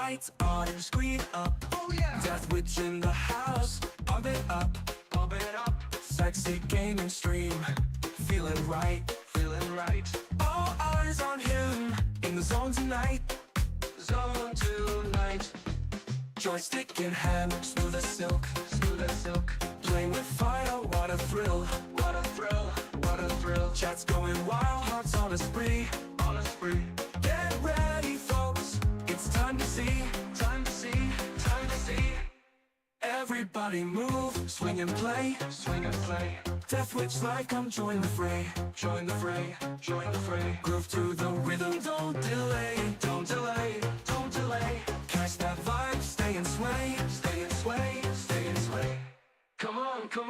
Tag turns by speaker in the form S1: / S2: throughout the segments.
S1: Lights on and screen up. Oh yeah. Death Witch in the house. Pump it up, pump it up. Sexy gaming stream. Feeling right, feeling right. All eyes on him. In the zone tonight. Zone tonight. Joystick in hand, smooth as silk, smooth as silk. Playing with fire, what a thrill, what a thrill, what a thrill. Chat's going wild, hearts on a spree, on a spree. Get ready, folks, it's time to see, time to see, time to see. Everybody move, swing and play, swing and play. Death Witch like, come join the fray, join the fray, join the fray. Groove to the rhythm, don't delay, don't delay, don't delay. Catch that vibe, stay and sway, stay and sway, stay and sway. Come on, go!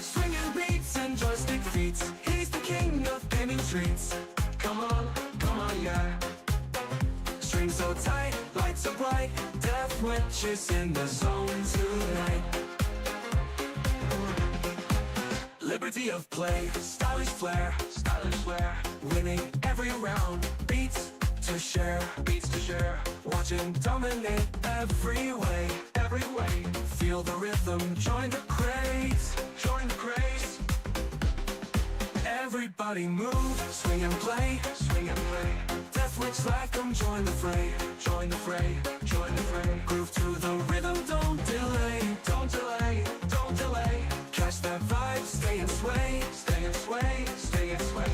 S1: Swinging beats and joystick feats. He's the king of gaming treats. Come on, yeah. Strings so tight, lights so bright. Death Witch is in the zone tonight. Liberty of play, stylish flair, stylish flair. Winning every round, beats to share, beats to share. Watch him dominate every way, every way. Feel the rhythm, join the craze, join the craze. Everybody move, swing and play, swing and play. Death Witch like, come join the fray, join the fray, join the fray. Groove to the rhythm, don't delay, don't delay, don't delay. Catch that vibe, stay and sway, stay and sway, stay and sway.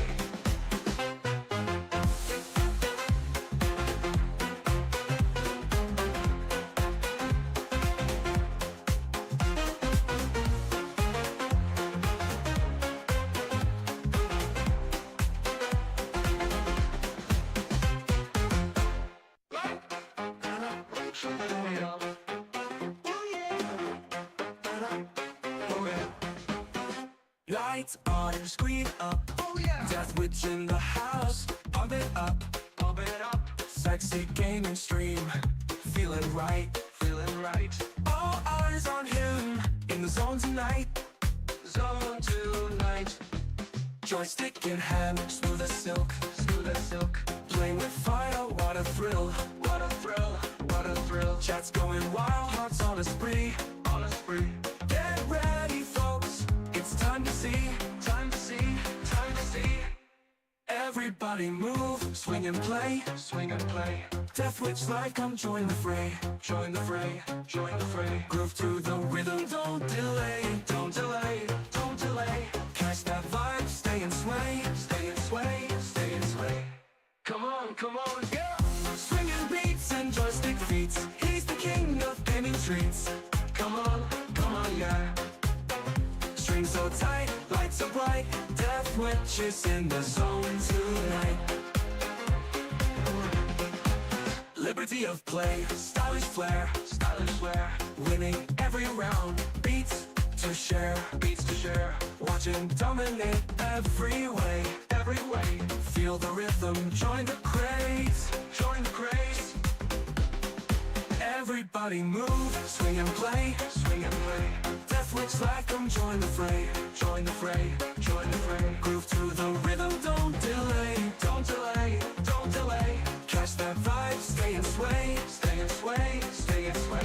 S1: Lights on and screen up. Oh yeah. Death Witch in the house. Pump it up, pump it up. Sexy gaming stream. Feeling right, feeling right. All eyes on him. In the zone tonight. Zone tonight. Joystick in hand, smooth as silk, smooth as silk. Playing with fire, what a thrill, what a thrill, what a thrill. Chat's going wild, hearts on a spree, on a spree. Get ready, folks, it's time to see, time to see, time to see. Everybody move, swing and play, swing and play. Death Witch like, come join the fray, join the fray, join the fray. Groove to the rhythm, don't delay, don't delay, don't delay. Catch that vibe, stay and sway, stay and sway, stay and sway. Come on, go! Swinging beats and joystick feats. He's the king of gaming treats. Come on, yeah. Strings so tight, lights so bright. Death Witch is in the zone tonight. Liberty of play, stylish flair, stylish flair. Winning every round, beats to share, beats to share. Watch him dominate every way, every way. Feel the rhythm, join the craze, join the craze. Everybody move, swing and play, swing and play. Death Witch like, come join the fray, join the fray, join the fray. Groove to the rhythm, don't delay, don't delay, don't delay. Catch that vibe, stay and sway, stay and sway, stay and sway.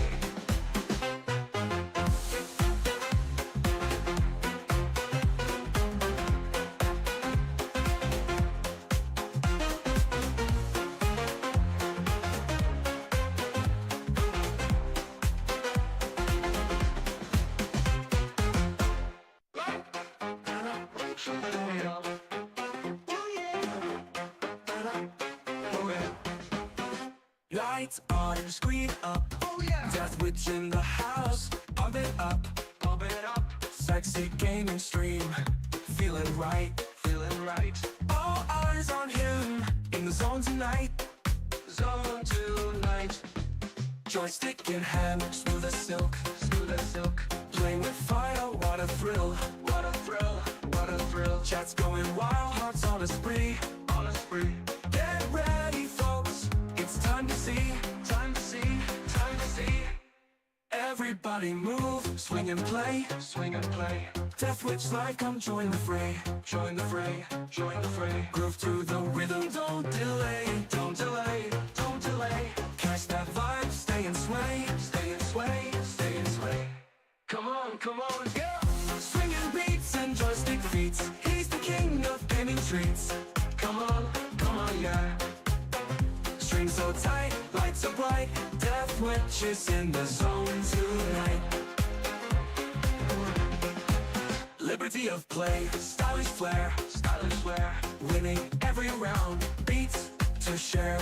S1: Lights on and screen up. Oh yeah. Death Witch in the house. Pump it up, pump it up. Sexy gaming stream. Feeling right, feeling right. All eyes on him. In the zone tonight. Zone tonight. Joystick in hand, smooth as silk, smooth as silk. Playing with fire, what a thrill, what a thrill, what a thrill. Chat's going wild, hearts on a spree, on a spree. Get ready, folks, it's time to see, time to see, time to see. Everybody move, swing and play, swing and play. Death Witch like, come join the fray, join the fray, join the fray. Groove to the rhythm, don't delay, don't delay, don't delay. Catch that vibe, stay and sway, stay and sway, stay and sway. Come on, go! Swinging beats and joystick feats. He's the king of gaming treats. Come on, yeah. Strings so tight, lights so bright. Death witches in the zone tonight. Liberty of play, stylish flair, winning every round. Beats to share,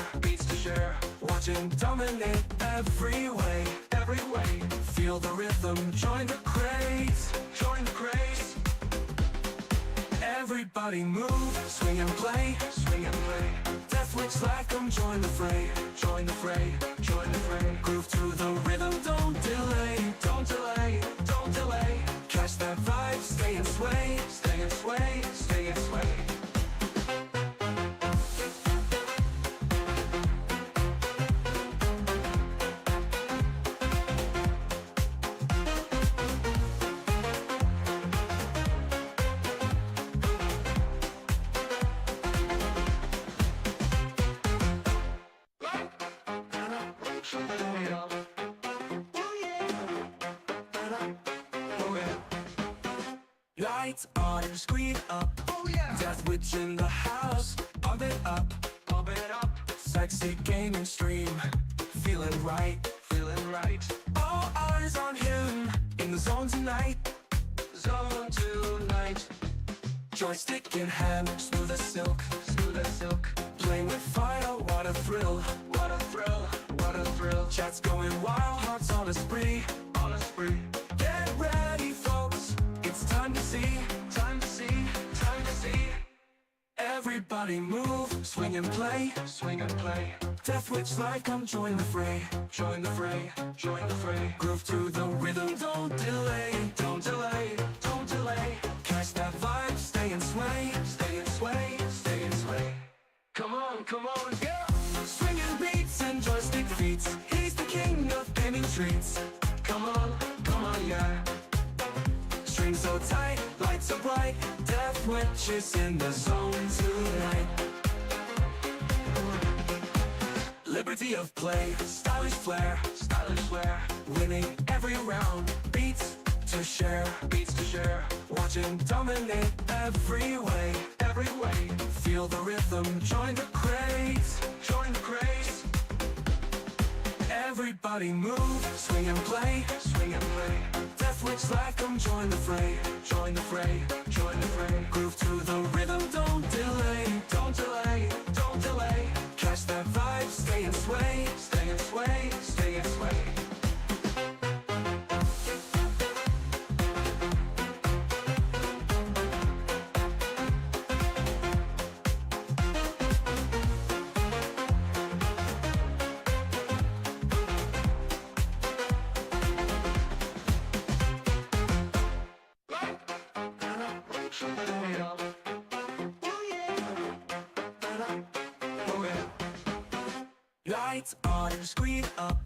S1: watching dominate every way. Feel the rhythm, join the craze, Everybody move, swing and play, Death Witch like 'em, join the fray, Groove to the rhythm, don't delay, Catch that vibe, stay and sway, stay and sway. Lights on, screen up, Death Witch in the house, pump it up, Sexy gaming stream, feeling right, All eyes on him, in the zone tonight, Joystick in hand, smooth as silk, Playing with fire, what a thrill, Chat's going wild, hearts on a spree, Get ready folks, it's time to see, Everybody move, swing and play, Death Witch like 'em, join the fray, Groove to the rhythm, don't delay, Catch that vibe, stay and sway, Come on, go! Swinging beats and joystick feats. He's the king of gaming treats. Come on, yeah. Strings so tight, lights so bright. Death Witches in the zone tonight. Liberty of play, stylish flair, winning every round. Beats to share, watching dominate every way. Feel the rhythm, join the craze, Everybody move, swing and play, Death Witch like 'em, join the fray, Groove to the rhythm, don't delay, Catch that vibe, stay and sway, Lights on, screen up,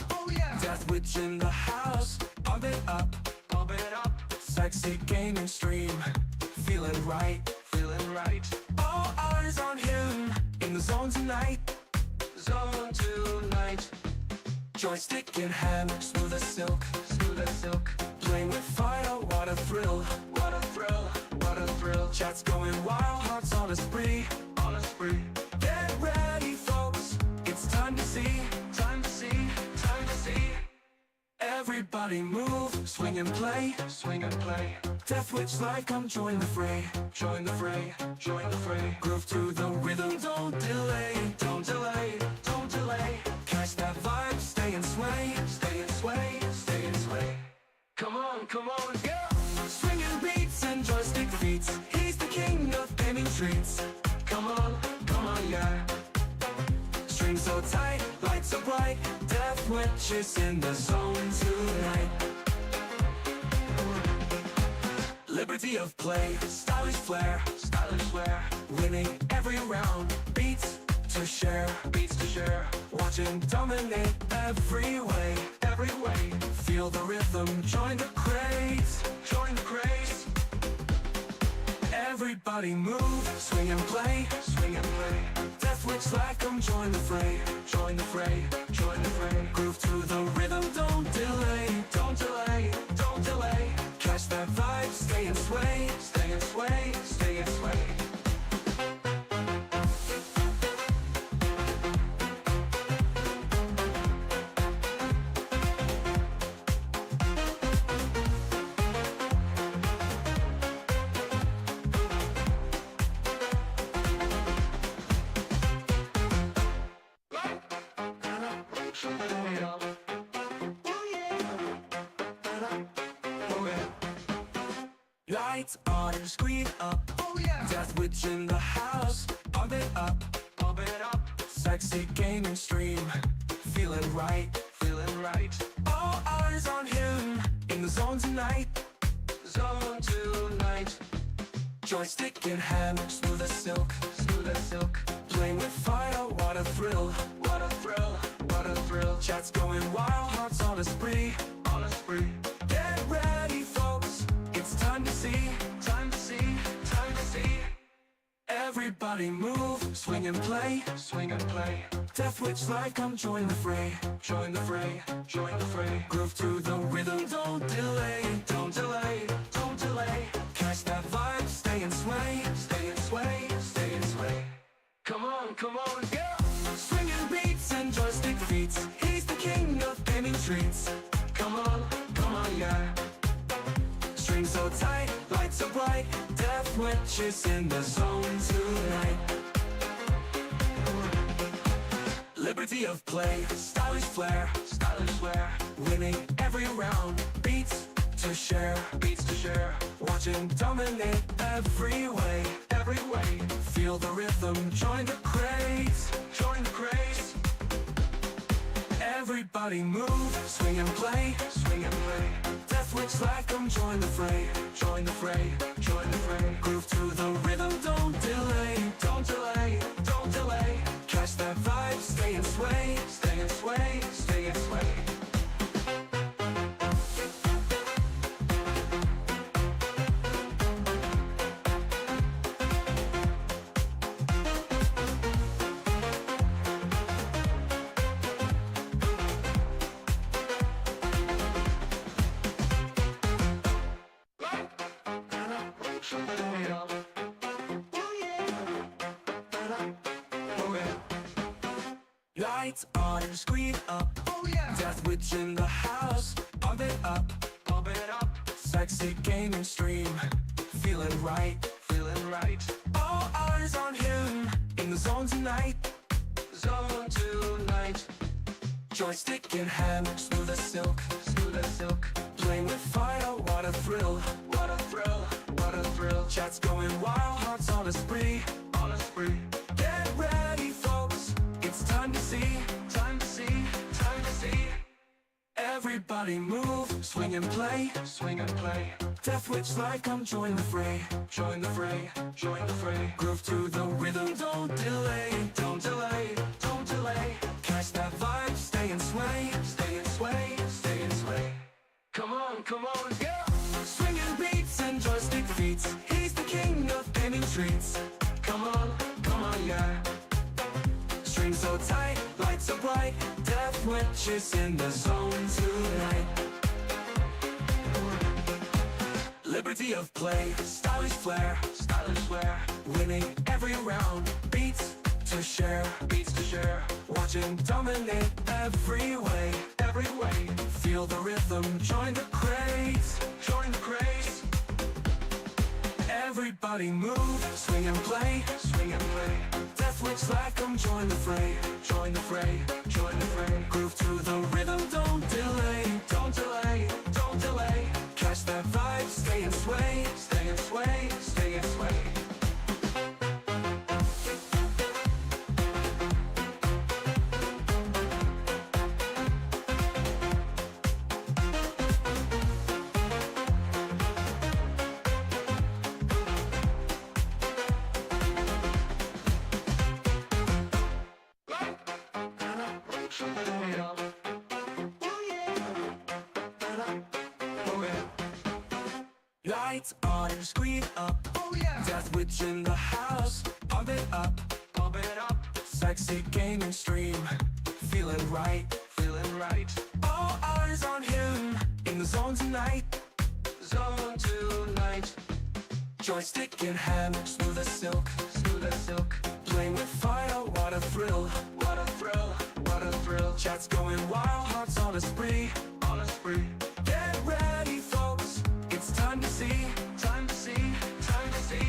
S1: Death Witch in the house, pump it up, Sexy gaming stream, feeling right, All eyes on him, in the zone tonight, Joystick in hand, smooth as silk, Playing with fire, what a thrill, Chat's going wild, hearts on a spree, Get ready folks, it's time to see, Everybody move, swing and play, Death Witch like 'em, join the fray, Groove to the rhythm, don't delay, Catch that vibe, stay and sway, Come on, go! Swinging beats and joystick feats. He's the king of gaming treats. Come on, yeah. Strings so tight, lights so bright. Death Witches in the zone tonight. Liberty of play, stylish flair, winning every round. Beats to share, watching dominate every way. Feel the rhythm, join the craze, Everybody move, swing and play, swing and play. Death Witch like 'em, join the fray, join the fray, join the fray. Groove to the rhythm, don't delay, don't delay, don't delay. Catch that vibe, stay and sway, stay and sway, stay and sway. Lights on and screen up. Oh yeah. Death Witch in the house. Pump it up, pump it up. Sexy gaming stream. Feeling right, feeling right. All eyes on him. In the zone tonight. Zone tonight. Joystick in hand, smooth as silk, smooth as silk. Playing with fire, what a thrill, what a thrill, what a thrill. Chat's going wild, hearts on a spree, on a spree. Get ready, folks. It's time to see, time to see, time to see. Everybody move, swing and play, swing and play. Death Witch like 'em, join the fray, join the fray, join the fray. Groove to the rhythm, don't delay, don't delay, don't delay. Catch that vibe, stay and sway, stay and sway, stay and sway. Come on, go! Swinging beats and joystick feats. He's the king of gaming treats. Come on, yeah. Strings so tight, lights so bright. Death Witch is in the zone tonight. Liberty of play, stylish flair, stylish flair. Winning every round, beats to share, beats to share. Watch him dominate every way, every way. Feel the rhythm, join the craze, join the craze. Everybody move, swing and play, swing and play. Death Witch like 'em, join the fray, join the fray, join the fray. Groove to the rhythm, don't delay, don't delay, don't delay. Catch that vibe, stay and sway, stay and sway, stay and sway. Lights on and screen up. Oh yeah. Death Witch in the house. Pump it up, pump it up. Sexy gaming stream. Feeling right, feeling right. All eyes on him. In the zone tonight. Zone tonight. Joystick in hand, smooth as silk, smooth as silk. Playing with fire, what a thrill, what a thrill, what a thrill. Chat's going wild, hearts on a spree, on a spree. Get ready, folks. It's time to see, time to see, time to see. Everybody move, swing and play, swing and play. Death Witch like 'em, join the fray, join the fray, join the fray. Groove to the rhythm, don't delay, don't delay, don't delay. Catch that vibe, stay and sway, stay and sway, stay and sway. Come on, go! Swinging beats and joystick feats. He's the king of gaming treats. Come on, yeah. Strings so tight, lights so bright. Death Witch is in the zone tonight. Liberty of play, stylish flair, stylish flair. Winning every round, beats to share, beats to share. Watch him dominate every way, every way. Feel the rhythm, join the craze, join the craze. Everybody move, swing and play, swing and play. Death Witch like 'em, join the fray, join the fray, join the fray. Groove to the rhythm, don't delay, don't delay, don't delay. Catch that vibe, stay and sway, stay and sway, stay and sway. Lights on and screen up. Oh yeah. Death Witch in the house. Pump it up, pump it up. Sexy gaming stream. Feeling right, feeling right. All eyes on him. In the zone tonight. Zone tonight. Joystick in hand, smooth as silk, smooth as silk. Playing with fire, what a thrill, what a thrill, what a thrill. Chat's going wild, hearts on a spree, on a spree. Get ready, folks, it's time to see, time to see, time to see.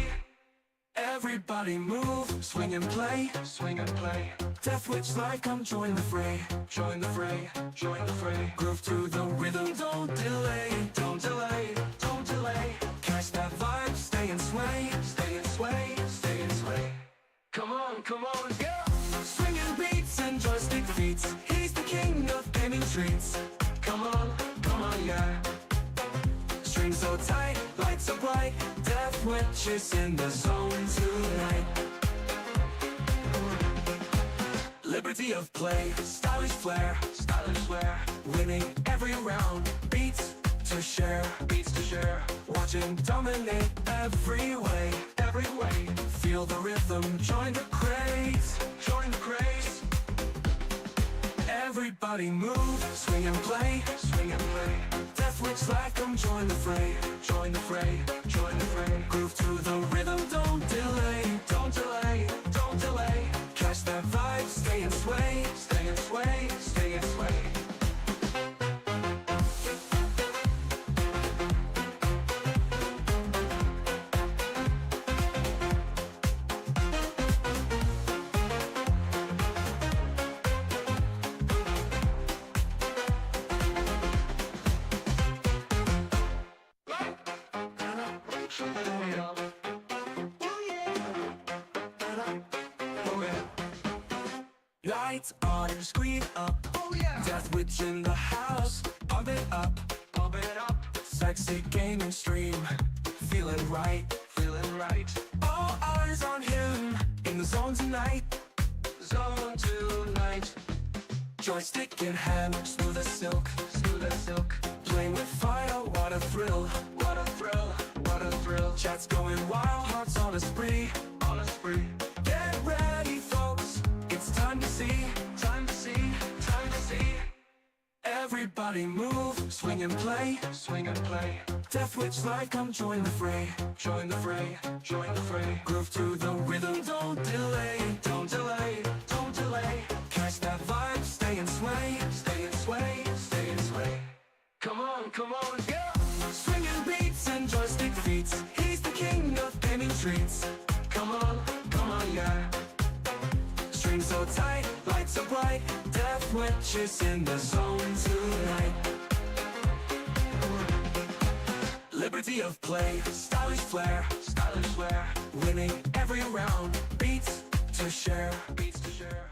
S1: Everybody move, swing and play, swing and play. Death Witch like, come join the fray, join the fray, join the fray. Groove to the rhythm, don't delay, don't delay, don't delay. Catch that vibe, stay and sway, stay and sway, stay and sway. Come on, yeah! Swinging beats and joystick feats. He's the king of gaming treats. Come on, yeah! Strings so tight, lights so bright. Death Witch is in the zone tonight. Liberty of play, stylish flair, stylish flair. Winning every round, beats to share, beats to share. Watch him dominate every way, every way. Feel the rhythm, join the craze, join the craze. Everybody move, swing and play, swing and play. Death Witch like, come join the fray, join the fray, join the fray. Groove to the rhythm, don't delay, don't delay, don't delay. Catch that vibe, stay and sway, stay and sway, stay and sway. Lights on and screen up. Oh yeah. Death Witch in the house. Pump it up, pump it up. Sexy gaming stream. Feeling right, feeling right. All eyes on him. In the zone tonight. Zone tonight. Joystick in hand, smooth as silk, smooth as silk. Playing with fire, what a thrill, what a thrill, what a thrill. Chat's going wild, hearts on a spree, on a spree. Get ready, folks, it's time to see, time to see, time to see. Everybody move, swing and play, swing and play. Death Witch like, come join the fray, join the fray, join the fray. Groove to the rhythm, don't delay, don't delay, don't delay. Catch that vibe, stay and sway, stay and sway, stay and sway. Come on, yeah! Swinging beats and joystick feats. He's the king of gaming treats. Come on, yeah! Strings so tight, lights so bright. Death Witch is in the zone tonight. Liberty of play, stylish flair, stylish flair. Winning every round, beats to share, beats to share.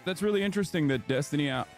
S2: That's really interesting that Destiny out.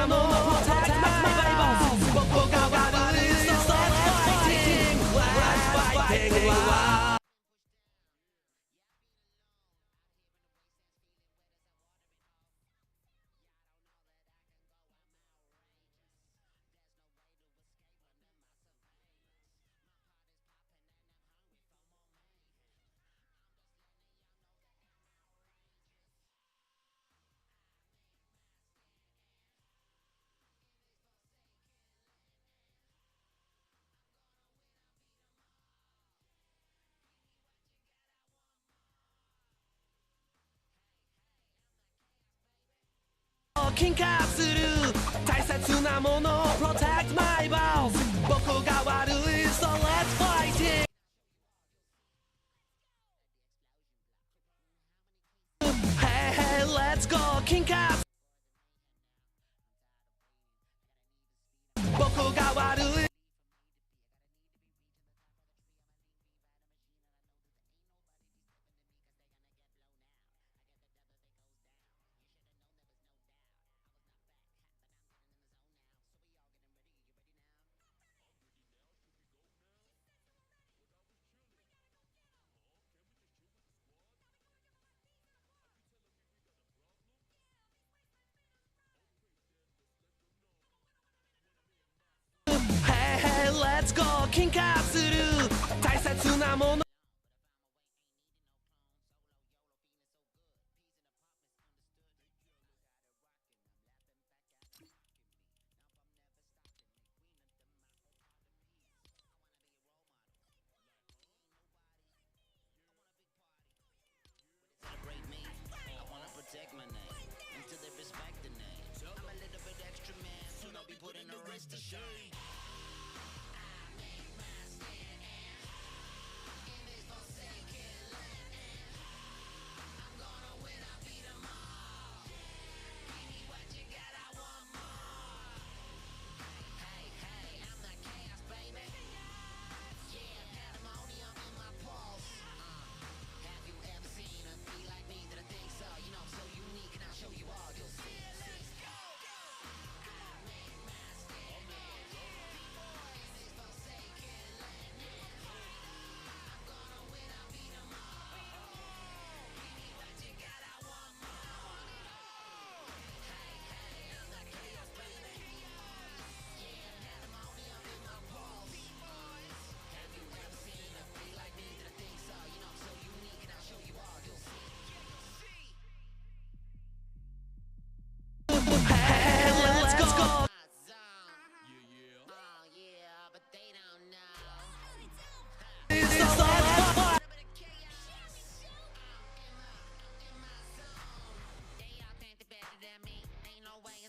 S3: なもの Protect my balls 僕が悪い So let's fighting Let's fighting金化する大切なもの Protect my balls 僕が悪い So let's fighting Hey hey let's go 金化僕が悪いLet's go 金化する大切なもの
S4: Protect my name until they respect the name. I'm a little bit extra man, soon I'll be putting the rest to shame.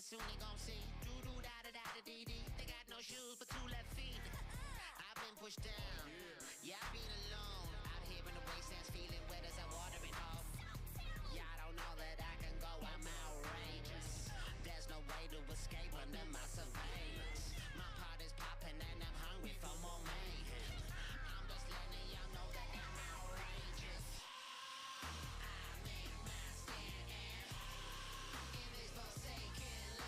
S4: Soon they gon' see doo-doo da-da-da-da-dee-dee. They got no shoes but two left feet. I've been pushed down, yeah, I've been alone. Out here in the wastelands feeling wet as I watering off. Yeah, I don't know that I can go, I'm outrageous. There's no way to escape under my surveillance. My pot is popping and I'm hungry for more mayhem. I'm just letting y'all know that I'm outrageous. I make my stand in this forsaken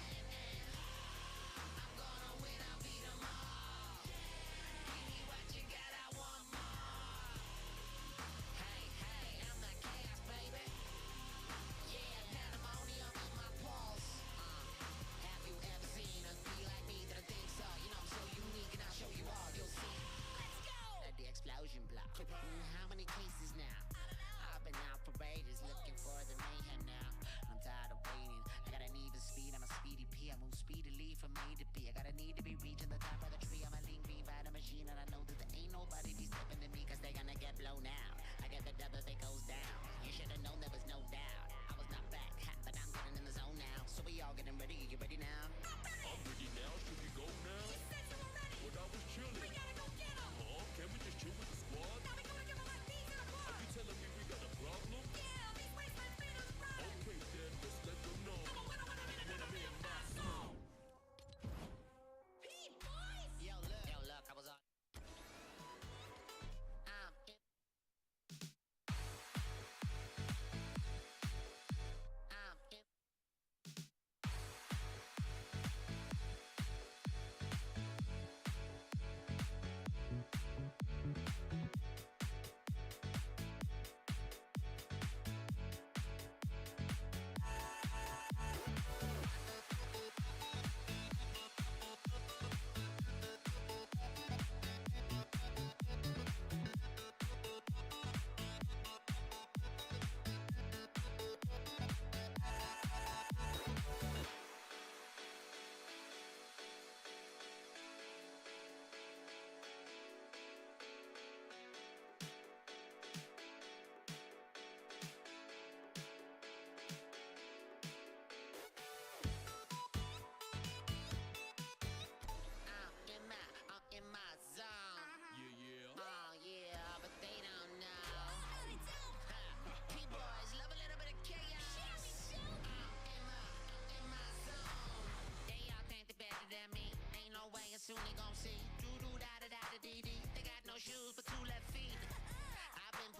S4: explosion block. How many cases now? I've been out for ages looking for the mayhem now. I'm tired of waiting. I got a need for speed. I'm a speedy P. I move speedily from A to B. I got a need to be reaching the top of the tree. I'm a lean bean fighter machine, and I know that there ain't nobody be stepping to me, cause they gonna get blown out. I get the double if it goes down. You should've known there was no doubt. I was not back, but I'm getting in the zone now. So we all getting ready. You ready now?
S5: I'm ready now. Should we go now? But I was chilling. Oh, can we just chill with the squad? Are you telling me we got a problem? Okay then, let's let them know. When I'm in my zone.
S4: Yo, look, I was on. I'm in.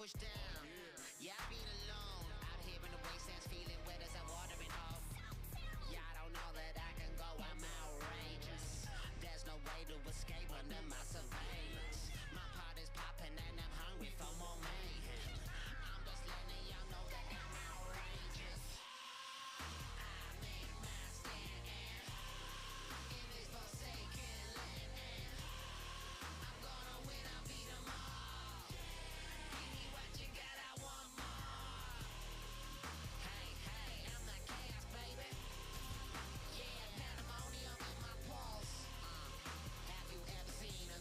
S4: pushed down. Yeah, I've been alone, out here in the wastelands, feeling wet as I'm watering off. Yeah, I don't know that I can go, I'm outrageous. There's no way to escape under my surveillance. My pot is popping and I'm hungry for more mayhem. I'm just letting y'all know that I'm outrageous. I make my stand in this forsaken land, and I'm gonna win, I'll beat 'em all. Give me what you got, I want more. Hey, hey, I'm the chaos, baby. Yeah, pandemonium in my pulse. Have you ever seen a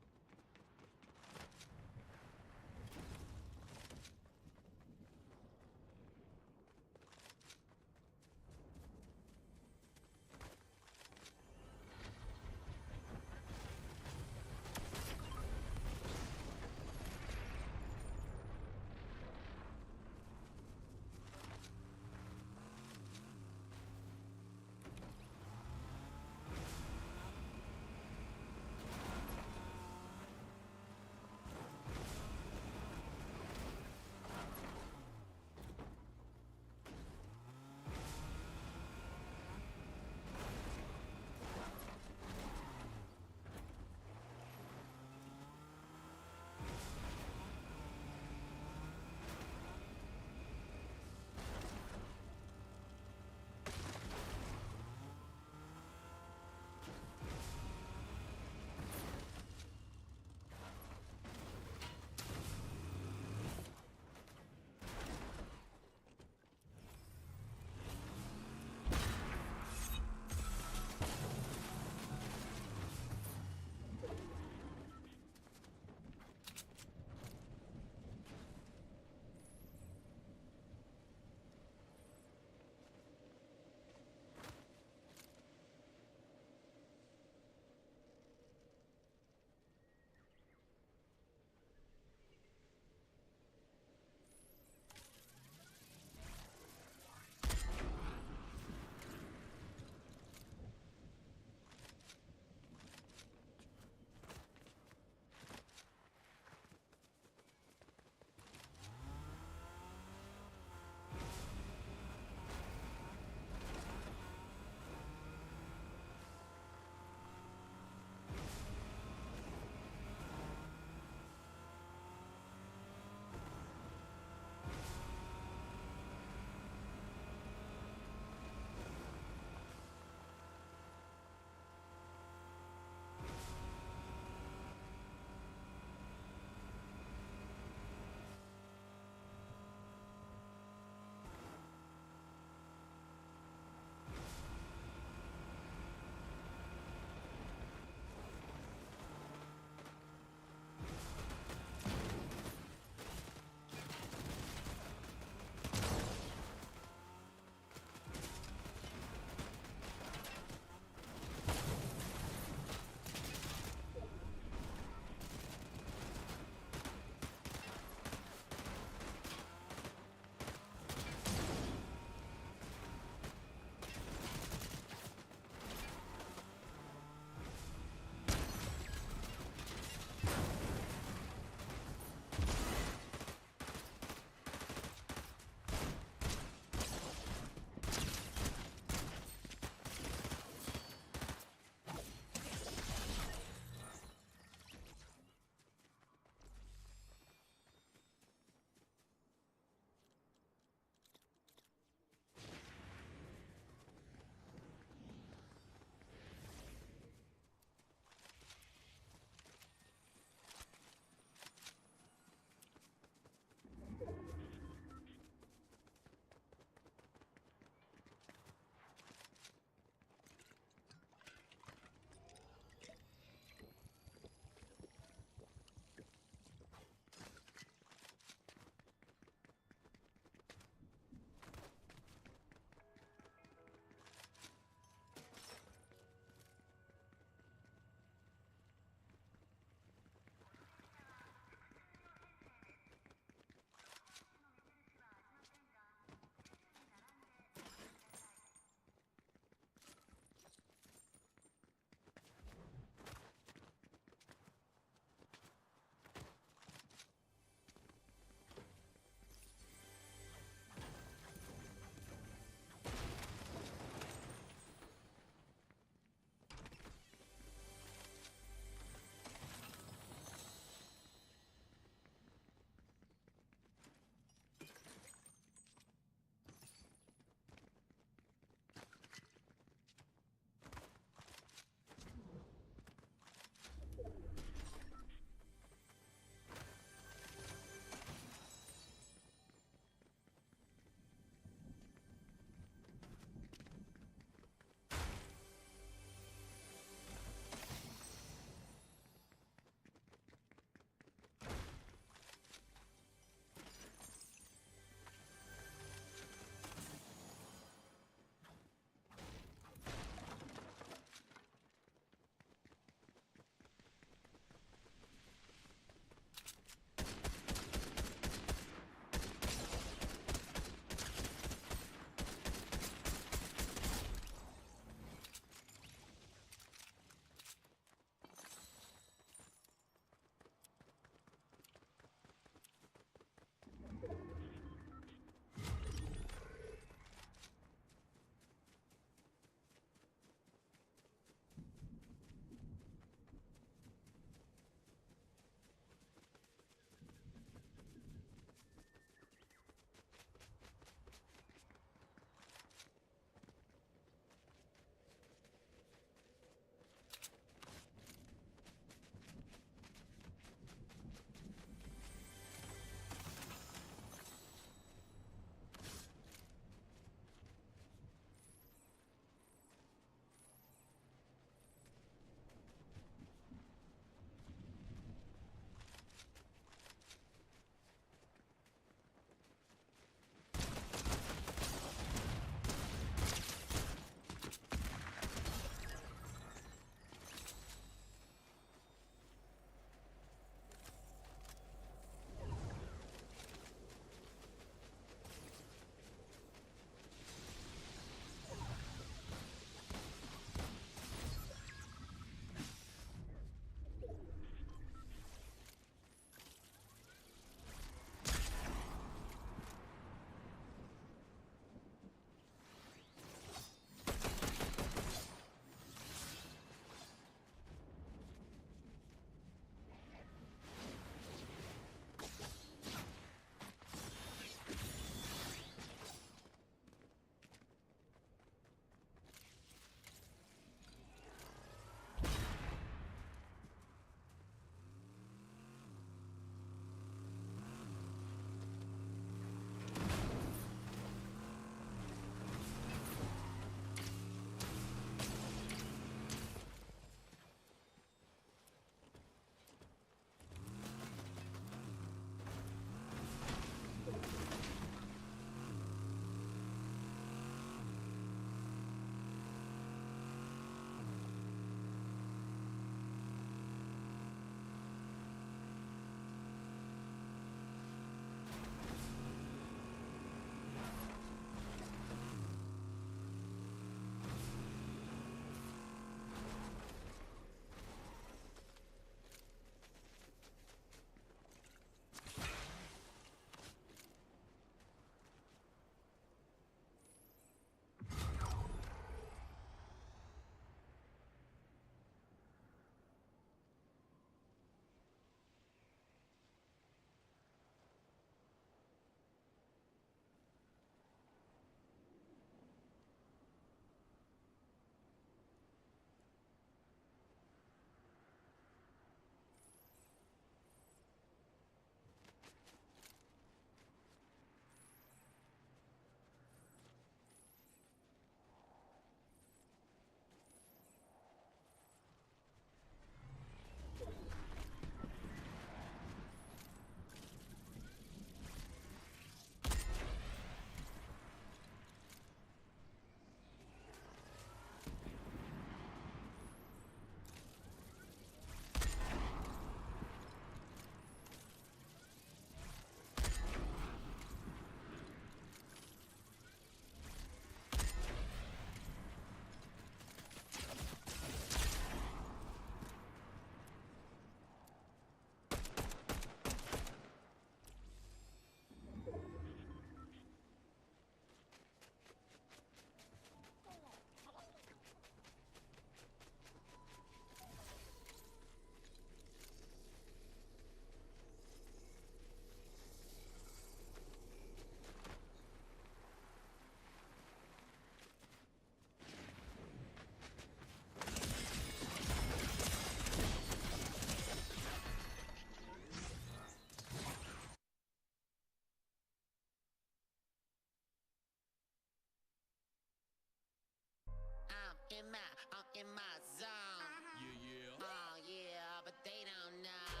S4: in my zone.
S5: Yeah.
S4: Oh yeah, but they don't know.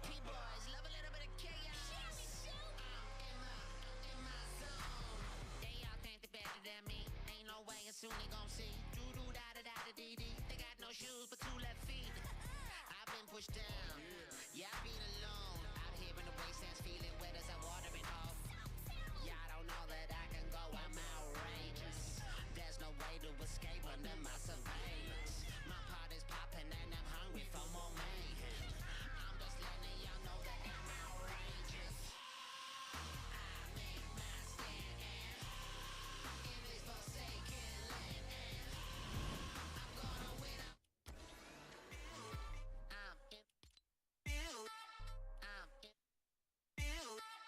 S4: P-boys love a little bit of chaos. In my zone. They all think they're better than me. Ain't no way, and soon they gon' see. Do da da da da dee dee. They got no shoes but 2 left feet. I've been pushed down. Yeah, I've been alone. Out here in the wastelands, feeling wet as I'm watering off. Yeah, I don't know that I can go. I'm outrageous. There's no way to escape under my surveillance. My pot is popping and I'm hungry for more mayhem. I'm just letting y'all know that I'm outrageous. I make my stand in this forsaken land, and I'm gonna win. I'm in. I'm in.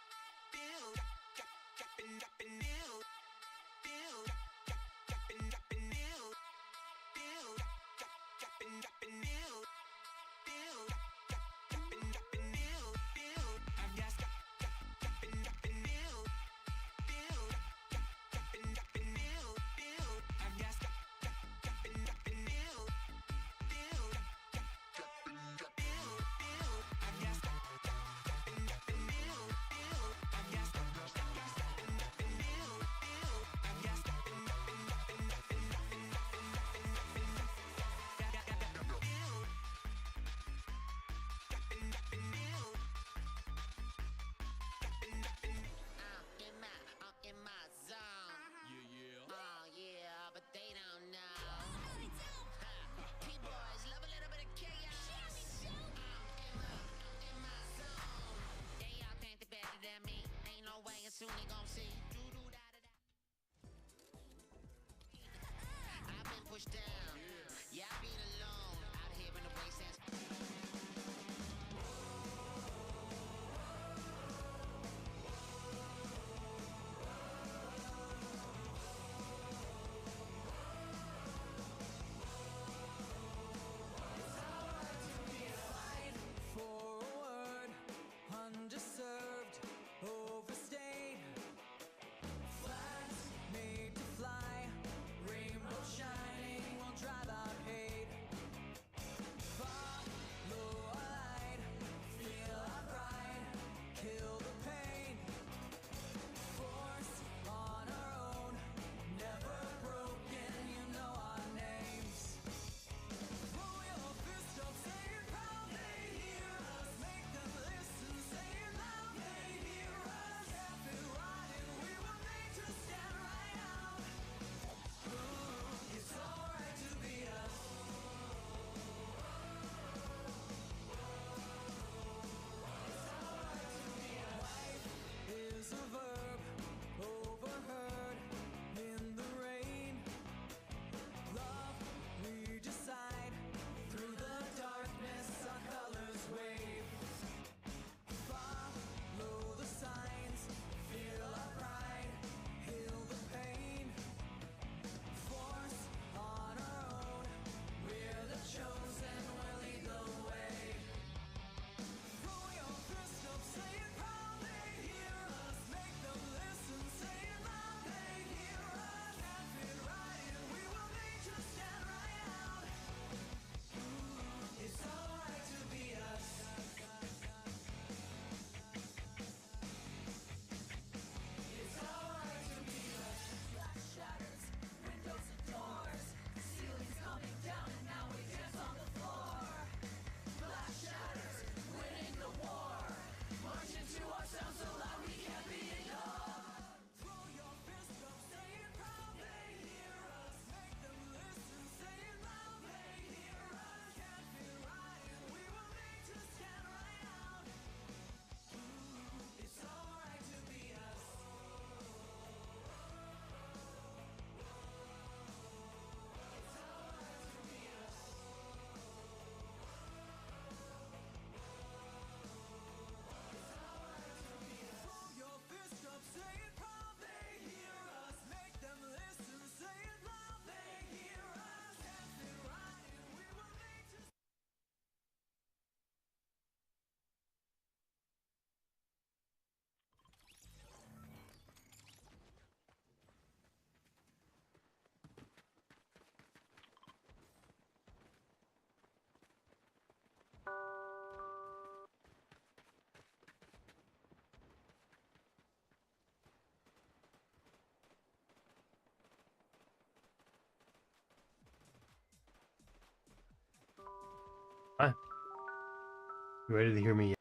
S6: You ready to hear me?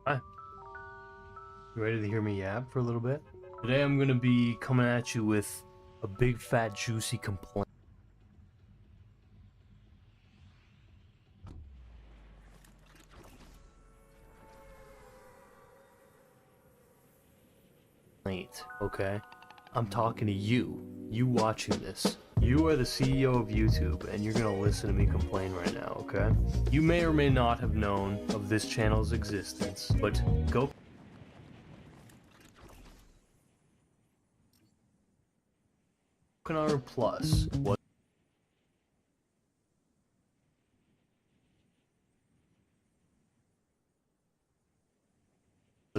S6: Hi. You ready to hear me yap for a little bit? Today I'm gonna be coming at you with a big fat juicy complaint. Okay? I'm talking to you. You watching this. You are the CEO of YouTube, and you're gonna listen to me complain right now, okay? You may or may not have known of this channel's existence, but go Coconut Plus was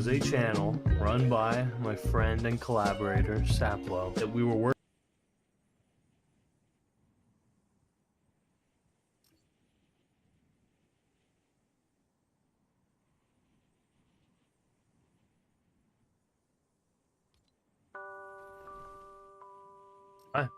S6: a channel run by my friend and collaborator, Saplo, that we were working Hi.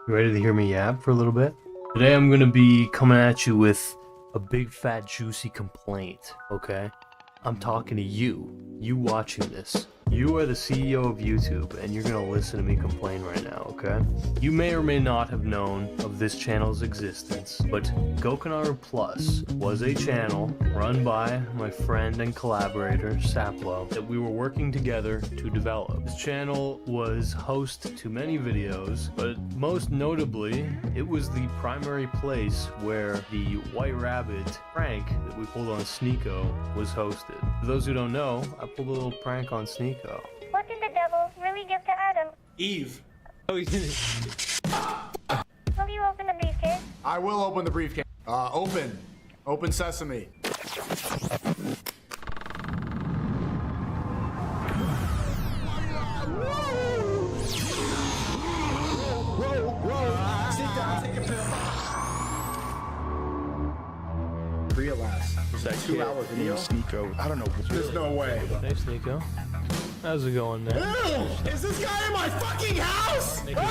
S6: You ready to hear me yap for a little bit? Today I'm gonna be coming at you with a big fat juicy complaint, okay? I'm talking to you watching this. You are the CEO of YouTube, and you're gonna listen to me complain right now, okay? You may or may not have known of this channel's existence, but Gokanaru Plus was a channel run by my friend and collaborator, Saplo, that we were working together to develop. This channel was host to many videos, but most notably, it was the primary place where the White Rabbit prank that we pulled on Sneeko was hosted. For those who don't know, I pulled a little prank on Sneeko.
S7: What did the devil really give to Adam?
S3: Eve. Oh, he didn't.
S7: Will you open the briefcase?
S8: I will open the briefcase. Open. Open sesame. Realize. It's a 2-hour video.
S5: Sneeko. I don't know.
S8: There's no way.
S6: Hey Sneeko, how's it going, man?
S8: Ew! Is this guy in my fucking house? No!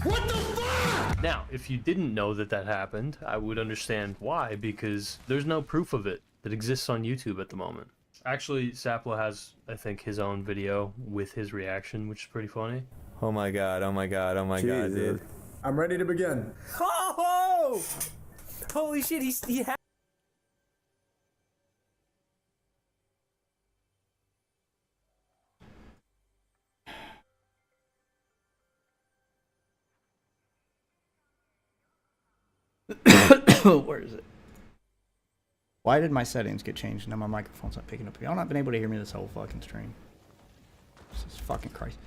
S8: What the fuck?
S6: Now, if you didn't know that that happened, I would understand why, because there's no proof of it that exists on YouTube at the moment. Actually, Saplo has, I think, his own video with his reaction, which is pretty funny.
S9: Oh my god, oh my god, oh my god, dude.
S8: I'm ready to begin.
S9: Oh! Holy shit, he had
S10: Where is it? Why did my settings get changed? Now my microphone's not picking up. Y'all not been able to hear me this whole fucking stream. Jesus fucking Christ.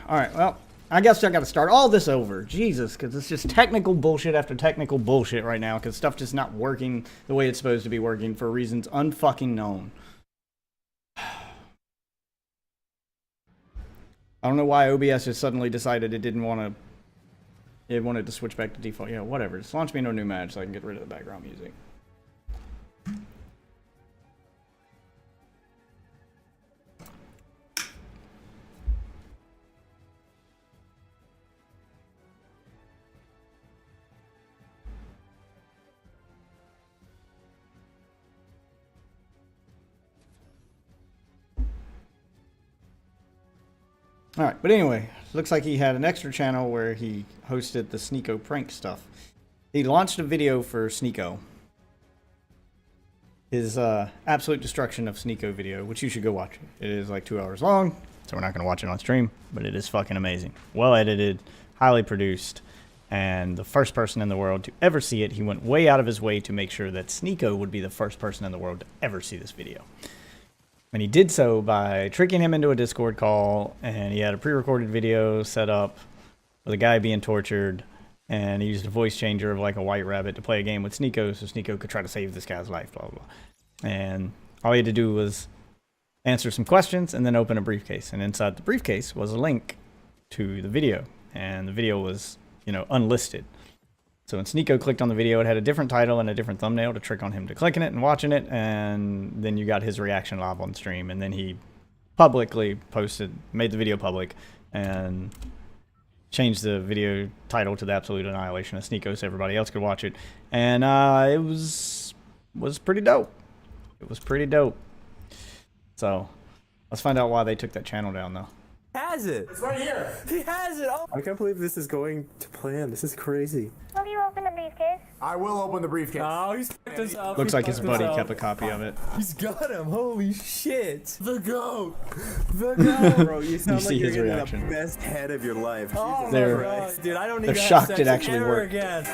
S10: Alright, well, I guess I gotta start all this over. Jesus, because it's just technical bullshit after technical bullshit right now, because stuff just not working the way it's supposed to be working for reasons unfucking known. I don't know why OBS just suddenly decided it didn't want to. It wanted to switch back to default. Yeah, whatever. Just launch me into a new match so I can get rid of the background music. Alright, but anyway, looks like he had an extra channel where he hosted the Sneeko prank stuff. He launched a video for Sneeko. His absolute destruction of Sneeko video, which you should go watch. It is like 2 hours long, so we're not going to watch it on stream, but it is fucking amazing. Well edited, highly produced, and the first person in the world to ever see it. He went way out of his way to make sure that Sneeko would be the first person in the world to ever see this video. And he did so by tricking him into a Discord call, and he had a pre-recorded video set up with a guy being tortured, and he used a voice changer of like a White Rabbit to play a game with Sneeko, so Sneeko could try to save this guy's life, blah, blah, blah. And all he had to do was answer some questions and then open a briefcase. And inside the briefcase was a link to the video, and the video was, you know, unlisted. So when Sneeko clicked on the video, it had a different title and a different thumbnail to trick on him to clicking it and watching it, and then you got his reaction live on stream, and then he publicly posted, made the video public, and changed the video title to The Absolute Annihilation of Sneeko so everybody else could watch it, and it was pretty dope. It was pretty dope. So let's find out why they took that channel down, though.
S9: has it.
S8: It's right here.
S9: He has it. Oh, I can't believe this is going to plan. This is crazy.
S7: Will you open the briefcase?
S8: I will open the briefcase.
S9: Oh, he's fucked us up.
S10: Looks
S9: He
S10: like his
S9: fucked
S10: buddy
S9: us up.
S10: kept a copy of it.
S9: He's got him. Holy shit. The GOAT. The GOAT. Bro, you sound
S10: see
S9: like you're
S10: his
S9: getting
S10: reaction.
S9: the best head of your life.
S10: They're-
S9: Jesus Christ. Dude, I don't need
S10: they're
S9: to have
S10: shocked
S9: sex
S10: it actually
S9: ever
S10: worked.
S9: again.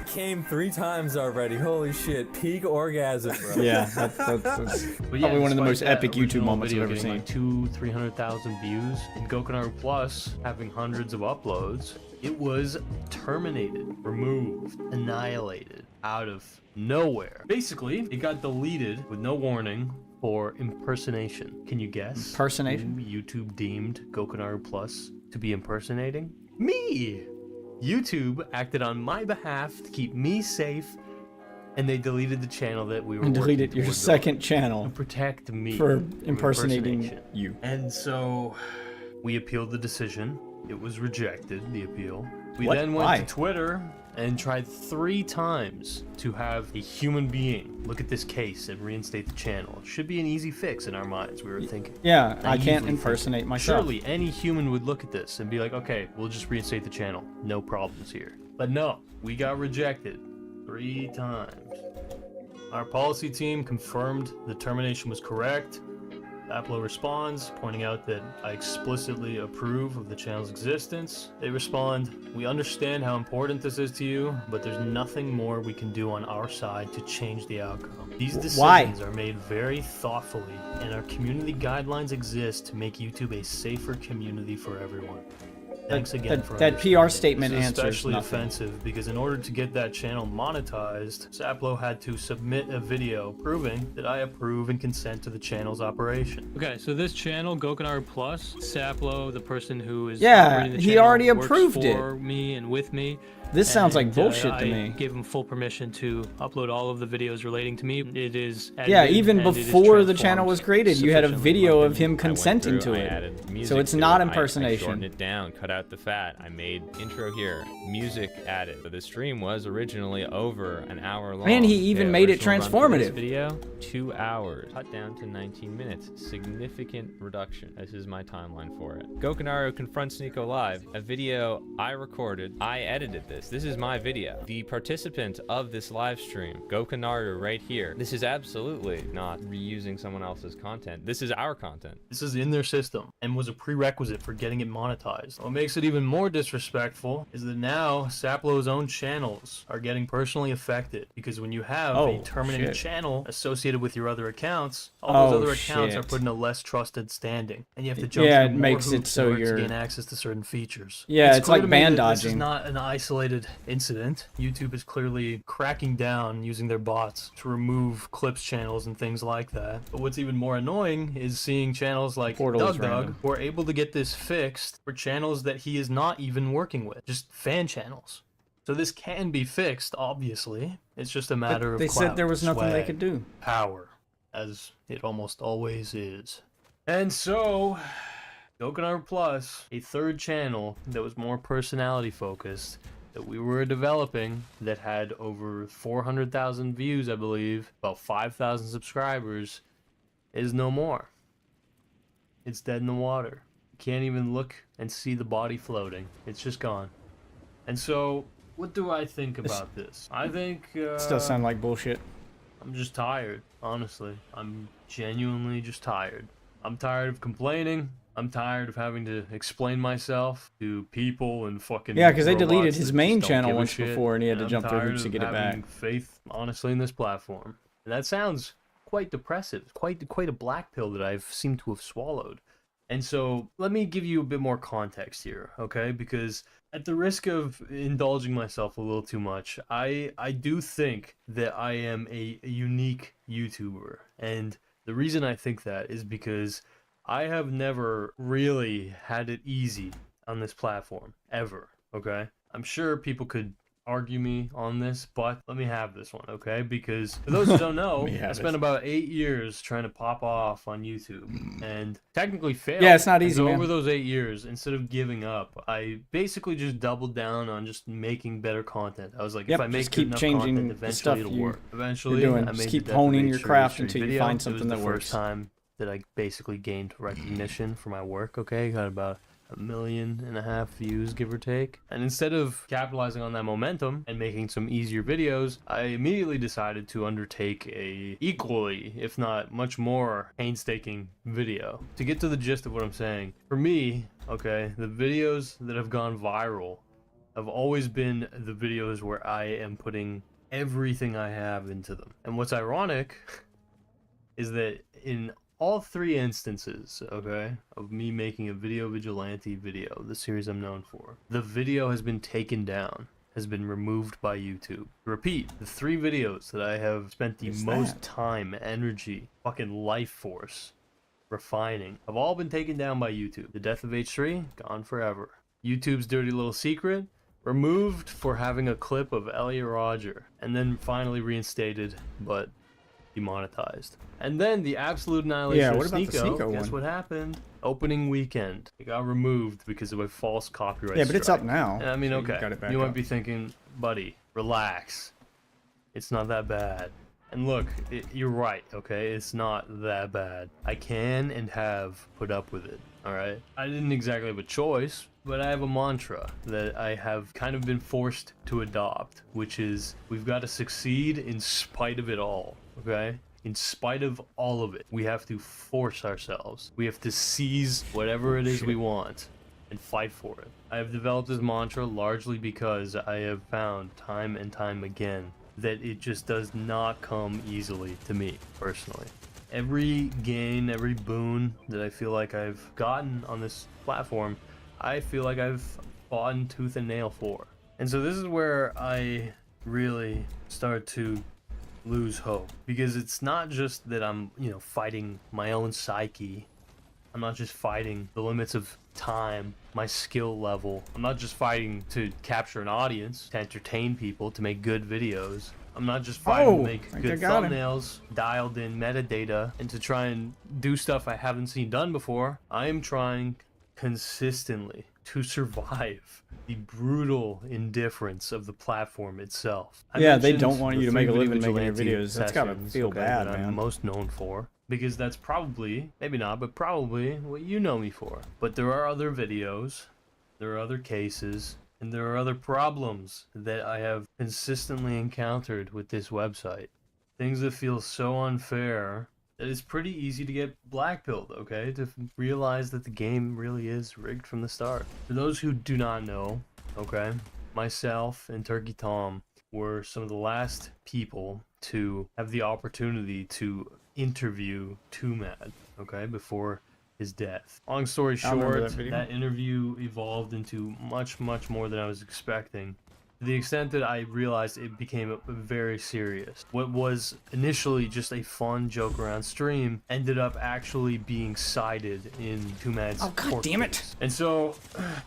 S9: Came 3 times already. Holy shit. Peak orgasm, bro.
S10: Yeah, that's
S6: But
S10: probably one of the
S6: despite
S10: most
S6: that
S10: epic YouTube
S6: original
S10: moments I've
S6: video
S10: ever
S6: getting
S10: seen.
S6: like 200,000-300,000 views, and Gokanaru Plus having hundreds of uploads, it was terminated, removed, annihilated out of nowhere. Basically, it got deleted with no warning for impersonation. Can you guess?
S10: Impersonation?
S6: Who YouTube deemed Gokanaru Plus to be impersonating? Me! YouTube acted on my behalf to keep me safe and they deleted the channel that we were
S10: And deleted
S6: working
S10: your
S6: towards
S10: second
S6: on
S10: channel
S6: to protect me
S10: for
S6: from
S10: impersonating
S6: impersonation.
S10: you.
S6: And so we appealed the decision. It was rejected, the appeal. We
S10: What?
S6: then went
S10: Why?
S6: to Twitter and tried 3 times to have a human being look at this case and reinstate the channel. It should be an easy fix in our minds, we were thinking.
S10: Yeah, I can't
S6: Naively
S10: impersonate
S6: thinking.
S10: myself.
S6: Surely any human would look at this and be like, okay, we'll just reinstate the channel. No problems here. But no, we got rejected 3 times. Our policy team confirmed the termination was correct. Aplo responds, pointing out that I explicitly approve of the channel's existence. They respond, we understand how important this is to you, but there's nothing more we can do on our side to change the outcome. These
S10: Why?
S6: decisions are made very thoughtfully, and our community guidelines exist to make YouTube a safer community for everyone. Thanks again for
S10: that PR
S6: understanding.
S10: statement
S6: This is
S10: answers
S6: especially
S10: nothing.
S6: offensive because in order to get that channel monetized, Saplo had to submit a video proving that I approve and consent to the channel's operation.
S11: Okay, so this channel, Gokunaru Plus, Saplo, the person who is
S10: Yeah,
S11: operating the
S10: he
S11: channel,
S10: already
S11: works
S10: approved it.
S11: for me and with me.
S10: This sounds like
S11: And,
S10: bullshit to
S11: I
S10: me.
S11: gave him full permission to upload all of the videos relating to me. It is
S10: Yeah,
S11: edited
S10: even
S11: and it is
S10: before the channel
S11: transformed
S10: was created, you had a
S11: sufficiently, in
S10: video
S11: my
S10: of him
S11: opinion.
S10: consenting to
S5: I
S10: it.
S5: added music
S10: So it's
S5: to
S10: not
S5: it. I
S10: impersonation.
S5: shortened it down, cut out the fat. I made intro here, music added. So the stream was originally over an hour long.
S10: And he even
S5: The
S10: made it
S5: original run for this
S10: transformative.
S5: video, 2 hours, cut down to 19 minutes. Significant reduction. This is my timeline for it. Gokunaru confronts Nico live, a video I recorded. I edited this. This is my video. The participant of this live stream, Gokunaru right here. This is absolutely not reusing someone else's content. This is our content.
S6: This is in their system and was a prerequisite for getting it monetized. What makes it even more disrespectful is that now Saplo's own channels are getting personally affected because when you have
S10: Oh,
S6: a terminated
S10: shit.
S6: channel associated with your other accounts, all those
S10: Oh,
S6: other accounts are
S10: shit.
S6: put in a less trusted standing, and you have to jump
S10: Yeah,
S6: through
S10: it
S6: more
S10: makes it
S6: hoops
S10: so
S6: in order
S10: you're-
S6: to gain access to certain features.
S10: Yeah, it's
S6: clear
S10: like
S6: to me
S10: ban
S6: that This is
S10: dodging.
S6: not an isolated incident. YouTube is clearly cracking down using their bots to remove clips channels and things like that. But what's even more annoying is seeing channels like
S10: Portal is
S6: Doug
S10: random.
S6: who are able to get this fixed for channels that he is not even working with, just fan channels. So this can be fixed, obviously. It's just a matter
S10: But
S6: of
S10: they said
S6: clout,
S10: there was nothing they
S6: swag,
S10: could do.
S6: power, as it almost always is. And so, Gokunaru Plus, a third channel that was more personality focused, that we were developing, that had over 400,000 views, I believe, about 5,000 subscribers, is no more. It's dead in the water. You can't even look and see the body floating. It's just gone. And so, what do I think about this? I think
S10: Still sound like bullshit.
S6: I'm just tired, honestly. I'm genuinely just tired. I'm tired of complaining. I'm tired of having to explain myself to people and fucking
S10: Yeah, 'cause they
S6: robots
S10: deleted his
S6: that
S10: main
S6: just don't
S10: channel
S6: give a
S10: once
S6: shit.
S10: before, and he had to
S6: I'm
S10: jump through
S6: tired
S10: hoops to
S6: of
S10: get it
S6: having
S10: back.
S6: faith, honestly, in this platform. And that sounds quite depressive, quite a black pill that I've seemed to have swallowed. And so let me give you a bit more context here, okay? Because at the risk of indulging myself a little too much, I do think that I am a unique YouTuber. And the reason I think that is because I have never really had it easy on this platform, ever, okay? I'm sure people could argue me on this, but let me have this one, okay? Because for those who don't know,
S10: me have
S6: I
S10: it.
S6: spent about 8 years trying to pop off on YouTube and technically failed.
S10: Yeah, it's not
S6: And
S10: easy,
S6: so
S10: man.
S6: over those 8 years, instead of giving up, I basically just doubled down on just making better content. I was like,
S10: Yep,
S6: if I make
S10: just keep
S6: good enough
S10: changing
S6: content,
S10: the
S6: eventually
S10: stuff
S6: it'll
S10: you-
S6: work. Eventually,
S10: you're doing.
S6: I
S10: Just
S6: made
S10: keep
S6: the
S10: honing
S6: Death
S10: your
S6: of H3
S10: craft
S6: Street
S10: until you
S6: video.
S10: find
S6: It was
S10: something
S6: the
S10: that
S6: first
S10: works.
S6: time that I basically gained recognition for my work, okay? Got about 1.5 million views, give or take. And instead of capitalizing on that momentum and making some easier videos, I immediately decided to undertake a equally, if not much more, painstaking video. To get to the gist of what I'm saying, for me, okay, the videos that have gone viral have always been the videos where I am putting everything I have into them. And what's ironic is that in all 3 instances, okay, of me making a Video Vigilante video, the series I'm known for, the video has been taken down, has been removed by YouTube. Repeat, the 3 videos that I have spent the
S10: Is
S6: most
S10: that?
S6: time, energy, fucking life force refining have all been taken down by YouTube. The Death of H3, gone forever. YouTube's Dirty Little Secret, Removed for having a clip of Elliot Rodger, and then finally reinstated, but demonetized. And then the absolute annihilation
S10: Yeah,
S6: of
S10: what about the
S6: Sneeko.
S10: Sneeko
S6: Guess
S10: one?
S6: what happened? Opening weekend. It got removed because of a false copyright
S10: Yeah, but it's up
S6: strike.
S10: now.
S6: And I mean,
S10: so you
S6: okay,
S10: got it back
S6: you might
S10: up.
S6: be thinking, buddy, relax. It's not that bad. And look, you're right, okay? It's not that bad. I can and have put up with it, alright? I didn't exactly have a choice, but I have a mantra that I have kind of been forced to adopt, which is we've got to succeed in spite of it all, okay? In spite of all of it, we have to force ourselves. We have to seize whatever it is we want and fight for it. I have developed this mantra largely because I have found time and time again that it just does not come easily to me personally. Every gain, every boon that I feel like I've gotten on this platform, I feel like I've fought in tooth and nail for. And so this is where I really start to lose hope, because it's not just that I'm, fighting my own psyche. I'm not just fighting the limits of time, my skill level. I'm not just fighting to capture an audience, to entertain people, to make good videos. I'm not just fighting to make good thumbnails, dialed in metadata, and to try and do stuff I haven't seen done before. I am trying consistently to survive the brutal indifference of the platform itself. I
S10: Yeah, they
S6: mentioned
S10: don't want
S6: the
S10: you to make a
S6: 3
S10: living making your
S6: vigilante
S10: videos. That's gotta
S6: sessions,
S10: feel bad,
S6: that
S10: man.
S6: I'm most known for, because that's probably, maybe not, but probably what you know me for. But there are other videos, there are other cases, and there are other problems that I have consistently encountered with this website. Things that feel so unfair that it's pretty easy to get blackpilled, okay? To realize that the game really is rigged from the start. For those who do not know, okay, myself and Turkey Tom were some of the last people to have the opportunity to interview 2Mad, okay, before his death. Long story
S10: I remember
S6: short,
S10: that video.
S6: that interview evolved into much, much more than I was expecting. To the extent that I realized it became very serious. What was initially just a fun joke around stream ended up actually being cited in 2Mad's court case. And so,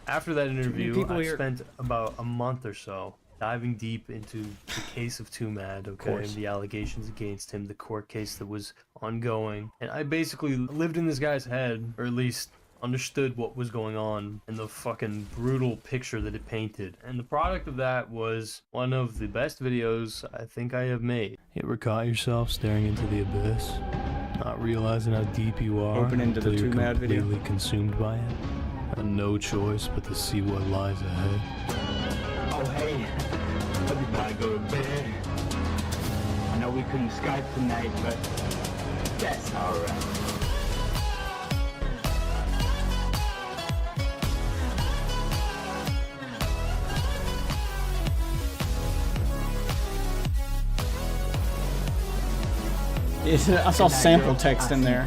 S6: after that interview,
S10: people
S6: I
S10: here.
S6: spent about a month or so diving deep into the case of 2Mad, okay, and the allegations against him, the court case that was ongoing. And I basically lived in this guy's head, or at least understood what was going on and the fucking brutal picture that it painted. And the product of that was one of the best videos I think I have made. You ever caught yourself staring into the abyss, not realizing how deep you are
S10: Open into the
S6: until you're
S10: 2Mad video.
S6: completely consumed by it? And no choice but to see what lies ahead.
S12: Oh, hey, everybody go to bed. I know we couldn't Skype tonight, but that's alright.
S10: I saw sample text in there.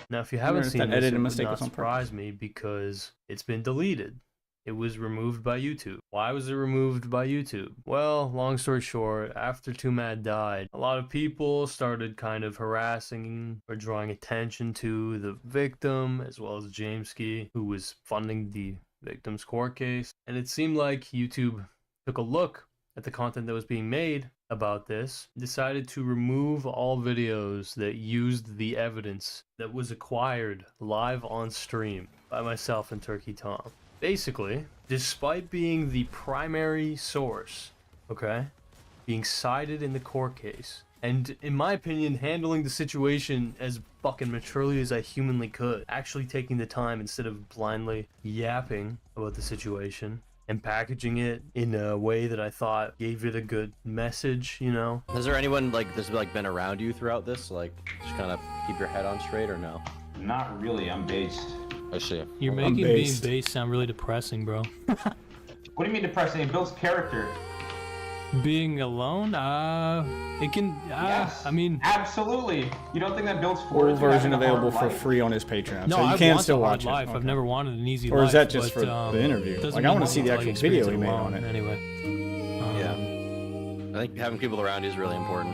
S6: Now, if you haven't
S10: if
S6: seen
S10: that
S6: this,
S10: edited
S6: it would
S10: mistake
S6: not
S10: was on purpose.
S6: surprise me because it's been deleted. It was removed by YouTube. Why was it removed by YouTube? Well, long story short, after 2Mad died, a lot of people started kind of harassing or drawing attention to the victim, as well as Jameski, who was funding the victim's court case. And it seemed like YouTube took a look at the content that was being made about this, decided to remove all videos that used the evidence that was acquired live on stream by myself and Turkey Tom. Basically, despite being the primary source, okay, being cited in the court case, and in my opinion, handling the situation as fucking maturely as I humanly could, actually taking the time instead of blindly yapping about the situation, and packaging it in a way that I thought gave it a good message, you know?
S13: Has there anyone that's been around you throughout this? Like, just kind of keep your head on straight, or no?
S12: Not really, I'm based.
S13: I see.
S11: You're making being based sound really depressing, bro.
S12: What do you mean depressing? It builds character.
S11: Being alone, it can.
S12: Yes.
S11: I mean,
S12: absolutely. You don't think that builds
S10: Full
S12: fortitude?
S10: version
S12: having a
S10: available
S12: hard
S10: for
S12: life?
S10: free on his Patreon,
S11: no,
S10: so you
S11: I
S10: can
S11: want
S10: still
S11: a hard
S10: watch
S11: life.
S10: it.
S11: I've never wanted an easy
S10: Or
S11: life.
S10: is that just
S11: but,
S10: for the interview?
S11: doesn't
S10: Like, I
S11: mean
S10: want to see the
S11: like
S10: actual
S11: experience
S10: video he made
S11: alone,
S10: on it.
S11: Anyway.
S13: Yeah. I think having people around you is really important.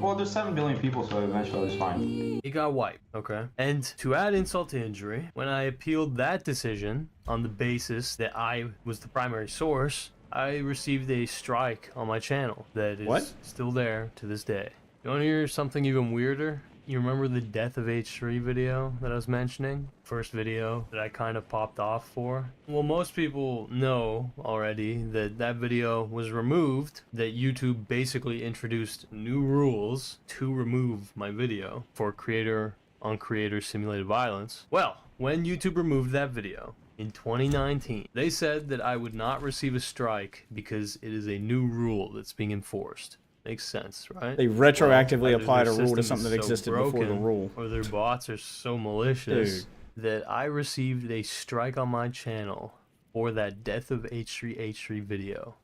S12: Well, there's 7 billion people, so eventually it's fine.
S6: It got wiped, okay? And to add insult to injury, when I appealed that decision on the basis that I was the primary source, I received a strike on my channel that is still there to this day. You want to hear something even weirder? You remember the Death of H3 video that I was mentioning? First video that I kind of popped off for? Well, most people know already that that video was removed, that YouTube basically introduced new rules to remove my video for creator-on-creator simulated violence. Well, when YouTube removed that video in 2019, they said that I would not receive a strike because it is a new rule that's being enforced. Makes sense, right?
S10: They retroactively
S6: Well,
S10: applied a
S6: either
S10: rule to
S6: their system
S10: something that
S6: is so
S10: existed before the
S6: broken,
S10: rule.
S6: or their bots are so malicious that I received a strike on my channel for that Death of H3 video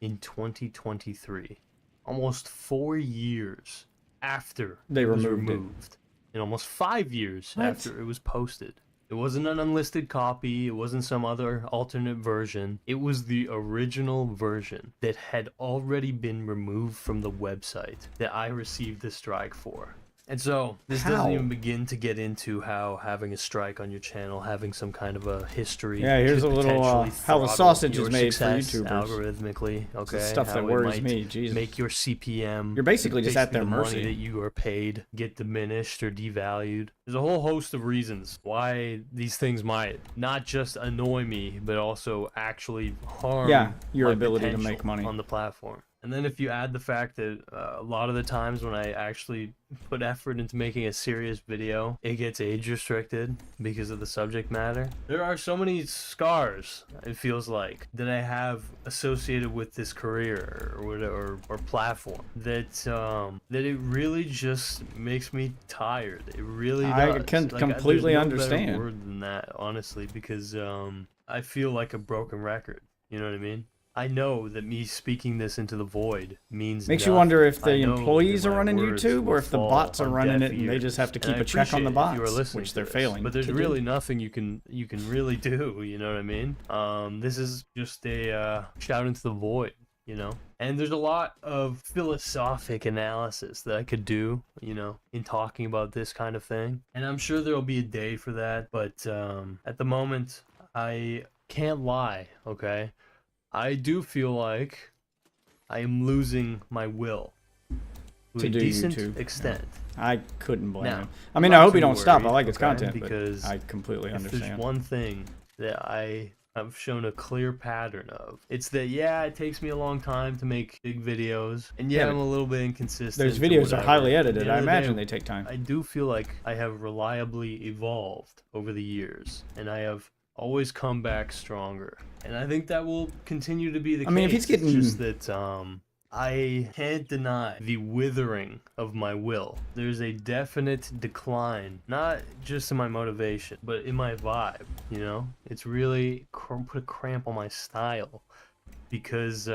S6: in 2023. Almost 4 years after
S10: They
S6: it was
S10: removed it.
S6: removed. And almost 5 years
S10: What?
S6: after it was posted. It wasn't an unlisted copy, it wasn't some other alternate version. It was the original version that had already been removed from the website that I received the strike for. And so, this doesn't even begin to get into how having a strike on your channel, having some kind of a history.
S10: Yeah, here's
S6: could
S10: a little,
S6: potentially
S10: how the
S6: throttle
S10: sausage
S6: your
S10: is made for
S6: success
S10: YouTubers.
S6: algorithmically,
S10: It's
S6: okay?
S10: the stuff
S6: How
S10: that
S6: it
S10: worries
S6: might
S10: me, Jesus.
S6: Make your CPM.
S10: You're basically just at their
S6: the money
S10: mercy.
S6: that you are paid get diminished or devalued. There's a whole host of reasons why these things might not just annoy me, but also actually harm
S10: your
S6: my
S10: ability to
S6: potential
S10: make money
S6: on the platform. And then if you add the fact that a lot of the times when I actually put effort into making a serious video, it gets age restricted because of the subject matter. There are so many scars, it feels like, that I have associated with this career or whatever, or platform that that it really just makes me tired. It really does.
S10: I can
S6: Like,
S10: completely
S6: there's no better
S10: understand.
S6: word than that, honestly, because I feel like a broken record. You know what I mean? I know that me speaking this into the void means
S10: Makes you
S6: nothing.
S10: wonder if
S6: I
S10: the
S6: know
S10: employees
S6: that
S10: are
S6: my
S10: running
S6: words
S10: YouTube or
S6: will
S10: if the
S6: fall
S10: bots are
S6: on
S10: running
S6: deaf
S10: it and they
S6: ears.
S10: just have to
S6: And
S10: keep
S6: I
S10: a check on the
S6: appreciate if you are
S10: bots,
S6: listening
S10: which
S6: to
S10: they're
S6: this,
S10: failing
S6: But there's
S10: to
S6: really
S10: do.
S6: nothing you can really do. You know what I mean? This is just a shout into the void. You know, and there's a lot of philosophic analysis that I could do, you know, in talking about this kind of thing. And I'm sure there'll be a day for that, but at the moment, I can't lie, okay? I do feel like I am losing my will to a
S10: do
S6: decent
S10: YouTube,
S6: extent.
S10: I couldn't blame
S6: Now,
S10: him. I
S6: I'm
S10: mean,
S6: not
S10: I hope
S6: too
S10: you don't stop. I
S6: worried,
S10: like his
S6: okay,
S10: content,
S6: because
S10: but I completely
S6: if
S10: understand.
S6: there's one thing that I have shown a clear pattern of, it's that, yeah, it takes me a long time to make big videos, and yeah,
S10: Yeah,
S6: I'm a little bit inconsistent.
S10: Those
S6: or
S10: videos are
S6: whatever.
S10: highly
S6: At the
S10: edited.
S6: end
S10: I
S6: of the day,
S10: imagine they take time.
S6: I do feel like I have reliably evolved over the years, and I have always come back stronger. And I think that will continue to be the case.
S10: I mean, if he's getting-
S6: It's just that I can't deny the withering of my will. There's a definite decline, not just in my motivation, but in my vibe, you know? It's really put a cramp on my style. Because,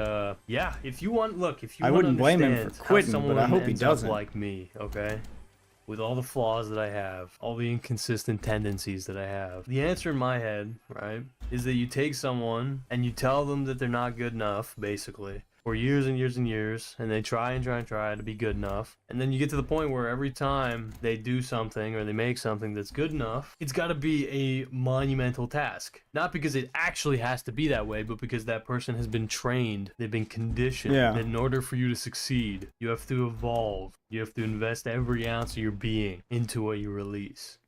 S6: yeah, if you want, look, if you
S10: I
S6: want to
S10: wouldn't blame him for
S6: understand how
S10: quitting,
S6: someone
S10: but I hope he
S6: ends up
S10: doesn't.
S6: like me, okay? With all the flaws that I have, all the inconsistent tendencies that I have. The answer in my head, right, is that you take someone and you tell them that they're not good enough, basically, for years and years and years, and they try and try and try to be good enough. And then you get to the point where every time they do something or they make something that's good enough, it's got to be a monumental task. Not because it actually has to be that way, but because that person has been trained, they've been conditioned.
S10: Yeah.
S6: That in order for you to succeed, you have to evolve. You have to invest every ounce of your being into what you release.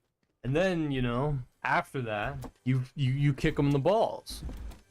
S6: And then, you know, after that, you kick them in the balls.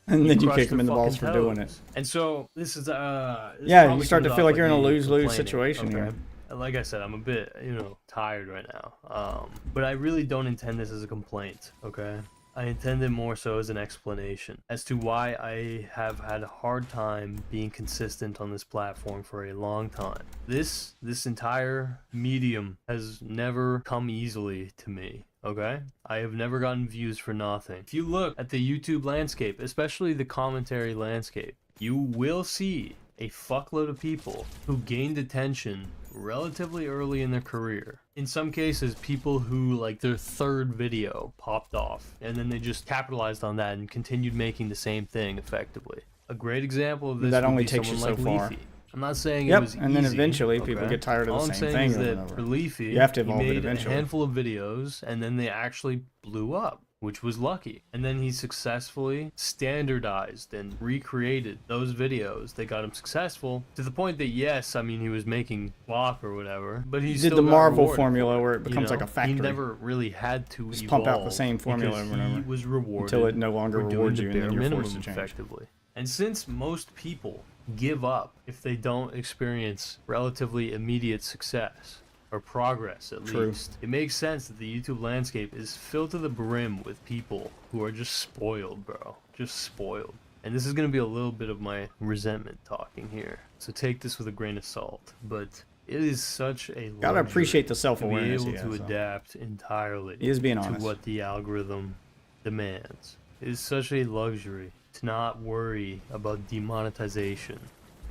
S10: And then you
S6: crush
S10: kick them
S6: their
S10: in the balls for
S6: fucking
S10: doing
S6: toes.
S10: it.
S6: And so this is
S10: Yeah,
S6: probably
S10: you start to
S6: comes
S10: feel
S6: off
S10: like you're in a
S6: me
S10: lose-lose
S6: complaining,
S10: situation here.
S6: And like I said, I'm a bit, you know, tired right now. But I really don't intend this as a complaint, okay? I intend it more so as an explanation as to why I have had a hard time being consistent on this platform for a long time. This entire medium has never come easily to me. Okay? I have never gotten views for nothing. If you look at the YouTube landscape, especially the commentary landscape, you will see a fuckload of people who gained attention relatively early in their career. In some cases, people who, like, their third video popped off, and then they just capitalized on that and continued making the same thing effectively. A great example of this
S10: That
S6: would
S10: only
S6: be
S10: takes you
S6: someone
S10: so
S6: like
S10: far.
S6: Leafy. I'm not saying
S10: Yep,
S6: it was
S10: and then
S6: easy,
S10: eventually people get tired of
S6: All
S10: the
S6: I'm
S10: same
S6: saying
S10: thing
S6: is
S10: over
S6: that
S10: and over.
S6: for Leafy,
S10: You have to
S6: he
S10: evolve it
S6: made
S10: eventually.
S6: a handful of videos, and then they actually blew up, which was lucky. And then he successfully standardized and recreated those videos that got him successful to the point that, yes, I mean, he was making flop or whatever, but he
S10: He
S6: still
S10: did the
S6: got
S10: Marvel
S6: rewarded
S10: formula
S6: for
S10: where it becomes like a factory.
S6: He never really had to
S10: Just
S6: evolve
S10: pump out the same formula
S6: because
S10: over and
S6: he
S10: over
S6: was rewarded
S10: until it no longer
S6: for doing
S10: rewards
S6: the
S10: you and then
S6: bare
S10: you're
S6: minimum
S10: forced to change.
S6: effectively. And since most people give up if they don't experience relatively immediate success, or progress at
S10: True.
S6: least, it makes sense that the YouTube landscape is filled to the brim with people who are just spoiled, bro. Just spoiled. And this is going to be a little bit of my resentment talking here, so take this with a grain of salt. But it is such a
S10: Gotta
S6: luxury
S10: appreciate the
S6: to
S10: self-awareness
S6: be
S10: he
S6: able to
S10: has, though.
S6: adapt entirely
S10: He is being
S6: to
S10: honest.
S6: what the algorithm demands. It is such a luxury to not worry about demonetization,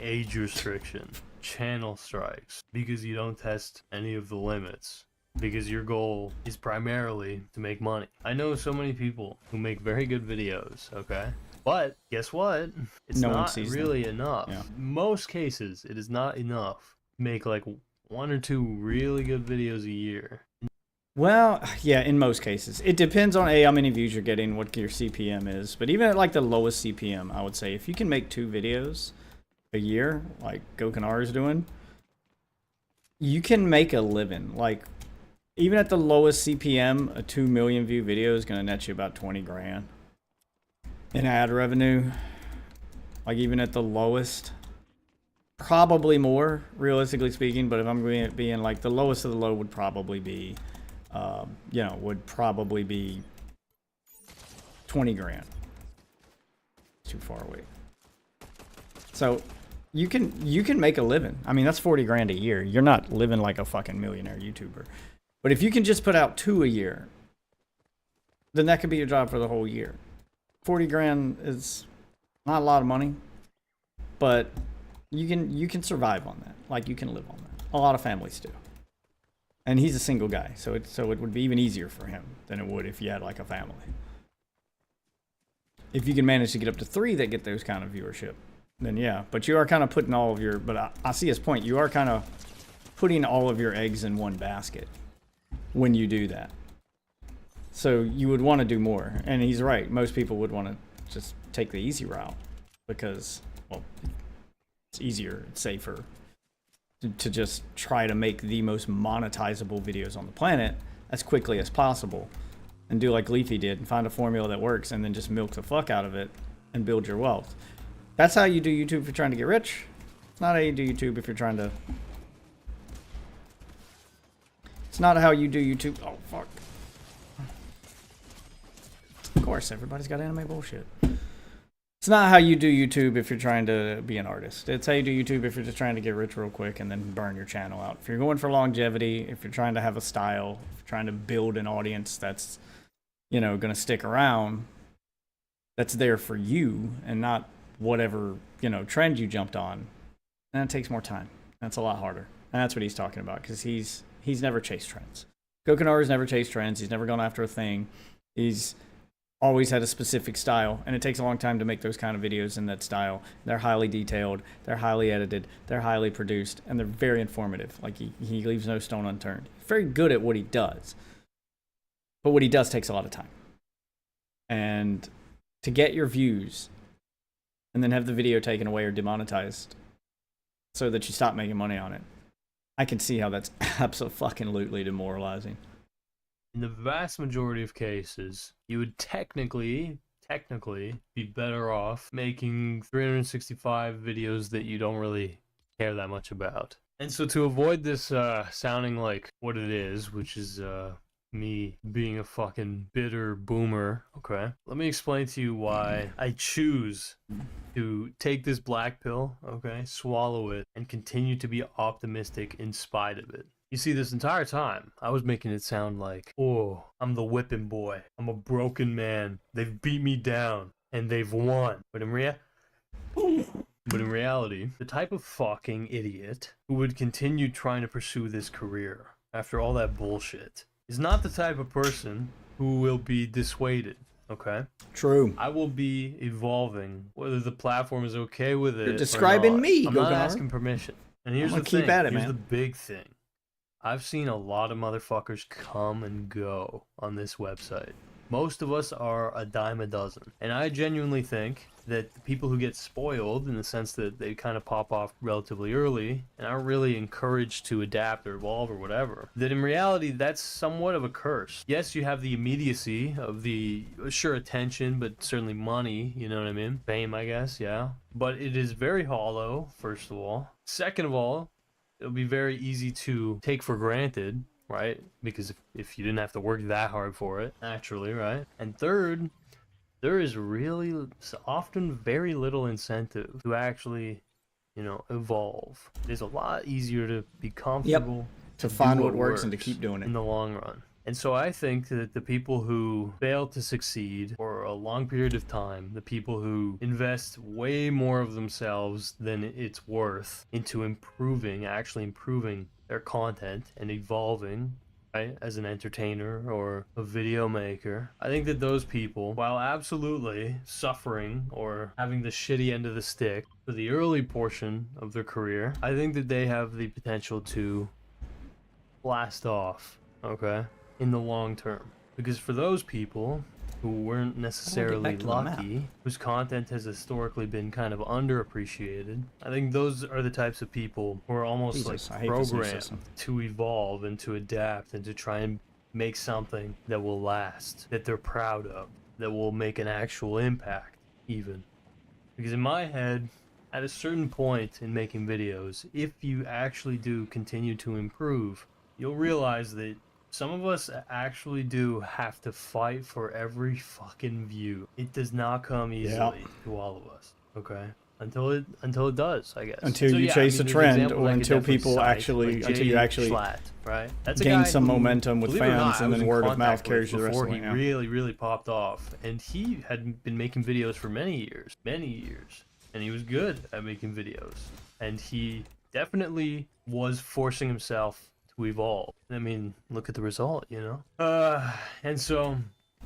S6: age restriction, channel strikes, because you don't test any of the limits, because your goal is primarily to make money. I know so many people who make very good videos, okay? But guess what? It's
S10: No one
S6: not
S10: sees them.
S6: really enough.
S10: Yeah.
S6: Most cases, it is not enough to make like 1 or 2 really good videos a year.
S10: Well, yeah, in most cases. It depends on how many views you're getting, what your CPM is. But even at like the lowest CPM, I would say if you can make 2 videos a year, like Gokunar is doing, you can make a living. Like, even at the lowest CPM, a 2 million view video is going to net you about 20 grand in ad revenue. Like, even at the lowest, probably more, realistically speaking. But if I'm being like, the lowest of the low would probably be, would probably be 20 grand. Too far away. So you can make a living. I mean, that's 40 grand a year. You're not living like a fucking millionaire YouTuber. But if you can just put out 2 a year, then that could be your job for the whole year. 40 grand is not a lot of money, but you can survive on that. Like, you can live on that. A lot of families do. And he's a single guy, so it would be even easier for him than it would if you had like a family. If you can manage to get up to 3 that get those kind of viewership, then yeah. But you are kind of putting all of your, but I see his point. You are kind of putting all of your eggs in one basket when you do that. So you would want to do more. And he's right. Most people would want to just take the easy route because, well, it's easier, it's safer to just try to make the most monetizable videos on the planet as quickly as possible and do like Leafy did and find a formula that works and then just milk the fuck out of it and build your wealth. That's how you do YouTube if you're trying to get rich. It's not how you do YouTube if you're trying to... It's not how you do YouTube... Oh, fuck. Of course, everybody's got anime bullshit. It's not how you do YouTube if you're trying to be an artist. It's how you do YouTube if you're just trying to get rich real quick and then burn your channel out. If you're going for longevity, if you're trying to have a style, if you're trying to build an audience that's, going to stick around, that's there for you and not whatever, trend you jumped on, then it takes more time. That's a lot harder. And that's what he's talking about because he's never chased trends. Gokunaru's never chased trends. He's never gone after a thing. He's always had a specific style, and it takes a long time to make those kind of videos in that style. They're highly detailed, they're highly edited, they're highly produced, and they're very informative. Like, he leaves no stone unturned. He's very good at what he does, but what he does takes a lot of time. And to get your views and then have the video taken away or demonetized so that you stop making money on it, I can see how that's absolutely demoralizing.
S6: In the vast majority of cases, you would technically be better off making 365 videos that you don't really care that much about. And so to avoid this sounding like what it is, which is me being a fucking bitter boomer, okay, let me explain to you why I choose to take this black pill, okay, swallow it, and continue to be optimistic in spite of it. You see, this entire time, I was making it sound like, oh, I'm the whipping boy. I'm a broken man. They've beat me down, and they've won. But in reality, the type of fucking idiot who would continue trying to pursue this career after all that bullshit is not the type of person who will be dissuaded Okay.
S10: True.
S6: I will be evolving, whether the platform is okay with it.
S10: You're describing
S6: or not.
S10: me,
S6: I'm not
S10: Gokunaru.
S6: asking permission. And here's
S10: I'm
S6: the
S10: gonna keep
S6: thing.
S10: at it,
S6: Here's
S10: man.
S6: the big thing. I've seen a lot of motherfuckers come and go on this website. Most of us are a dime a dozen. And I genuinely think that the people who get spoiled in the sense that they kind of pop off relatively early and aren't really encouraged to adapt or evolve or whatever, that in reality that's somewhat of a curse. Yes, you have the immediacy of the, sure, attention, but certainly money, you know what I mean? Fame, I guess, yeah. But it is very hollow, first of all. Second of all, it'll be very easy to take for granted, right? Because if you didn't have to work that hard for it, naturally, right? And third, there is really often very little incentive to actually, you know, evolve. It's a lot easier to be comfortable,
S10: To find
S6: do
S10: what works and to keep doing it.
S6: in the long run. And so I think that the people who fail to succeed for a long period of time, the people who invest way more of themselves than it's worth into actually improving their content and evolving, right, as an entertainer or a video maker, I think that those people, while absolutely suffering or having the shitty end of the stick for the early portion of their career, I think that they have the potential to blast off, okay, in the long term. Because for those people who weren't necessarily
S10: back to the map.
S6: lucky, whose content has historically been kind of underappreciated, I think those are the types of people who are almost
S10: Jesus, I
S6: like
S10: hate this new
S6: programmed
S10: system.
S6: to evolve and to adapt and to try and make something that will last, that they're proud of, that will make an actual impact even. Because in my head, at a certain point in making videos, if you actually do continue to improve, you'll realize that some of us actually do have to fight for every fucking view. It does not come easily to all of us, okay? Until it does, I guess.
S10: Until
S6: So,
S10: you
S6: yeah,
S10: chase
S6: I mean,
S10: a
S6: there's
S10: trend,
S6: examples
S10: or
S6: I could
S10: until
S6: definitely
S10: people
S6: cite,
S10: actually,
S6: like
S10: until you
S6: Jay
S10: actually
S6: Schlatt, right? That's a
S10: gain
S6: guy
S10: some
S6: who,
S10: momentum with
S6: believe it or not,
S10: fans,
S6: I
S10: and
S6: was
S10: then
S6: in
S10: word of
S6: contact
S10: mouth carries
S6: with
S10: you the rest
S6: before
S10: of the
S6: he
S10: way. Yeah.
S6: really popped off, and he had been making videos for many years, and he was good at making videos, and he definitely was forcing himself to evolve. I mean, look at the result, you know? And so,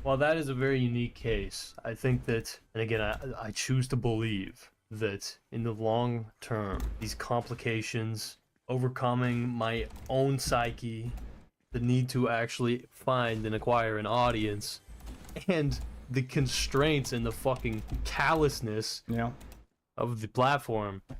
S6: while that is a very unique case, I think that, and again, I choose to believe that in the long term, these complications, overcoming my own psyche, the need to actually find and acquire an audience, and the constraints and the fucking callousness of the platform.
S10: I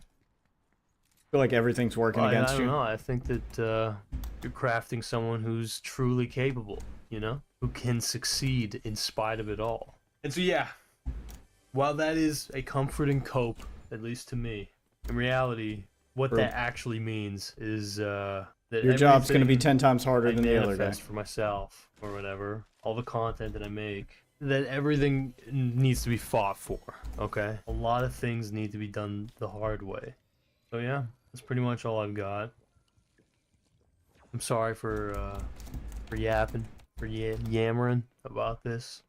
S10: feel like everything's working against
S6: I
S10: you.
S6: don't know. I think that you're crafting someone who's truly capable, you know, who can succeed in spite of it all. And so, yeah, while that is a comforting cope, at least to me, in reality, what
S10: True.
S6: that actually means is that
S10: Your job's going to be
S6: everything
S10: 10 times harder
S6: I
S10: than the other guy.
S6: manifest for myself or whatever, all the content that I make, that everything needs to be fought for, okay? A lot of things need to be done the hard way. So yeah, that's pretty much all I've got. I'm sorry for yapping, for yammering about this.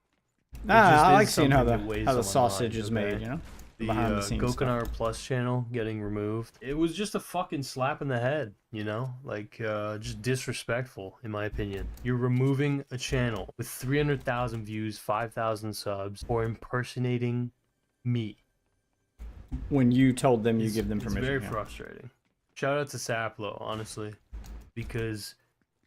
S6: It
S10: Nah,
S6: just
S10: I
S6: is
S10: like seeing how
S6: something that weighs
S10: the
S6: on my
S10: sausage
S6: mind,
S10: is
S6: okay?
S10: made, you know?
S6: The
S10: Behind the scenes stuff.
S6: Gokunaru Plus channel getting removed. It was just a fucking slap in the head, you know? Like, just disrespectful, in my opinion. You're removing a channel with 300,000 views, 5,000 subs for impersonating me.
S10: When you told them you give them
S6: It's
S10: permission.
S6: very
S10: yeah.
S6: frustrating. Shout out to Saplo, honestly, because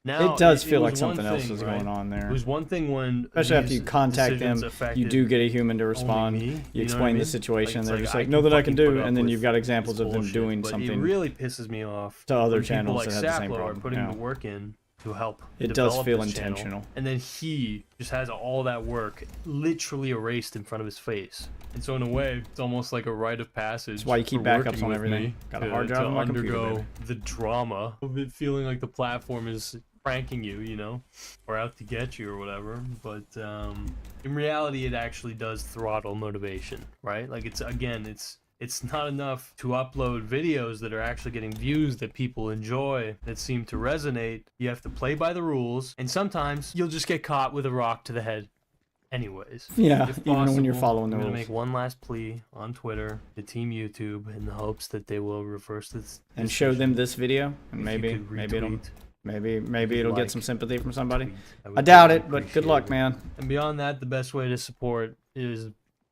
S6: now
S10: It does
S6: it
S10: feel
S6: was
S10: like something
S6: one
S10: else
S6: thing,
S10: is
S6: right?
S10: going on there.
S6: It was one thing when,
S10: Especially after
S6: these
S10: you contact them,
S6: decisions
S10: you
S6: affected
S10: do get a human to
S6: only
S10: respond.
S6: me,
S10: You
S6: know what
S10: explain
S6: I mean?
S10: the situation.
S6: It's
S10: They're
S6: like,
S10: just
S6: I
S10: like,
S6: can
S10: no, that I
S6: fucking
S10: can
S6: put
S10: do.
S6: up
S10: And then
S6: with
S10: you've got
S6: this
S10: examples of them
S6: bullshit,
S10: doing
S6: but
S10: something
S6: It really pisses me off
S10: to other
S6: when people
S10: channels
S6: like
S10: that have the same
S6: Saplo are
S10: problem.
S6: putting
S10: Yeah.
S6: the work in to help.
S10: It does
S6: develop
S10: feel
S6: this channel,
S10: intentional.
S6: and then he just has all that work literally erased in front of his face. And so in a way, it's almost like a rite of passage.
S10: That's why you keep
S6: for
S10: backups
S6: working
S10: on
S6: with
S10: everything.
S6: me
S10: Got a
S6: to-
S10: hard drive
S6: to
S10: on my computer,
S6: undergo
S10: baby.
S6: the drama of it feeling like the platform is pranking you, you know, or out to get you or whatever. But in reality, it actually does throttle motivation, right? Like it's not enough to upload videos that are actually getting views that people enjoy, that seem to resonate. You have to play by the rules, and sometimes you'll just get caught with a rock to the head anyways.
S10: Yeah,
S6: If
S10: even when you're
S6: possible,
S10: following the
S6: I'm gonna
S10: rules.
S6: make one last plea on Twitter to Team YouTube in the hopes that they will reverse this
S10: And show
S6: decision.
S10: them this video, and
S6: If you
S10: maybe
S6: could
S10: it'll
S6: retweet
S10: Maybe it'll get some sympathy from somebody.
S6: tweet.
S10: I
S6: would
S10: doubt
S6: really
S10: it, but good
S6: appreciate
S10: luck,
S6: it.
S10: man.
S6: And beyond that, the best way to support is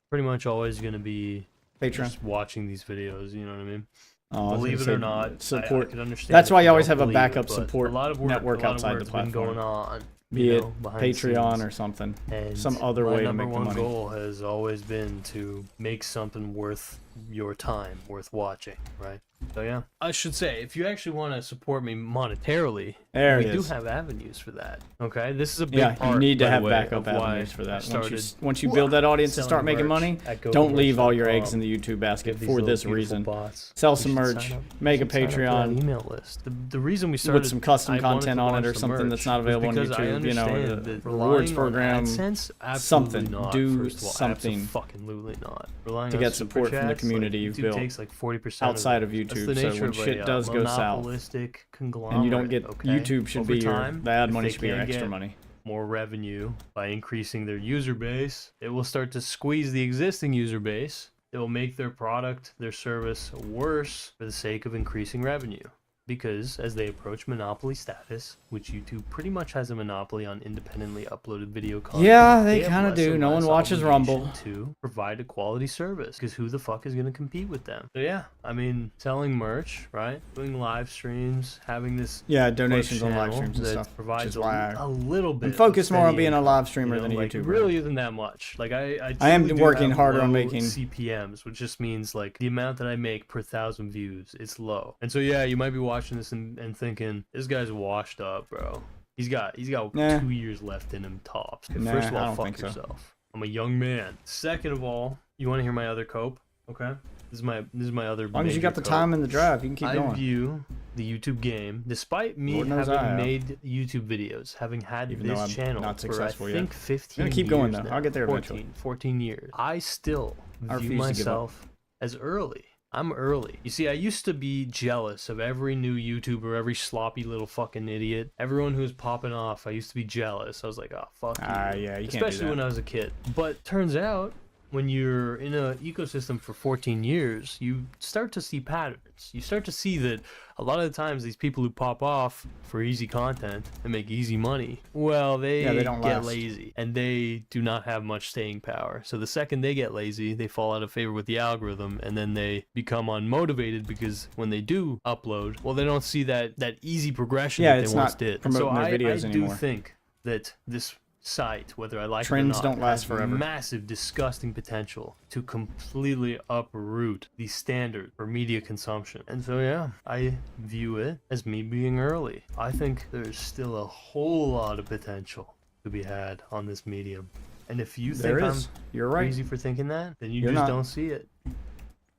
S6: pretty much always going to be
S10: Patreon.
S6: just watching these videos. You know what I mean?
S10: Oh, I was
S6: Believe
S10: gonna
S6: it or
S10: say
S6: not, I
S10: support.
S6: could understand
S10: That's
S6: if
S10: why you
S6: don't
S10: always have a
S6: believe
S10: backup
S6: it, but
S10: support
S6: a lot of work,
S10: network
S6: a lot
S10: outside the
S6: of work's been
S10: platform.
S6: going on.
S10: Be
S6: you
S10: it
S6: know, behind the
S10: Patreon
S6: scenes.
S10: or something.
S6: And
S10: Some other
S6: my
S10: way to
S6: number
S10: make the
S6: one
S10: money.
S6: goal has always been to make something worth your time, worth watching, right? So yeah, I should say, if you actually want to support me monetarily,
S10: There
S6: we
S10: it
S6: do
S10: is.
S6: have avenues for that. Okay, this is a big
S10: Yeah,
S6: part.
S10: you need to
S6: by the
S10: have
S6: way,
S10: backup
S6: of why
S10: avenues for
S6: I
S10: that.
S6: started
S10: Once you build that audience and
S6: selling
S10: start making
S6: merch
S10: money,
S6: at
S10: don't leave all your eggs
S6: GoGoMerch.com.
S10: in the YouTube basket
S6: Give these
S10: for
S6: little
S10: this
S6: beautiful
S10: reason.
S6: bots.
S10: Sell
S6: You
S10: some
S6: should
S10: merch,
S6: sign up.
S10: make a
S6: You should sign up for that
S10: Patreon
S6: email list. The reason we started
S10: with some custom
S6: I wanted
S10: content
S6: to
S10: on it
S6: launch
S10: or
S6: the
S10: something
S6: merch
S10: that's not
S6: was
S10: available on
S6: because I
S10: YouTube. You know,
S6: understand
S10: the
S6: that
S10: rewards
S6: relying on
S10: program,
S6: AdSense, absolutely
S10: something.
S6: not,
S10: Do
S6: first of all,
S10: something
S6: absolutely not. Relying
S10: to
S6: on
S10: get
S6: Super
S10: support from the
S6: Chats,
S10: community
S6: like,
S10: you've
S6: YouTube
S10: built
S6: takes like 40%
S10: outside of
S6: it. That's
S10: YouTube.
S6: the
S10: So
S6: nature
S10: when
S6: of
S10: shit
S6: a
S10: does go south,
S6: monopolistic conglomerate,
S10: and you don't get
S6: okay?
S10: YouTube should
S6: Over
S10: be your
S6: time,
S10: the ad
S6: if
S10: money
S6: they
S10: should be your
S6: can't
S10: extra
S6: get
S10: money.
S6: more revenue by increasing their user base, it will start to squeeze the existing user base. It will make their product, their service worse for the sake of increasing revenue. Because as they approach monopoly status, which YouTube pretty much has a monopoly on independently uploaded video content.
S10: Yeah, they
S6: have
S10: kinda
S6: less
S10: do.
S6: and
S10: No one
S6: less
S10: watches
S6: obligation
S10: Rumble.
S6: to provide a quality service, because who the fuck is going to compete with them? So yeah, I mean, selling merch, right? Doing live streams, having this
S10: Yeah, donations on live
S6: channel
S10: streams and
S6: that
S10: stuff, which
S6: provides
S10: is why
S6: a little bit.
S10: I'm
S6: of
S10: focused more on
S6: steady
S10: being a
S6: income,
S10: live streamer
S6: you know,
S10: than a
S6: like,
S10: YouTuber.
S6: Really isn't that much. Like
S10: I am
S6: truly do
S10: working
S6: have
S10: harder on
S6: low
S10: making-
S6: CPMs, which just means like the amount that I make per 1,000 views. It's low, and so yeah, you might be watching this and thinking this guy's washed up, bro. He's got
S10: Nah.
S6: 2 years left in him tops.
S10: Nah,
S6: First of
S10: I
S6: all,
S10: don't
S6: fuck
S10: think so.
S6: yourself. I'm a young man. Second of all, you want to hear my other cope? Okay, this is my other.
S10: As long as you
S6: major
S10: got the
S6: cope.
S10: time in the drive, you can keep
S6: I
S10: going.
S6: view the YouTube game, despite me
S10: Lord knows I
S6: having
S10: have.
S6: made YouTube videos, having had
S10: Even though
S6: this
S10: I'm
S6: channel
S10: not
S6: for I
S10: successful yet.
S6: think 15
S10: I'm gonna keep going,
S6: years
S10: though.
S6: now,
S10: I'll get there
S6: 14,
S10: eventually.
S6: 14 years. I still
S10: I
S6: view
S10: refuse to give up.
S6: myself as early. I'm early. You see, I used to be jealous of every new YouTuber, every sloppy little fucking idiot. Everyone who's popping off, I used to be jealous. I was like, oh, fuck you.
S10: Yeah, you can't do
S6: Especially
S10: that.
S6: when I was a kid. But turns out, when you're in an ecosystem for 14 years, you start to see patterns. You start to see that a lot of the times these people who pop off for easy content and make easy money, well, they
S10: don't
S6: get
S10: last.
S6: lazy and they do not have much staying power. So the second they get lazy, they fall out of favor with the algorithm, and then they become unmotivated because when they do upload, well, they don't see that easy progression
S10: Yeah,
S6: that
S10: it's
S6: they once
S10: not
S6: did.
S10: promoting
S6: so
S10: their videos
S6: I
S10: anymore.
S6: do think that this site, whether I like
S10: Trends
S6: it or not,
S10: don't last
S6: has
S10: forever.
S6: massive, disgusting potential to completely uproot the standard for media consumption. And so, yeah, I view it as me being early. I think there's still a whole lot of potential to be had on this medium. And if you
S10: There
S6: think
S10: is.
S6: I'm
S10: You're right.
S6: crazy for thinking that, then you
S10: You're
S6: just
S10: not.
S6: don't see it.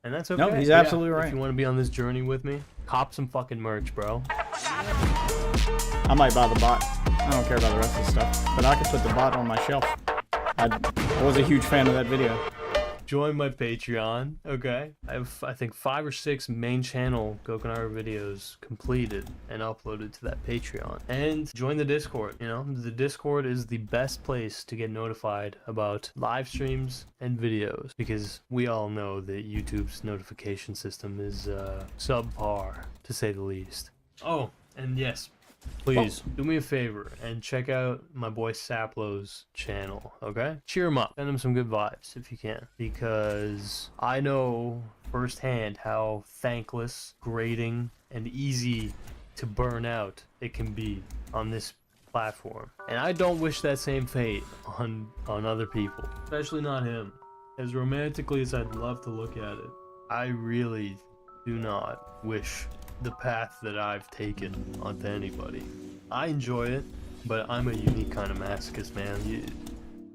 S6: And that's okay.
S10: No, he's
S6: But yeah,
S10: absolutely right.
S6: If you want to be on this journey with me, cop some fucking merch, bro.
S10: I might buy the bot. I don't care about the rest of the stuff, but I could put the bot on my shelf. I was a huge fan of that video.
S6: Join my Patreon, okay? I have, I think, 5 or 6 main channel Gokunaru videos completed and uploaded to that Patreon. And join the Discord, you know? The Discord is the best place to get notified about live streams and videos, because we all know that YouTube's notification system is subpar, to say the least. Oh, and yes, please do me a favor and check out my boy Saplo's channel, okay? Cheer him up. Send him some good vibes if you can, because I know firsthand how thankless, grating, and easy to burn out it can be on this platform. And I don't wish that same fate on other people, especially not him. As romantically as I'd love to look at it, I really do not wish the path that I've taken onto anybody. I enjoy it, but I'm a unique kind of masochist, man.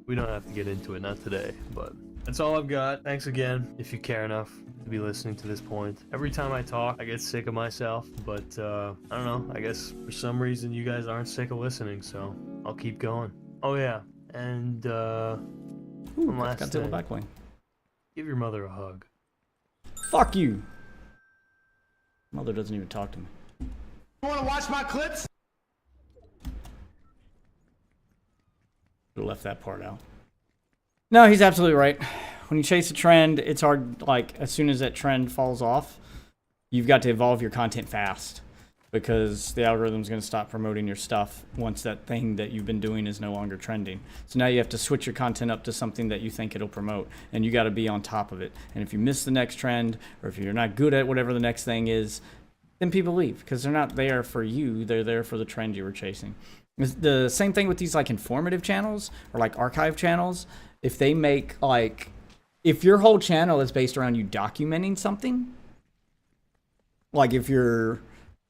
S6: We don't have to get into it, not today, but that's all I've got. Thanks again, if you care enough to be listening to this point. Every time I talk, I get sick of myself, but I don't know, I guess for some reason you guys aren't sick of listening, so I'll keep going. Oh yeah, and one last
S10: Got to the
S6: thing.
S10: back lane.
S6: Give your mother a hug.
S10: Fuck you. Mother doesn't even talk to me.
S8: You want to watch my clips?
S10: Should've left that part out. No, he's absolutely right. When you chase a trend, it's hard. Like, as soon as that trend falls off, you've got to evolve your content fast. because the algorithm's going to stop promoting your stuff once that thing that you've been doing is no longer trending. So now you have to switch your content up to something that you think it'll promote, and you got to be on top of it. And if you miss the next trend, or if you're not good at whatever the next thing is, then people leave because they're not there for you. They're there for the trend you were chasing. It's the same thing with these like informative channels or like archive channels. If they make like, if your whole channel is based around you documenting something, like if you're,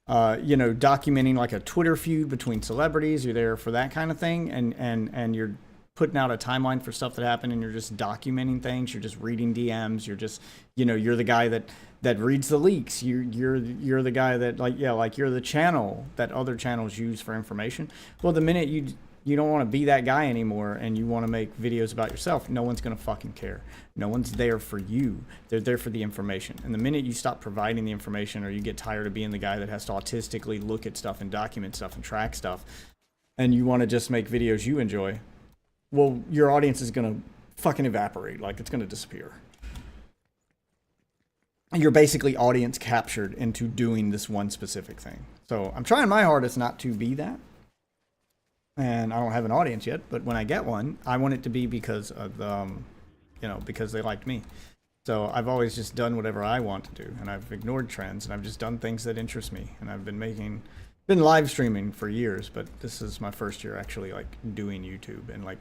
S10: you know, documenting like a Twitter feud between celebrities, you're there for that kind of thing, and you're putting out a timeline for stuff that happened, and you're just documenting things, you're just reading DMs, you're just, you know, you're the guy that reads the leaks, you're the guy that like, yeah, like you're the channel that other channels use for information. Well, the minute you don't want to be that guy anymore and you want to make videos about yourself, no one's going to fucking care. No one's there for you. They're there for the information. And the minute you stop providing the information, or you get tired of being the guy that has to autistically look at stuff and document stuff and track stuff, and you want to just make videos you enjoy, well, your audience is going to fucking evaporate. Like, it's going to disappear. You're basically audience captured into doing this one specific thing. So I'm trying my hardest not to be that. And I don't have an audience yet, but when I get one, I want it to be because of, you know, because they liked me. So I've always just done whatever I want to do, and I've ignored trends, and I've just done things that interest me. And I've been live streaming for years, but this is my first year actually like doing YouTube and like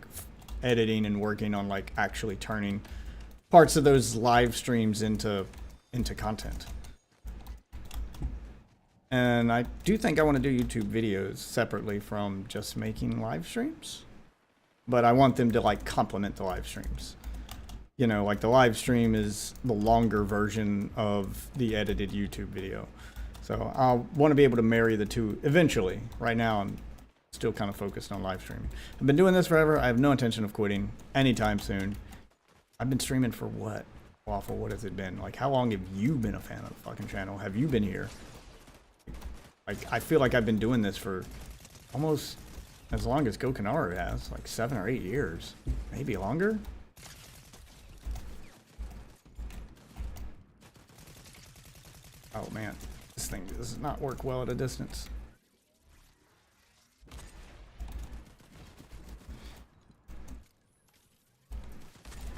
S10: editing and working on like actually turning parts of those live streams into content. And I do think I want to do YouTube videos separately from just making live streams, but I want them to like complement the live streams. You know, like the live stream is the longer version of the edited YouTube video. So I'll want to be able to marry the two eventually. Right now I'm still kind of focused on live streaming. I've been doing this forever. I have no intention of quitting anytime soon. I've been streaming for what? Waffle, what has it been? Like, how long have you been a fan of the fucking channel? Have you been here? Like, I feel like I've been doing this for almost as long as Gokinaru has, like 7 or 8 years, maybe longer. Oh man, this thing does not work well at a distance.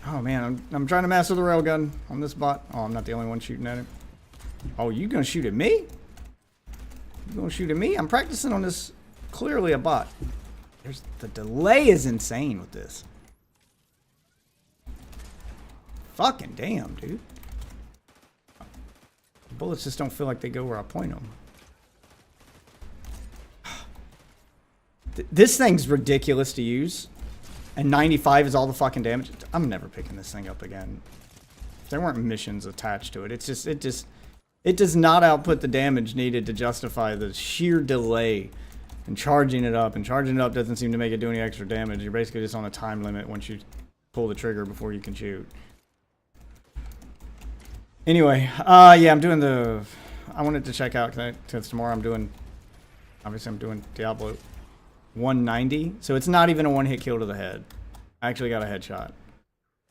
S10: Oh man, I'm trying to master the railgun on this bot. Oh, I'm not the only one shooting at him. Oh, you gonna shoot at me? You gonna shoot at me? I'm practicing on this. Clearly a bot. The delay is insane with this. Fucking damn, dude. Bullets just don't feel like they go where I point them. This thing's ridiculous to use. And 95 is all the fucking damage. I'm never picking this thing up again. If there weren't missions attached to it, it does not output the damage needed to justify the sheer delay in charging it up. And charging it up doesn't seem to make it do any extra damage. You're basically just on a time limit once you pull the trigger before you can shoot. Anyway, yeah, I'm doing I wanted to check out, because tomorrow I'm doing Diablo 190. So it's not even a one-hit kill to the head. I actually got a headshot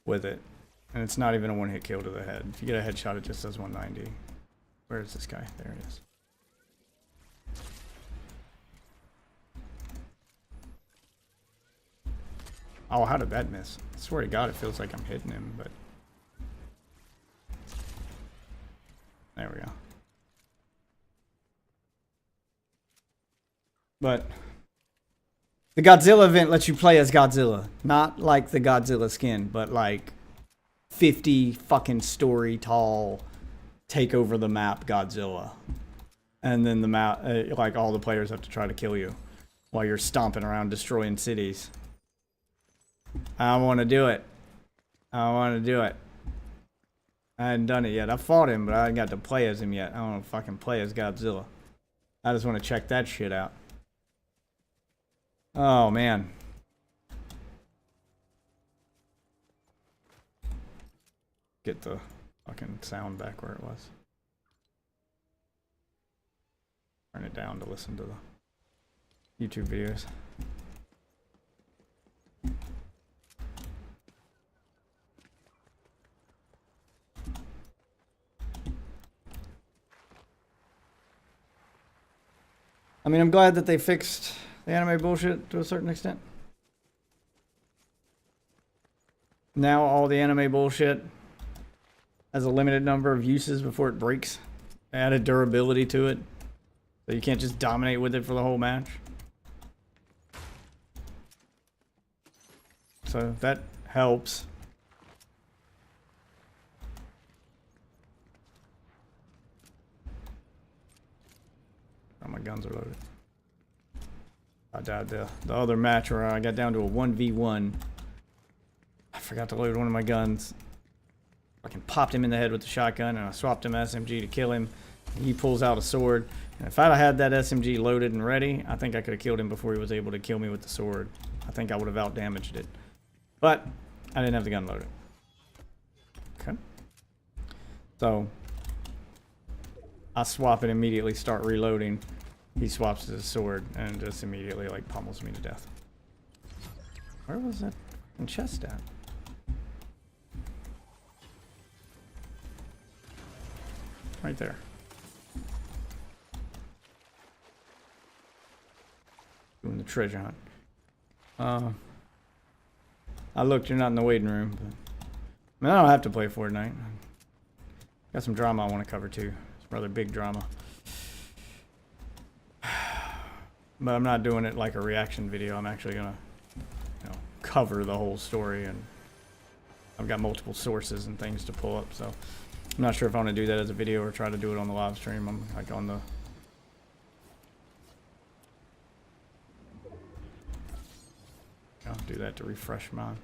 S10: with it. And it's not even a one-hit kill to the head. If you get a headshot, it just does 190. Where is this guy? There he is. Oh, how did that miss? I swear to God, it feels like I'm hitting him, but... There we go. But... the Godzilla event lets you play as Godzilla. Not like the Godzilla skin, but like 50 fucking story tall take over the map Godzilla. And then the map, like all the players have to try to kill you while you're stomping around destroying cities. I want to do it. I want to do it. I hadn't done it yet. I fought him, but I haven't got to play as him yet. I don't want to fucking play as Godzilla. I just want to check that shit out. Oh, man. Get the fucking sound back where it was. Turn it down to listen to the YouTube videos. I mean, I'm glad that they fixed the anime bullshit to a certain extent. Now all the anime bullshit has a limited number of uses before it breaks. They added durability to it, so you can't just dominate with it for the whole match. So that helps. Oh, my guns are loaded. I died the other match where I got down to a 1v1. I forgot to load one of my guns. Fucking popped him in the head with the shotgun, and I swapped him SMG to kill him. He pulls out a sword, and if I'd had that SMG loaded and ready, I think I could have killed him before he was able to kill me with the sword. I think I would have outdamaged it. But I didn't have the gun loaded. Okay. So I swap it immediately, start reloading. He swaps his sword and just immediately like pummels me to death. Where was that chest at? Right there. Doing the treasure hunt. I looked, you're not in the waiting room, but I mean, I don't have to play Fortnite. Got some drama I want to cover too. It's rather big drama. But I'm not doing it like a reaction video. I'm actually gonna, you know, cover the whole story, and I've got multiple sources and things to pull up, so I'm not sure if I want to do that as a video or try to do it on the live stream. I'm like on the I'll do that to refresh mine.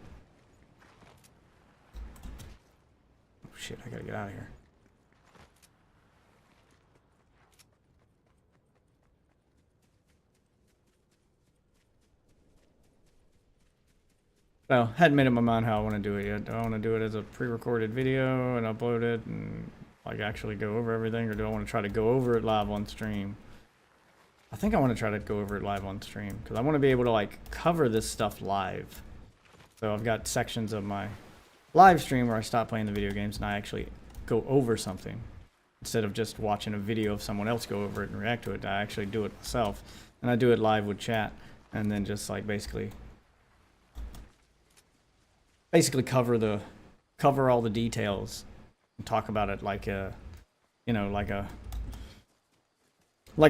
S10: Oh shit, I gotta get out of here. Well, hadn't made up my mind how I want to do it yet. Do I want to do it as a pre-recorded video and upload it and like actually go over everything, or do I want to try to go over it live on stream? I think I want to try to go over it live on stream because I want to be able to like cover this stuff live. So I've got sections of my live stream where I stop playing the video games and I actually go over something instead of just watching a video of someone else go over it and react to it. I actually do it myself, and I do it live with chat, and then just like basically cover all the details and talk about it like a, you know, like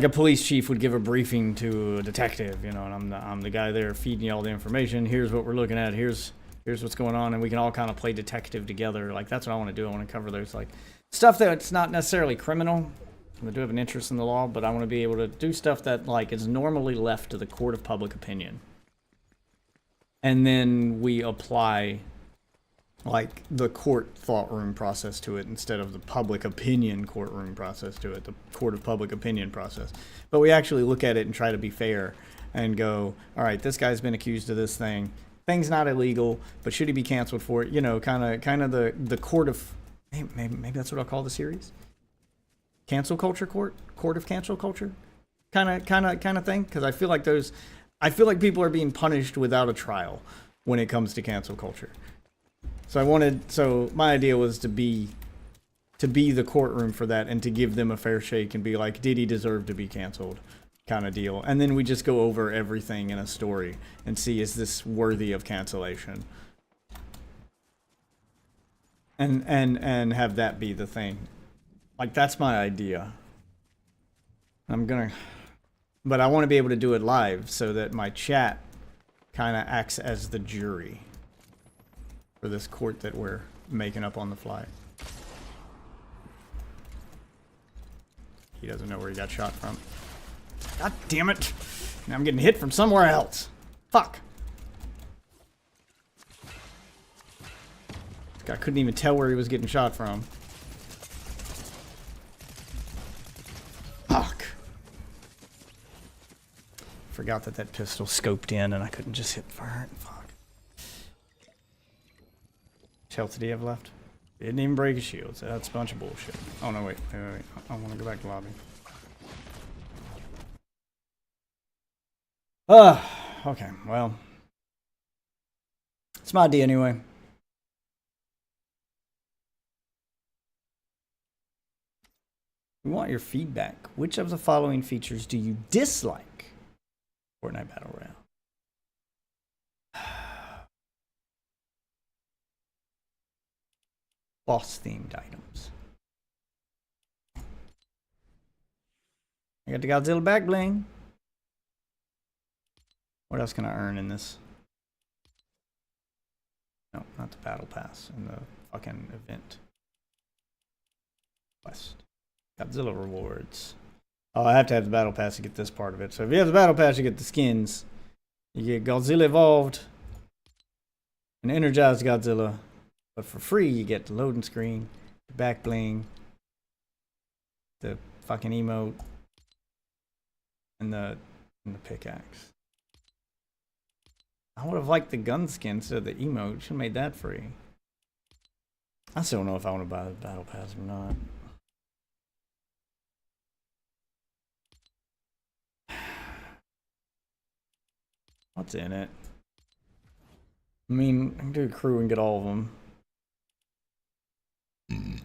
S10: a police chief would give a briefing to a detective, you know, and I'm the guy there feeding you all the information. Here's what we're looking at. Here's what's going on, and we can all kind of play detective together. Like that's what I want to do. I want to cover those like stuff that's not necessarily criminal. I do have an interest in the law, but I want to be able to do stuff that like is normally left to the court of public opinion. And then we apply like the court thought room process to it instead of the public opinion courtroom process to it, the court of public opinion process. But we actually look at it and try to be fair and go, all right, this guy's been accused of this thing. Thing's not illegal, but should he be canceled for it? You know, kind of the court of, maybe that's what I'll call the series. Cancel culture court of cancel culture kind of thing. Because I feel like people are being punished without a trial when it comes to cancel culture. So my idea was to be the courtroom for that and to give them a fair shake and be like, did he deserve to be canceled, kind of deal. And then we just go over everything in a story and see, is this worthy of cancellation? And have that be the thing. Like that's my idea. But I want to be able to do it live so that my chat kind of acts as the jury for this court that we're making up on the fly. He doesn't know where he got shot from. God damn it! Now I'm getting hit from somewhere else. Fuck. This guy couldn't even tell where he was getting shot from. Fuck. Forgot that pistol scoped in and I couldn't just hit fire. Fuck. Health do you have left? Didn't even break his shield, so that's a bunch of bullshit. Oh no, wait. I want to go back to lobby. Okay, well. It's my idea anyway. We want your feedback. Which of the following features do you dislike? Fortnite Battle Royale. Boss themed items. I got the Godzilla back bling. What else can I earn in this? No, not the battle pass in the fucking event. Quest. Godzilla rewards. Oh, I have to have the battle pass to get this part of it. So if you have the battle pass, you get the skins. You get Godzilla Evolved and Energized Godzilla. But for free, you get the loading screen, the back bling, the fucking emote, and the pickaxe. I would have liked the gun skin instead of the emote. Should have made that free. I still don't know if I want to buy the battle pass or not. What's in it? I mean, I can do a crew and get all of them. I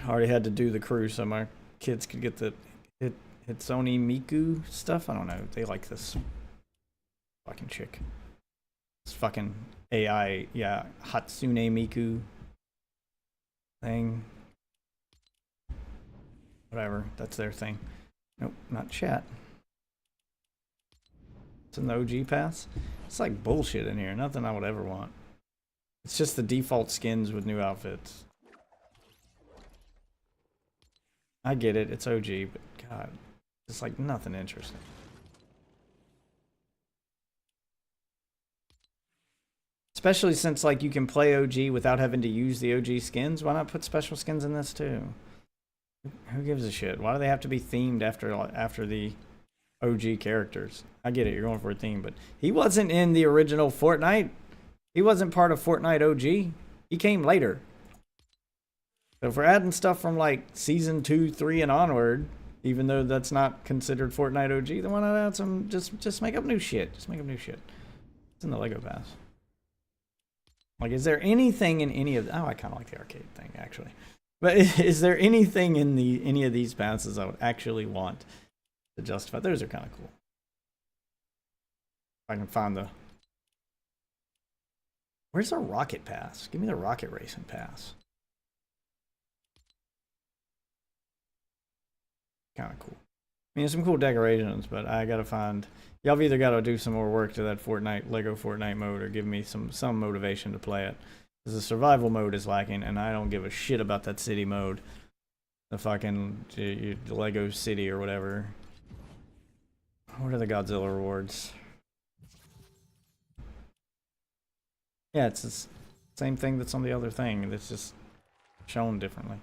S10: already had to do the crew so my kids could get the Hitsune Miku stuff. I don't know. They like this fucking chick. This fucking AI, yeah, Hatsune Miku thing. Whatever, that's their thing. Nope, not chat. It's an OG pass. It's like bullshit in here. Nothing I would ever want. It's just the default skins with new outfits. I get it. It's OG, but God, it's like nothing interesting. Especially since like you can play OG without having to use the OG skins. Why not put special skins in this too? Who gives a shit? Why do they have to be themed after the OG characters? I get it, you're going for a theme, but he wasn't in the original Fortnite. He wasn't part of Fortnite OG. He came later. So if we're adding stuff from like season 2, 3, and onward, even though that's not considered Fortnite OG, then why not add some? Just make up new shit. Just make up new shit. It's in the Lego Pass. Like, is there anything in any of? Oh, I kind of like the arcade thing actually. But is there anything in any of these passes I would actually want to justify? Those are kind of cool. If I can find the. Where's the rocket pass? Give me the rocket racing pass. Kind of cool. I mean, some cool decorations, but I gotta find. Y'all have either got to do some more work to that Lego Fortnite mode, or give me some motivation to play it. Because the survival mode is lacking, and I don't give a shit about that city mode. The fucking Lego City or whatever. What are the Godzilla rewards? Yeah, it's the same thing that's on the other thing. It's just shown differently.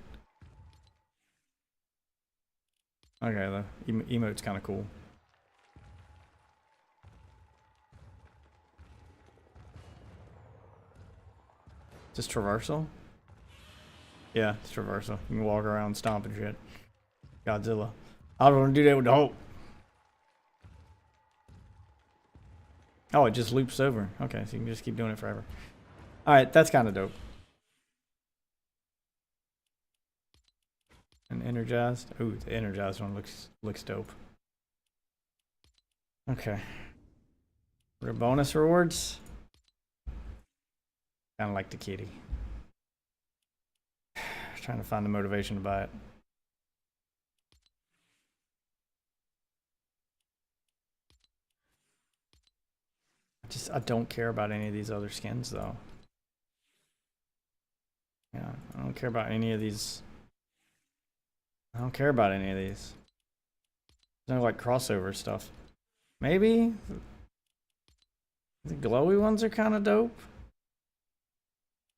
S10: Okay, the emote's kind of cool. Just traversal? Yeah, it's traversal. You can walk around stomping shit. Godzilla. I don't want to do that with the Hulk. Oh, it just loops over. Okay, so you can just keep doing it forever. Alright, that's kind of dope. And energized. Ooh, the energized one looks dope. Okay. What are bonus rewards? Kind of like the kitty. Trying to find the motivation to buy it. I don't care about any of these other skins though. Yeah, I don't care about any of these. I don't care about any of these. There's no like crossover stuff. Maybe the glowy ones are kind of dope.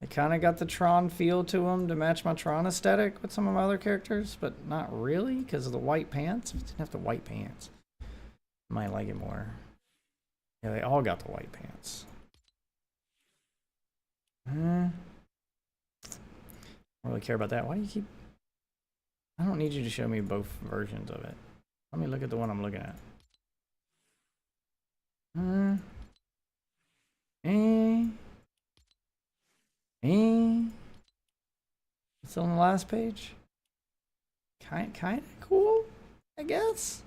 S10: They kind of got the Tron feel to them to match my Tron aesthetic with some of my other characters, but not really because of the white pants. If it didn't have the white pants, I might like it more. Yeah, they all got the white pants. I don't really care about that. Why do you keep... I don't need you to show me both versions of it. Let me look at the one I'm looking at. It's on the last page? kind of cool, I guess.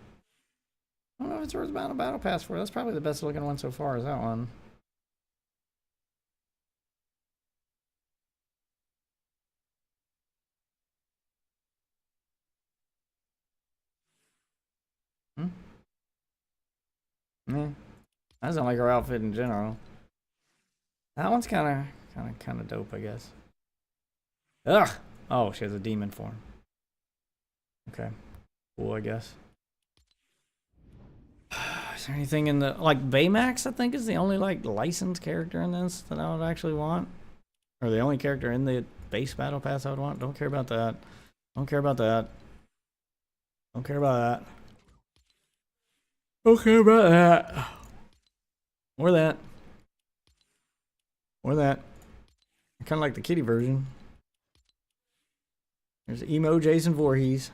S10: I don't know if it's worth buying a battle pass for. That's probably the best looking one so far, is that one. Yeah, I just don't like her outfit in general. That one's kind of dope, I guess. Ugh. Oh, she has a demon form. Okay, cool, I guess. Is there anything in the like Baymax? I think is the only like licensed character in this that I would actually want, or the only character in the base battle pass I would want. Don't care about that. Don't care about that. Don't care about that. Don't care about that. Or that. Or that. I kind of like the kitty version. There's emo Jason Voorhees.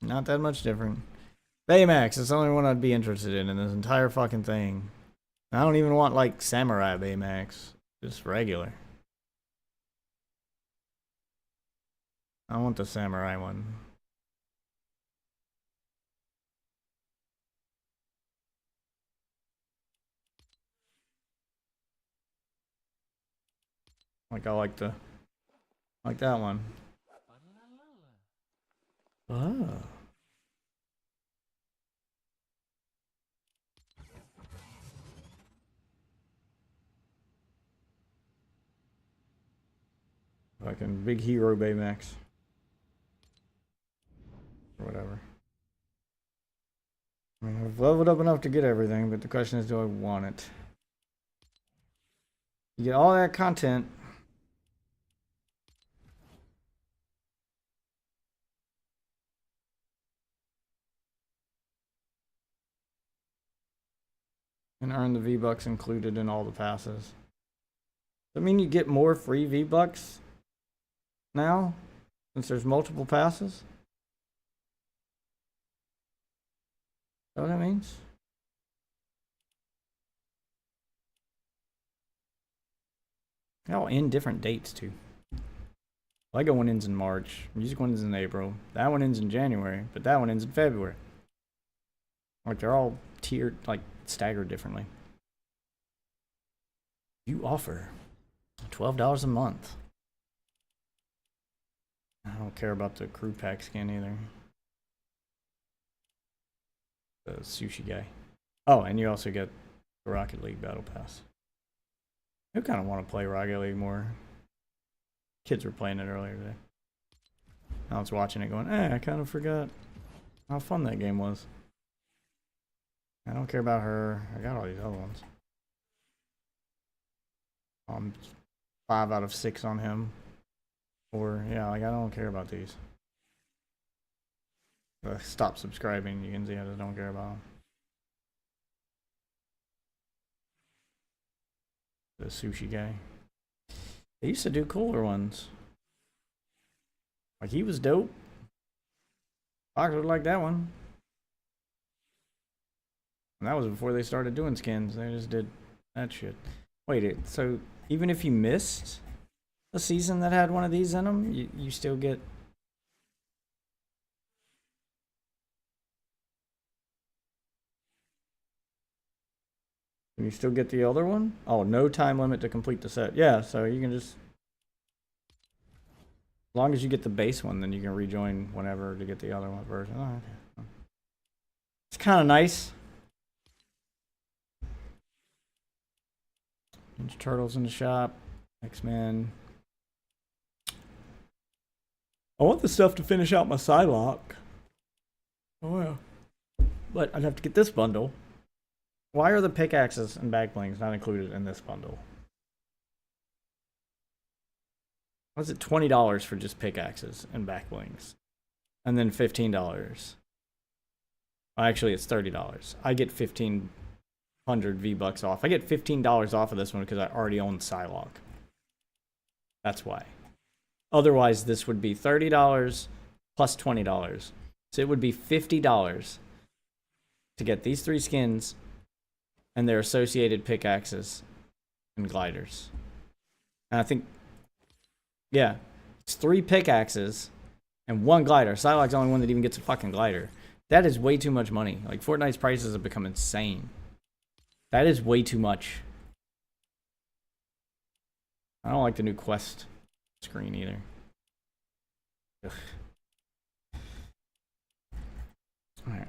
S10: Not that much different. Baymax is the only one I'd be interested in this entire fucking thing. I don't even want like Samurai Baymax. Just regular. I want the Samurai one. Like I like that one. Oh. Fucking big hero Baymax. Or whatever. I mean, I've leveled up enough to get everything, but the question is, do I want it? You get all that content. And earn the V-Bucks included in all the passes. Does that mean you get more free V-Bucks now? Since there's multiple passes? Is that what that means? They all end different dates too. Lego one ends in March. Music one ends in April. That one ends in January, but that one ends in February. Like they're all tiered, like staggered differently. You offer $12 a month. I don't care about the crew pack skin either. The sushi guy. Oh, and you also get the Rocket League Battle Pass. I kind of want to play Rocket League more. Kids were playing it earlier today. I was watching it going, I kind of forgot how fun that game was. I don't care about her. I got all these other ones. 5 out of 6 on him. Or, yeah, like I don't care about these. Stop subscribing. You can see I just don't care about them. The sushi guy. They used to do cooler ones. Like he was dope. Fox would like that one. And that was before they started doing skins. They just did that shit. Wait, so even if you missed a season that had one of these in them, you still get... You still get the other one? Oh, no time limit to complete the set. Yeah, so you can just... As long as you get the base one, then you can rejoin whenever to get the other one version. Oh, okay. It's kind of nice. Ninja Turtles in the shop. X-Men. I want the stuff to finish out my Psylocke. Oh, yeah. But I'd have to get this bundle. Why are the pickaxes and backblings not included in this bundle? What's it, $20 for just pickaxes and backblings? And then $15. Well, actually, it's $30. I get 1,500 V-Bucks off. I get $15 off of this one because I already own Psylocke. That's why. Otherwise, this would be $30 plus $20. So it would be $50 to get these 3 skins and their associated pickaxes and gliders. And I think, yeah, it's 3 pickaxes And one glider. Psylocke's the only one that even gets a fucking glider. That is way too much money. Like, Fortnite's prices have become insane. That is way too much. I don't like the new quest screen either. Ugh. Alright.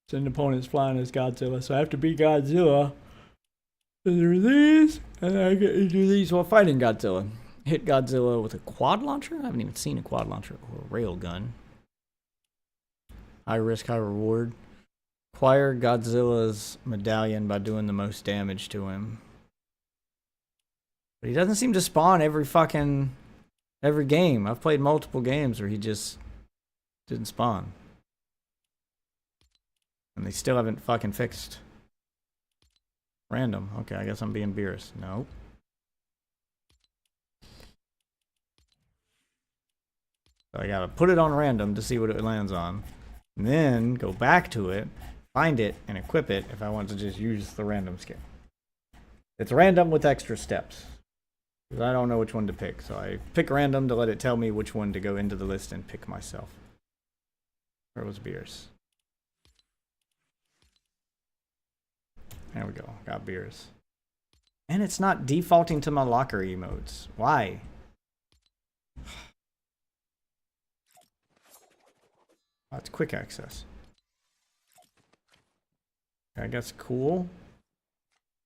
S10: Send opponents flying as Godzilla, so I have to beat Godzilla. And there are these, and I get to do these while fighting Godzilla. Hit Godzilla with a quad launcher? I haven't even seen a quad launcher or a rail gun. High risk, high reward. Acquire Godzilla's medallion by doing the most damage to him. But he doesn't seem to spawn every game. I've played multiple games where he just didn't spawn. And they still haven't fucking fixed. Random. Okay, I guess I'm being Beerus. Nope. So I gotta put it on random to see what it lands on. And then go back to it, find it, and equip it if I want to just use the random skin. It's random with extra steps. Because I don't know which one to pick. So I pick random to let it tell me which one to go into the list and pick myself. Where was Beerus? There we go. Got Beerus. And it's not defaulting to my locker emotes. Why? That's quick access. I guess cool.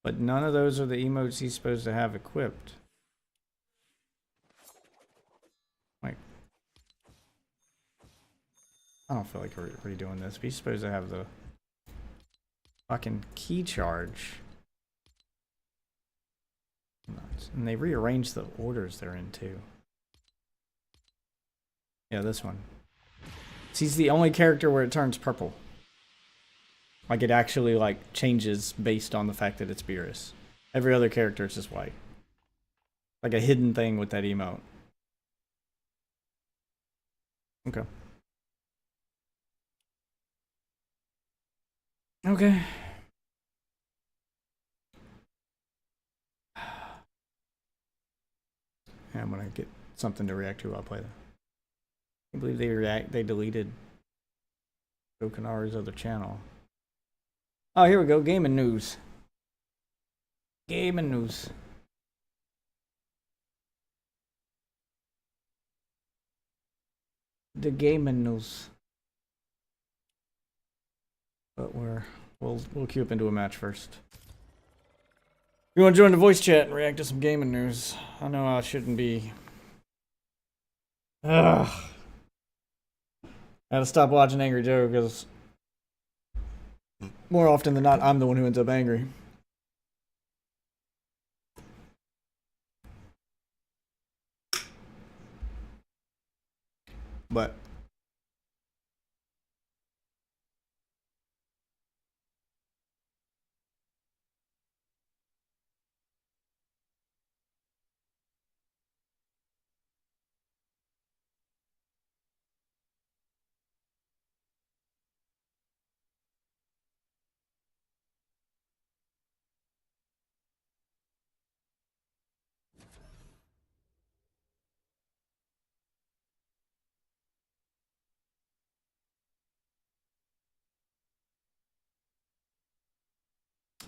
S10: But none of those are the emotes he's supposed to have equipped. Like, I don't feel like redoing this. But he's supposed to have the fucking key charge. Nuts. And they rearranged the orders they're in too. Yeah, this one. He's the only character where it turns purple. Like it actually like changes based on the fact that it's Beerus. Every other character is just white. Like a hidden thing with that emote. Okay. Okay. Yeah, I'm gonna get something to react to while I play that. I believe they deleted Gokunaru's other channel. Oh, here we go. Gaming news. Gaming news. The gaming news. But we'll queue up into a match first. You want to join the voice chat and react to some gaming news? I know I shouldn't be. Ugh. I had to stop watching Angry Joe because more often than not, I'm the one who ends up angry. But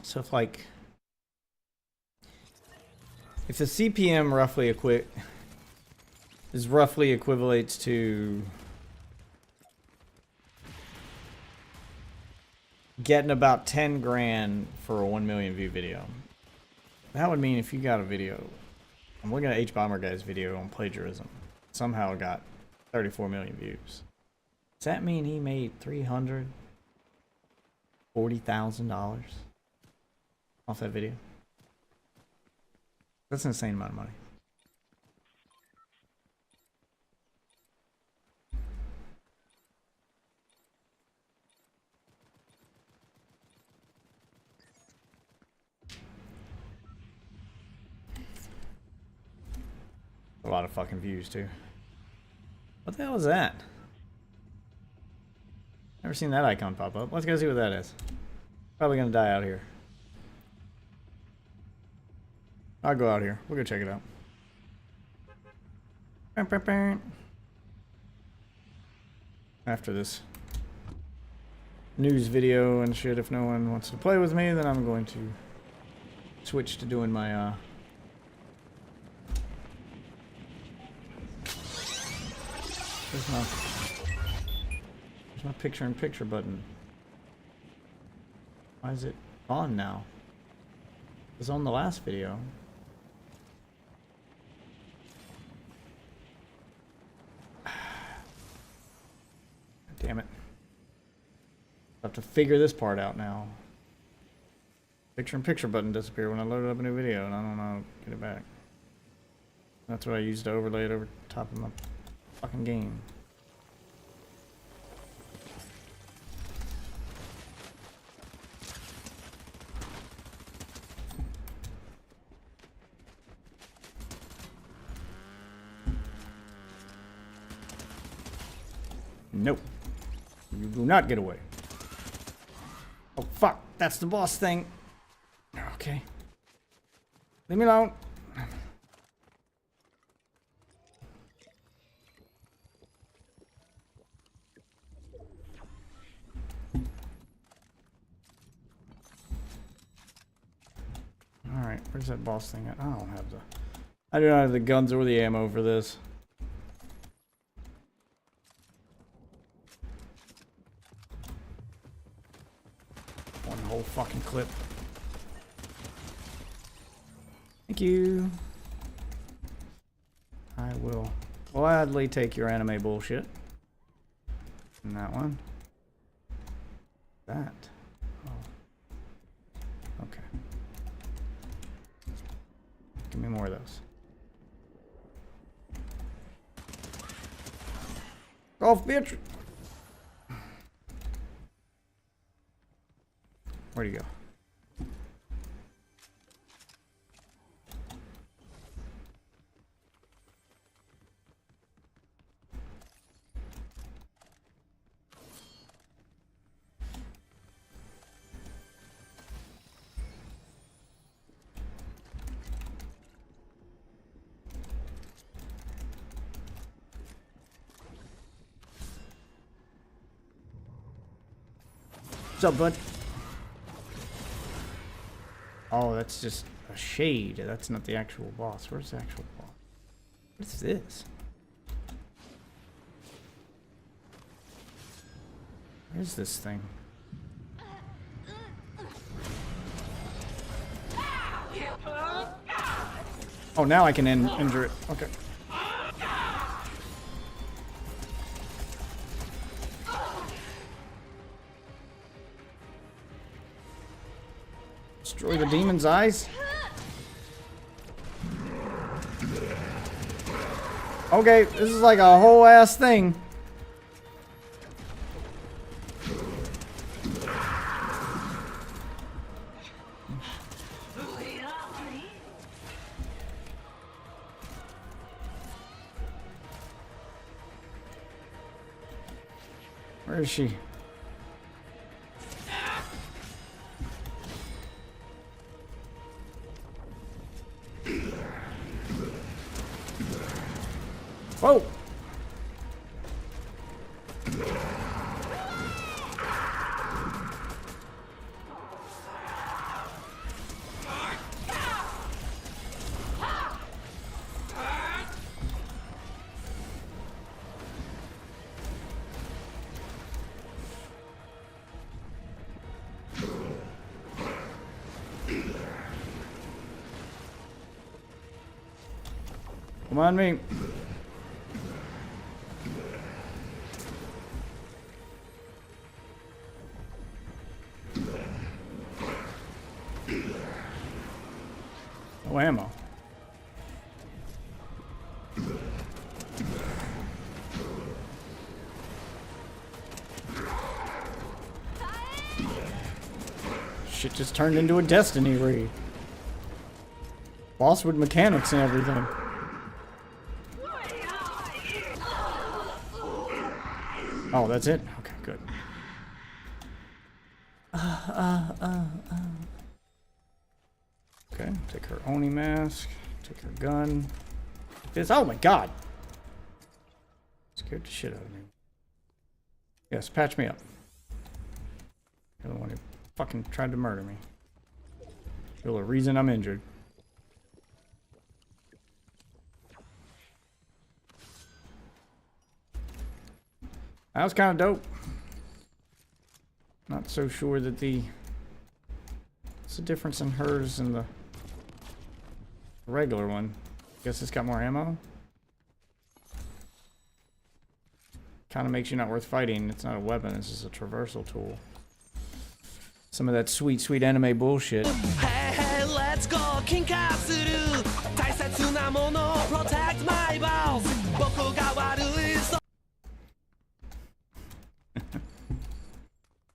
S10: so if the CPM roughly equivalates to getting about 10 grand for a 1 million view video, that would mean if you got a video, I'm looking at H Bomber Guy's video on plagiarism, somehow it got 34 million views. Does that mean he made $340,000 off that video? That's an insane amount of money. A lot of fucking views too. What the hell is that? Never seen that icon pop up. Let's go see what that is. Probably gonna die out here. I'll go out here. We'll go check it out. after this news video and shit. If no one wants to play with me, then I'm going to switch to doing my There's my picture-in-picture button. Why is it on now? It was on the last video. Damn it. I have to figure this part out now. Picture-in-picture button disappeared when I loaded up a new video, and I don't know how to get it back. That's what I used to overlay it over top of my fucking game. Nope. You do not get away. Oh, fuck. That's the boss thing. Okay. Leave me alone. Alright, where's that boss thing at? I don't have the... I do not have the guns or the ammo for this. One whole fucking clip. Thank you. I will gladly take your anime bullshit. And that one. That. Oh. Okay. Give me more of those. Golf, bitch! Where'd he go? What's up, bud? Oh, that's just a shade. That's not the actual boss. Where's the actual boss? What is this? Where is this thing? Oh, now I can injure it. Okay. Destroy the demon's eyes. Okay, this is like a whole ass thing. Where is she? Whoa! Come on, me. No ammo. Shit just turned into a Destiny raid. Boss with mechanics and everything. Oh, that's it? Okay, good. Okay, take her Oni mask, take her gun. This, oh my god! Scared the shit out of me. Yes, patch me up. You're the one who fucking tried to murder me. You're the reason I'm injured. That was kind of dope. Not so sure that what's the difference in hers and the regular one? Guess it's got more ammo. Kind of makes you not worth fighting. It's not a weapon. It's just a traversal tool. Some of that sweet, sweet anime bullshit.
S3: Hey, hey, let's go. Kinkatsu. Taisetsu na mono. Protect my balls. Boku ga warui. So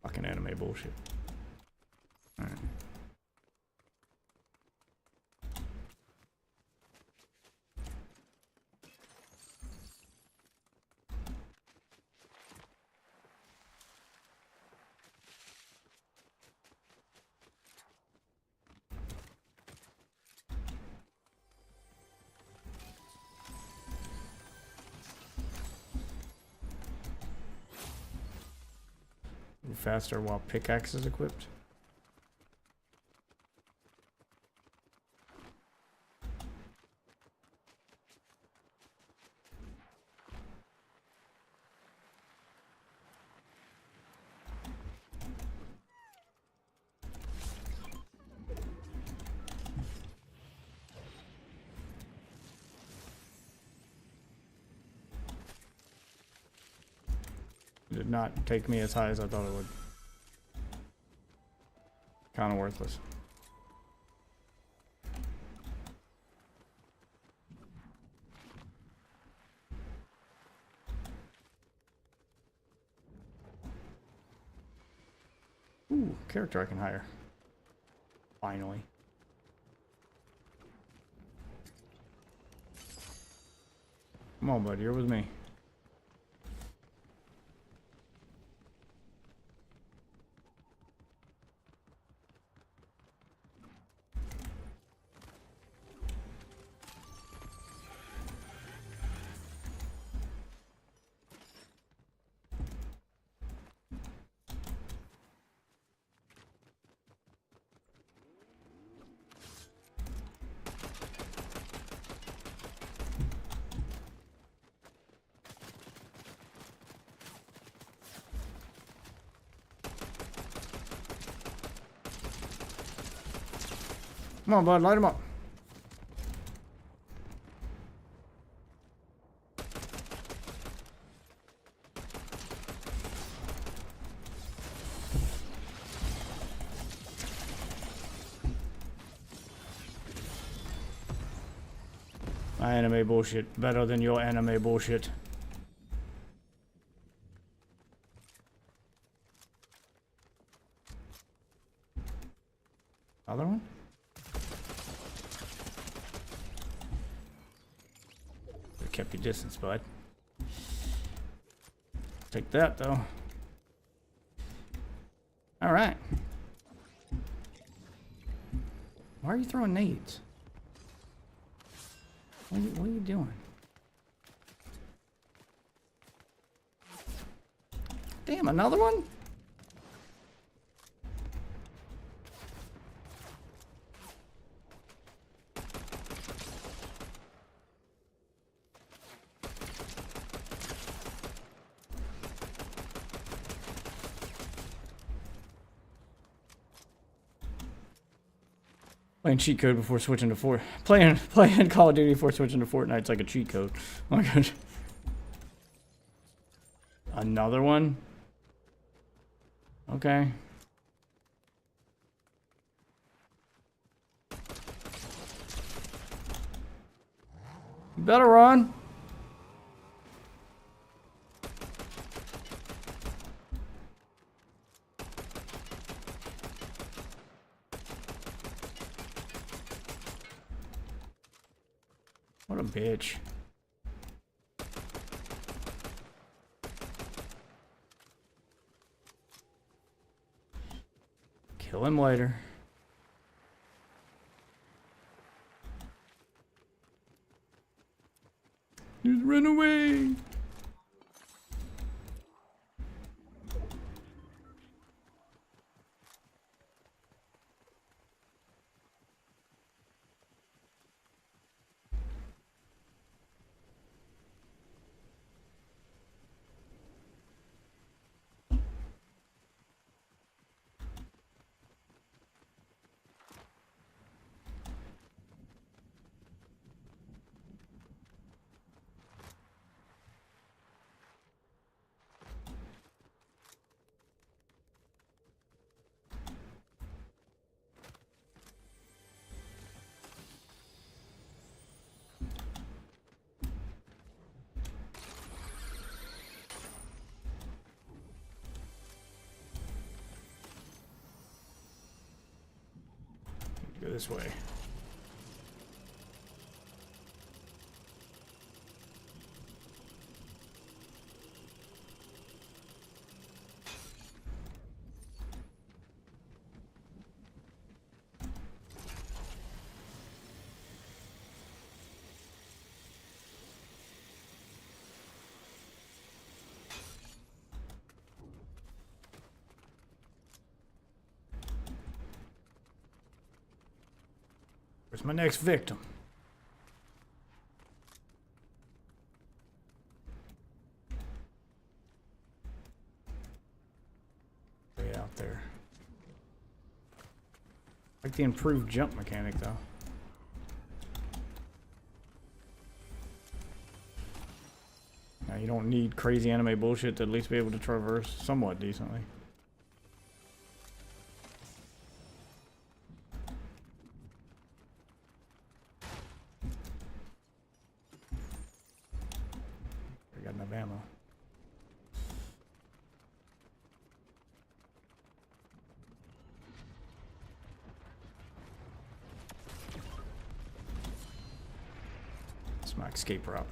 S10: Fucking anime bullshit. Alright. Move faster while pickaxe is equipped. It did not take me as high as I thought it would. Kind of worthless. Ooh, character I can hire. Finally. Come on, bud, you're with me. Come on, bud, light him up. My anime bullshit better than your anime bullshit. Other one? Kept your distance, bud. Take that, though. Alright. Why are you throwing nades? What are you doing? Damn, another one? Playing cheat code before switching to playing Call of Duty before switching to Fortnite's like a cheat code. Oh my gosh. Another one? Okay. You better run. What a bitch. Kill him later. Just run away. Go this way. Where's my next victim? Way out there. Like the improved jump mechanic, though. Now, you don't need crazy anime bullshit to at least be able to traverse somewhat decently. I got enough ammo. That's my escape route.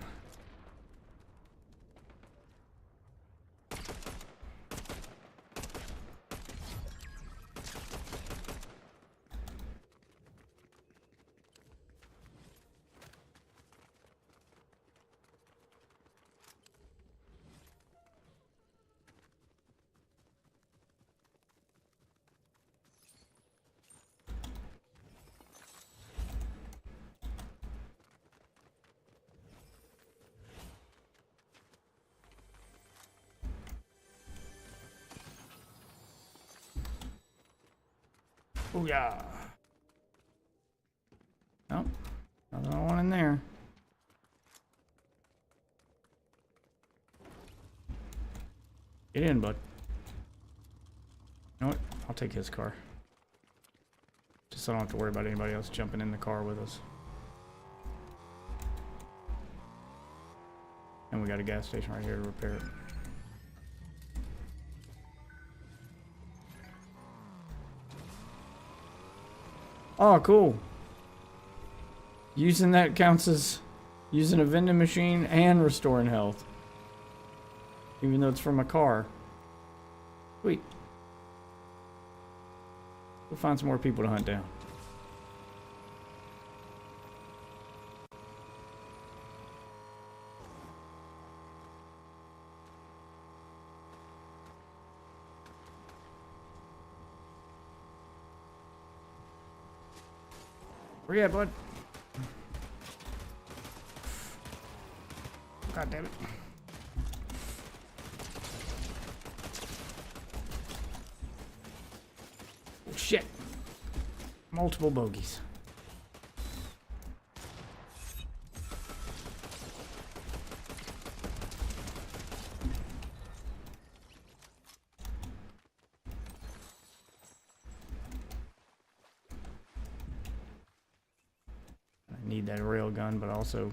S10: Oh yeah. Nope. Nothing I want in there. Get in, bud. You know what? I'll take his car. Just so I don't have to worry about anybody else jumping in the car with us. And we got a gas station right here to repair it. Oh, cool. Using that counts as using a vending machine and restoring health. Even though it's from a car. Sweet. We'll find some more people to hunt down. Where you at, bud? God damn it. Oh, shit. Multiple bogeys. Need that rail gun, but also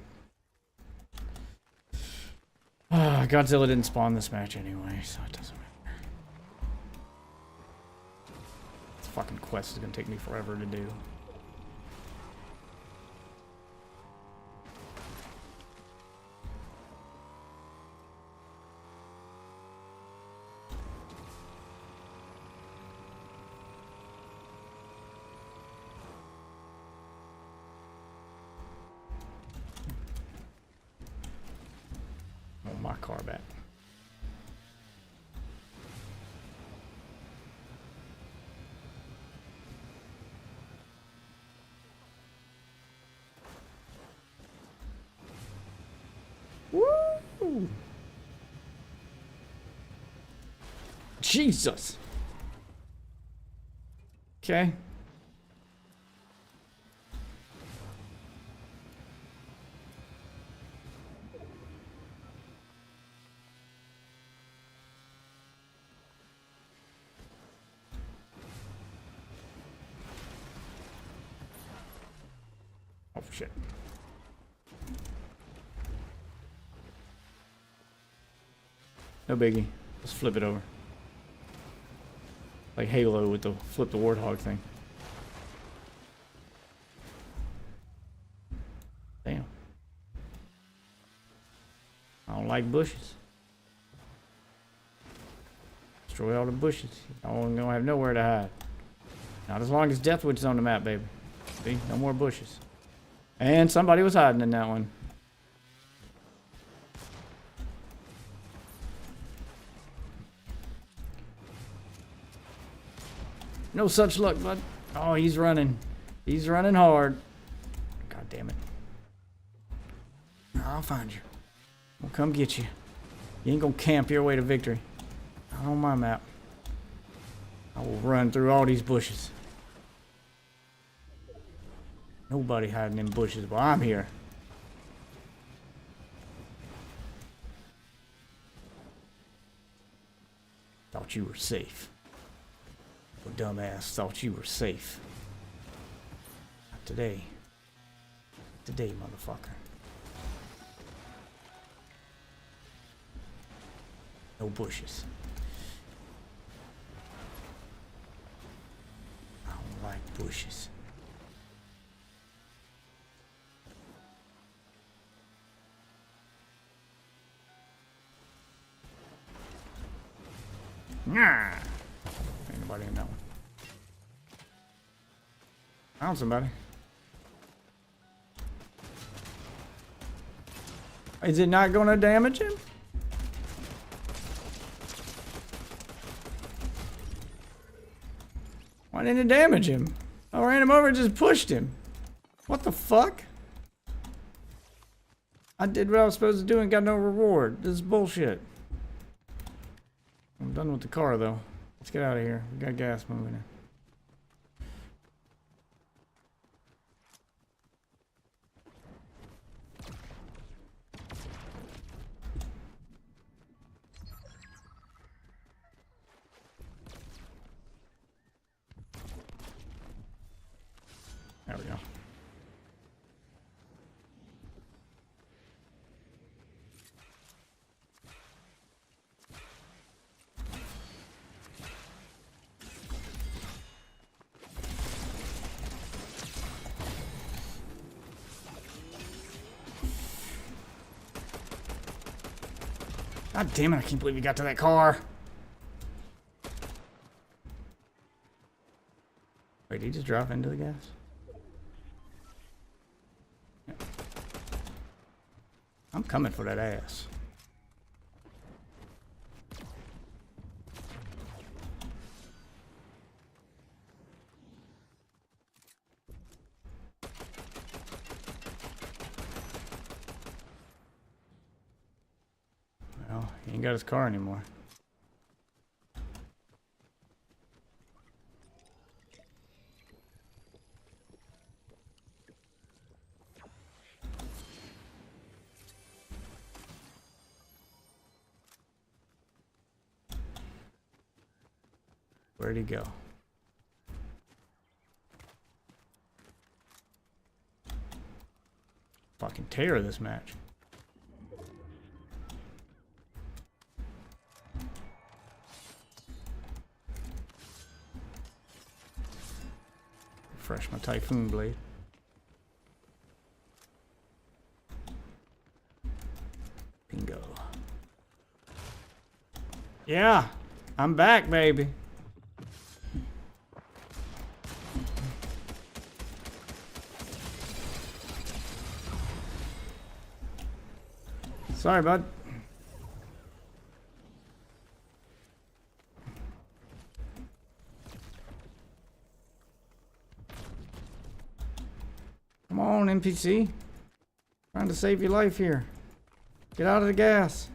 S10: Godzilla didn't spawn this match anyway, so it doesn't matter. This fucking quest is gonna take me forever to do. My car back. Woo! Jesus. Okay. Oh shit. No biggie. Let's flip it over. Like Halo with the flip the warthog thing. like bushes. Destroy all the bushes. Y'all ain't gonna have nowhere to hide. Not as long as Deathwood's on the map, baby. See? No more bushes. And somebody was hiding in that one. No such luck, bud. Oh, he's running. He's running hard. God damn it. I'll find you. I'll come get you. You ain't gonna camp your way to victory. Not on my map. I will run through all these bushes. Nobody hiding in bushes while I'm here. Thought you were safe. Your dumbass thought you were safe. Not today. Today, motherfucker. No bushes. I don't like bushes. Nah. Ain't nobody in that one. Found somebody. Is it not gonna damage him? Why didn't it damage him? I ran him over and just pushed him. What the fuck? I did what I was supposed to do and got no reward. This is bullshit. I'm done with the car though. Let's get out of here. We got gas moving in. There we go. God damn it, I can't believe we got to that car. Wait, did he just drop into the gas? Yeah. I'm coming for that ass. Well, he ain't got his car anymore. Where'd he go? Fucking terror this match. Refresh my Typhoon Blade. Bingo. Yeah, I'm back, baby. Sorry, bud. Come on, NPC. Trying to save your life here. Get out of the gas.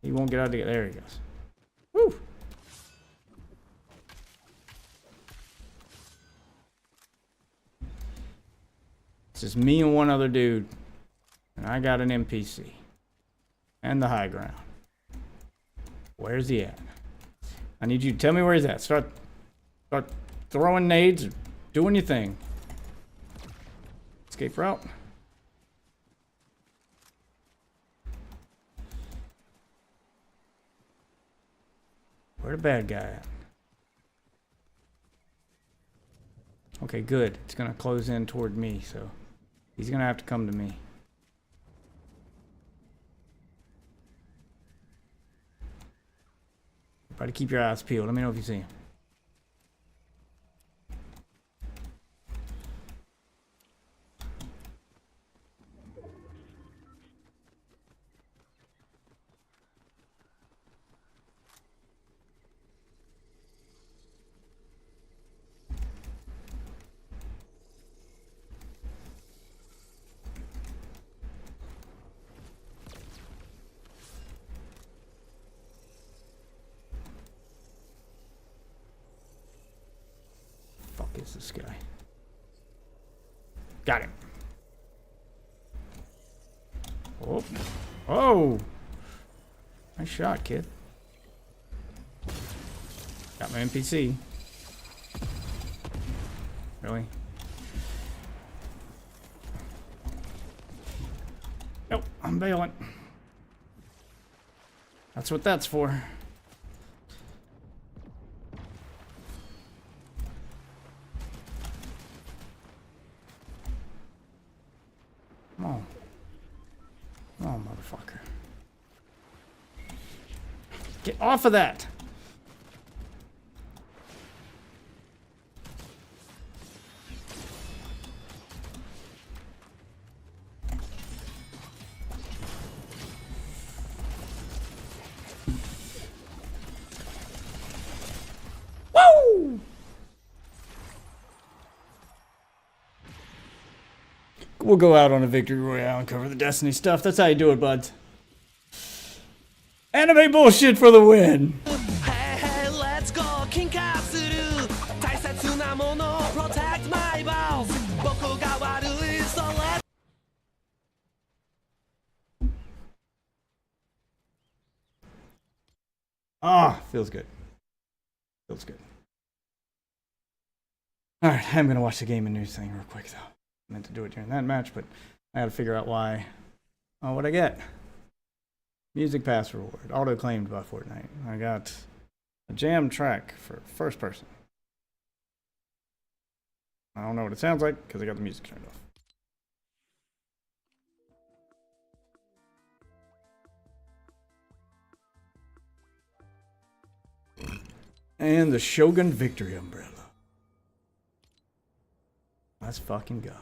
S10: He won't get out of the gas. There he goes. Woo! It's just me and one other dude. And I got an NPC. And the high ground. Where's he at? I need you to tell me where he's at. Start throwing nades or doing your thing. Escape route. Where the bad guy at? Okay, good. It's gonna close in toward me, so he's gonna have to come to me. Try to keep your eyes peeled. Let me know if you see him. Fuck is this guy? Got him. Oh. Oh. Nice shot, kid. Got my NPC. Really? Nope, I'm bailing. That's what that's for. Come on. Come on, motherfucker. Get off of that! Woo! We'll go out on a victory royale and cover the Destiny stuff. That's how you do it, buds. Anime bullshit for the win.
S3: Hey, hey, let's go. Kinkatsu. Taisetsu na mono. Protect my balls. Boku ga warui, so let's.
S10: Ah, feels good. Feels good. Alright, I'm gonna watch the game and news thing real quick though. I meant to do it during that match, but I gotta figure out why. Oh, what'd I get? Music Pass reward. Auto-claimed by Fortnite. I got a jam track for first person. I don't know what it sounds like because I got the music turned off. And the Shogun Victory Umbrella. Let's fucking go.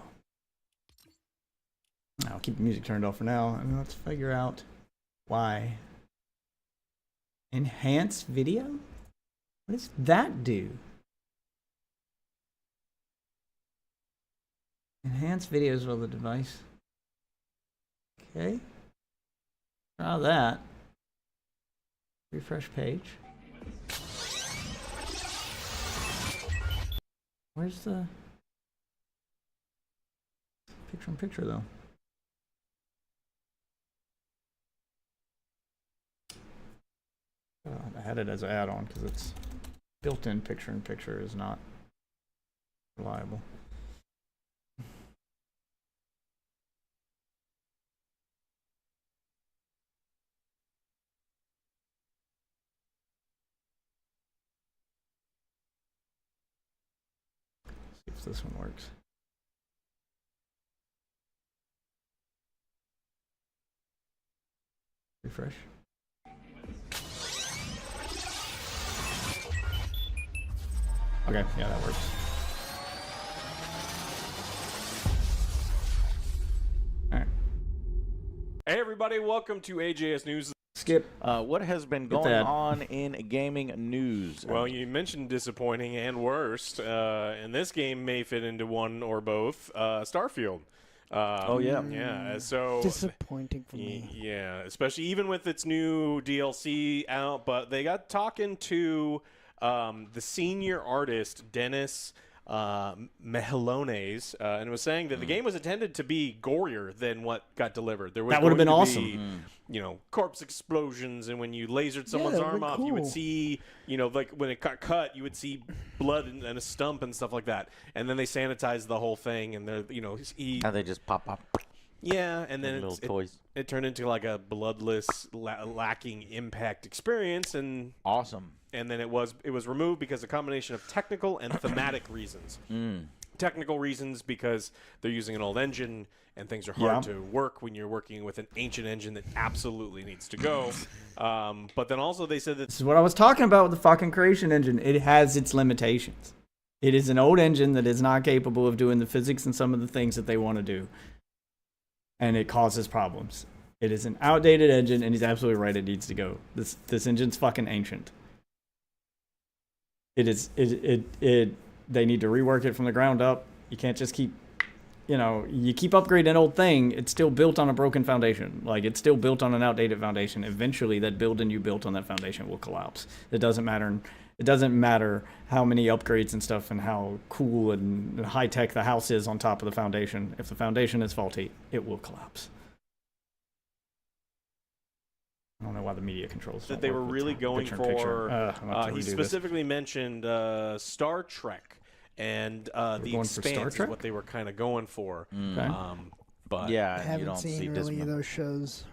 S10: I'll keep the music turned off for now, and let's figure out why. Enhance video? What does that do? Enhance videos while the device. Okay. Try that. Refresh page. Where's the picture-in-picture though? I had it as an add-on because it's built-in picture-in-picture is not reliable. See if this one works. Refresh. Okay, yeah, that works. All right.
S14: Hey everybody, welcome to AJS News.
S10: Skip.
S13: What has been going on in gaming news?
S14: Well, you mentioned disappointing and worst, and this game may fit into one or both. Starfield.
S13: Oh yeah,
S14: yeah. So
S9: disappointing for me.
S14: Yeah, especially even with its new DLC out, but they got talking to the senior artist Dennis Mehilones, and was saying that the game was intended to be gorier than what got delivered. There was
S10: that would have been
S14: going to
S10: awesome.
S14: be, you know, corpse explosions, and when you lasered someone's arm off, you would see, you know, like when it got cut, you would see blood and a stump and stuff like that. And then they sanitized the whole thing, and they're, you know,
S13: How they just pop up.
S14: Yeah, and then
S13: little toys.
S14: It turned into like a bloodless, lacking impact experience, and
S13: awesome.
S14: And then it was removed because of a combination of technical and thematic reasons. technical reasons because they're using an old engine and things are hard to work when you're working with an ancient engine that absolutely needs to go. But then also they said that...
S10: This is what I was talking about with the fucking Creation Engine. It has its limitations. It is an old engine that is not capable of doing the physics and some of the things that they want to do. And it causes problems. It is an outdated engine, and he's absolutely right, it needs to go. This engine's fucking ancient. They need to rework it from the ground up. You can't just keep, you keep upgrading an old thing, it's still built on a broken foundation. Like, it's still built on an outdated foundation. Eventually, that building you built on that foundation will collapse. It doesn't matter how many upgrades and stuff and how cool and high-tech the house is on top of the foundation. If the foundation is faulty, it will collapse. I don't know why the media controls
S14: that they were really going for. He specifically mentioned Star Trek, and the Expanse is what they were kind of going for.
S10: Okay.
S14: But
S15: yeah,
S16: I haven't seen really those shows.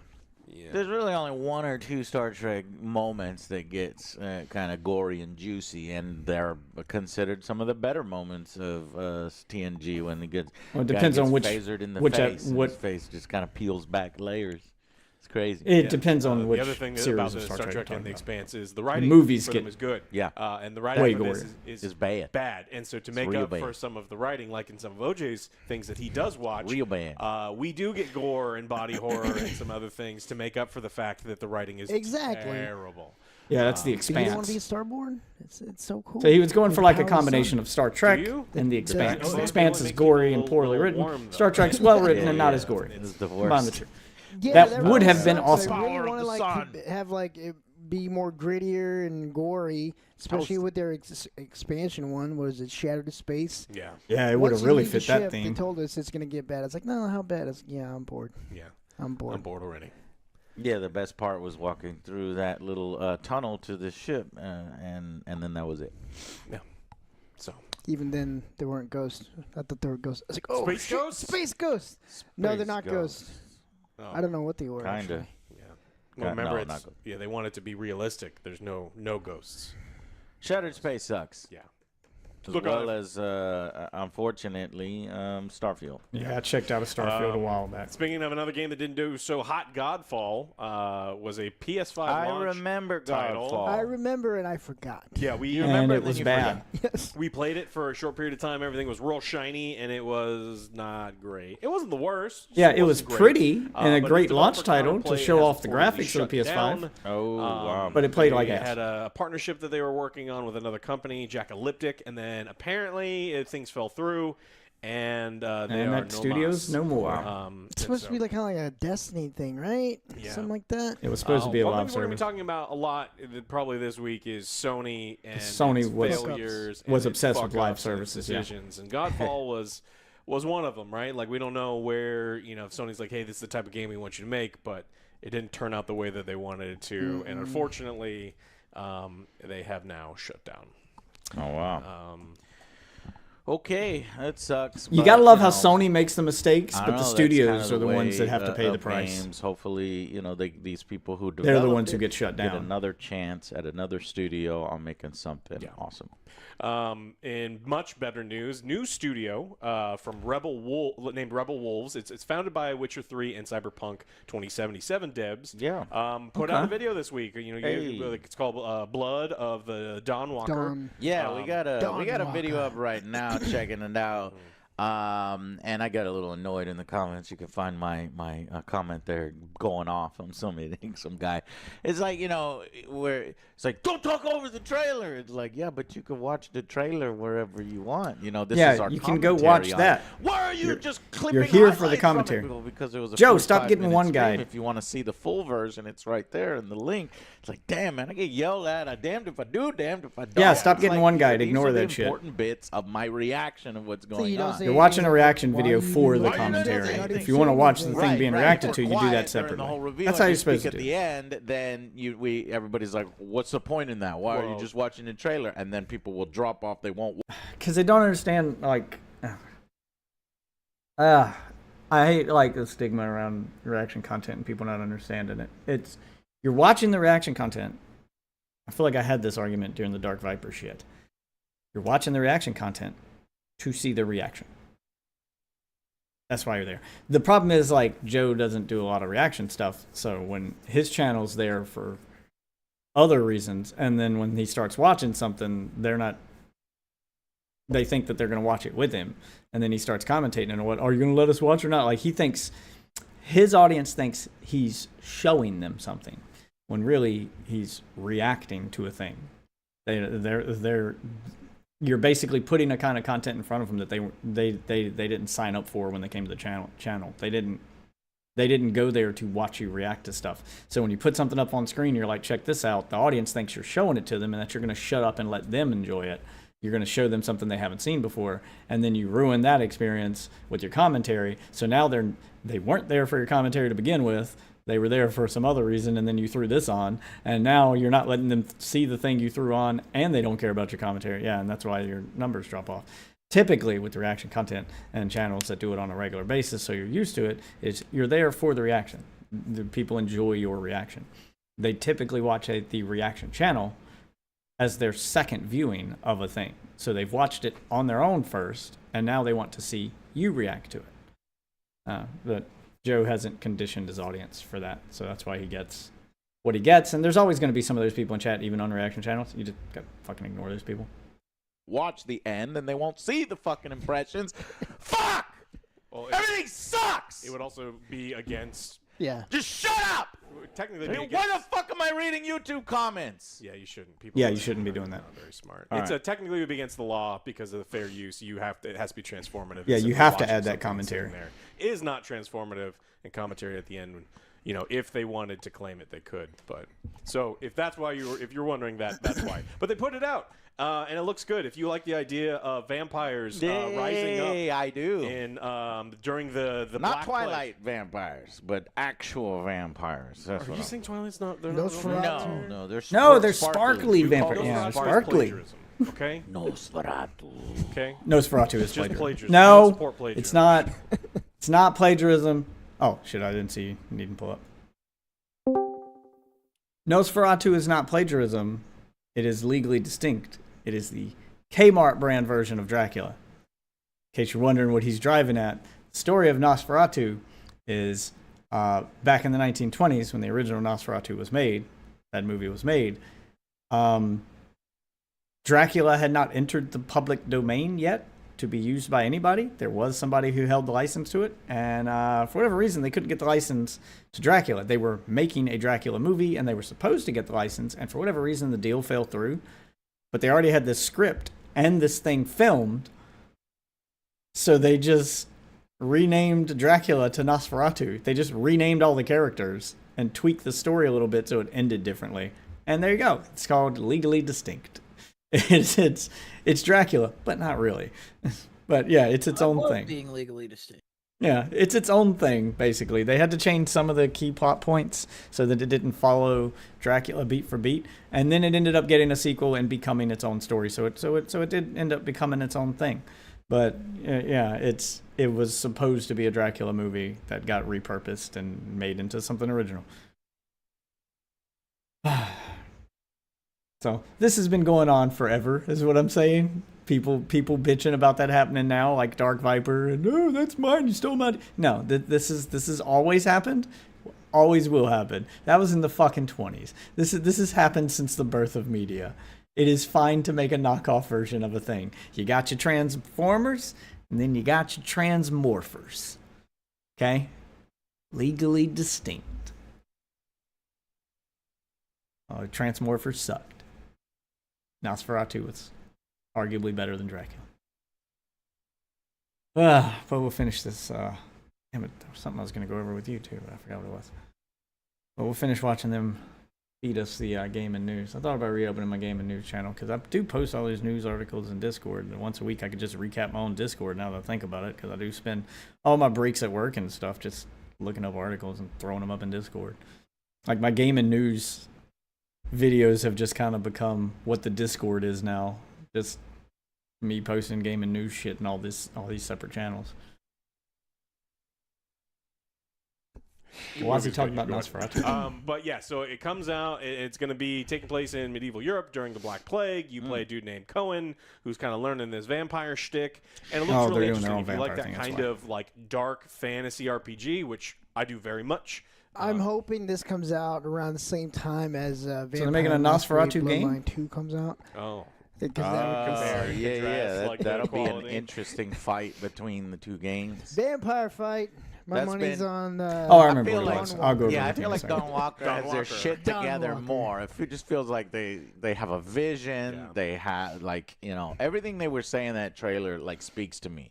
S15: Yeah. There's really only 1 or 2 Star Trek moments that gets kind of gory and juicy, and they're considered some of the better moments of TNG when it gets.
S10: Well, it depends on which
S15: phasered in the
S10: which
S15: face.
S10: what
S15: his face just kind of peels back layers. It's crazy.
S10: It depends on which
S14: the other thing
S10: series
S14: about
S10: of
S14: Star Trek and the Expanse is the
S10: The
S14: writing
S10: movies
S14: for
S10: get
S14: them is good.
S15: Yeah.
S14: And the writing for this
S15: is bad.
S14: Bad. And so to
S15: It's
S14: make
S15: real
S14: up
S15: bad.
S14: for some of the writing, like in some of OJ's things that he does watch,
S15: Real bad.
S14: we do get gore and body horror and some other things to make up for the fact that the writing is terrible.
S10: Yeah, that's the
S16: You
S10: Expanse.
S16: want to be Starborn? It's so cool.
S10: So he was going for like a
S16: Power
S10: combination of Star Trek
S14: you?
S10: and the Expanse.
S14: Yeah.
S10: The Expanse is gory and poorly written.
S14: warm, though.
S10: Star Trek's well written and not as gory.
S15: It's the
S10: Combine
S15: worst.
S10: the two.
S16: Yeah,
S10: That would have been awesome.
S16: I really want to like have like it be more grittier and gory, especially with their expansion one. Was it Shattered Space?
S14: Yeah.
S10: Yeah, it would have
S16: Once you
S10: really
S16: leave the
S10: fit that
S16: ship,
S10: theme.
S16: They told us it's gonna get bad. It's like, no, how bad? It's yeah, I'm bored.
S14: Yeah.
S16: I'm bored.
S14: I'm bored already.
S15: Yeah, the best part was walking through that little tunnel to the ship, and then that was it.
S14: Yeah. So.
S16: Even then, there weren't ghosts. I thought there were ghosts. I was like, oh,
S14: Space
S16: shit,
S14: ghosts?
S16: Space ghosts. No, they're
S15: Space
S16: not ghosts.
S14: Oh.
S16: I don't know what they were.
S15: Kinda.
S16: Actually.
S14: Yeah. Well, remember,
S15: no,
S14: it's, yeah, they want it to be realistic. There's no ghosts.
S15: Shattered Space sucks.
S14: Yeah.
S15: As
S14: Look
S15: well as, unfortunately, Starfield.
S10: Yeah, I checked out of Starfield a while back.
S14: Speaking of another game that didn't do so hot, Godfall was a PS5 launch
S15: remember
S14: title.
S15: Godfall.
S16: I remember and I forgot.
S14: Yeah, we
S10: And
S14: remember
S10: it was bad.
S16: Yes.
S14: We played it for a short period of time. Everything was real shiny, and it was not great. It wasn't the worst.
S10: Yeah, it was
S14: wasn't great.
S10: pretty and a
S14: but
S10: great
S14: its
S10: launch
S14: developer
S10: title to
S14: Counterplay
S10: show
S14: has
S10: off the
S14: reportedly
S10: graphics of the
S14: shut
S10: PS5.
S14: down.
S15: Oh, wow.
S10: But it played like
S14: They
S10: ass.
S14: had a partnership that they were working on with another company, Jackalyptic, and then apparently things fell through, and they are
S10: Annette
S14: no
S10: Studios,
S14: mas.
S10: no more.
S16: It's supposed to be like kind of like a Destiny thing, right?
S14: Yeah.
S16: Something like that.
S10: It was supposed to be a
S14: one
S10: live
S14: thing we're going to be
S10: service.
S14: talking about a lot probably this week is Sony and
S10: Sony
S14: its
S10: was-
S14: failures
S10: was
S14: and its
S10: obsessed with live
S14: fuck-ups and its
S10: services, yeah.
S14: decisions. And Godfall was one of them, right? Like, we don't know where, if Sony's like, hey, this is the type of game we want you to make, but it didn't turn out the way that they wanted it to. And unfortunately, they have now shut down.
S15: Oh, wow. Okay, that sucks.
S10: You
S15: but,
S10: gotta love how
S15: know,
S10: Sony makes the mistakes,
S15: I
S10: but
S15: don't
S10: the
S15: know, that's
S10: studios
S15: kinda
S10: are the ones that
S15: way
S10: have to pay the
S15: of
S10: price.
S15: Games. Hopefully, these people who
S10: They're the
S15: developed
S10: ones who
S15: it
S10: get shut
S15: get
S10: down.
S15: another chance at another studio on making something awesome.
S14: In much better news, new studio from named Rebel Wolves. It's founded by Witcher 3 and Cyberpunk 2077 devs.
S15: Yeah.
S14: Put out a video this week.
S15: Hey.
S14: It's called Blood of the Dawn Walker.
S15: Yeah, we got a
S16: Dawn
S15: video
S16: Walker.
S15: up right now checking it out. And I got a little annoyed in the comments. You can find my comment there going off on some guy. It's like, where it's like, don't talk over the trailer. It's like, yeah, but you can watch the trailer wherever you want. This
S10: Yeah,
S15: is our
S10: you can go watch
S15: commentary on
S10: that.
S15: it. Why are you just clipping
S10: you're here for the
S15: highlights from it?
S10: commentary.
S15: Well, because it was a
S10: Joe, stop getting
S15: 45-minute
S10: one
S15: stream.
S10: guide.
S15: If you want to see the full version, it's right there in the link. It's like, damn, man, I get yelled at. I damned if I do, damned if I don't.
S10: Yeah, stop
S15: It's
S10: getting
S15: like,
S10: one guide.
S15: these
S10: Ignore
S15: are the
S10: that shit.
S15: important bits of my reaction of what's going
S16: you don't
S15: on.
S16: say
S10: You're watching a
S16: anything.
S10: reaction
S16: Why
S10: video
S16: you
S10: for
S16: do
S10: the
S16: that?
S10: commentary.
S16: Not even
S10: If you want to
S16: saying
S10: watch the
S16: anything.
S10: thing being
S15: Right,
S10: reacted
S15: if
S10: to,
S15: you're
S10: you do that
S15: quiet during
S10: separately.
S15: the whole reveal
S10: That's
S15: and
S10: how
S15: you
S10: you're supposed
S15: speak
S10: to
S15: at
S10: do.
S15: the end, then everybody's like, what's the point in that? Why are you
S14: Well-
S15: just watching the trailer? And then people will drop off. They won't.
S10: Because they don't understand, like, I hate, like, the stigma around reaction content and people not understanding it. You're watching the reaction content. I feel like I had this argument during the Dark Viper shit. You're watching the reaction content. to see their reaction. That's why you're there. The problem is, like, Joe doesn't do a lot of reaction stuff, so when his channel's there for other reasons, and then when he starts watching something, they think that they're going to watch it with him, and then he starts commentating, and what, are you going to let us watch or not? Like, his audience thinks he's showing them something, when really he's reacting to a thing. You're basically putting a kind of content in front of them that they didn't sign up for when they came to the channel. They didn't go there to watch you react to stuff. So when you put something up on screen, you're like, check this out. The audience thinks you're showing it to them and that you're going to shut up and let them enjoy it. You're going to show them something they haven't seen before, and then you ruin that experience with your commentary. So now they weren't there for your commentary to begin with. They were there for some other reason, and then you threw this on, and now you're not letting them see the thing you threw on, and they don't care about your commentary. Yeah, and that's why your numbers drop off. Typically, with the reaction content and channels that do it on a regular basis, so you're used to it, is you're there for the reaction. The people enjoy your reaction. They typically watch the reaction channel as their second viewing of a thing. So they've watched it on their own first, and now they want to see you react to it. But Joe hasn't conditioned his audience for that, so that's why he gets what he gets. And there's always going to be some of those people in chat, even on reaction channels. You just got to fucking ignore those people.
S15: Watch the end, and they won't see the fucking impressions. Fuck!
S14: Well,
S15: Everything sucks!
S14: It would also be against...
S16: Yeah.
S15: Just shut up!
S14: Technically,
S15: Why the fuck am I reading YouTube comments?
S14: Yeah, you shouldn't. People
S10: Yeah, you shouldn't be doing that.
S14: Not very smart.
S10: All
S14: It's
S10: right.
S14: technically would be against the law because of the fair use. It has to be transformative.
S10: Yeah,
S14: instead
S10: you
S14: of
S10: have to
S14: watching
S10: add that
S14: something
S10: commentary.
S14: sitting there. It is not transformative, and commentary at the end. You know, if they wanted to claim it, they could. But so if that's why if you're wondering that, that's why. But they put it out. And it looks good. If you like the idea of vampires rising up,
S15: I do.
S14: In during the
S15: Not
S14: Black
S15: Twilight vampires, but actual vampires. That's
S14: Plague. Are
S15: what
S14: you
S15: I'm-
S14: saying Twilight's not? They're
S15: No,
S14: not.
S10: They're sparkly vampires. Yeah, sparkly.
S14: Okay.
S15: Nosferatu.
S14: Okay.
S10: Nosferatu is
S14: Just
S10: plagiarism.
S14: plagiarism. I don't support
S10: No,
S14: plagiarism.
S10: it's not. It's not plagiarism. Oh shit! I didn't see you. Need to pull up. Nosferatu is not plagiarism. It is legally distinct. It is the Kmart brand version of Dracula. In case you're wondering what he's driving at, the story of Nosferatu is back in the 1920s when the original Nosferatu was made. That movie was made. Dracula had not entered the public domain yet to be used by anybody. There was somebody who held the license to it, and for whatever reason, they couldn't get the license to Dracula. They were making a Dracula movie, and they were supposed to get the license, and for whatever reason, the deal fell through. But they already had this script and this thing filmed, so they just renamed Dracula to Nosferatu. They just renamed all the characters and tweaked the story a little bit so it ended differently. And there you go. It's called Legally Distinct. It's Dracula, but not really. But yeah, it's its own thing.
S17: Being legally distinct.
S10: Yeah, it's its own thing, basically. They had to change some of the key plot points so that it didn't follow Dracula beat for beat, and then it ended up getting a sequel and becoming its own story. So it did end up becoming its own thing. But yeah, it was supposed to be a Dracula movie that got repurposed and made into something original. So this has been going on forever, is what I'm saying. People bitching about that happening now, like Dark Viper, and oh, that's mine, you stole mine. No, this has always happened, always will happen. That was in the fucking 20s. This has happened since the birth of media. It is fine to make a knockoff version of a thing. You got your Transformers, and then you got your Transmorphers. Okay? Legally distinct. Oh, Transmorphers sucked. Nosferatu was arguably better than Dracula. But we'll finish this. Damn it, there was something I was going to go over with you too, but I forgot what it was. But we'll finish watching them feed us the game and news. I thought about reopening my game and news channel because I do post all these news articles in Discord. And once a week, I could just recap my own Discord now that I think about it, because I do spend all my breaks at work and stuff just looking up articles and throwing them up in Discord. Like my game and news videos have just kind of become what the Discord is now. Just me posting game and news shit and all these separate channels. Why is he talking about Nosferatu?
S14: But yeah, so it comes out. It's going to be taking place in medieval Europe during the Black Plague. You play a dude named Cohen who's kind of learning this vampire shtick, and it looks really interesting. If you like that kind of like dark fantasy RPG, which I do very much.
S16: I'm hoping this comes out around the same time as
S10: so they're making a Nosferatu game?
S16: Bloodline 2 comes out.
S14: Oh.
S15: That'll be an interesting fight between the two games.
S16: Vampire fight. My money's on.
S10: I remember what it was. I'll go.
S15: Yeah, I feel like Don Walker has their shit together more. It just feels like they have a vision. Yeah. They have everything they were saying in that trailer speaks to me.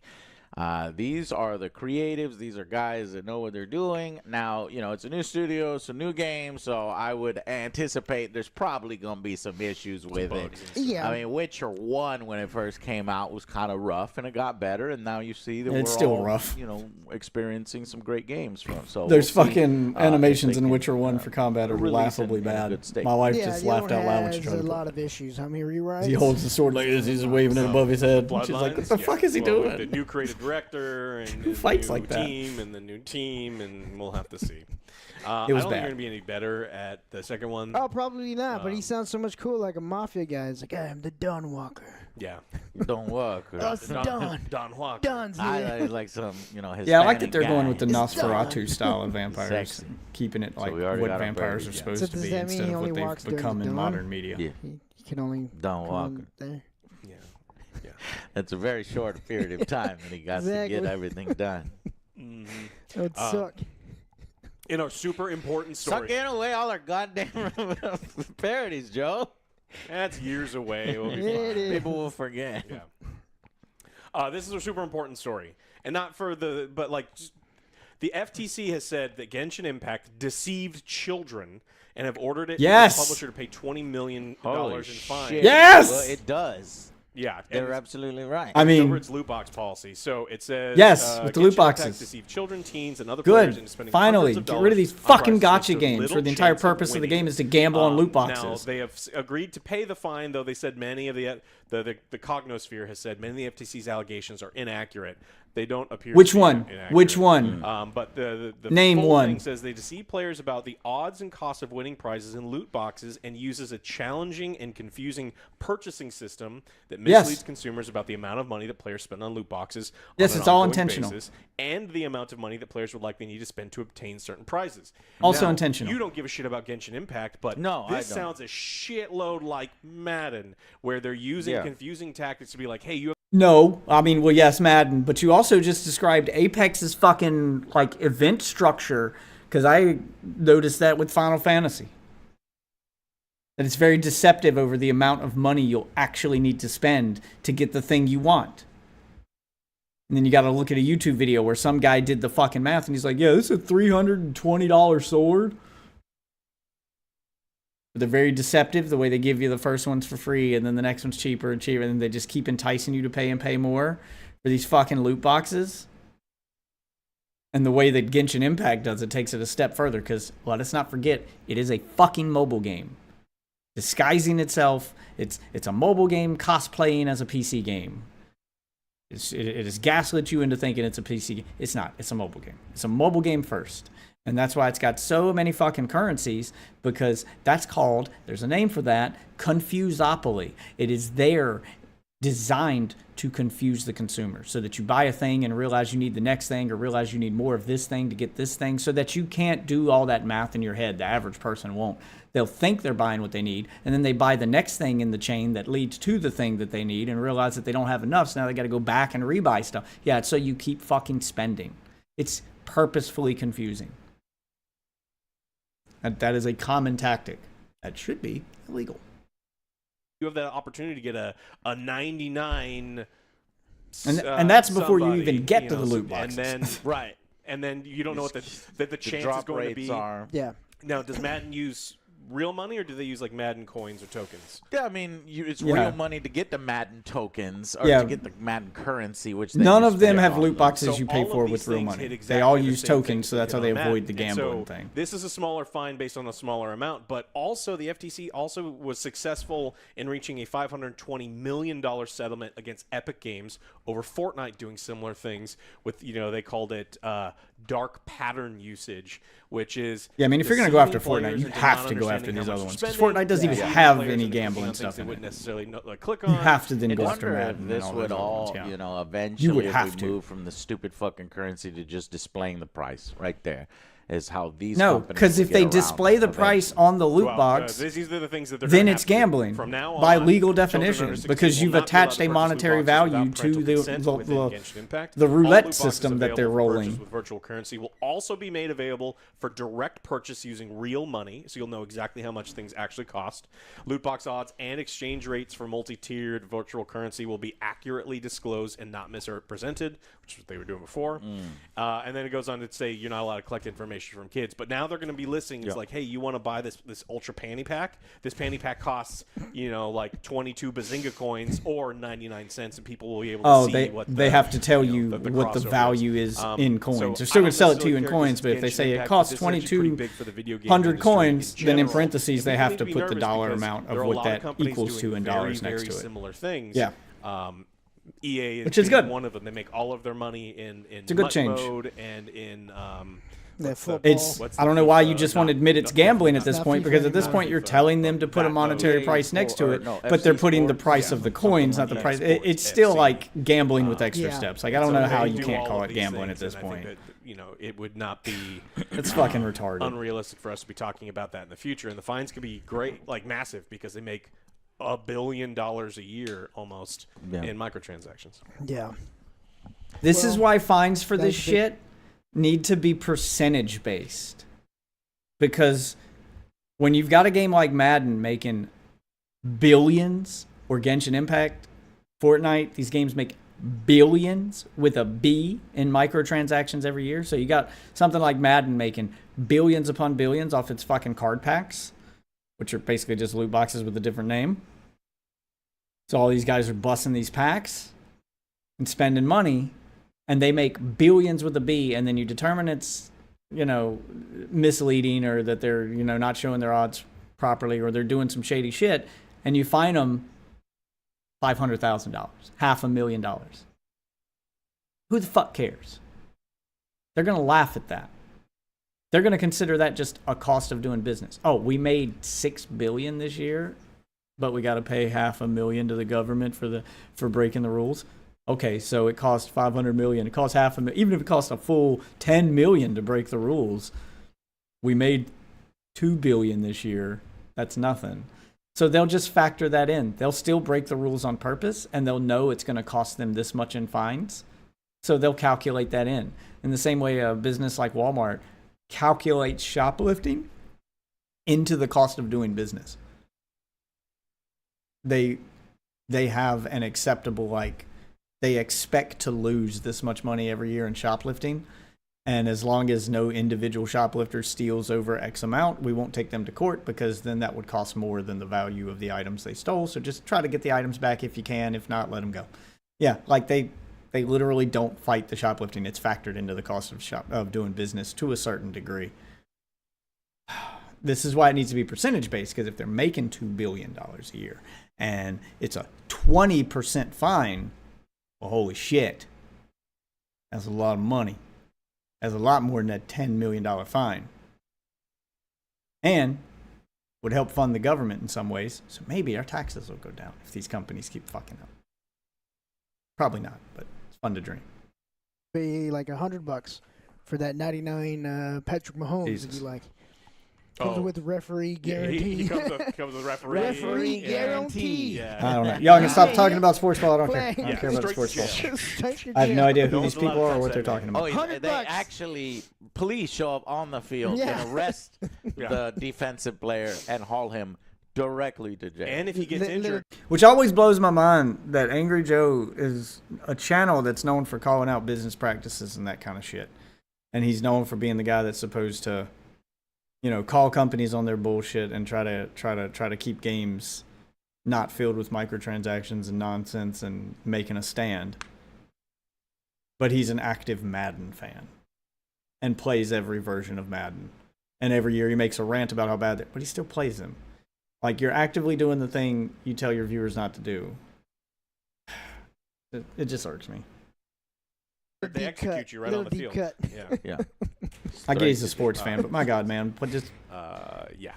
S15: These are the creatives. These are guys that know what they're doing. Now, it's a new studio, it's a new game, so I would anticipate there's probably going to be some issues with it.
S16: Yeah.
S15: I mean, Witcher 1, when it first came out, was kind of rough, and it got better, and now you see that
S10: it's
S15: we're
S10: still
S15: all,
S10: rough.
S15: experieing some great games from. So
S10: there's fucking animations in Witcher 1 for combat are laughably bad. My wife just laughed out loud when she tried to.
S16: There's a lot of issues. How many rewrites?
S10: He holds the sword like this. He's waving it above his head. She's like, "What the fuck is he doing?"
S14: The new creative director and
S10: who fights like that?
S14: Team and the new team, and we'll have to see.
S10: It was
S14: I don't think
S10: bad.
S14: you're gonna be any better at the second one.
S16: Oh, probably not. But he sounds so much cool, like a mafia guy. He's like, I'm the Don Walker.
S14: Yeah,
S15: Don Walker.
S14: Don Walker.
S16: Don's here.
S15: I like some, Hispanic
S10: I like that they're
S15: guy.
S10: going with the Nosferatu style of vampires,
S15: Sexy.
S10: keeping it like
S15: we already
S10: what
S15: got our
S10: vampires are
S15: bird,
S10: supposed
S16: So
S10: to
S16: does
S10: be
S16: that mean
S10: instead
S16: he
S10: of
S16: only
S10: what
S16: walks
S10: they've
S16: during
S10: become
S16: the
S10: in
S16: dawn?
S10: modern media.
S15: Yeah.
S16: He can only
S15: Don Walker.
S16: there.
S14: Yeah.
S15: That's a very short period of time that he got to get everything done.
S16: That would suck.
S14: In our super important story.
S15: Sucking away all our goddamn parodies, Joe.
S14: That's years away. We'll be
S16: It
S14: fine.
S16: is.
S15: People will forget.
S14: Yeah. This is a super important story, and not for the, but just, the FTC has said that Genshin Impact deceived children and have ordered it.
S10: Yes.
S14: The publisher to pay $20 million
S15: Holy
S14: in fines.
S15: shit.
S10: Yes!
S15: Well, it does.
S14: Yeah,
S15: They're absolutely right.
S10: I mean,
S14: over its loot box policy. So it says
S10: yes, with the loot
S14: Genshin
S10: boxes.
S14: Impact deceived children, teens, and other players into
S10: Good.
S14: spending
S10: Finally,
S14: hundreds of
S10: get rid of these
S14: dollars on
S10: fucking
S14: prizes
S10: gotcha
S14: with
S10: games
S14: little
S10: where the entire
S14: chance of
S10: purpose of the
S14: winning.
S10: game is to gamble on loot
S14: Now
S10: boxes.
S14: they have agreed to pay the fine, though they said many of the Cognosphere has said many of the FTC's allegations are inaccurate. They don't appear.
S10: Which
S14: to be
S10: one?
S14: inaccurate.
S10: Which one?
S14: But the
S10: Name
S14: full
S10: one.
S14: thing says they deceive players about the odds and costs of winning prizes in loot boxes and uses a challenging and confusing purchasing system that misleads consumers about the amount of money that players spend on loot boxes.
S10: Yes,
S14: on an
S10: it's all
S14: ongoing
S10: intentional.
S14: basis, and the amount of money that players would likely need to spend to obtain certain prizes.
S10: Also
S14: Now,
S10: intentional.
S14: You don't give a shit about Genshin Impact, but
S15: No, I
S14: this
S15: don't.
S14: sounds a shitload like Madden, where they're using confusing tactics to be like, hey, you have
S10: No, I mean, well, yes, Madden, but you also just described Apex's fucking event structure, because I noticed that with Final Fantasy. That it's very deceptive over the amount of money you'll actually need to spend to get the thing you want. And then you got to look at a YouTube video where some guy did the fucking math, and he's like, yeah, this is a $320 sword. They're very deceptive, the way they give you the first one's for free, and then the next one's cheaper and cheaper, and then they just keep enticing you to pay and pay more for these fucking loot boxes. And the way that Genshin Impact does it takes it a step further, because let us not forget, it is a fucking mobile game. Disguising itself, it's a mobile game cosplaying as a PC game. It has gaslit you into thinking it's a PC game. It's not. It's a mobile game. It's a mobile game first. And that's why it's got so many fucking currencies, because that's called, there's a name for that, Confusopoly. It is there designed to confuse the consumer so that you buy a thing and realize you need the next thing, or realize you need more of this thing to get this thing, so that you can't do all that math in your head. The average person won't. They'll think they're buying what they need, and then they buy the next thing in the chain that leads to the thing that they need and realize that they don't have enough, so now they got to go back and rebuy stuff. Yeah, it's so you keep fucking spending. It's purposefully confusing. That is a common tactic. That should be illegal.
S14: You have that opportunity to get a 99.
S10: And that's before
S14: somebody,
S10: you even get to
S14: know,
S10: the loot boxes.
S14: And then and then you don't know what the chance
S15: drop
S14: is going to
S15: rates
S14: be.
S15: are.
S16: Yeah.
S14: Now, does Madden use real money, or do they use like Madden coins or tokens?
S15: Yeah, I mean, it's
S10: Yeah.
S15: real money to get the Madden tokens or
S10: Yeah.
S15: to get the Madden currency, which they
S10: None
S15: use
S10: of them
S15: to
S10: have
S15: put on
S10: loot
S15: them.
S10: boxes
S14: So
S10: you pay
S14: all of
S10: for
S14: these
S10: with real
S14: things
S10: money.
S14: hit
S10: They
S14: exactly
S10: all
S14: the
S10: use
S14: same thing
S10: tokens, so
S14: that
S10: that's
S14: hit
S10: how they
S14: on
S10: avoid the
S14: Madden.
S10: gambling
S14: And so
S10: thing.
S14: This is a smaller fine based on a smaller amount, but also the FTC also was successful in reaching a $520 million settlement against Epic Games over Fortnite doing similar things with, they called it dark pattern usage, which is
S10: Yeah, I mean, if you're going to go after
S14: deceiving
S10: Fortnite,
S14: players
S10: you
S14: into
S10: have
S14: not
S10: to go after
S14: understanding
S10: these
S14: how
S10: other
S14: much
S10: ones.
S14: you're
S10: 'Cause
S14: spending,
S10: Fortnite doesn't even
S14: deceiving
S10: have
S14: players
S10: any
S14: into clicking
S10: gambling
S14: on
S10: stuff
S14: things they
S10: in
S14: wouldn't
S10: it.
S14: necessarily click
S10: You
S14: on.
S10: have to then
S14: and
S10: go
S14: it's
S10: after
S15: wonder
S10: Madden
S15: if
S10: and
S15: this
S10: all
S15: would
S10: those other
S15: all,
S10: ones, yeah.
S15: eventually,
S10: have
S15: if we
S10: to.
S15: move from the stupid fucking currency to just displaying the price right there, is how these
S10: No,
S15: companies
S10: because
S15: will
S10: if
S15: get
S10: they
S15: around
S10: display the price
S15: eventually.
S10: on the loot
S14: Well,
S10: box,
S14: these are the things that they're
S10: then
S14: gonna
S10: it's
S14: have to do.
S10: gambling
S14: From now
S10: by
S14: on,
S10: legal
S14: children under
S10: definition
S14: 16
S10: because
S14: will
S10: you've
S14: not be allowed
S10: attached
S14: to
S10: a
S14: purchase loot
S10: monetary
S14: boxes
S10: value
S14: without
S10: to
S14: parental
S10: the
S14: consent within Genshin Impact.
S10: the
S14: All
S10: roulette
S14: loot boxes
S10: system that they're
S14: available for purchase
S10: rolling.
S14: with virtual currency will also be made available for direct purchase using real money, so you'll know exactly how much things actually cost. Loot box odds and exchange rates for multi-tiered virtual currency will be accurately disclosed and not misrepresented, which is what they were doing before. And then it goes on to say you're not allowed to collect information from kids, but now they're going to be listing it's like, hey, you want to buy this ultra panty pack? This panty pack costs like 22 Bazinga coins or 99 cents, and people will be able to see what
S10: they have to tell you
S14: the
S10: what the
S14: crossover
S10: value is in coins.
S14: so
S10: They're still
S14: I
S10: going to sell it to you
S14: don't
S10: in coins, but if they
S14: necessarily
S10: say
S14: care
S10: it
S14: 'cause
S10: costs
S14: this is actually pretty big for the video game
S10: 2,200
S14: industry
S10: coins, then in
S14: general.
S10: parentheses
S14: And
S10: they
S14: people
S10: have
S14: need
S10: to
S14: be
S10: put the
S14: nervous
S10: dollar
S14: because
S10: amount
S14: there are
S10: of
S14: a
S10: what
S14: lot
S10: that
S14: companies
S10: equals
S14: doing
S10: to in
S14: very,
S10: dollars next
S14: very
S10: to it.
S14: similar things.
S10: Yeah.
S14: EA is
S10: Which is
S14: being
S10: good.
S14: one of them. They make all of their money in
S10: It's a good
S14: MUT
S10: change.
S14: mode and in
S10: It's I don't know why you just want to admit it's gambling at this point, because at this point you're telling them to put a monetary price next to it, but they're putting the price of the coins, not the price. It's still like gambling with extra steps. Like I don't know how you can't call it gambling at this point.
S14: It would not be
S10: It's fucking retarded.
S14: unrealistic for us to be talking about that in the future, and the fines could be great, like massive, because they make $1 billion a year almost in microtransactions.
S16: Yeah.
S10: This is why fines for this
S16: that's big.
S10: shit need to be percentage based. Because when you've got a game like Madden making billions, or Genshin Impact, Fortnite, these games make billions with a B in microtransactions every year. So you got something like Madden making billions upon billions off its fucking card packs, which are basically just loot boxes with a different name. So all these guys are busting these packs and spending money, and they make billions with a B, and then you determine it's, misleading, or that they're, not showing their odds properly, or they're doing some shady shit, and you fine them $500,000, $500,000. Who the fuck cares? They're going to laugh at that. They're going to consider that just a cost of doing business. Oh, we made $6 billion this year, but we got to pay $500,000 to the government for breaking the rules. Okay, so it cost $500 million. It costs $500,000. Even if it costs a full $10 million to break the rules, we made $2 billion this year. That's nothing. So they'll just factor that in. They'll still break the rules on purpose, and they'll know it's going to cost them this much in fines. So they'll calculate that in. In the same way a business like Walmart calculates shoplifting into the cost of doing business. They have an acceptable, they expect to lose this much money every year in shoplifting. And as long as no individual shoplifter steals over X amount, we won't take them to court, because then that would cost more than the value of the items they stole. So just try to get the items back if you can. If not, let them go. Yeah, they literally don't fight the shoplifting. It's factored into the cost of doing business to a certain degree. This is why it needs to be percentage based, because if they're making $2 billion a year and it's a 20% fine, well, holy shit, that's a lot of money. That's a lot more than that $10 million fine. And would help fund the government in some ways. So maybe our taxes will go down if these companies keep fucking up. Probably not, but it's fun to dream.
S16: Pay like $100 for that 99 Patrick Mahomes.
S10: Jesus.
S16: If you like. Comes with referee guarantee.
S14: He comes with referee.
S16: Referee guarantee.
S14: Yeah.
S10: I don't know. Y'all can stop talking about sports ball. I don't care. I don't care about
S14: Straight
S10: sports
S14: to
S10: ball.
S14: jail.
S10: I have no idea who
S14: Don't
S10: these
S14: allow
S10: people are or
S14: to
S10: what
S14: touch
S10: they're
S14: that,
S10: talking
S14: man.
S10: about.
S15: Oh, they actually, police show up on the field
S16: Yeah.
S15: and arrest the defensive player and haul him directly to jail.
S14: And if he gets injured,
S10: Which always blows my mind that Angry Joe is a channel that's known for calling out business practices and that kind of shit. And he's known for being the guy that's supposed to, you know, call companies on their bullshit and try to keep games not filled with microtransactions and nonsense and making a stand. But he's an active Madden fan and plays every version of Madden. And every year he makes a rant about how bad, but he still plays them. Like, you're actively doing the thing you tell your viewers not to do. It just irks me.
S14: They execute you right on the field. Yeah.
S15: Yeah.
S10: I get he's a sports fan, but my God, man, but just
S14: yeah.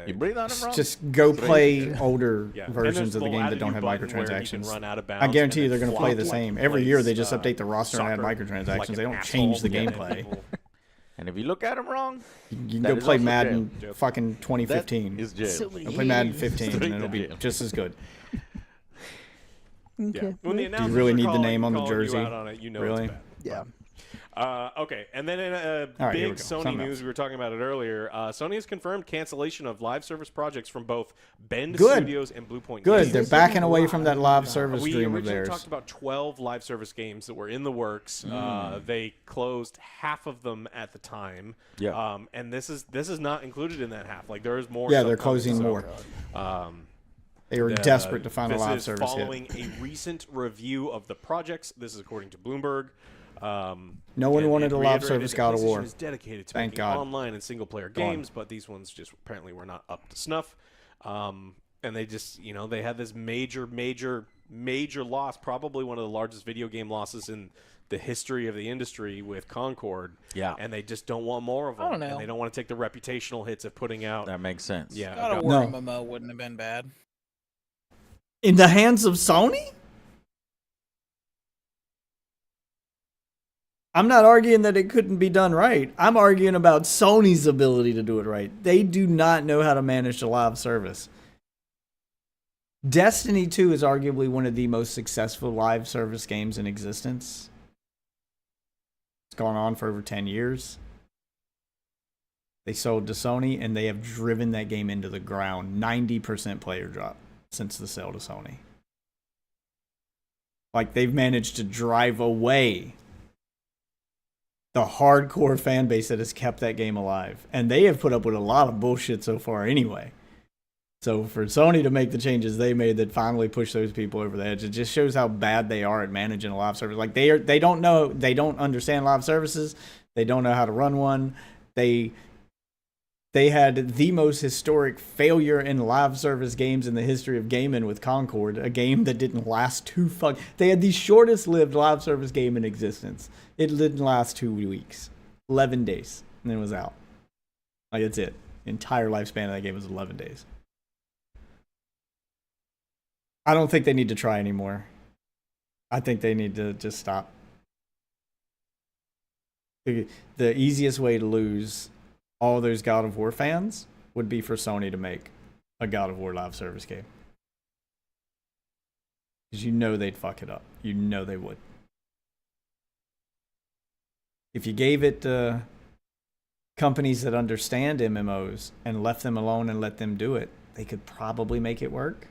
S15: You breathe on him wrong.
S10: just go play older
S14: Yeah. And
S10: versions
S14: there's
S10: of the
S14: the
S10: game that don't have
S14: latitude button where you can
S10: microtransactions.
S14: run out of
S10: I
S14: bounds
S10: guarantee you
S14: and
S10: they're
S14: then
S10: going to play the
S14: flop
S10: same.
S14: like
S10: Every year they just
S14: plays,
S10: update the roster and add
S14: soccer
S10: microtransactions.
S14: like
S10: They
S14: an
S10: don't
S14: asshole.
S10: change the
S14: Yeah.
S10: gameplay.
S15: And if you look at him wrong,
S10: You can
S15: that
S10: go
S15: is
S10: play
S15: also
S10: Madden
S15: jail.
S10: fucking 2015.
S15: That is jail.
S10: Go play Madden 15
S15: Straight
S10: and it'll be
S15: jail.
S10: just as good.
S14: Yeah. When the
S10: Do you really
S14: announcers are
S10: need the
S14: calling-
S10: name on the
S14: calling you
S10: jersey?
S14: out on it, you know
S10: Really?
S14: it's bad.
S16: Yeah.
S14: Okay, and then in a
S10: All right, here
S14: big
S10: we go.
S14: Sony
S10: Something
S14: news,
S10: else.
S14: we were talking about it earlier. Sony has confirmed cancellation of live service projects from both Bend
S10: Good.
S14: Studios and Bluepoint
S10: Good.
S14: Games.
S10: They're backing away from that live service
S14: We
S10: dream of
S14: originally
S10: theirs.
S14: talked about 12 live service games that were in the works. They closed half of them at the time.
S15: Yeah.
S14: And this is not included in that half. Like, there is more.
S10: Yeah,
S14: stuff
S10: they're
S14: coming,
S10: closing
S14: so,
S10: more. They were
S14: the-
S10: desperate to find a live
S14: This
S10: service
S14: is
S10: hit.
S14: following a recent review of the projects. This is according to Bloomberg.
S10: No one
S14: and
S10: wanted
S14: it
S10: a live
S14: reiterated
S10: service
S14: that
S10: God of
S14: PlayStation
S10: War.
S14: is dedicated to
S10: Thank
S14: making
S10: God.
S14: online and single-player
S10: Gone.
S14: games, but these ones just apparently were not up to snuff. And they just, they had this major loss, probably one of the largest video game losses in the history of the industry with Concord.
S15: Yeah.
S14: And they just don't want more of them.
S9: I don't know.
S14: And they don't want to take the reputational hits of putting out.
S15: That makes sense.
S14: Yeah.
S9: God of War MMO wouldn't have been bad.
S10: In the hands of Sony? I'm not arguing that it couldn't be done right. I'm arguing about Sony's ability to do it right. They do not know how to manage the live service. Destiny 2 is arguably one of the most successful live service games in existence. It's gone on for over 10 years. They sold to Sony, and they have driven that game into the ground. 90% player drop since the sale to Sony. Like, they've managed to drive away the hardcore fan base that has kept that game alive. And they have put up with a lot of bullshit so far anyway. So for Sony to make the changes they made that finally push those people over the edge, it just shows how bad they are at managing a live service. Like, they don't understand live services. They don't know how to run one. They had the most historic failure in live service games in the history of gaming with Concord, a game that didn't last They had the shortest lived live service game in existence. It didn't last 2 weeks, 11 days, and then it was out. Like, that's it. The entire lifespan of that game was 11 days. I don't think they need to try anymore. I think they need to just stop. The easiest way to lose all those God of War fans would be for Sony to make a God of War live service game. Because they'd fuck it up. They would. If you gave it to companies that understand MMOs and left them alone and let them do it, they could probably make it work.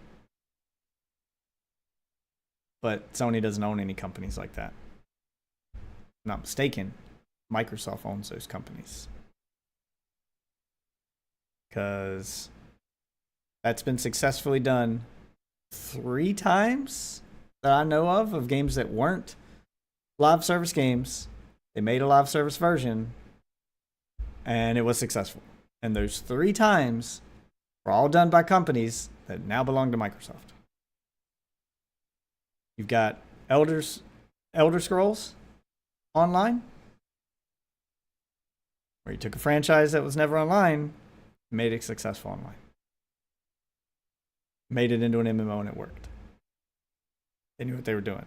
S10: But Sony doesn't own any companies like that. If I'm not mistaken, Microsoft owns those companies. Because that's been successfully done 3 times that I know of games that weren't live service games. They made a live service version, and it was successful. And those 3 times were all done by companies that now belong to Microsoft. You've got Elder Scrolls Online, where you took a franchise that was never online, made it successful online. Made it into an MMO and it worked. They knew what they were doing.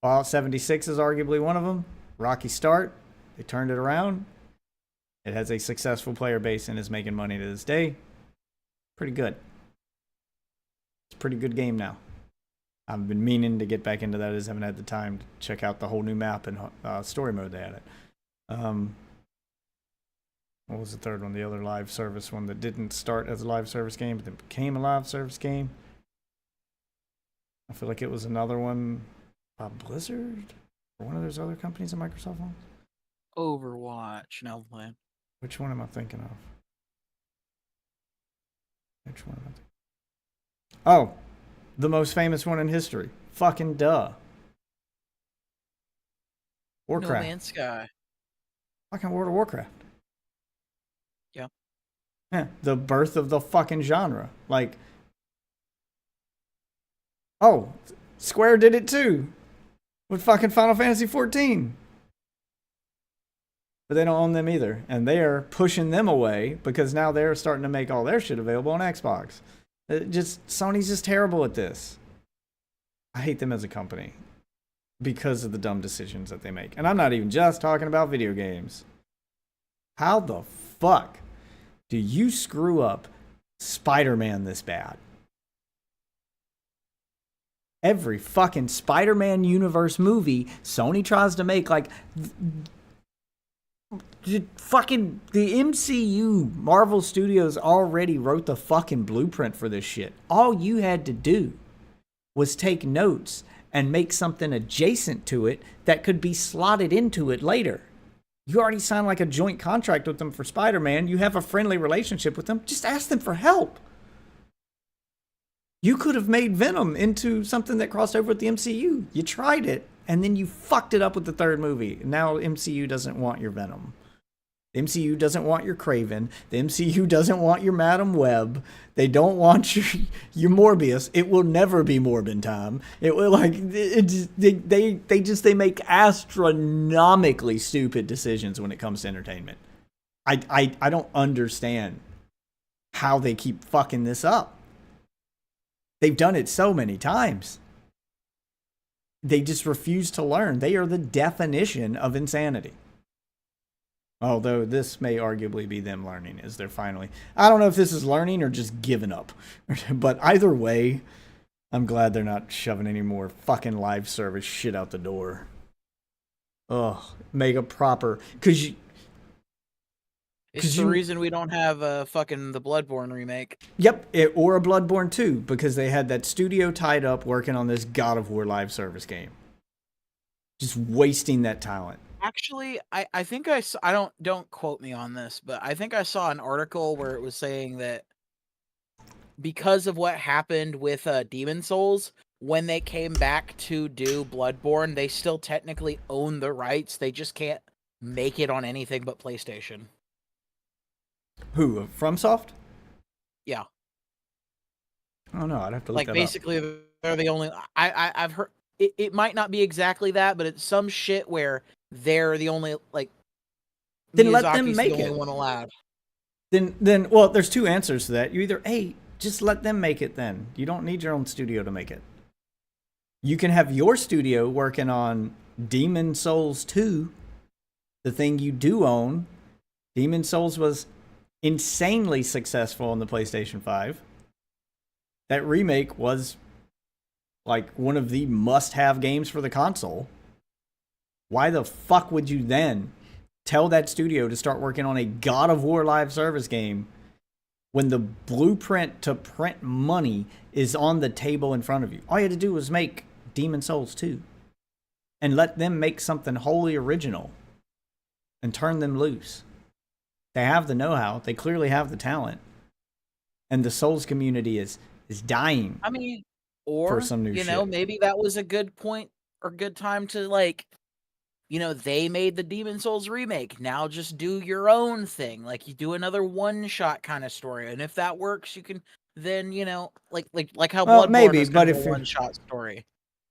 S10: Fallout 76 is arguably one of them. Rocky start. They turned it around. It has a successful player base and is making money to this day. Pretty good. It's a pretty good game now. I've been meaning to get back into that. I just haven't had the time to check out the whole new map and story mode they had it. What was the third one? The other live service one that didn't start as a live service game, but then became a live service game. I feel like it was another one by Blizzard or one of those other companies that Microsoft owns.
S9: Overwatch. No plan.
S10: Which one am I thinking of? Which one? Oh, the most famous one in history. Fucking duh. Warcraft.
S17: No Man's Sky.
S10: Fucking World of Warcraft.
S17: Yeah.
S10: Yeah, the birth of the fucking genre. Like, oh, Square did it too with fucking Final Fantasy 14. But they don't own them either. And they're pushing them away because now they're starting to make all their shit available on Xbox. Sony's just terrible at this. I hate them as a company because of the dumb decisions that they make. And I'm not even just talking about video games. How the fuck do you screw up Spider-Man this bad? Every fucking Spider-Man universe movie Sony tries to make, like, fucking the MCU, Marvel Studios already wrote the fucking blueprint for this shit. All you had to do was take notes and make something adjacent to it that could be slotted into it later. You already signed like a joint contract with them for Spider-Man. You have a friendly relationship with them. Just ask them for help. You could have made Venom into something that crossed over with the MCU. You tried it, and then you fucked it up with the third movie. Now MCU doesn't want your Venom. The MCU doesn't want your Kraven. The MCU doesn't want your Madam Web. They don't want your Morbius. It will never be Morbin time. It will they make astronomically stupid decisions when it comes to entertainment. I don't understand how they keep fucking this up. They've done it so many times. They just refuse to learn. They are the definition of insanity. Although this may arguably be them learning, as they're finally... I don't know if this is learning or just giving up. But either way, I'm glad they're not shoving any more fucking live service shit out the door. Ugh, make a proper...
S17: It's the reason we don't have fucking the Bloodborne remake.
S10: Yep, or a Bloodborne 2, because they had that studio tied up working on this God of War live service game. Just wasting that talent.
S17: Actually, I think I saw, don't quote me on this, but I think I saw an article where it was saying that because of what happened with Demon Souls, when they came back to do Bloodborne, they still technically own the rights. They just can't make it on anything but PlayStation.
S10: Who? FromSoft?
S17: Yeah.
S10: I don't know. I'd have to look that up.
S17: Like, basically, they're the only... I've heard... It might not be exactly that, but it's some shit where they're the only, like...
S10: Then let them make
S17: the
S10: it.
S17: only one allowed.
S10: Then, well, there's two answers to that. You either, hey, just let them make it then. You don't need your own studio to make it. You can have your studio working on Demon Souls 2, the thing you do own. Demon Souls was insanely successful on the PlayStation 5. That remake was like one of the must-have games for the console. Why the fuck would you then tell that studio to start working on a God of War live service game when the blueprint to print money is on the table in front of you? All you had to do was make Demon Souls 2 and let them make something wholly original and turn them loose. They have the know-how. They clearly have the talent. And the Souls community is dying.
S17: I mean, or,
S10: for some new shit.
S17: Maybe that was a good point or good time to, like, they made the Demon Souls remake. Now just do your own thing. Like, you do another one-shot kind of story. And if that works, you can then, like how Bloodborne
S10: maybe,
S17: is
S10: but
S17: kind of
S10: if
S17: a one-shot story.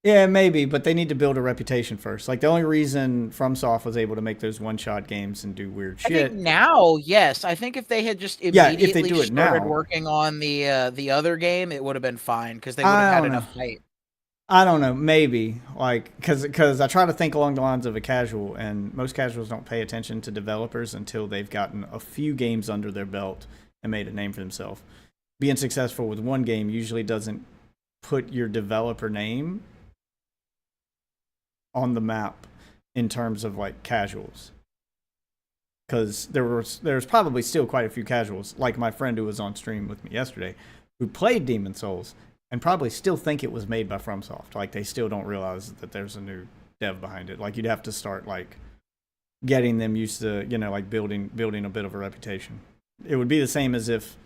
S10: Yeah, maybe, but they need to build a reputation first. Like, the only reason FromSoft was able to make those one-shot games and do weird shit...
S17: I think now, yes. I think if they had just immediately
S10: if they do it
S17: started
S10: now,
S17: working on the other game, it would have been fine, because they would have had enough hype.
S10: I don't know, maybe. Like, because I try to think along the lines of a casual, and most casuals don't pay attention to developers until they've gotten a few games under their belt and made a name for themselves. Being successful with one game usually doesn't put your developer name on the map in terms of like casuals, because there's probably still quite a few casuals, like my friend who was on stream with me yesterday, who played Demon Souls and probably still think it was made by FromSoft. Like, they still don't realize that there's a new dev behind it. Like, you'd have to start like getting them used to, like building a bit of a reputation. It would be the same as if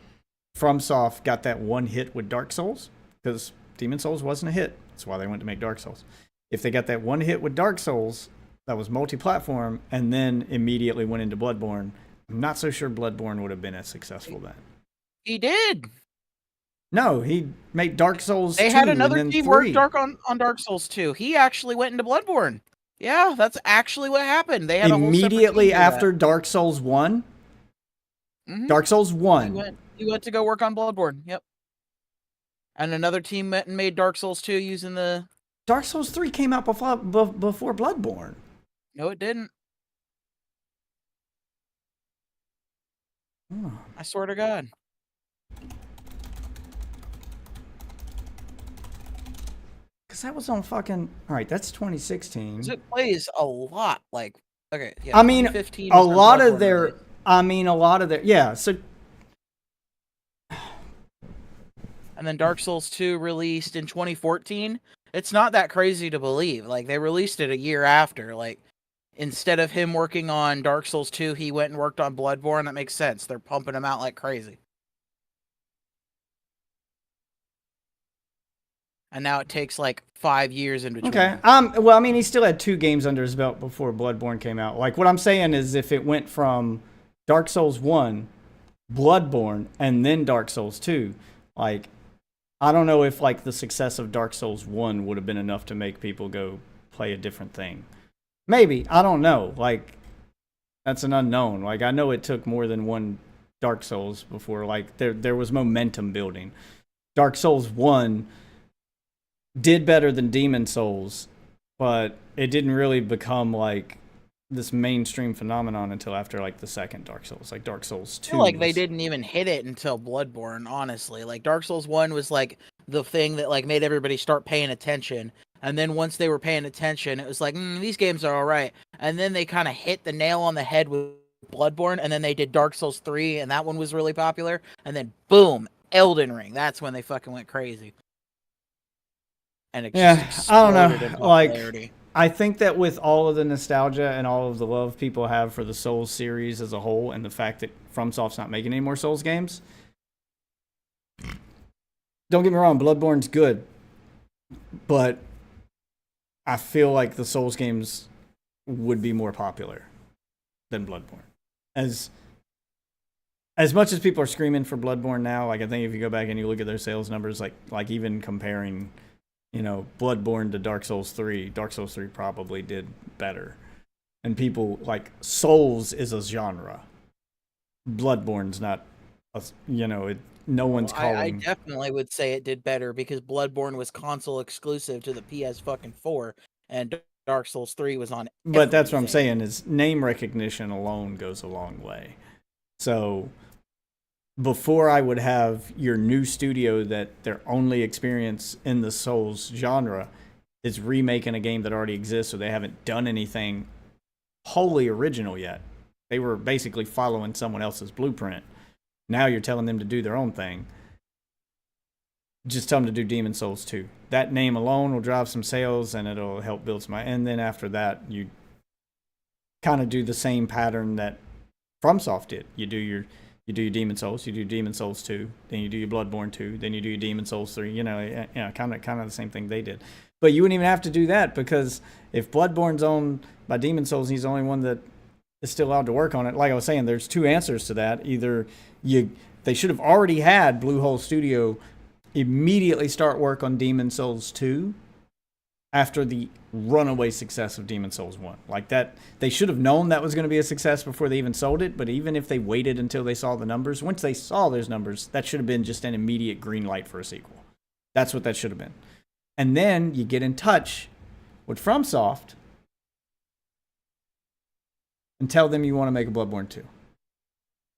S10: FromSoft got that one hit with Dark Souls, because Demon Souls wasn't a hit. That's why they went to make Dark Souls. If they got that one hit with Dark Souls that was multi-platform and then immediately went into Bloodborne, I'm not so sure Bloodborne would have been as successful then.
S17: He did.
S10: No, he made Dark Souls 2
S17: They had another
S10: and then
S17: team
S10: 3.
S17: work on Dark Souls 2. He actually went into Bloodborne. Yeah, that's actually what happened. They had a whole separate
S10: Immediately
S17: team do
S10: after
S17: that.
S10: Dark Souls 1?
S17: Mhm.
S10: Dark Souls 1.
S17: He went to go work on Bloodborne. Yep. And another team went and made Dark Souls 2 using the...
S10: Dark Souls 3 came out before Bloodborne.
S17: No, it didn't.
S10: Oh.
S17: I swear to God.
S10: Because that was on fucking... Alright, that's 2016.
S17: It plays a lot like... Okay, yeah.
S10: I mean,
S17: 2015
S10: a
S17: is when
S10: lot of
S17: Bloodborne
S10: their...
S17: released.
S10: I mean, a lot of their... Yeah, so...
S17: And then Dark Souls 2 released in 2014. It's not that crazy to believe. Like, they released it a year after. Like, instead of him working on Dark Souls 2, he went and worked on Bloodborne. That makes sense. They're pumping him out like crazy. And now it takes like 5 years in between.
S10: Okay. Well, I mean, he still had 2 games under his belt before Bloodborne came out. Like, what I'm saying is if it went from Dark Souls 1, Bloodborne, and then Dark Souls 2, like, I don't know if, like, the success of Dark Souls 1 would have been enough to make people go play a different thing. Maybe. I don't know. Like, that's an unknown. Like, I know it took more than one Dark Souls before, like, there was momentum building. Dark Souls 1 did better than Demon Souls, but it didn't really become like this mainstream phenomenon until after like the second Dark Souls, like Dark Souls 2.
S17: I feel like they didn't even hit it until Bloodborne, honestly. Like Dark Souls 1 was like the thing that like made everybody start paying attention. And then once they were paying attention, it was like, these games are all right. And then they kind of hit the nail on the head with Bloodborne, and then they did Dark Souls 3, and that one was really popular. And then boom, Elden Ring. That's when they fucking went crazy. And it just
S10: I don't
S17: exploded in
S10: know. Like,
S17: popularity.
S10: I think that with all of the nostalgia and all of the love people have for the Souls series as a whole, and the fact that FromSoft's not making any more Souls games, don't get me wrong, Bloodborne's good, but I feel like the Souls games would be more popular than Bloodborne. As much as people are screaming for Bloodborne now, like I think if you go back and you look at their sales numbers, like even comparing, you know, Bloodborne to Dark Souls 3, Dark Souls 3 probably did better. And people, like, Souls is a genre. Bloodborne's not, you know, no one's calling...
S17: I definitely would say it did better because Bloodborne was console exclusive to the PS fucking 4, and Dark Souls 3 was on
S10: But that's what I'm saying, is name recognition alone goes a long way. So... before I would have your new studio that their only experience in the Souls genre is remaking a game that already exists, so they haven't done anything wholly original yet. They were basically following someone else's blueprint. Now you're telling them to do their own thing. Just tell them to do Demon Souls 2. That name alone will drive some sales and it'll help build some... And then after that, you kind of do the same pattern that FromSoft did. You do your Demon Souls, you do Demon Souls 2, then you do your Bloodborne 2, then you do your Demon Souls 3, kind of the same thing they did. But you wouldn't even have to do that, because if Bloodborne's owned by Demon Souls, he's the only one that is still allowed to work on it. Like I was saying, there's 2 answers to that. Either they should have already had Bluehole Studio immediately start work on Demon Souls 2 after the runaway success of Demon Souls 1. Like that, they should have known that was going to be a success before they even sold it, but even if they waited until they saw the numbers, once they saw those numbers, that should have been just an immediate green light for a sequel. That's what that should have been. And then you get in touch with FromSoft and tell them you want to make a Bloodborne 2.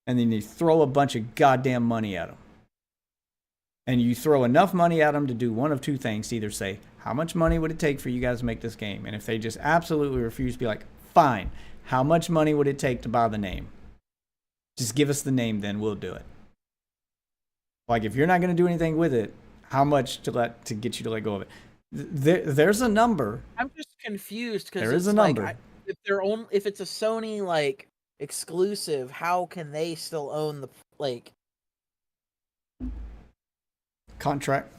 S10: And then you throw a bunch of goddamn money at them. And you throw enough money at them to do one of 2 things. To either say, how much money would it take for you guys to make this game? And if they just absolutely refuse, be like, fine, how much money would it take to buy the name? Just give us the name, then we'll do it. Like, if you're not going to do anything with it, how much to get you to let go of it? There's a number.
S17: I'm just confused because
S10: there is a number.
S17: If it's a Sony like exclusive, how can they still own the like?
S10: contract.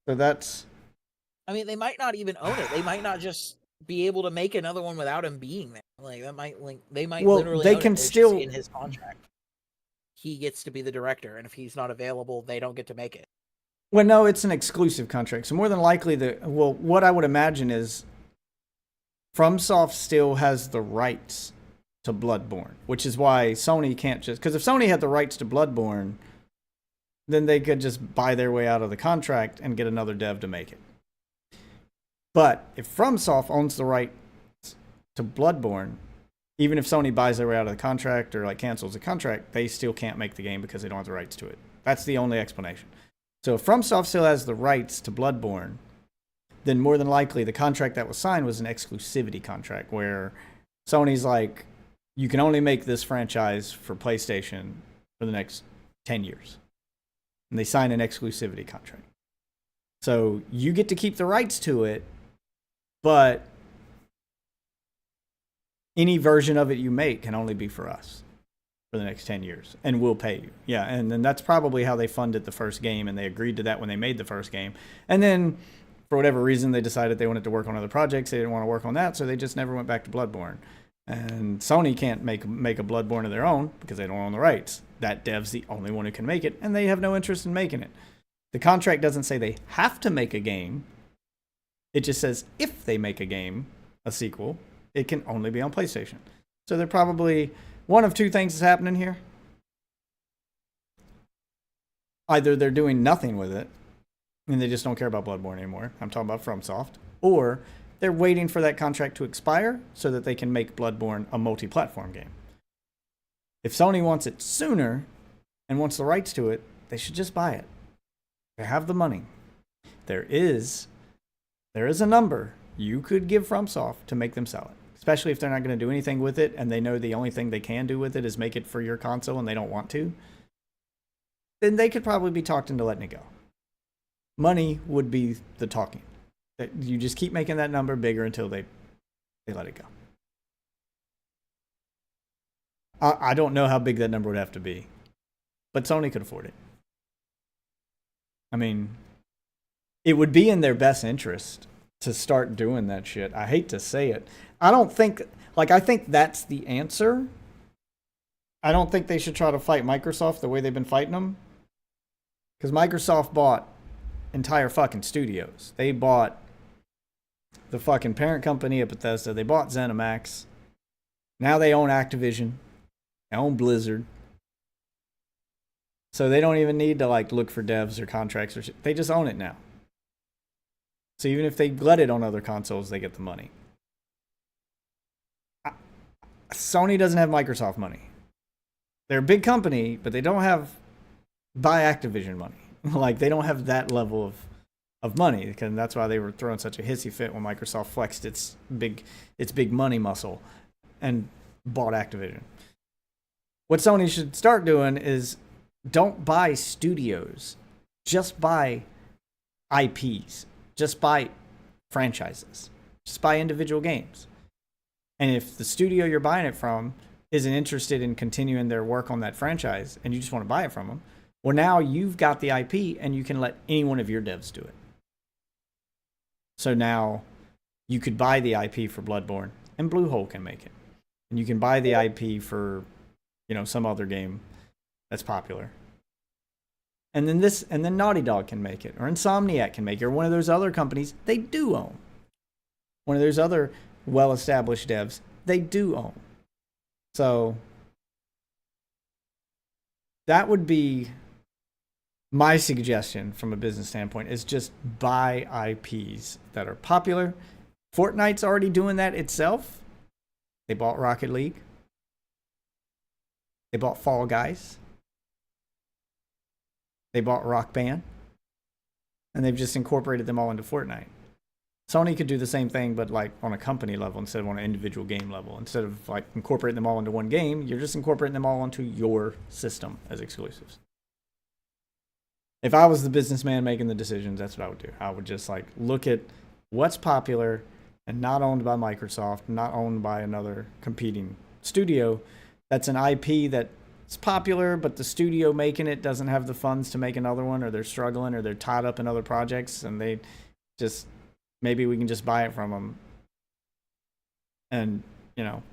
S10: So that's.
S17: I mean, they might not even own it. They might not just be able to make another one without him being there. Like that might they might
S10: Well,
S17: literally
S10: they
S17: own
S10: can
S17: it. It's just
S10: still-
S17: in his contract. He gets to be the director, and if he's not available, they don't get to make it.
S10: Well, no, it's an exclusive contract. So more than likely, what I would imagine is FromSoft still has the rights to Bloodborne, which is why Sony can't just... Because if Sony had the rights to Bloodborne, then they could just buy their way out of the contract and get another dev to make it. But if FromSoft owns the rights to Bloodborne, even if Sony buys their way out of the contract or like cancels the contract, they still can't make the game because they don't have the rights to it. That's the only explanation. So if FromSoft still has the rights to Bloodborne, then more than likely the contract that was signed was an exclusivity contract where Sony's like, you can only make this franchise for PlayStation for the next 10 years. And they sign an exclusivity contract. So you get to keep the rights to it, but any version of it you make can only be for us for the next 10 years, and we'll pay you. Yeah, and then that's probably how they funded the first game, and they agreed to that when they made the first game. And then, for whatever reason, they decided they wanted to work on other projects. They didn't want to work on that, so they just never went back to Bloodborne. And Sony can't make a Bloodborne of their own because they don't own the rights. That dev's the only one who can make it, and they have no interest in making it. The contract doesn't say they have to make a game. It just says if they make a game, a sequel, it can only be on PlayStation. So they're probably... One of two things is happening here. Either they're doing nothing with it, and they just don't care about Bloodborne anymore. I'm talking about FromSoft. Or they're waiting for that contract to expire so that they can make Bloodborne a multi-platform game. If Sony wants it sooner and wants the rights to it, they should just buy it. They have the money. There is a number you could give FromSoft to make them sell it. Especially if they're not going to do anything with it and they know the only thing they can do with it is make it for your console and they don't want to, then they could probably be talked into letting it go. Money would be the talking. You just keep making that number bigger until they let it go. I don't know how big that number would have to be, but Sony could afford it. I mean, it would be in their best interest to start doing that shit. I hate to say it. I think that's the answer. I don't think they should try to fight Microsoft the way they've been fighting them. Because Microsoft bought entire fucking studios. They bought the fucking parent company of Bethesda. They bought ZeniMax. Now they own Activision. They own Blizzard. So they don't even need to like look for devs or contracts or shit. They just own it now. So even if they let it on other consoles, they get the money. Sony doesn't have Microsoft money. They're a big company, but they don't have buy Activision money. Like they don't have that level of money, because that's why they were throwing such a hissy fit when Microsoft flexed its big money muscle and bought Activision. What Sony should start doing is don't buy studios, just buy IPs, just buy franchises, just buy individual games. And if the studio you're buying it from isn't interested in continuing their work on that franchise and you just want to buy it from them, well, now you've got the IP and you can let any one of your devs do it. So now you could buy the IP for Bloodborne and Bluehole can make it. And you can buy the IP for, some other game that's popular. And then Naughty Dog can make it, or Insomniac can make it, or one of those other companies they do own. One of those other well-established devs they do own. So that would be my suggestion from a business standpoint, is just buy IPs that are popular. Fortnite's already doing that itself. They bought Rocket League. They bought Fall Guys. They bought Rock Band. And they've just incorporated them all into Fortnite. Sony could do the same thing, but like on a company level instead of on an individual game level. Instead of like incorporating them all into one game, you're just incorporating them all into your system as exclusives. If I was the businessman making the decisions, that's what I would do. I would just like look at what's popular and not owned by Microsoft, not owned by another competing studio. That's an IP that it's popular, but the studio making it doesn't have the funds to make another one, or they're struggling, or they're tied up in other projects, and they just, maybe we can just buy it from them and, you know,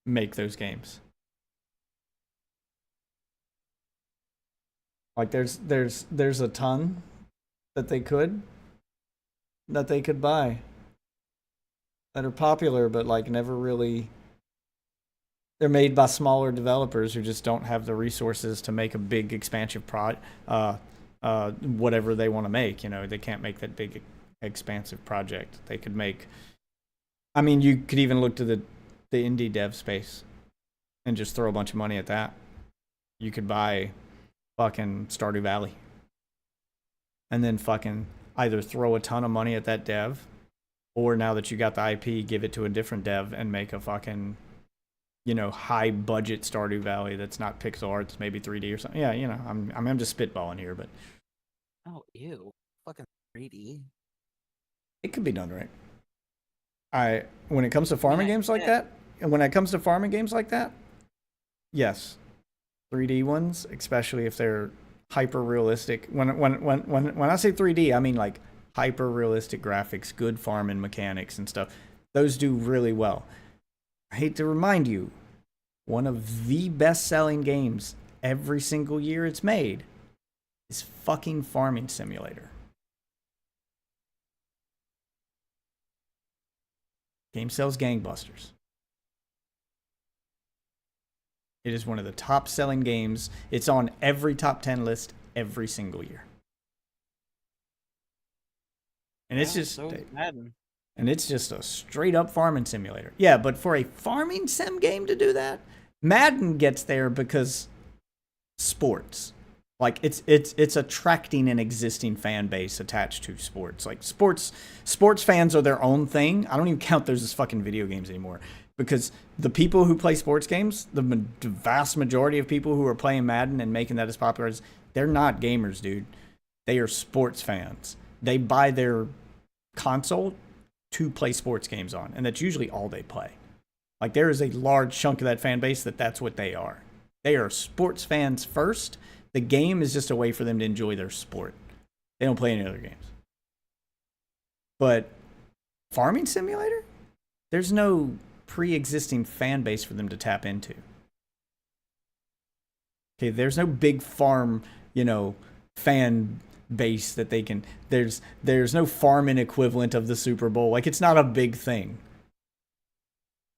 S10: make those games. Like there's a ton that they could buy that are popular, but like never really. They're made by smaller developers who just don't have the resources to make a big expansive whatever they want to make. You know, they can't make that big expansive project. They could make. I mean, you could even look to the indie dev space and just throw a bunch of money at that. You could buy fucking Stardew Valley and then fucking either throw a ton of money at that dev, or now that you got the IP, give it to a different dev and make a fucking, you know, high budget Stardew Valley that's not pixel art, it's maybe 3D or something. Yeah, you know, I'm just spitballing here, but
S17: Oh, ew. Fucking 3D.
S10: it could be done right. When it comes to farming games like that, yes, 3D ones, especially if they're hyper realistic. When I say 3D, I mean like hyper realistic graphics, good farming mechanics and stuff. Those do really well. I hate to remind you, one of the best-selling games every single year it's made is fucking Farming Simulator. Game sells gangbusters. It is one of the top-selling games. It's on every top 10 list every single year. And it's just
S17: Madden.
S10: And it's just a straight-up farming simulator. Yeah, but for a farming sim game to do that, Madden gets there because sports. Like it's attracting an existing fan base attached to sports. Like sports fans are their own thing. I don't even count those as fucking video games anymore, because the people who play sports games, the vast majority of people who are playing Madden and making that as popular as, they're not gamers, dude. They are sports fans. They buy their console to play sports games on, and that's usually all they play. Like there is a large chunk of that fan base that's what they are. They are sports fans first. The game is just a way for them to enjoy their sport. They don't play any other games. But Farming Simulator, there's no pre-existing fan base for them to tap into. Okay, there's no big farm, you know, fan base that they can. There's no farming equivalent of the Super Bowl. Like, it's not a big thing.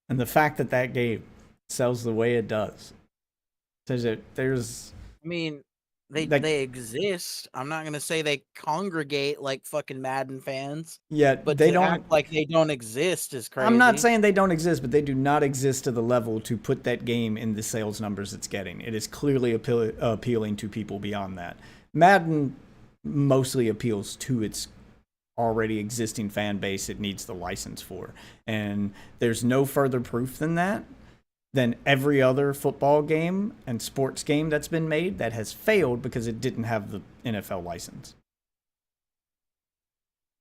S10: And the fact that that game sells the way it does says that there's.
S17: I mean, they exist. I'm not gonna say they congregate like fucking Madden fans.
S10: Yeah,
S17: but
S10: they
S17: to
S10: don't
S17: act like they don't exist is crazy.
S10: I'm not saying they don't exist, but they do not exist to the level to put that game in the sales numbers it's getting. It is clearly appealing to people beyond that. Madden mostly appeals to its already existing fan base it needs the license for. And there's no further proof than that, than every other football game and sports game that's been made that has failed because it didn't have the NFL license.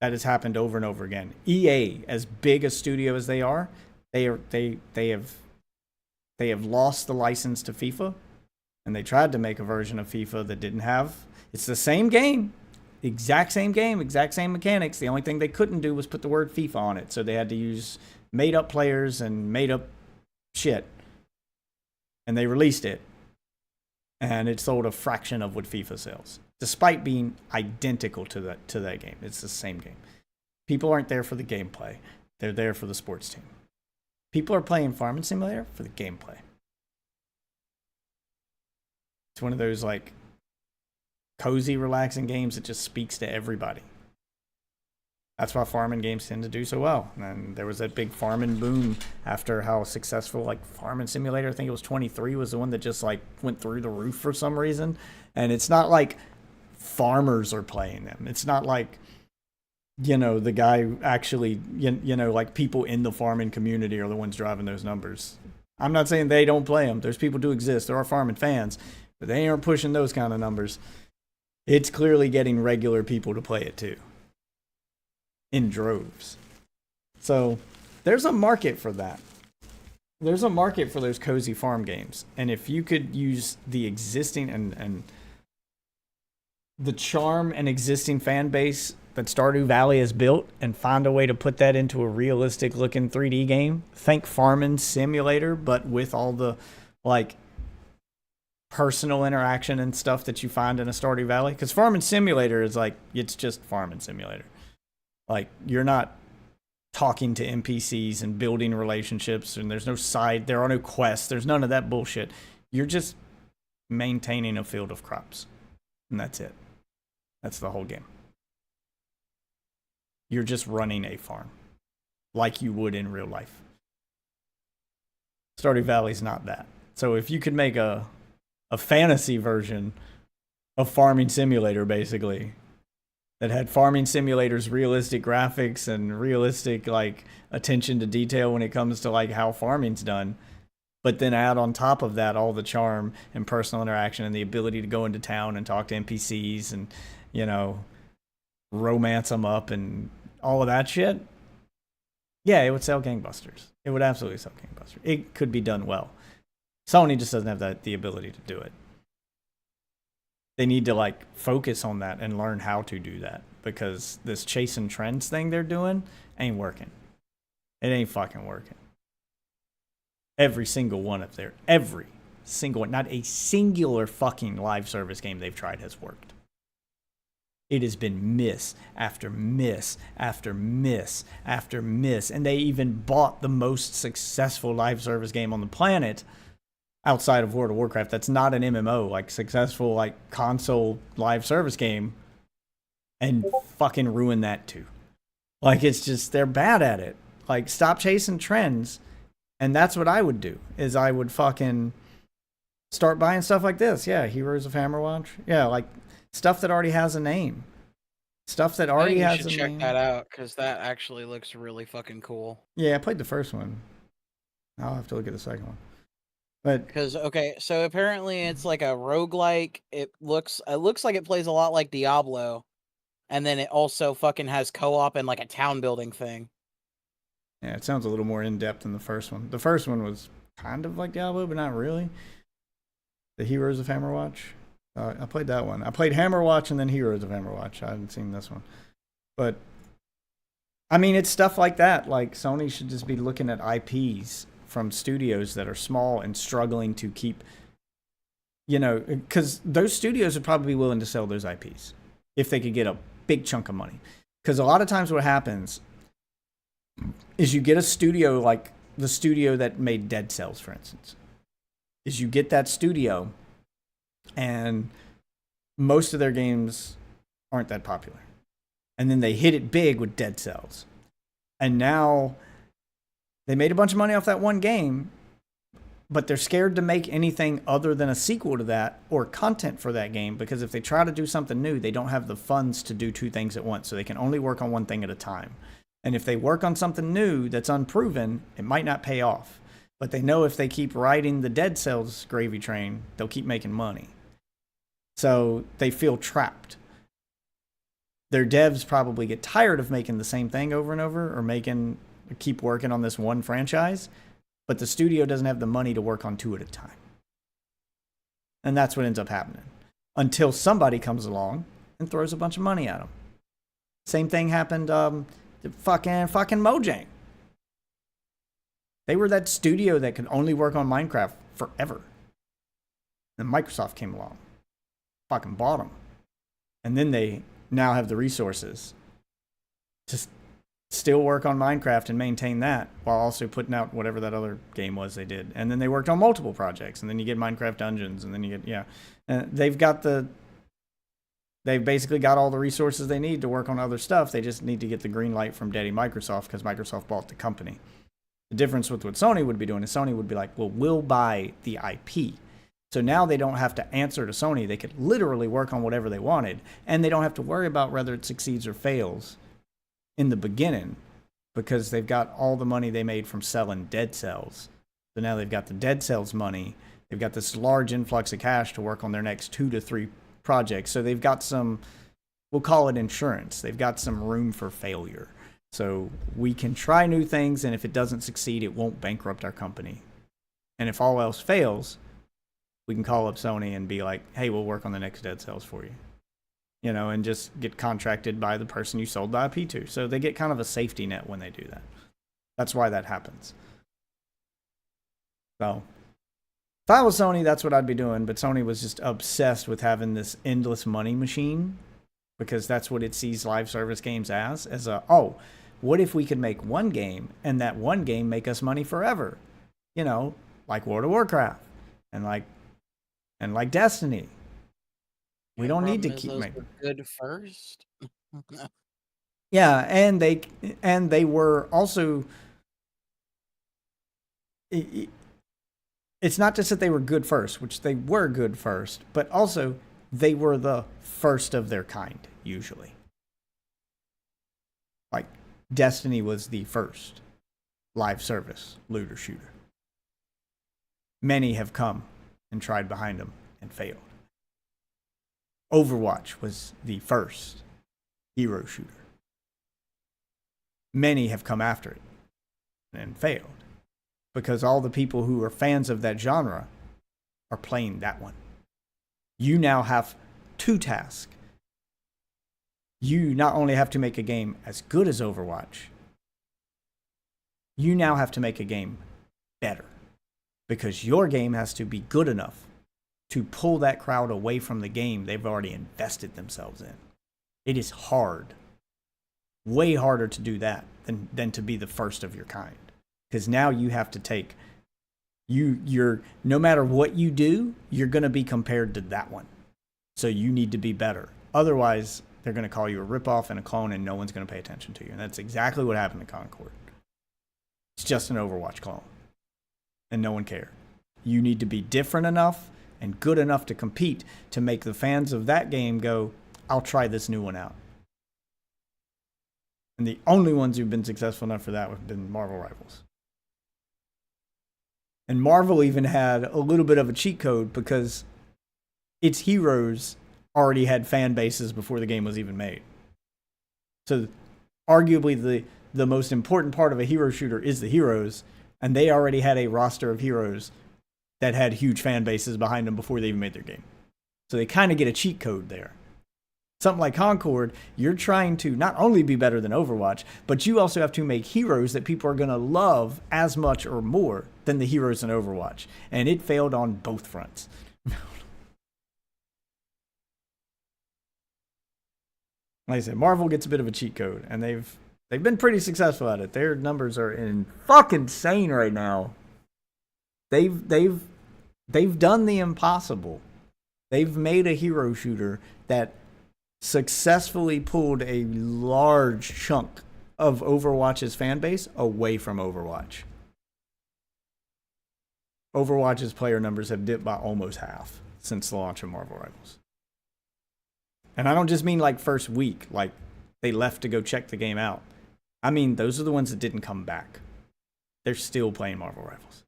S10: That has happened over and over again. EA, as big a studio as they are, they have lost the license to FIFA, and they tried to make a version of FIFA that didn't have. It's the same game, exact same game, exact same mechanics. The only thing they couldn't do was put the word FIFA on it, so they had to use made up players and made up shit. And they released it, and it sold a fraction of what FIFA sells, despite being identical to that game. It's the same game. People aren't there for the gameplay. They're there for the sports team. People are playing Farming Simulator for the gameplay. It's one of those like cozy, relaxing games that just speaks to everybody. That's why farming games tend to do so well. And there was that big farming boom after how successful, like Farming Simulator, I think it was 23, was the one that just like went through the roof for some reason. And it's not like farmers are playing them. It's not like, you know, the guy actually, you know, like people in the farming community are the ones driving those numbers. I'm not saying they don't play them. There's people do exist. There are farming fans, but they aren't pushing those kind of numbers. It's clearly getting regular people to play it too, in droves. So there's a market for that. there's a market for those cozy farm games, and if you could use the existing and the charm and existing fan base that Stardew Valley has built and find a way to put that into a realistic looking 3D game, think Farming Simulator, but with all the like personal interaction and stuff that you find in a Stardew Valley. Because Farming Simulator is like, it's just Farming Simulator. Like, you're not talking to NPCs and building relationships, and there are no quests, there's none of that bullshit. You're just maintaining a field of crops, and that's it. That's the whole game. You're just running a farm like you would in real life. Stardew Valley's not that. So if you could make a fantasy version of Farming Simulator, basically, that had Farming Simulator's realistic graphics and realistic like attention to detail when it comes to like how farming's done, but then add on top of that all the charm and personal interaction and the ability to go into town and talk to NPCs and, you know, romance them up and all of that shit. Yeah, it would sell gangbusters. It would absolutely sell gangbusters. It could be done well. Sony just doesn't have the ability to do it. They need to like focus on that and learn how to do that, because this chasing trends thing they're doing ain't working. It ain't fucking working. Every single one up there, every single one, not a singular fucking live service game they've tried has worked. It has been miss after miss after miss after miss, and they even bought the most successful live service game on the planet outside of World of Warcraft that's not an MMO, like successful like console live service game, and fucking ruin that too. Like, it's just, they're bad at it. Like, stop chasing trends. And that's what I would do, is I would fucking start buying stuff like this. Yeah, Heroes of Hammerwatch. Yeah, like stuff that already has a name. Stuff that already has a name.
S17: You should check that out, because that actually looks really fucking cool.
S10: Yeah, I played the first one. I'll have to look at the second one. But
S17: because, okay, so apparently it's like a roguelike. It looks like it plays a lot like Diablo, and then it also fucking has co-op and like a town building thing.
S10: Yeah, it sounds a little more in depth than the first one. The first one was kind of like Diablo, but not really. The Heroes of Hammerwatch. I played that one. I played Hammerwatch and then Heroes of Hammerwatch. I hadn't seen this one, but I mean, it's stuff like that. Like, Sony should just be looking at IPs from studios that are small and struggling to keep, you know, because those studios would probably be willing to sell those IPs if they could get a big chunk of money. Because a lot of times what happens is you get a studio like the studio that made Dead Cells, for instance, is you get that studio and most of their games aren't that popular. And then they hit it big with Dead Cells. And now they made a bunch of money off that one game, but they're scared to make anything other than a sequel to that or content for that game, because if they try to do something new, they don't have the funds to do two things at once, so they can only work on one thing at a time. And if they work on something new that's unproven, it might not pay off. But they know if they keep riding the Dead Cells gravy train, they'll keep making money. So they feel trapped. Their devs probably get tired of making the same thing over and over, or keep working on this one franchise, but the studio doesn't have the money to work on two at a time. And that's what ends up happening. Until somebody comes along and throws a bunch of money at them. Same thing happened to fucking Mojang. They were that studio that could only work on Minecraft forever. Then Microsoft came along. Fucking bought them. And then they now have the resources to still work on Minecraft and maintain that while also putting out whatever that other game was they did. And then they worked on multiple projects, and then you get Minecraft Dungeons, and then you get, they've basically got all the resources they need to work on other stuff. They just need to get the green light from Daddy Microsoft, because Microsoft bought the company. The difference with what Sony would be doing is Sony would be like, well, we'll buy the IP. So now they don't have to answer to Sony. They could literally work on whatever they wanted, and they don't have to worry about whether it succeeds or fails in the beginning, because they've got all the money they made from selling Dead Cells. So now they've got the Dead Cells money. They've got this large influx of cash to work on their next 2 to 3 projects. So they've got some, we'll call it insurance. They've got some room for failure. So we can try new things, and if it doesn't succeed, it won't bankrupt our company. And if all else fails, we can call up Sony and be like, hey, we'll work on the next Dead Cells for you. You know, and just get contracted by the person you sold the IP to. So they get kind of a safety net when they do that. That's why that happens. So, if I was Sony, that's what I'd be doing. But Sony was just obsessed with having this endless money machine, because that's what it sees live service games as oh, what if we could make one game and that one game make us money forever? You know, like World of Warcraft and like Destiny. We don't need to keep making
S17: good first.
S10: Yeah, and they were also. It's not just that they were good first, which they were good first, but also they were the first of their kind, usually. Like, Destiny was the first live service looter shooter. Many have come and tried behind them and failed. Overwatch was the first hero shooter. Many have come after it and failed, because all the people who are fans of that genre are playing that one. You now have two tasks. You not only have to make a game as good as Overwatch, you now have to make a game better, because your game has to be good enough to pull that crowd away from the game they've already invested themselves in. It is hard. Way harder to do that than to be the first of your kind. Because now you have to take, you're no matter what you do, you're going to be compared to that one. So you need to be better. Otherwise, they're going to call you a ripoff and a clone, and no one's going to pay attention to you. And that's exactly what happened to Concord. It's just an Overwatch clone. And no one cared. You need to be different enough and good enough to compete to make the fans of that game go, I'll try this new one out. And the only ones who've been successful enough for that have been Marvel Rivals. And Marvel even had a little bit of a cheat code, because its heroes already had fan bases before the game was even made. So arguably the most important part of a hero shooter is the heroes, and they already had a roster of heroes that had huge fan bases behind them before they even made their game. So they kind of get a cheat code there. Something like Concord, you're trying to not only be better than Overwatch, but you also have to make heroes that people are going to love as much or more than the heroes in Overwatch. And it failed on both fronts. Like I said, Marvel gets a bit of a cheat code, and they've been pretty successful at it. Their numbers are fucking insane right now. They've done the impossible. They've made a hero shooter that successfully pulled a large chunk of Overwatch's fan base away from Overwatch. Overwatch's player numbers have dipped by almost half since the launch of Marvel Rivals. And I don't just mean like first week, like they left to go check the game out. I mean, those are the ones that didn't come back. They're still playing Marvel Rivals.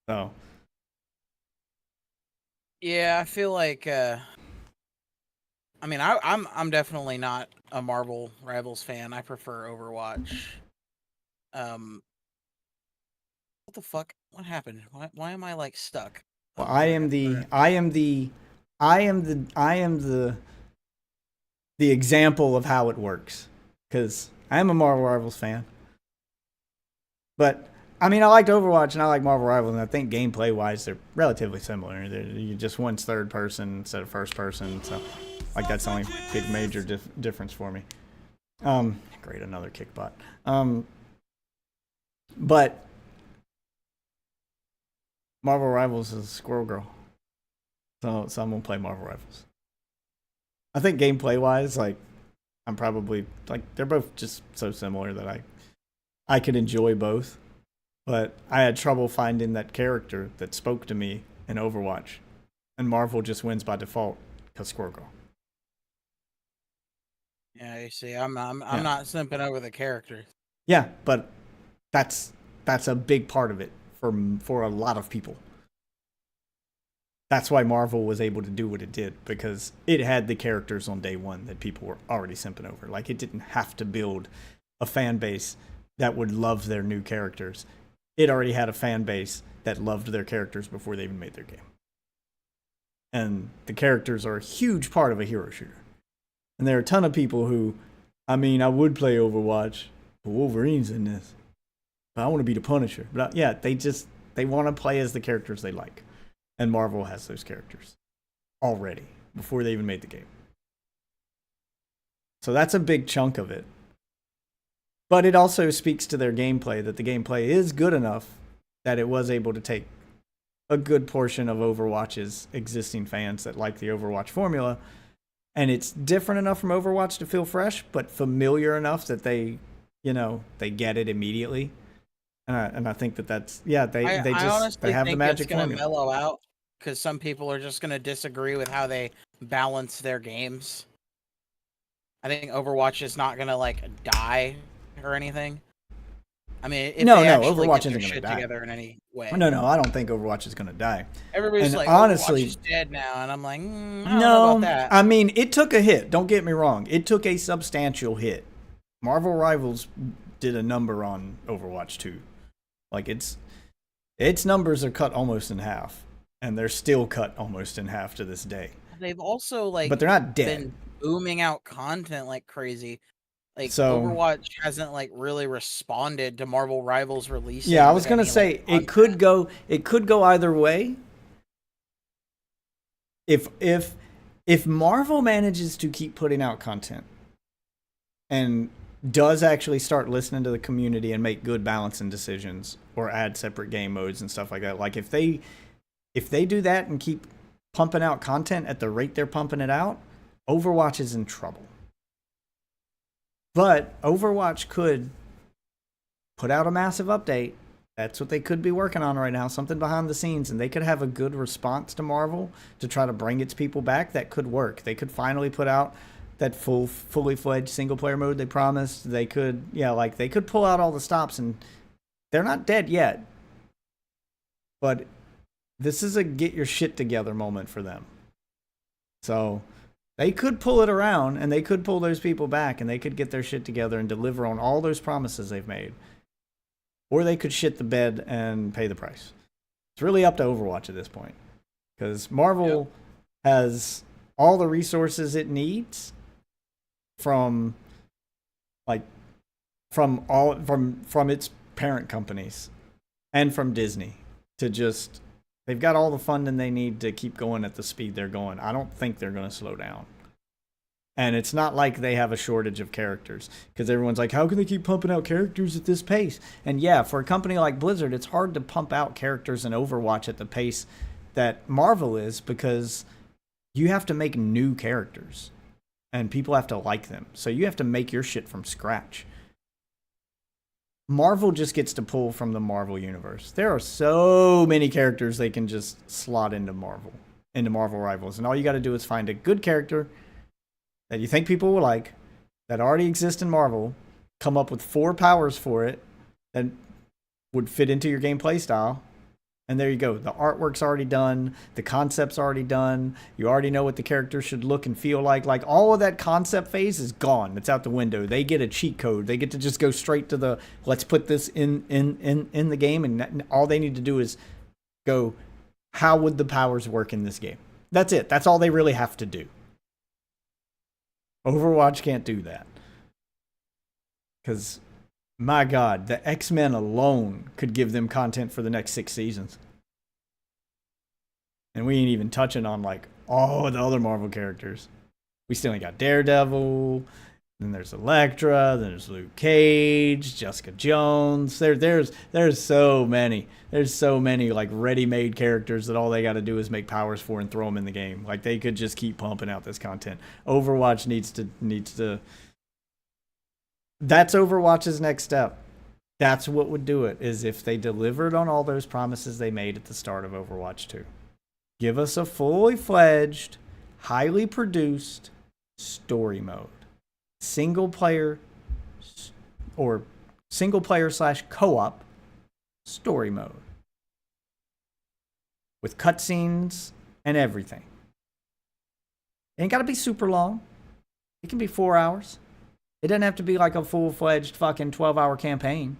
S10: So,
S17: yeah, I feel like I mean, I'm definitely not a Marvel Rivals fan. I prefer Overwatch. What the fuck? What happened? Why am I like stuck?
S10: Well, I am the example of how it works, because I am a Marvel Rivals fan. But I mean, I liked Overwatch and I like Marvel Rivals, and I think gameplay-wise they're relatively similar. You just one's third person instead of first person, so like that's the only big major difference for me. Great, another kickbot. But Marvel Rivals is Squirrel Girl, so I'm gonna play Marvel Rivals. I think gameplay-wise, like I'm probably like they're both just so similar that I could enjoy both. But I had trouble finding that character that spoke to me in Overwatch. And Marvel just wins by default because Squirrel Girl.
S17: Yeah, you see, I'm not simping over the character.
S10: Yeah, but that's a big part of it for a lot of people. That's why Marvel was able to do what it did, because it had the characters on day one that people were already simping over. Like, it didn't have to build a fan base that would love their new characters. It already had a fan base that loved their characters before they even made their game. And the characters are a huge part of a hero shooter. And there are a ton of people who, I mean, I would play Overwatch, but Wolverine's in this. But I want to be the Punisher. But yeah, they want to play as the characters they like. And Marvel has those characters already, before they even made the game. So that's a big chunk of it. But it also speaks to their gameplay, that the gameplay is good enough that it was able to take a good portion of Overwatch's existing fans that like the Overwatch formula, and it's different enough from Overwatch to feel fresh, but familiar enough that they get it immediately. And I think that's they have the magic
S17: it's gonna
S10: formula.
S17: mellow out because some people are just gonna disagree with how they balance their games. I think Overwatch is not gonna like die or anything. I mean, if they actually
S10: Overwatch
S17: get their
S10: isn't
S17: shit
S10: gonna die
S17: together in any way.
S10: No, I don't think Overwatch is gonna die.
S17: Everybody's
S10: and
S17: like,
S10: honestly,
S17: Overwatch is dead now, and I'm like, I don't know about that.
S10: I mean, it took a hit. Don't get me wrong. It took a substantial hit. Marvel Rivals did a number on Overwatch 2. Like, its numbers are cut almost in half, and they're still cut almost in half to this day.
S17: They've also
S10: But they're not dead.
S17: been booming out content like crazy. Like
S10: So-
S17: Overwatch hasn't like really responded to Marvel Rivals releasing.
S10: Yeah, I was
S17: with
S10: gonna
S17: any,
S10: say
S17: like,
S10: it could go either way. If Marvel manages to keep putting out content and does actually start listening to the community and make good balancing decisions or add separate game modes and stuff like that, like if they do that and keep pumping out content at the rate they're pumping it out, Overwatch is in trouble. But Overwatch could put out a massive update. That's what they could be working on right now, something behind the scenes, and they could have a good response to Marvel to try to bring its people back. That could work. They could finally put out that fully fledged single player mode they promised. They could, they could pull out all the stops, and they're not dead yet. But this is a get your shit together moment for them. So they could pull it around, and they could pull those people back, and they could get their shit together and deliver on all those promises they've made. Or they could shit the bed and pay the price. It's really up to Overwatch at this point. Because Marvel has all the resources it needs from its parent companies and from Disney to just, they've got all the funding they need to keep going at the speed they're going. I don't think they're going to slow down. And it's not like they have a shortage of characters, because everyone's like, how can they keep pumping out characters at this pace? And yeah, for a company like Blizzard, it's hard to pump out characters in Overwatch at the pace that Marvel is, because you have to make new characters and people have to like them. So you have to make your shit from scratch. Marvel just gets to pull from the Marvel universe. There are so many characters they can just slot into Marvel Rivals. And all you got to do is find a good character that you think people will like, that already exist in Marvel, come up with 4 powers for it that would fit into your gameplay style, and there you go. The artwork's already done, the concept's already done, you already know what the character should look and feel like. Like, all of that concept phase is gone. It's out the window. They get a cheat code. They get to just go straight to the, let's put this in the game, and all they need to do is go, how would the powers work in this game? That's it. That's all they really have to do. Overwatch can't do that. Because, my God, the X-Men alone could give them content for the next 6 seasons. And we ain't even touching on, like, all the other Marvel characters. We still ain't got Daredevil, then there's Elektra, then there's Luke Cage, Jessica Jones. There's so many. There's so many, like, ready-made characters that all they got to do is make powers for and throw them in the game. Like, they could just keep pumping out this content. Overwatch needs to. That's Overwatch's next step. That's what would do it, is if they delivered on all those promises they made at the start of Overwatch 2. Give us a fully fledged, highly produced story mode. Single player / co-op story mode. With cutscenes and everything. It ain't got to be super long. It can be 4 hours. It doesn't have to be like a full-fledged fucking 12-hour campaign.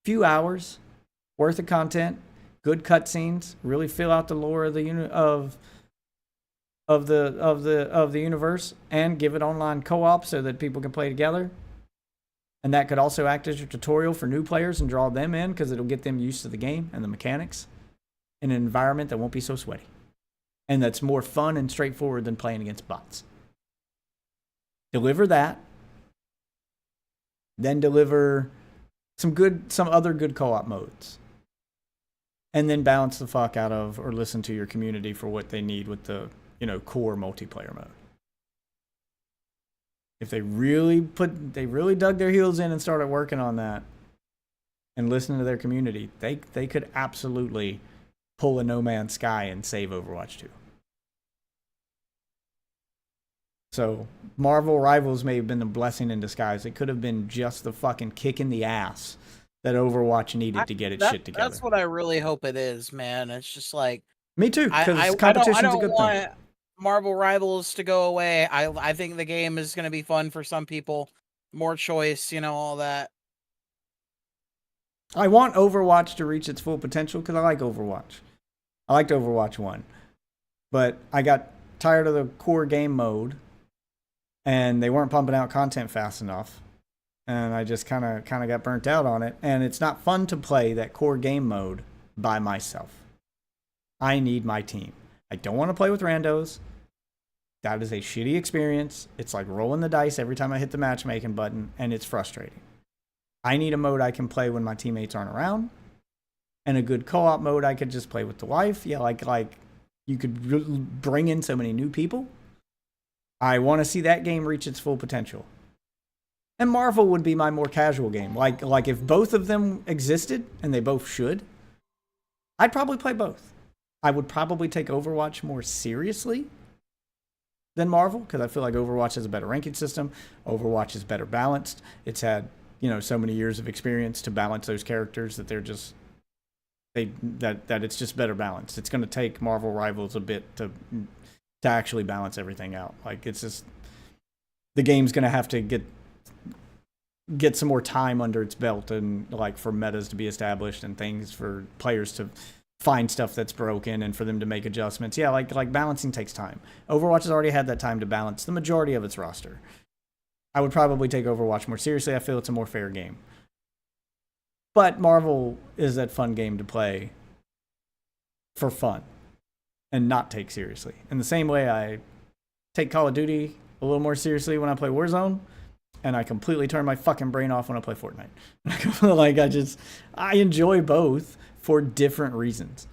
S10: Few hours worth of content, good cutscenes, really fill out the lore of the the universe, and give it online co-op so that people can play together. And that could also act as a tutorial for new players and draw them in because it'll get them used to the game and the mechanics in an environment that won't be so sweaty. And that's more fun and straightforward than playing against bots. Deliver that. Then deliver some other good co-op modes. And then balance the fuck out of or listen to your community for what they need with the, core multiplayer mode. If they really dug their heels in and started working on that and listening to their community, they could absolutely pull a No Man's Sky and save Overwatch 2. So Marvel Rivals may have been a blessing in disguise. It could have been just the fucking kick in the ass that Overwatch needed to get its shit together.
S17: That's what I really hope it is, man. It's just like
S10: me too, because competition's a good thing.
S17: Marvel Rivals to go away. I think the game is going to be fun for some people. More choice, all that.
S10: I want Overwatch to reach its full potential because I like Overwatch. I liked Overwatch 1. But I got tired of the core game mode, and they weren't pumping out content fast enough. And I just kind of got burnt out on it. And it's not fun to play that core game mode by myself. I need my team. I don't want to play with randos. That is a shitty experience. It's like rolling the dice every time I hit the matchmaking button, and it's frustrating. I need a mode I can play when my teammates aren't around, and a good co-op mode I could just play with the wife. Yeah, like you could bring in so many new people. I want to see that game reach its full potential. And Marvel would be my more casual game. Like if both of them existed, and they both should, I'd probably play both. I would probably take Overwatch more seriously than Marvel, because I feel like Overwatch has a better ranking system. Overwatch is better balanced. It's had, so many years of experience to balance those characters that they're just that it's just better balanced. It's going to take Marvel Rivals a bit to actually balance everything out. Like, it's just the game's going to have to get some more time under its belt, and like for metas to be established and things for players to find stuff that's broken and for them to make adjustments. Yeah, like balancing takes time. Overwatch has already had that time to balance the majority of its roster. I would probably take Overwatch more seriously. I feel it's a more fair game. But Marvel is that fun game to play for fun and not take seriously. In the same way I take Call of Duty a little more seriously when I play Warzone, and I completely turn my fucking brain off when I play Fortnite. Like, I enjoy both for different reasons.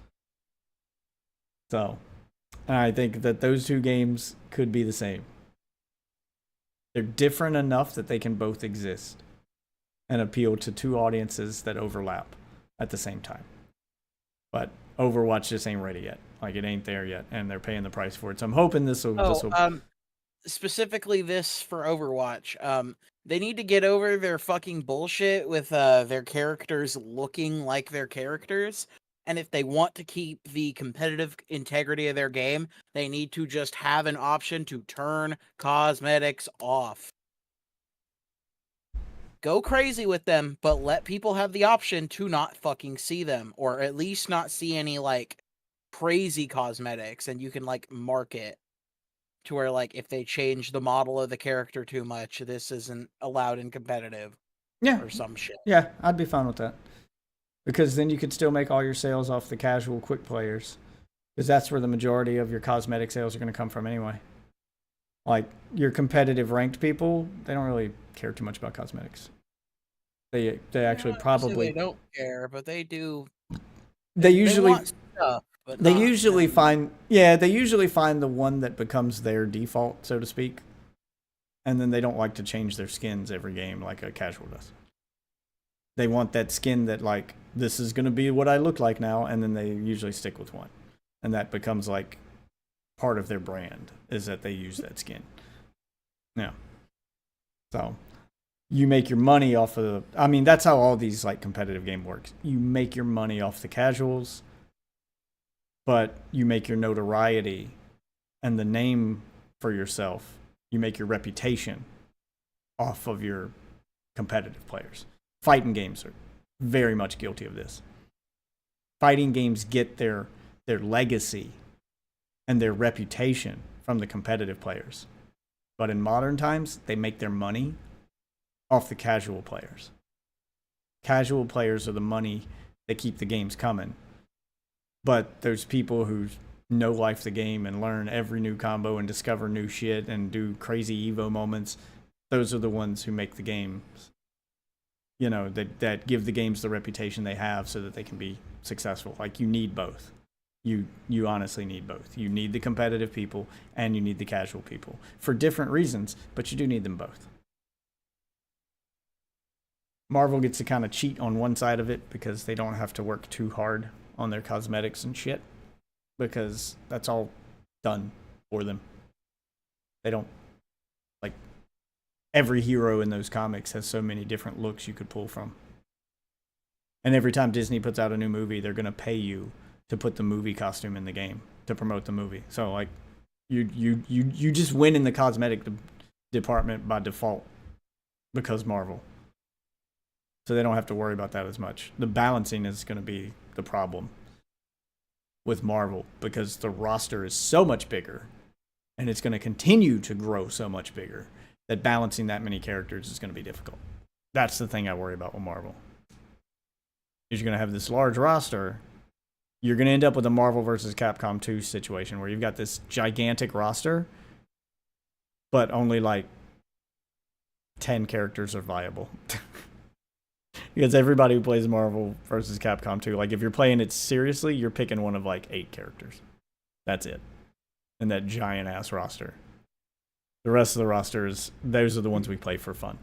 S10: So, I think that those two games could be the same. They're different enough that they can both exist and appeal to two audiences that overlap at the same time. But Overwatch just ain't ready yet. Like, it ain't there yet, and they're paying the price for it. So I'm hoping this will.
S17: Specifically this for Overwatch. They need to get over their fucking bullshit with their characters looking like their characters. And if they want to keep the competitive integrity of their game, they need to just have an option to turn cosmetics off. Go crazy with them, but let people have the option to not fucking see them, or at least not see any like crazy cosmetics, and you can like mark it to where, like, if they change the model of the character too much, this isn't allowed in competitive.
S10: Yeah.
S17: Or some shit.
S10: Yeah, I'd be fine with that. Because then you could still make all your sales off the casual quick players. Because that's where the majority of your cosmetic sales are going to come from anyway. Like, your competitive ranked people, they don't really care too much about cosmetics. They actually probably...
S17: They don't care, but they do...
S10: They usually...
S17: want stuff.
S10: They usually find the one that becomes their default, so to speak. And then they don't like to change their skins every game like a casual does. They want that skin that, like, this is going to be what I look like now, and then they usually stick with one. And that becomes, like, part of their brand, is that they use that skin. Yeah. So, you make your money off of... I mean, that's how all these, like, competitive game works. You make your money off the casuals, but you make your notoriety and the name for yourself. You make your reputation off of your competitive players. Fighting games are very much guilty of this. Fighting games get their legacy and their reputation from the competitive players. But in modern times, they make their money off the casual players. Casual players are the money that keep the games coming. But those people who know life the game and learn every new combo and discover new shit and do crazy Evo moments, those are the ones who make the games, you know, that give the games the reputation they have so that they can be successful. Like, you need both. You honestly need both. You need the competitive people and you need the casual people for different reasons, but you do need them both. Marvel gets to kind of cheat on one side of it because they don't have to work too hard on their cosmetics and shit, because that's all done for them. They don't, like, every hero in those comics has so many different looks you could pull from. And every time Disney puts out a new movie, they're going to pay you to put the movie costume in the game to promote the movie. So, like, you just win in the cosmetic department by default because Marvel. So they don't have to worry about that as much. The balancing is going to be the problem with Marvel because the roster is so much bigger and it's going to continue to grow so much bigger that balancing that many characters is going to be difficult. That's the thing I worry about with Marvel. Is you're going to have this large roster. You're going to end up with a Marvel vs. Capcom 2 situation where you've got this gigantic roster, but only like 10 characters are viable. Because everybody who plays Marvel vs. Capcom 2, like, if you're playing it seriously, you're picking one of like 8 characters. That's it. And that giant ass roster. The rest of the rosters, those are the ones we play for fun.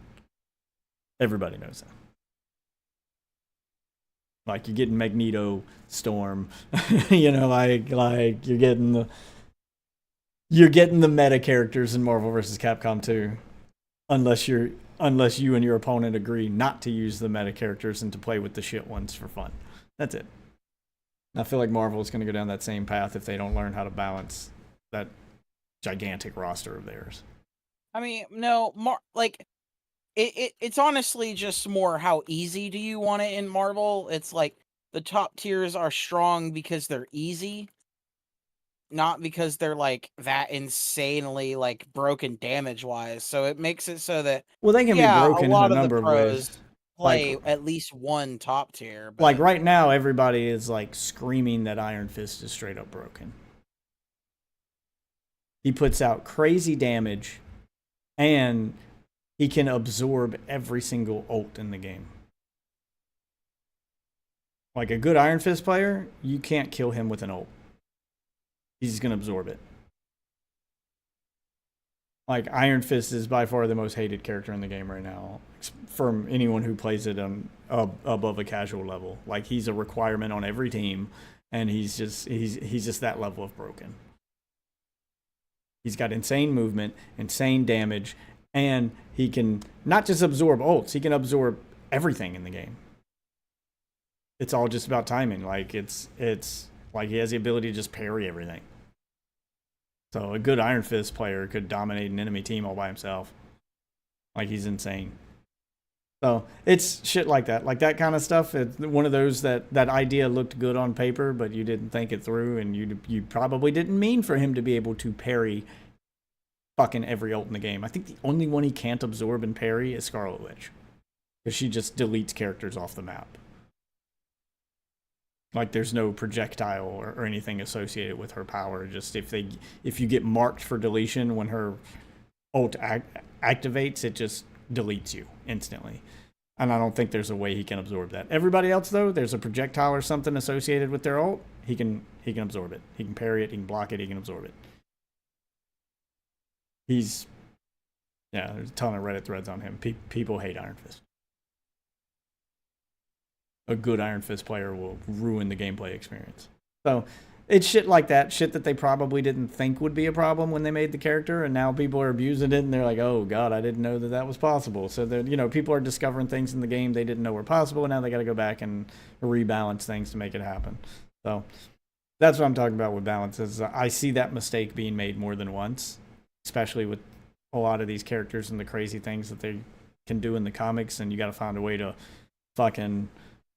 S10: Everybody knows that. Like, you're getting Magneto, Storm, you know, like you're getting the meta characters in Marvel vs. Capcom 2, unless you and your opponent agree not to use the meta characters and to play with the shit ones for fun. That's it. And I feel like Marvel is going to go down that same path if they don't learn how to balance that gigantic roster of theirs.
S17: I mean, no, it's honestly just more how easy do you want it in Marvel. It's like the top tiers are strong because they're easy, not because they're like that insanely like broken damage wise. So it makes it so that,
S10: well, they can be broken in a number of ways.
S17: Play at least one top tier. But...
S10: like right now, everybody is like screaming that Iron Fist is straight up broken. He puts out crazy damage, and he can absorb every single ult in the game. Like a good Iron Fist player, you can't kill him with an ult. He's going to absorb it. Like, Iron Fist is by far the most hated character in the game right now, from anyone who plays it on above a casual level. Like, he's a requirement on every team, and he's just that level of broken. He's got insane movement, insane damage, and he can not just absorb ults, he can absorb everything in the game. It's all just about timing. Like, it's like he has the ability to just parry everything. So a good Iron Fist player could dominate an enemy team all by himself. Like, he's insane. So it's shit like that. Like, that kind of stuff. It's one of those that idea looked good on paper, but you didn't think it through, and you probably didn't mean for him to be able to parry fucking every ult in the game. I think the only one he can't absorb and parry is Scarlet Witch, because she just deletes characters off the map. Like, there's no projectile or anything associated with her power. Just if you get marked for deletion when her ult activates, it just deletes you instantly. And I don't think there's a way he can absorb that. Everybody else, though, there's a projectile or something associated with their ult. He can absorb it. He can parry it. He can block it. He can absorb it. There's a ton of Reddit threads on him. People hate Iron Fist. A good Iron Fist player will ruin the gameplay experience. So it's shit like that. Shit that they probably didn't think would be a problem when they made the character, and now people are abusing it, and they're like, oh god, I didn't know that was possible. So people are discovering things in the game they didn't know were possible, and now they got to go back and rebalance things to make it happen. So that's what I'm talking about with balance. Is I see that mistake being made more than once, especially with a lot of these characters and the crazy things that they can do in the comics, and you got to find a way to fucking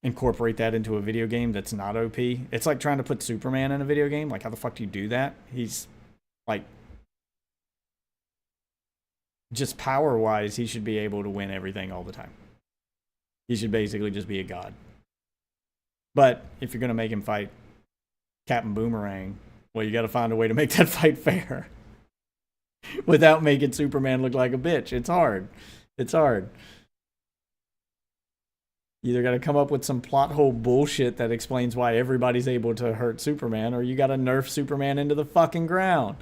S10: incorporate that into a video game that's not OP. It's like trying to put Superman in a video game. Like, how the fuck do you do that? He's like, just power wise, he should be able to win everything all the time. He should basically just be a god. But if you're going to make him fight Captain Boomerang, well, you got to find a way to make that fight fair without making Superman look like a bitch. It's hard. It's hard. You either got to come up with some plot hole bullshit that explains why everybody's able to hurt Superman, or you got to nerf Superman into the fucking ground.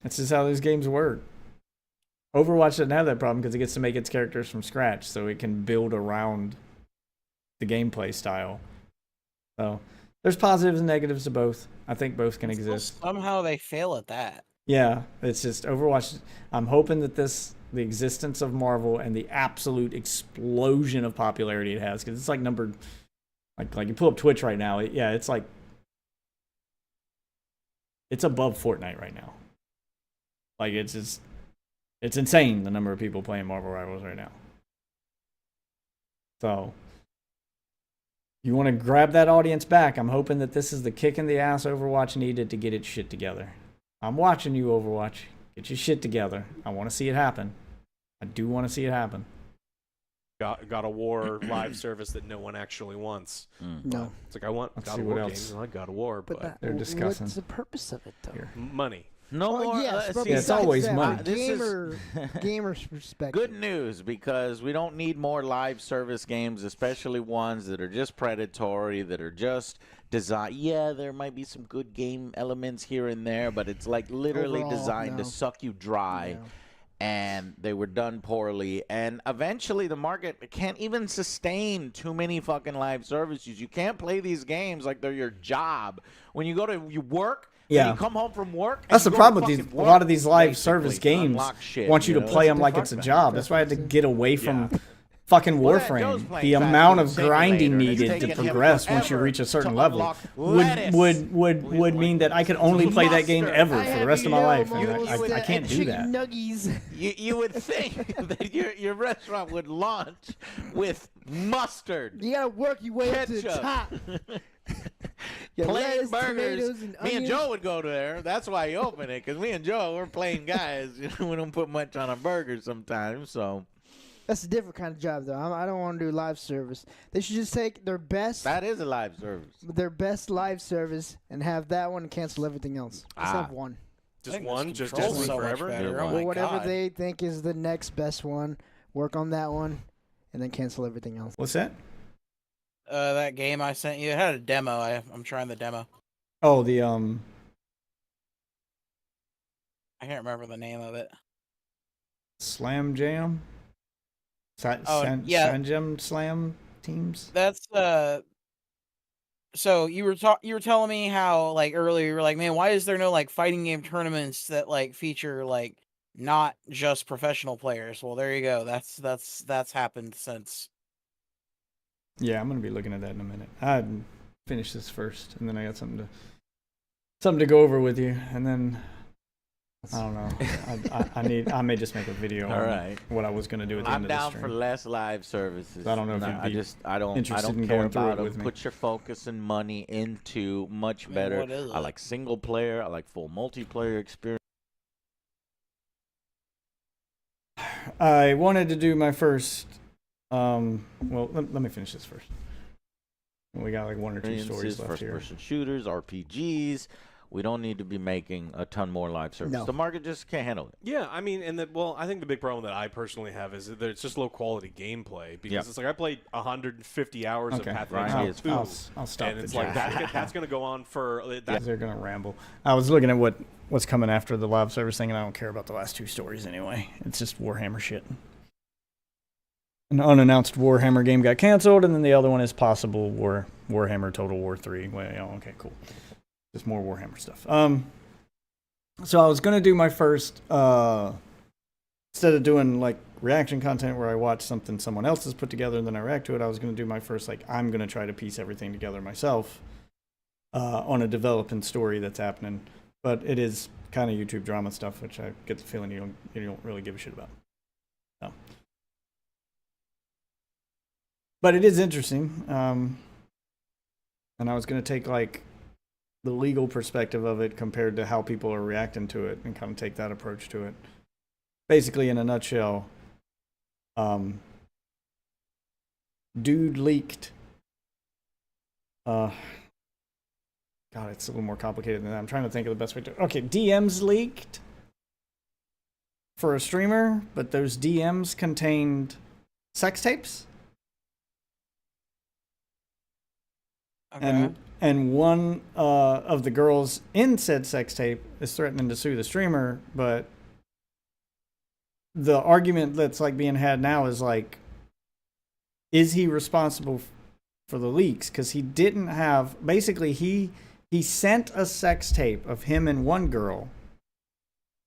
S10: That's just how these games work. Overwatch doesn't have that problem because it gets to make its characters from scratch, so it can build around the gameplay style. So there's positives and negatives to both. I think both can exist.
S17: Somehow they fail at that.
S10: Yeah, it's just Overwatch. I'm hoping that the existence of Marvel and the absolute explosion of popularity it has, because it's like numbered, like you pull up Twitch right now. It's like, it's above Fortnite right now. Like, it's just, it's insane the number of people playing Marvel Rivals right now. So, you want to grab that audience back. I'm hoping that this is the kick in the ass Overwatch needed to get its shit together. I'm watching you, Overwatch. Get your shit together. I want to see it happen. I do want to see it happen.
S14: God of War live service that no one actually wants.
S16: No.
S14: It's like, I want
S10: Let's
S14: God
S10: see
S14: of
S10: what
S14: War
S10: else.
S14: games. I like God of War, but
S10: they're discussing.
S16: What's the purpose of it, though?
S14: money.
S15: No
S16: Well,
S15: more.
S16: yes, but
S15: see,
S10: Yeah, it's always money.
S15: This is
S16: gamer's perspective.
S15: good news, because we don't need more live service games, especially ones that are just predatory, that are just designed. Yeah, there might be some good game elements here and there, but it's like literally
S16: Overall,
S15: designed
S16: no.
S15: to suck you dry.
S16: No.
S15: And they were done poorly, and eventually the market can't even sustain too many fucking live services. You can't play these games like they're your job. When you go to you work,
S10: Yeah.
S15: and you come home from work.
S10: That's
S15: and
S10: the
S15: you go
S10: problem
S15: to
S10: with these.
S15: fucking
S10: A lot
S15: work,
S10: of these live
S15: basically,
S10: service
S15: to
S10: games
S15: unlock shit,
S10: want you to
S15: know?
S10: play them
S15: It's
S10: like it's a
S15: different.
S10: job. That's why I had to get away from fucking
S15: Well, that Joe's
S10: Warframe.
S15: playing
S10: The
S15: Fast
S10: amount
S15: Food
S10: of grinding
S15: Simulator, and it's
S10: needed to
S15: taken him
S10: progress once you
S15: forever
S10: reach a certain
S15: to
S10: level
S15: unlock
S10: would
S15: lettuce.
S10: mean that I could only play that game
S15: Mustard.
S10: ever for the rest of my life. And I can't do that.
S16: Nuggies.
S15: You would think that your restaurant would launch with mustard,
S16: You gotta work your way up to the
S15: ketchup,
S16: top. Your
S15: plain
S16: lettuce,
S15: burgers.
S16: tomatoes, and
S15: Me and
S16: onions.
S15: Joe would go there. That's why you open it, because me and Joe, we're plain guys. We don't put much on a burger sometimes, so.
S16: That's a different kind of job, though. I don't want to do live service. They should just take their best,
S15: That is a live service.
S16: live service and have that one and cancel everything else. Just have one.
S14: just one, just
S17: control's
S14: Destiny
S17: so much
S14: forever.
S17: better. Oh
S16: Or
S17: my
S16: whatever
S17: God.
S16: they think is the next best one. Work on that one, and then cancel everything else.
S10: What's that?
S17: That game I sent you, it had a demo. I'm trying the demo.
S10: Oh, the
S17: I can't remember the name of it.
S10: Slam Jam.
S17: Yeah.
S10: Sanjam Slam teams.
S17: That's So you were telling me how like earlier you were like, man, why is there no like fighting game tournaments that like feature like not just professional players? Well, there you go. That's happened since.
S10: Yeah, I'm gonna be looking at that in a minute. I finish this first, and then I got something to go over with you, and then I don't know. I may just make a video
S15: All
S10: on
S15: right.
S10: what I was gonna do at the
S15: I'm
S10: end of the
S15: down
S10: stream.
S15: for less live services.
S10: I don't know if
S15: No,
S10: you'd be
S15: I don't
S10: interested in
S15: care
S10: going through
S15: about
S10: it
S15: them.
S10: with me.
S15: Put your focus and money into much
S17: Man,
S15: better.
S17: what is
S15: I
S17: it?
S15: like single player. I like full multiplayer experience.
S10: I wanted to do my first. Well, let me finish this first. We got like one or two stories left here.
S15: First-person shooters, RPGs. We don't need to be making a ton more live service.
S16: No.
S15: The market just can't handle it.
S14: Yeah, I mean, I think the big problem that I personally have is that it's just low quality gameplay because
S15: Yep.
S14: it's like I played 150 hours
S10: Okay.
S14: of Path
S15: Right.
S14: of Exile 2,
S10: I'll stop
S14: and
S10: the
S14: it's like
S10: chat.
S14: that's going to go on for that.
S10: They're gonna ramble. I was looking at what's coming after the live service thing, and I don't care about the last two stories anyway. It's just Warhammer shit. An unannounced Warhammer game got canceled, and then the other one is possible Warhammer Total War 3. Well, okay, cool. Just more Warhammer stuff. So I was gonna do my first instead of doing like reaction content where I watch something someone else has put together and then I react to it. I was gonna do my first like I'm gonna try to piece everything together myself on a developing story that's happening. but it is kind of YouTube drama stuff, which I get the feeling you don't really give a shit about. So. But it is interesting, and I was gonna take like the legal perspective of it compared to how people are reacting to it, and kind of take that approach to it. Basically, in a nutshell, dude leaked. God, it's a little more complicated than that. I'm trying to think of the best way to. Okay, DMs leaked for a streamer, but those DMs contained sex tapes.
S17: Okay.
S10: And one of the girls in said sex tape is threatening to sue the streamer, but the argument that's like being had now is like, is he responsible for the leaks? Because he didn't have, basically he sent a sex tape of him and one girl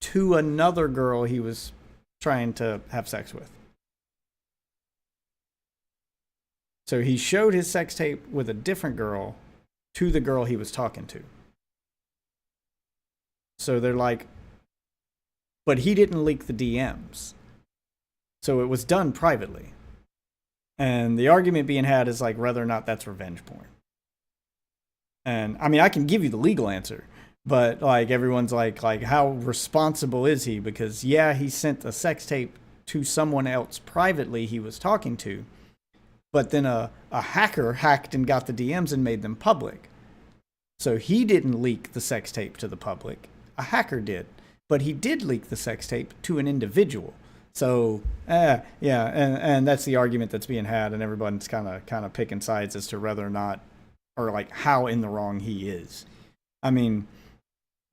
S10: to another girl he was trying to have sex with. So he showed his sex tape with a different girl to the girl he was talking to. So they're like, but he didn't leak the DMs. So it was done privately. And the argument being had is like whether or not that's revenge porn. And I mean, I can give you the legal answer, but like everyone's like how responsible is he? Because yeah, he sent a sex tape to someone else privately he was talking to. But then a hacker hacked and got the DMs and made them public. So he didn't leak the sex tape to the public. A hacker did. But he did leak the sex tape to an individual. So, yeah, and that's the argument that's being had, and everyone's kind of picking sides as to whether or not, or like how in the wrong he is. I mean,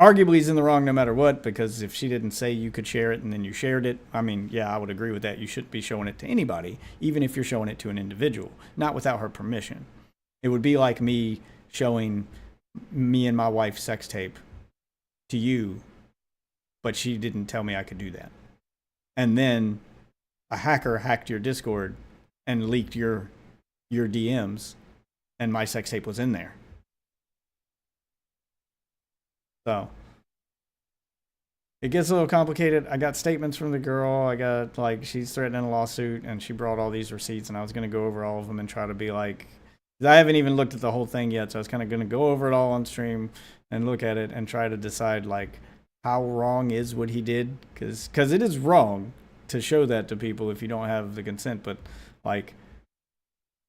S10: arguably he's in the wrong no matter what, because if she didn't say you could share it and then you shared it, I mean, yeah, I would agree with that. You shouldn't be showing it to anybody, even if you're showing it to an individual, not without her permission. It would be like me showing me and my wife's sex tape to you, but she didn't tell me I could do that. And then a hacker hacked your Discord and leaked your DMs, and my sex tape was in there. So it gets a little complicated. I got statements from the girl. I got like she's threatening a lawsuit, and she brought all these receipts, and I was going to go over all of them and try to be like, I haven't even looked at the whole thing yet, so I was kind of going to go over it all on stream and look at it and try to decide like how wrong is what he did, because it is wrong to show that to people if you don't have the consent, but like,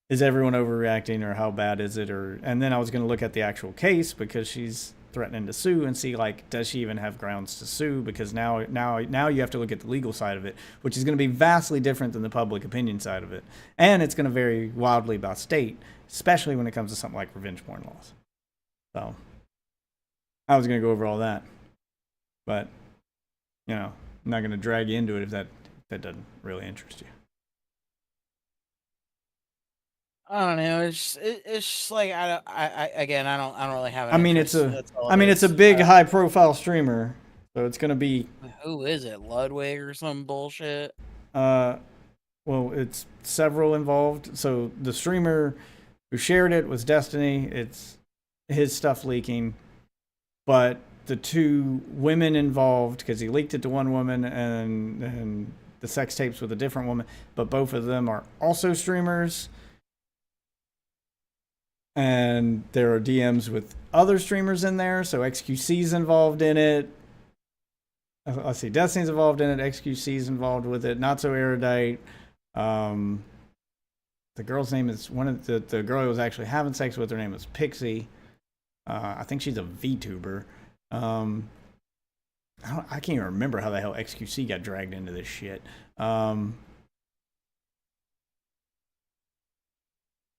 S10: is everyone overreacting, or how bad is it? And then I was going to look at the actual case, because she's threatening to sue, and see like, does she even have grounds to sue? Because now you have to look at the legal side of it, which is going to be vastly different than the public opinion side of it, and it's going to vary wildly by state, especially when it comes to something like revenge porn laws. So I was going to go over all that, but you know, I'm not going to drag you into it if that doesn't really interest you.
S17: I don't know. It's just like I don't really have.
S10: I mean, it's a big high profile streamer, so it's gonna be.
S17: Who is it? Ludwig or some bullshit?
S10: Well, it's several involved. So the streamer who shared it was Destiny. It's his stuff leaking, but the two women involved, because he leaked it to one woman and the sex tapes with a different woman, but both of them are also streamers. And there are DMs with other streamers in there, so XQC's involved in it. Let's see, Destiny's involved in it, XQC's involved with it, Not So Erudite. The girl's name is, one of the girl who was actually having sex with, her name is Pixie. I think she's a VTuber. I can't even remember how the hell XQC got dragged into this shit.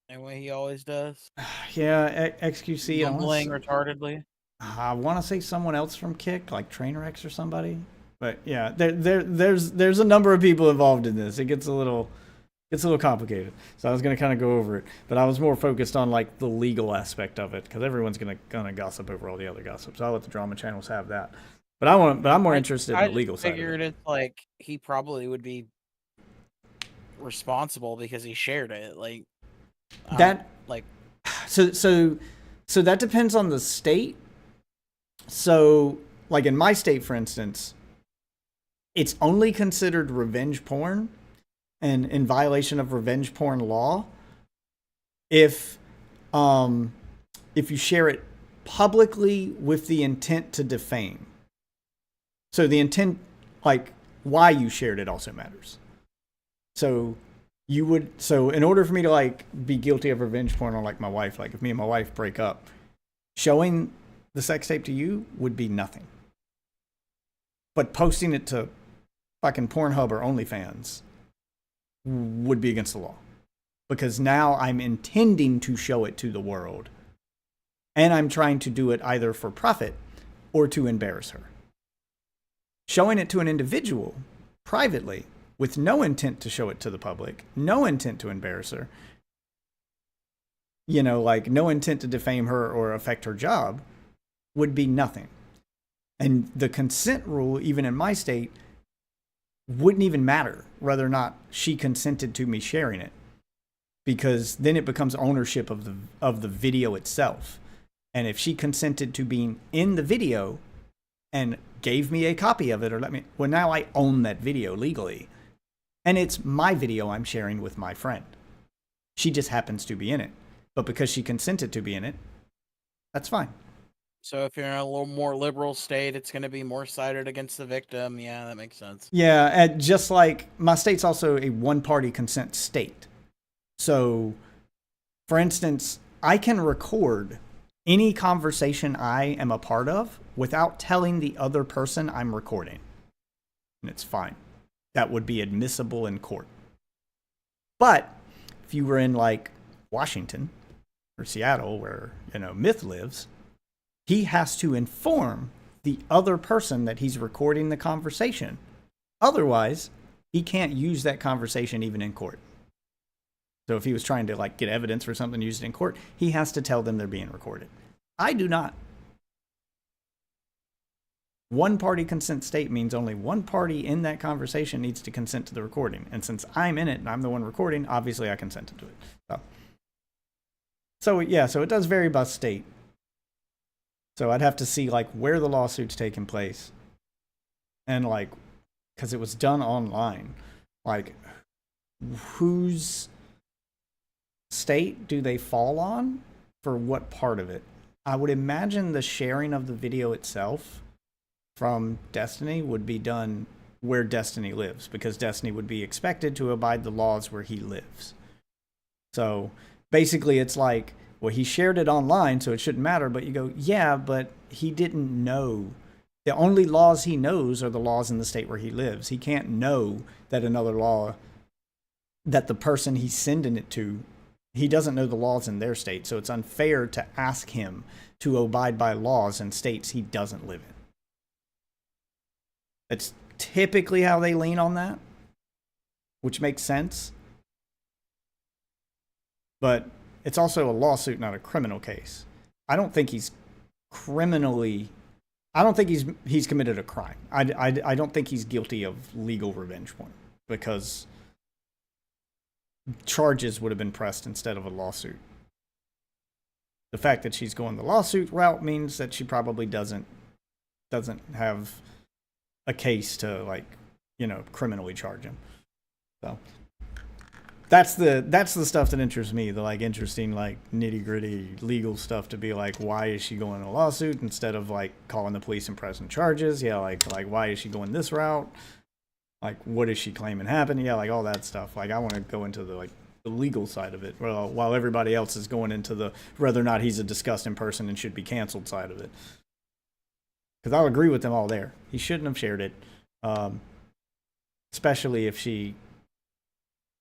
S17: And what he always does.
S10: Yeah, XQC.
S17: Mumbling retardedly.
S10: I want to say someone else from Kick, like Trainerex or somebody. But yeah, there's a number of people involved in this. It gets a little complicated. So I was gonna kind of go over it, but I was more focused on like the legal aspect of it, because everyone's gonna gossip over all the other gossip. So I'll let the drama channels have that. But I'm more interested in the legal side. I
S17: figured it's like he probably would be responsible because he shared it. Like
S10: that,
S17: like
S10: so that depends on the state, So, like in my state, for instance, it's only considered revenge porn and in violation of revenge porn law if you share it publicly with the intent to defame. So the intent, like why you shared it, also matters. So in order for me to like be guilty of revenge porn on like my wife, like if me and my wife break up, showing the sex tape to you would be nothing. But posting it to fucking Pornhub or OnlyFans would be against the law. Because now I'm intending to show it to the world. And I'm trying to do it either for profit or to embarrass her. Showing it to an individual privately with no intent to show it to the public, no intent to embarrass her, you know, like no intent to defame her or affect her job, would be nothing. And the consent rule, even in my state, wouldn't even matter whether or not she consented to me sharing it, because then it becomes ownership of the video itself. And if she consented to being in the video and gave me a copy of it or well, now I own that video legally. And it's my video I'm sharing with my friend. She just happens to be in it. But because she consented to be in it, that's fine.
S17: So if you're in a little more liberal state, it's going to be more sided against the victim. Yeah, that makes sense.
S10: Yeah, and just like my state's also a one-party consent state. So, for instance, I can record any conversation I am a part of without telling the other person I'm recording. And it's fine. That would be admissible in court. But if you were in like Washington or Seattle where, you know, Myth lives, he has to inform the other person that he's recording the conversation. Otherwise, he can't use that conversation even in court. So if he was trying to like get evidence for something used in court, he has to tell them they're being recorded. I do not. One-party consent state means only one party in that conversation needs to consent to the recording. And since I'm in it and I'm the one recording, obviously I consented to it. So yeah, so it does vary by state. So I'd have to see like where the lawsuit's taking place. And like, because it was done online, like whose state do they fall on for what part of it? I would imagine the sharing of the video itself from Destiny would be done where Destiny lives, because Destiny would be expected to abide the laws where he lives. So basically it's like, well, he shared it online, so it shouldn't matter. But you go, yeah, but he didn't know. The only laws he knows are the laws in the state where he lives. He can't know that another law, that the person he's sending it to, he doesn't know the laws in their state. So it's unfair to ask him to abide by laws in states he doesn't live in. It's typically how they lean on that, which makes sense. But it's also a lawsuit, not a criminal case. I don't think he's criminally... I don't think he's committed a crime. I don't think he's guilty of legal revenge porn, because charges would have been pressed instead of a lawsuit. The fact that she's going the lawsuit route means that she probably doesn't have a case to, like, you know, criminally charge him. So that's the stuff that interests me, the like interesting, like nitty gritty legal stuff, to be like, why is she going a lawsuit instead of like calling the police and pressing charges? Yeah, like why is she going this route? Like, what is she claiming happened? Yeah, like all that stuff. Like, I want to go into the like the legal side of it, well, while everybody else is going into the whether or not he's a disgusting person and should be canceled side of it. Because I'll agree with them all there. He shouldn't have shared it, especially if she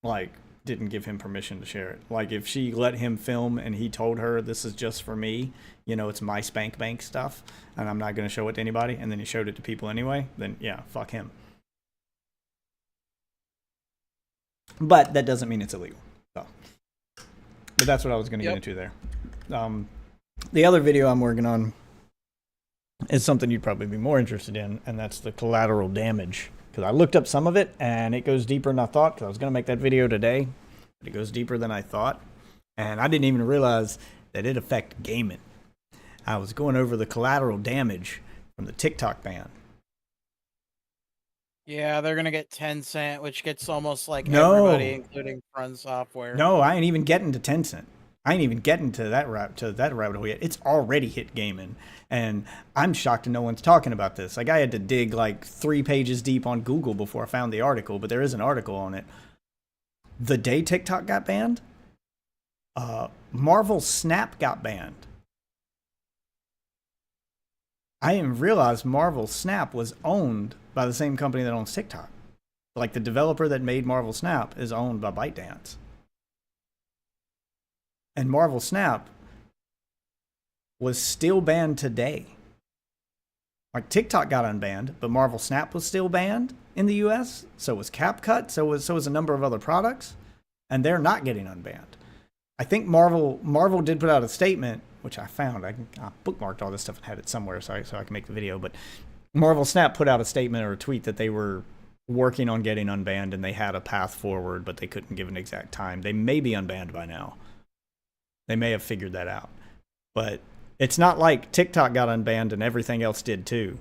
S10: like didn't give him permission to share it. Like, if she let him film and he told her, this is just for me, you know, it's my spank bank stuff and I'm not going to show it to anybody, and then he showed it to people anyway, then yeah, fuck him. But that doesn't mean it's illegal. So, but that's what I was going to get into there. The other video I'm working on is something you'd probably be more interested in, and that's the collateral damage. Because I looked up some of it, and it goes deeper than I thought, because I was going to make that video today. But it goes deeper than I thought. And I didn't even realize that it affects gaming. I was going over the collateral damage from the TikTok ban.
S17: Yeah, they're gonna get Tencent, which gets almost like
S10: No.
S17: everybody, including Front Software.
S10: No, I ain't even getting to Tencent. I ain't even getting to that rabbit hole yet. It's already hit gaming, and I'm shocked no one's talking about this. Like, I had to dig like 3 pages deep on Google before I found the article, but there is an article on it. The day TikTok got banned, Marvel Snap got banned. I didn't realize Marvel Snap was owned by the same company that owns TikTok. Like, the developer that made Marvel Snap is owned by ByteDance. And Marvel Snap was still banned today. Like, TikTok got unbanned, but Marvel Snap was still banned in the US. So was CapCut. So was a number of other products, and they're not getting unbanned. I think Marvel did put out a statement, which I found. I bookmarked all this stuff and had it somewhere so I can make the video. But Marvel Snap put out a statement or a tweet that they were working on getting unbanned, and they had a path forward, but they couldn't give an exact time. They may be unbanned by now. They may have figured that out. But it's not like TikTok got unbanned and everything else did too.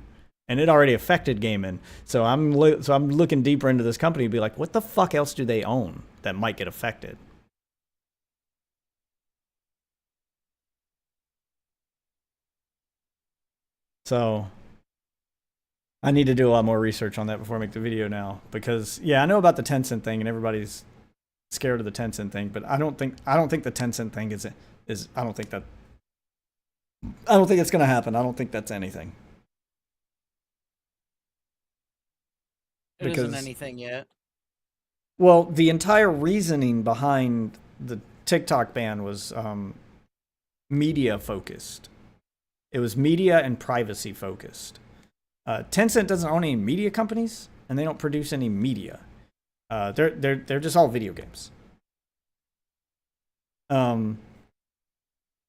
S10: And it already affected gaming. So I'm looking deeper into this company to be like, what the fuck else do they own that might get affected? So I need to do a lot more research on that before I make the video now, because yeah, I know about the Tencent thing and everybody's scared of the Tencent thing, but I don't think the Tencent thing is I don't think it's going to happen. I don't think that's anything.
S17: It isn't anything yet.
S10: Well, the entire reasoning behind the TikTok ban was media focused. It was media and privacy focused. Tencent doesn't own any media companies, and they don't produce any media. They're just all video games.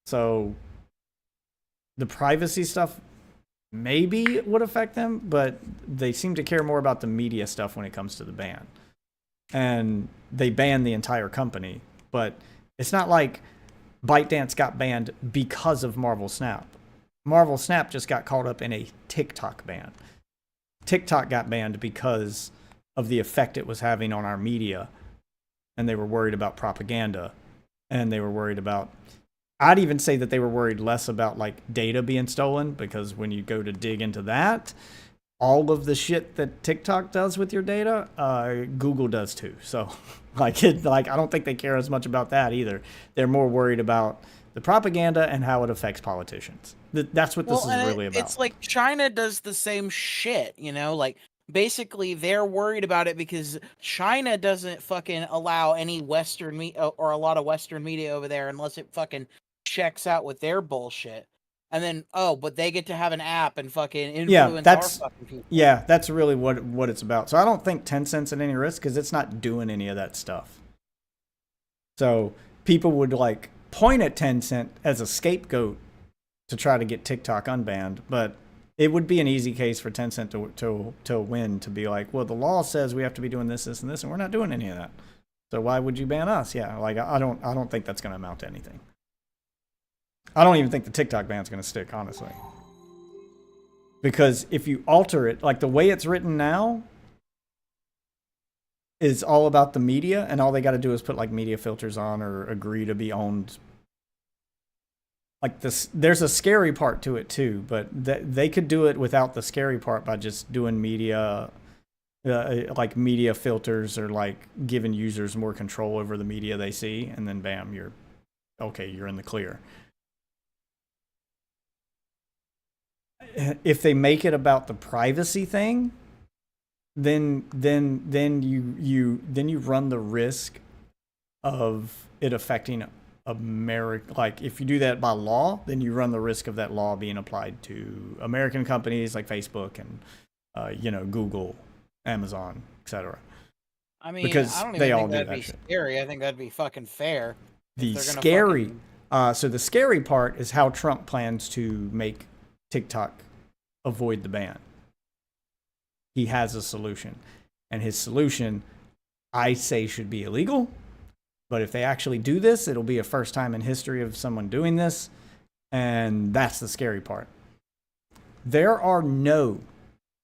S10: So the privacy stuff maybe would affect them, but they seem to care more about the media stuff when it comes to the ban. And they banned the entire company, but it's not like ByteDance got banned because of Marvel Snap. Marvel Snap just got caught up in a TikTok ban. TikTok got banned because of the effect it was having on our media, and they were worried about propaganda, and they were worried about, I'd even say that they were worried less about like data being stolen, because when you go to dig into that, all of the shit that TikTok does with your data, Google does too. So I don't think they care as much about that either. They're more worried about the propaganda and how it affects politicians. That's what this is really about.
S17: It's like China does the same shit, you know? Like, basically, they're worried about it because China doesn't fucking allow any Western media or a lot of Western media over there unless it fucking checks out with their bullshit. And then, but they get to have an app and fucking influence our fucking people.
S10: Yeah, that's really what it's about. So I don't think Tencent's at any risk because it's not doing any of that stuff. So people would like point at Tencent as a scapegoat to try to get TikTok unbanned, but it would be an easy case for Tencent to win, to be like, well, the law says we have to be doing this, this, and this, and we're not doing any of that. So why would you ban us? Yeah, like I don't think that's going to amount to anything. I don't even think the TikTok ban's going to stick, honestly. Because if you alter it, like the way it's written now is all about the media, and all they got to do is put like media filters on or agree to be owned. Like this, there's a scary part to it too, but they could do it without the scary part by just doing media, like media filters, or like giving users more control over the media they see, and then bam, you're in the clear. If they make it about the privacy thing, then you run the risk of it affecting America. Like if you do that by law, then you run the risk of that law being applied to American companies like Facebook and Google, Amazon, etc.
S17: I mean,
S10: because
S17: I don't even
S10: they
S17: think
S10: all do
S17: that'd
S10: that
S17: be
S10: shit.
S17: scary. I think that'd be fucking fair.
S10: The scary, so the scary part is how Trump plans to make TikTok avoid the ban. He has a solution, and his solution, I say, should be illegal. But if they actually do this, it'll be a first time in history of someone doing this. And that's the scary part. There are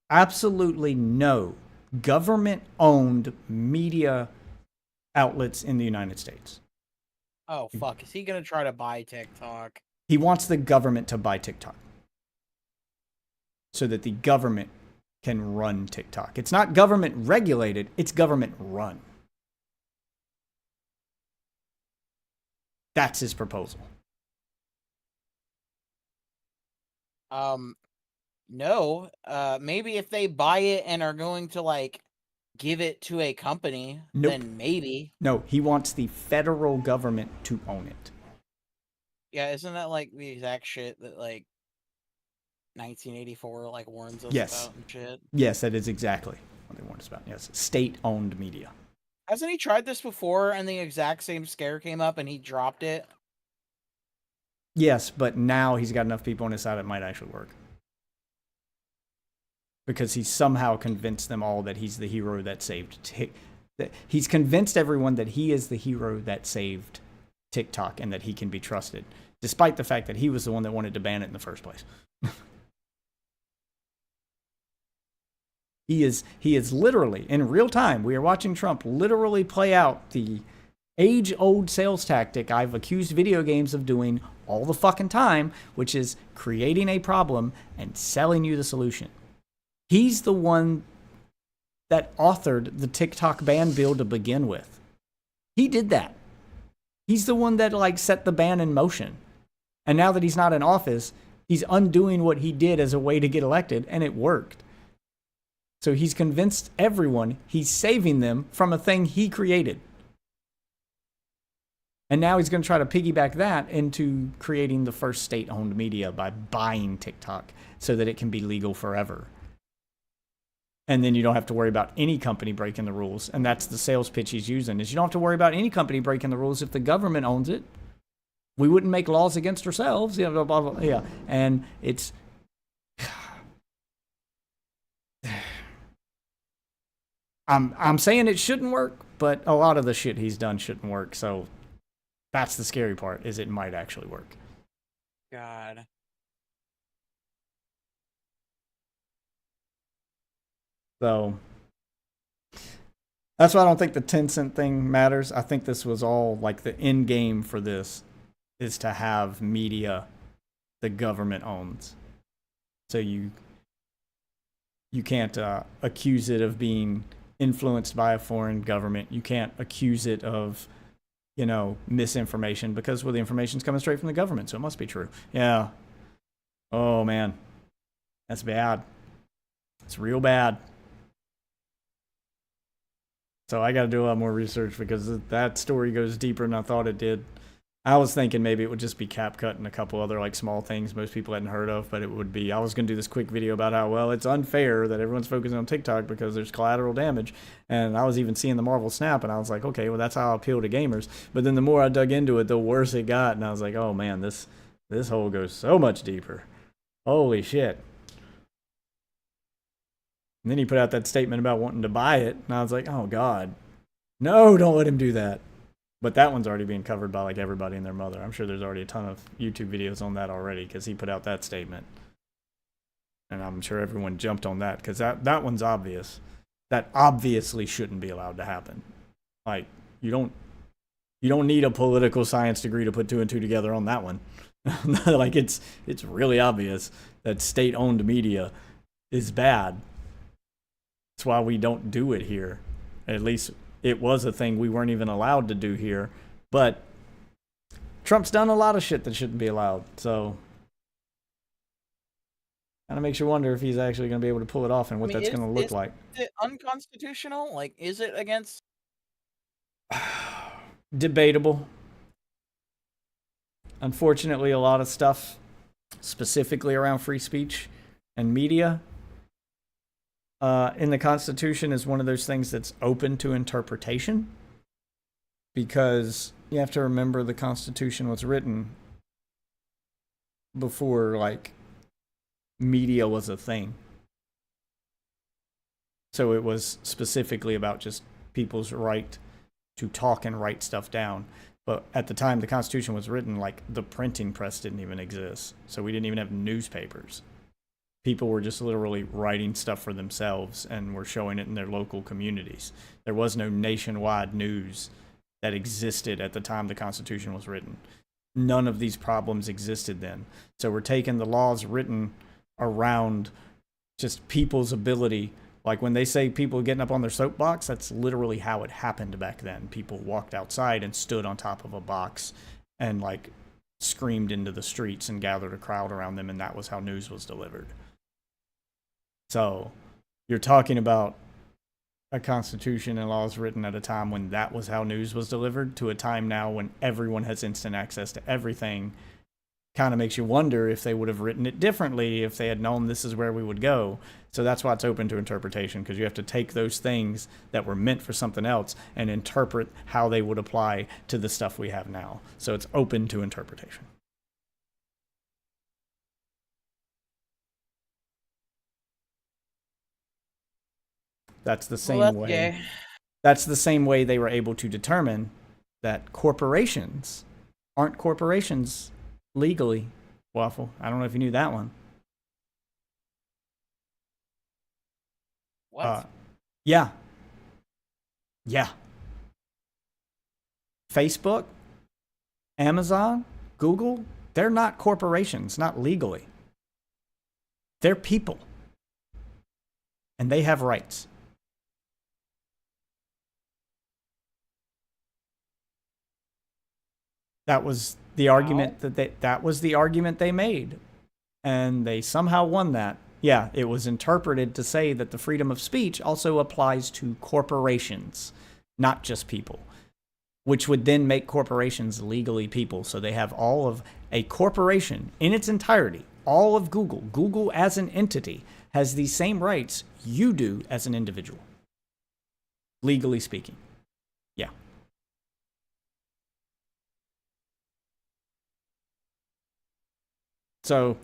S10: absolutely no government-owned media outlets in the United States.
S17: Oh, fuck. Is he going to try to buy TikTok?
S10: He wants the government to buy TikTok so that the government can run TikTok. It's not government regulated, it's government run. That's his proposal.
S17: No. Maybe if they buy it and are going to, like, give it to a company,
S10: Nope.
S17: then maybe.
S10: No, he wants the federal government to own it.
S17: Yeah, isn't that, like, the exact shit that, like, 1984, like, warns us
S10: Yes.
S17: about and shit?
S10: Yes, that is exactly what they warned us about. Yes, state-owned media.
S17: Hasn't he tried this before and the exact same scare came up and he dropped it?
S10: Yes, but now he's got enough people on his side it might actually work. Because he's somehow convinced them all that he's the hero that saved he's convinced everyone that he is the hero that saved TikTok and that he can be trusted, despite the fact that he was the one that wanted to ban it in the first place. He is literally, in real time, we are watching Trump literally play out the age-old sales tactic I've accused video games of doing all the fucking time, which is creating a problem and selling you the solution. He's the one that authored the TikTok ban bill to begin with. He did that. He's the one that, like, set the ban in motion. And now that he's not in office, he's undoing what he did as a way to get elected, and it worked. So he's convinced everyone he's saving them from a thing he created. And now he's going to try to piggyback that into creating the first state-owned media by buying TikTok so that it can be legal forever. And then you don't have to worry about any company breaking the rules. And that's the sales pitch he's using, is you don't have to worry about any company breaking the rules if the government owns it. We wouldn't make laws against ourselves. Yeah, blah, blah, blah. Yeah. And it's... I'm saying it shouldn't work, but a lot of the shit he's done shouldn't work. So that's the scary part, is it might actually work.
S17: God.
S10: So that's why I don't think the Tencent thing matters. I think this was all like the end game for this is to have media the government owns. So you can't accuse it of being influenced by a foreign government. You can't accuse it of, misinformation, because the information's coming straight from the government, so it must be true. Yeah. Oh man, that's bad. It's real bad. So I got to do a lot more research because that story goes deeper than I thought it did. I was thinking maybe it would just be CapCut and a couple other like small things most people hadn't heard of, but it would be, I was going to do this quick video about how, well, it's unfair that everyone's focusing on TikTok because there's collateral damage. And I was even seeing the Marvel Snap and I was like, okay, well, that's how I appeal to gamers. But then the more I dug into it, the worse it got. And I was like, oh man, this hole goes so much deeper. Holy shit. And then he put out that statement about wanting to buy it. And I was like, oh God, no, don't let him do that. But that one's already being covered by like everybody and their mother. I'm sure there's already a ton of YouTube videos on that already because he put out that statement. And I'm sure everyone jumped on that because that one's obvious. That obviously shouldn't be allowed to happen. Like, you don't need a political science degree to put two and two together on that one. Like, it's really obvious that state-owned media is bad. That's why we don't do it here. At least it was a thing we weren't even allowed to do here. But Trump's done a lot of shit that shouldn't be allowed. So kind of makes you wonder if he's actually going to be able to pull it off and what that's going to look like.
S17: Is it unconstitutional? Like, is it against...
S10: Debatable. Unfortunately, a lot of stuff, specifically around free speech and media, in the Constitution is one of those things that's open to interpretation, because you have to remember the Constitution was written before, like, media was a thing. So it was specifically about just people's right to talk and write stuff down. But at the time the Constitution was written, like, the printing press didn't even exist. So we didn't even have newspapers. People were just literally writing stuff for themselves and were showing it in their local communities. There was no nationwide news that existed at the time the Constitution was written. None of these problems existed then. So we're taking the laws written around just people's ability. Like when they say people getting up on their soapbox, that's literally how it happened back then. People walked outside and stood on top of a box and like screamed into the streets and gathered a crowd around them, and that was how news was delivered. So you're talking about a constitution and laws written at a time when that was how news was delivered, to a time now when everyone has instant access to everything. Kind of makes you wonder if they would have written it differently if they had known this is where we would go. So that's why it's open to interpretation, because you have to take those things that were meant for something else and interpret how they would apply to the stuff we have now. So it's open to interpretation. That's the same way.
S17: gay.
S10: That's the same way they were able to determine that corporations aren't corporations legally. Waffle, I don't know if you knew that one.
S17: What?
S10: Yeah. Facebook, Amazon, Google, they're not corporations, not legally. They're people. And they have rights. That was the argument that was the argument they made. And they somehow won that. Yeah, it was interpreted to say that the freedom of speech also applies to corporations, not just people, which would then make corporations legally people. So they have all of a corporation in its entirety, all of Google. Google as an entity has the same rights you do as an individual, legally speaking. Yeah. So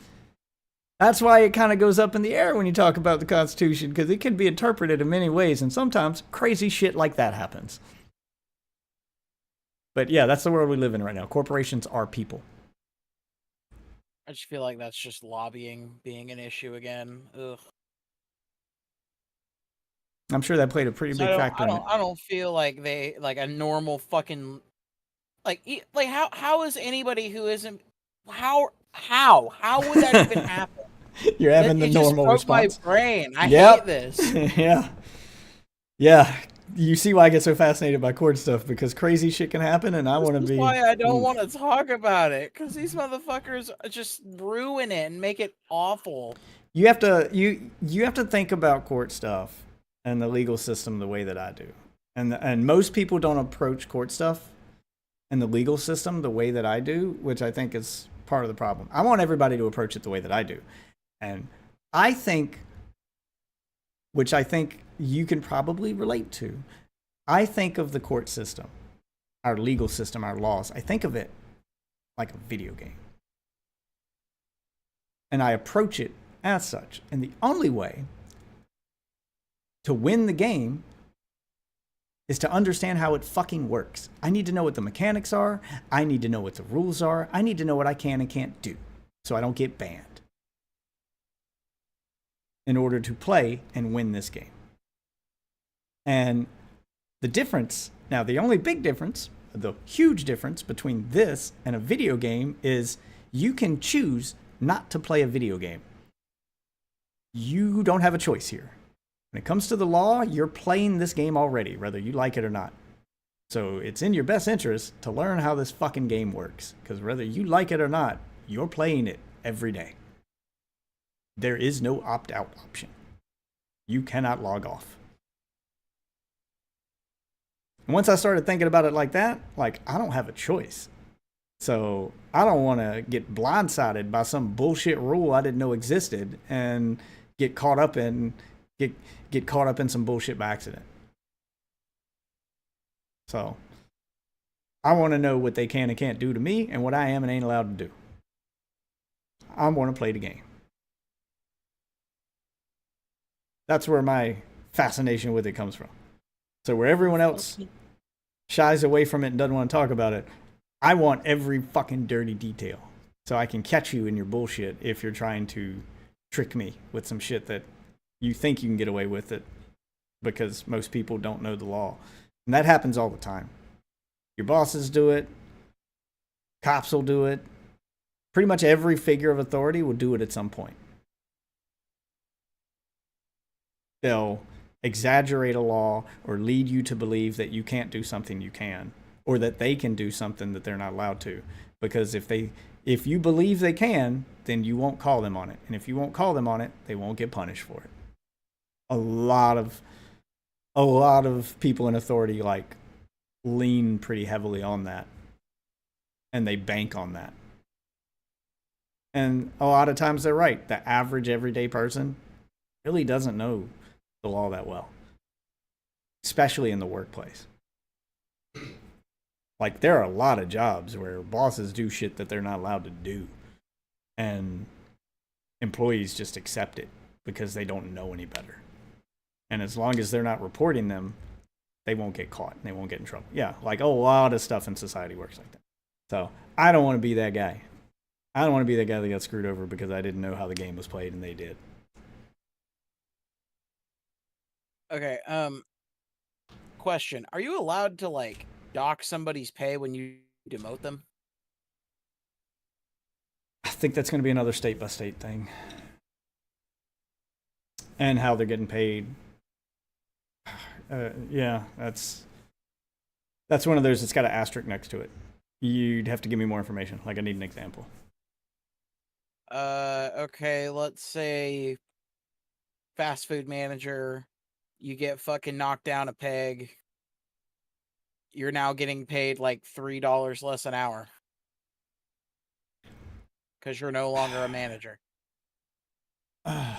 S10: that's why it kind of goes up in the air when you talk about the Constitution, because it can be interpreted in many ways, and sometimes crazy shit like that happens. But yeah, that's the world we live in right now. Corporations are people.
S17: I just feel like that's just lobbying being an issue again. Ugh.
S10: I'm sure that played a pretty big factor in it.
S17: I don't feel like they like a normal fucking like how is anybody who isn't how would that even happen?
S10: You're having the
S17: it
S10: normal
S17: just broke
S10: response.
S17: My brain. I
S10: Yep.
S17: hate this.
S10: Yeah. You see why I get so fascinated by court stuff, because crazy shit can happen, and I want to be.
S17: That's why I don't want to talk about it, because these motherfuckers just ruin it and make it awful.
S10: You have to you have to think about court stuff and the legal system the way that I do, and most people don't approach court stuff and the legal system the way that I do, which I think is part of the problem. I want everybody to approach it the way that I do, and I think, which I think you can probably relate to, I think of the court system, our legal system, our laws, I think of it like a video game. And I approach it as such. And the only way to win the game is to understand how it fucking works. I need to know what the mechanics are. I need to know what the rules are. I need to know what I can and can't do so I don't get banned, in order to play and win this game. And the difference, now the only big difference, the huge difference between this and a video game is you can choose not to play a video game. You don't have a choice here. When it comes to the law, you're playing this game already, whether you like it or not. So it's in your best interest to learn how this fucking game works, because whether you like it or not, you're playing it every day. There is no opt-out option. You cannot log off. And once I started thinking about it like that, like, I don't have a choice. So I don't want to get blindsided by some bullshit rule I didn't know existed and get caught up in some bullshit by accident. So I want to know what they can and can't do to me and what I am and ain't allowed to do. I want to play the game. That's where my fascination with it comes from. So where everyone else shies away from it and doesn't want to talk about it, I want every fucking dirty detail so I can catch you in your bullshit if you're trying to trick me with some shit that you think you can get away with it because most people don't know the law. And that happens all the time. Your bosses do it. Cops will do it. Pretty much every figure of authority will do it at some point. They'll exaggerate a law or lead you to believe that you can't do something you can, or that they can do something that they're not allowed to. Because if you believe they can, then you won't call them on it. And if you won't call them on it, they won't get punished for it. A lot of people in authority like lean pretty heavily on that. And they bank on that. And a lot of times they're right. The average everyday person really doesn't know the law that well, especially in the workplace. Like, there are a lot of jobs where bosses do shit that they're not allowed to do, and employees just accept it because they don't know any better. And as long as they're not reporting them, they won't get caught and they won't get in trouble. Yeah, like a lot of stuff in society works like that. So I don't want to be that guy. I don't want to be that guy that got screwed over because I didn't know how the game was played and they did.
S17: Okay, question. Are you allowed to, like, dock somebody's pay when you demote them?
S10: I think that's going to be another state-by-state thing. And how they're getting paid. Yeah, that's one of those that's got an asterisk next to it. You'd have to give me more information. Like, I need an example.
S17: Okay, let's say fast food manager, you get fucking knocked down a peg. You're now getting paid like $3 less an hour. Because you're no longer a manager.
S10: I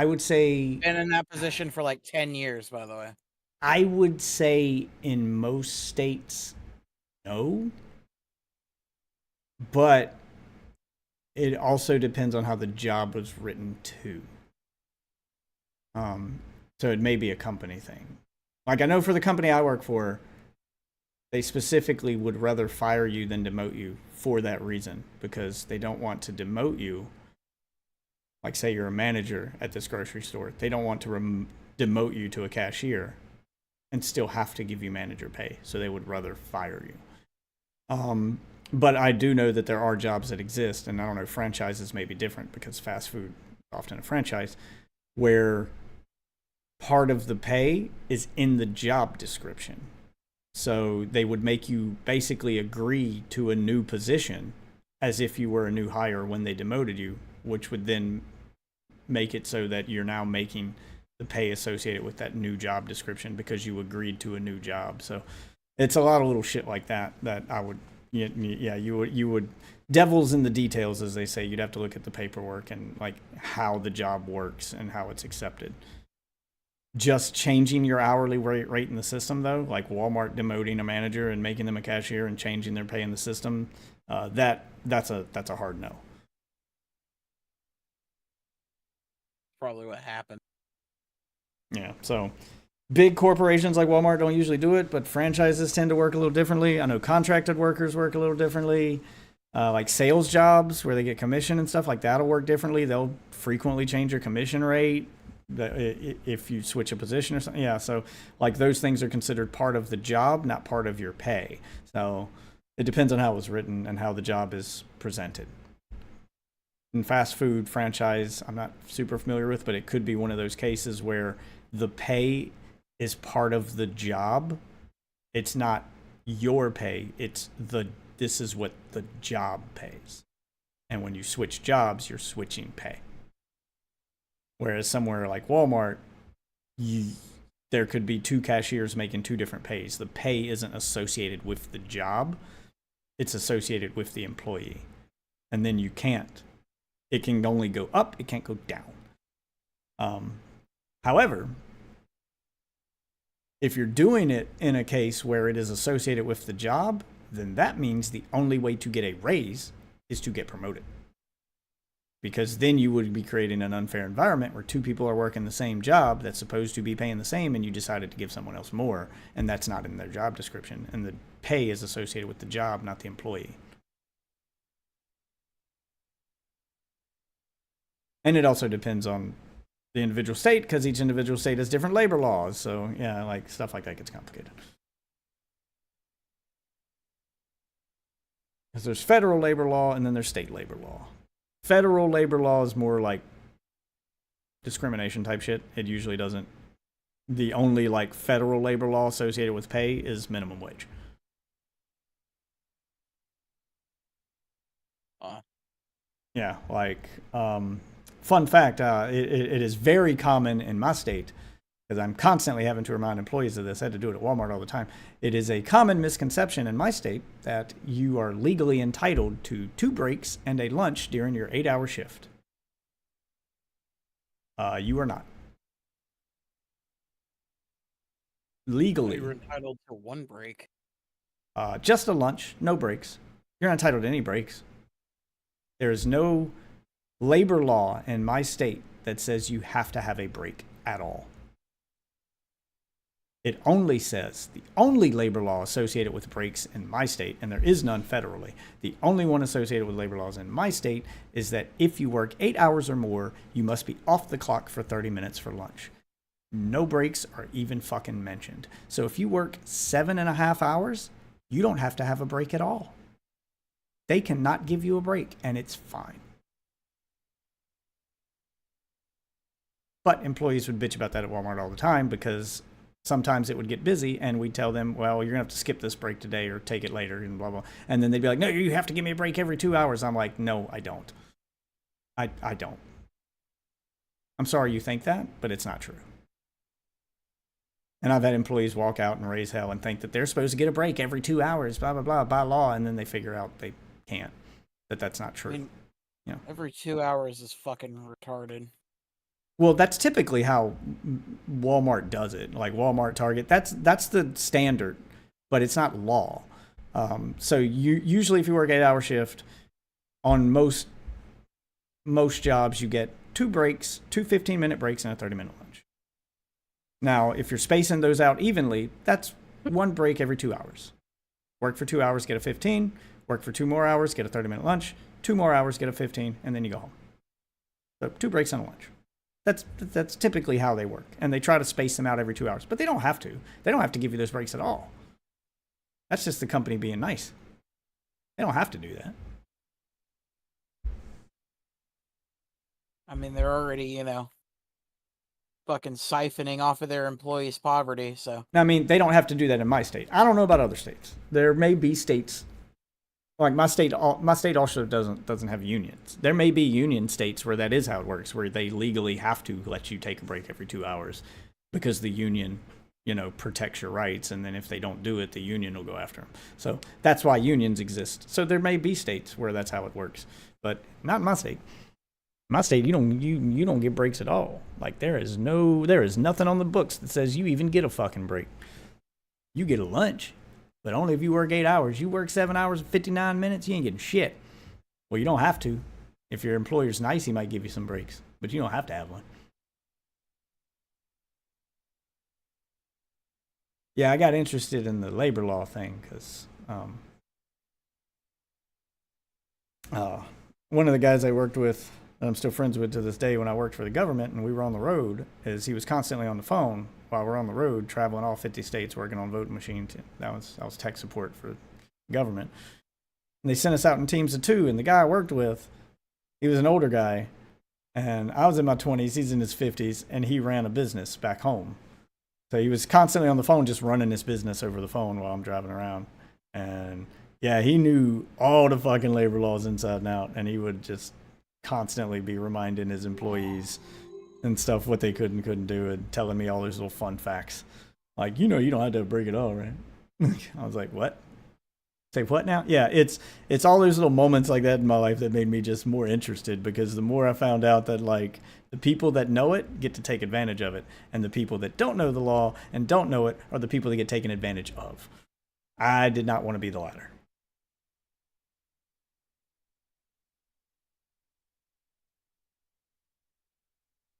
S10: would say...
S17: Been in that position for like 10 years, by the way.
S10: I would say in most states, no. But it also depends on how the job was written too. So it may be a company thing. Like, I know for the company I work for, they specifically would rather fire you than demote you for that reason, because they don't want to demote you. Like, say you're a manager at this grocery store. They don't want to demote you to a cashier and still have to give you manager pay. So they would rather fire you. But I do know that there are jobs that exist, and I don't know, franchises may be different because fast food is often a franchise, where part of the pay is in the job description. So they would make you basically agree to a new position as if you were a new hire when they demoted you, which would then make it so that you're now making the pay associated with that new job description because you agreed to a new job. So it's a lot of little shit like that I would, yeah, you would devil's in the details, as they say. You'd have to look at the paperwork and like how the job works and how it's accepted. Just changing your hourly rate in the system, though, like Walmart demoting a manager and making them a cashier and changing their pay in the system, that's a hard no.
S17: Probably what happened.
S10: Yeah, so big corporations like Walmart don't usually do it, but franchises tend to work a little differently. I know contracted workers work a little differently. Like sales jobs where they get commission and stuff like that'll work differently. They'll frequently change your commission rate if you switch a position or something. Yeah, so like those things are considered part of the job, not part of your pay. So it depends on how it was written and how the job is presented. In fast food franchise, I'm not super familiar with, but it could be one of those cases where the pay is part of the job. It's not your pay. It's this is what the job pays. And when you switch jobs, you're switching pay. Whereas somewhere like Walmart, there could be two cashiers making two different pays. The pay isn't associated with the job. It's associated with the employee. And then you can't. It can only go up. It can't go down. However, if you're doing it in a case where it is associated with the job, then that means the only way to get a raise is to get promoted. because then you would be creating an unfair environment where two people are working the same job that's supposed to be paying the same, and you decided to give someone else more, and that's not in their job description, and the pay is associated with the job, not the employee. And it also depends on the individual state, because each individual state has different labor laws. So yeah, like stuff like that gets complicated. Because there's federal labor law and then there's state labor law. Federal labor law is more like discrimination type shit. It usually doesn't. The only like federal labor law associated with pay is minimum wage. Yeah, like fun fact, it is very common in my state, because I'm constantly having to remind employees of this. I had to do it at Walmart all the time. It is a common misconception in my state that you are legally entitled to 2 breaks and a lunch during your 8-hour shift. You are not. Legally.
S17: You were entitled to 1 break.
S10: Just a lunch, no breaks. You're not entitled to any breaks. There is no labor law in my state that says you have to have a break at all. It only says the only labor law associated with breaks in my state, and there is none federally, the only one associated with labor laws in my state is that if you work 8 hours or more, you must be off the clock for 30 minutes for lunch. No breaks are even fucking mentioned. So if you work 7.5 hours, you don't have to have a break at all. They cannot give you a break, and it's fine. But employees would bitch about that at Walmart all the time, because sometimes it would get busy and we'd tell them, well, you're going to have to skip this break today or take it later and blah, blah. And then they'd be like, no, you have to give me a break every 2 hours. I'm like, no, I don't. I don't. I'm sorry you think that, but it's not true. And I've had employees walk out and raise hell and think that they're supposed to get a break every 2 hours, blah, blah, blah, by law. And then they figure out they can't, that that's not true.
S17: I mean,
S10: yeah.
S17: Every 2 hours is fucking retarded.
S10: Well, that's typically how Walmart does it. Like Walmart, Target, that's the standard, but it's not law. So you usually, if you work 8-hour shift, on most jobs, you get 2 breaks, 2 15-minute breaks, and a 30-minute lunch. Now, if you're spacing those out evenly, that's 1 break every 2 hours. Work for 2 hours, get a 15. Work for 2 more hours, get a 30-minute lunch. 2 more hours, get a 15, and then you go home. So 2 breaks and a lunch. That's typically how they work. And they try to space them out every 2 hours. But they don't have to. They don't have to give you those breaks at all. That's just the company being nice. They don't have to do that.
S17: I mean, they're already, fucking siphoning off of their employees' poverty, so.
S10: I mean, they don't have to do that in my state. I don't know about other states. There may be states, like my state also doesn't have unions. There may be union states where that is how it works, where they legally have to let you take a break every 2 hours because the union, protects your rights. And then if they don't do it, the union will go after them. So that's why unions exist. So there may be states where that's how it works, but not in my state. My state, you don't get breaks at all. Like there is nothing on the books that says you even get a fucking break. You get a lunch, but only if you work 8 hours. You work 7 hours and 59 minutes, you ain't getting shit. Well, you don't have to. If your employer's nice, he might give you some breaks, but you don't have to have one. Yeah, I got interested in the labor law thing because one of the guys I worked with, that I'm still friends with to this day when I worked for the government and we were on the road, is he was constantly on the phone while we're on the road traveling all 50 states working on voting machines. I was tech support for the government. And they sent us out in teams of 2, and the guy I worked with, he was an older guy, and I was in my 20s, he's in his 50s, and he ran a business back home. So he was constantly on the phone just running his business over the phone while I'm driving around. And yeah, he knew all the fucking labor laws inside and out, and he would just constantly be reminding his employees and stuff what they could and couldn't do, and telling me all these little fun facts. Like, you don't have to break it all, right? I was like, what? Say what now? Yeah, it's all those little moments like that in my life that made me just more interested, because the more I found out that, like, the people that know it get to take advantage of it, and the people that don't know the law and don't know it are the people that get taken advantage of. I did not want to be the latter.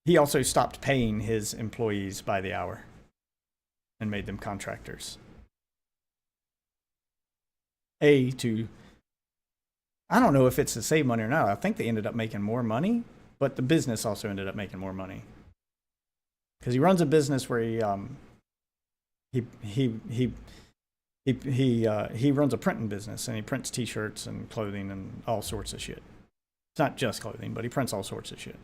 S10: He also stopped paying his employees by the hour and made them contractors. I don't know if it's to save money or not. I think they ended up making more money, but the business also ended up making more money. Because he runs a business where he runs a printing business, and he prints T-shirts and clothing and all sorts of shit. It's not just clothing, but he prints all sorts of shit.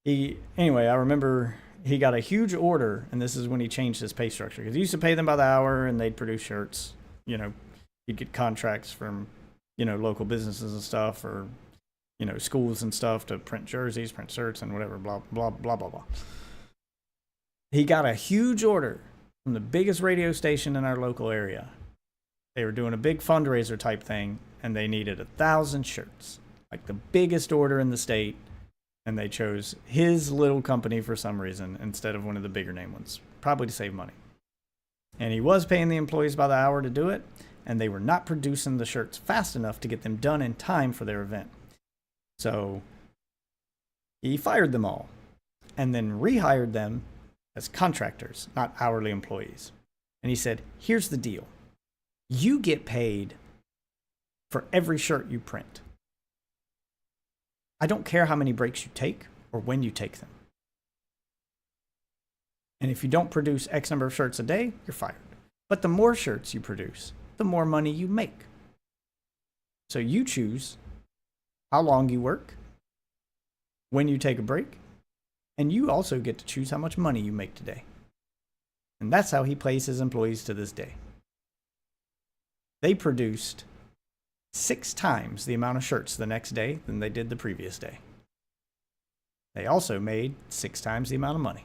S10: Anyway, I remember he got a huge order, and this is when he changed his pay structure. Because he used to pay them by the hour, and they'd produce shirts. You know, he'd get contracts from, you know, local businesses and stuff, or, you know, schools and stuff to print jerseys, print shirts, and whatever, blah, blah, blah, blah, blah. He got a huge order from the biggest radio station in our local area. They were doing a big fundraiser type thing, and they needed 1,000 shirts, like the biggest order in the state. And they chose his little company for some reason instead of one of the bigger name ones, probably to save money. And he was paying the employees by the hour to do it, and they were not producing the shirts fast enough to get them done in time for their event. So he fired them all and then rehired them as contractors, not hourly employees. And he said, here's the deal. You get paid for every shirt you print. I don't care how many breaks you take or when you take them. And if you don't produce X number of shirts a day, you're fired. But the more shirts you produce, the more money you make. So you choose how long you work, when you take a break, and you also get to choose how much money you make today. And that's how he pays his employees to this day. They produced 6 times the amount of shirts the next day than they did the previous day. They also made 6 times the amount of money.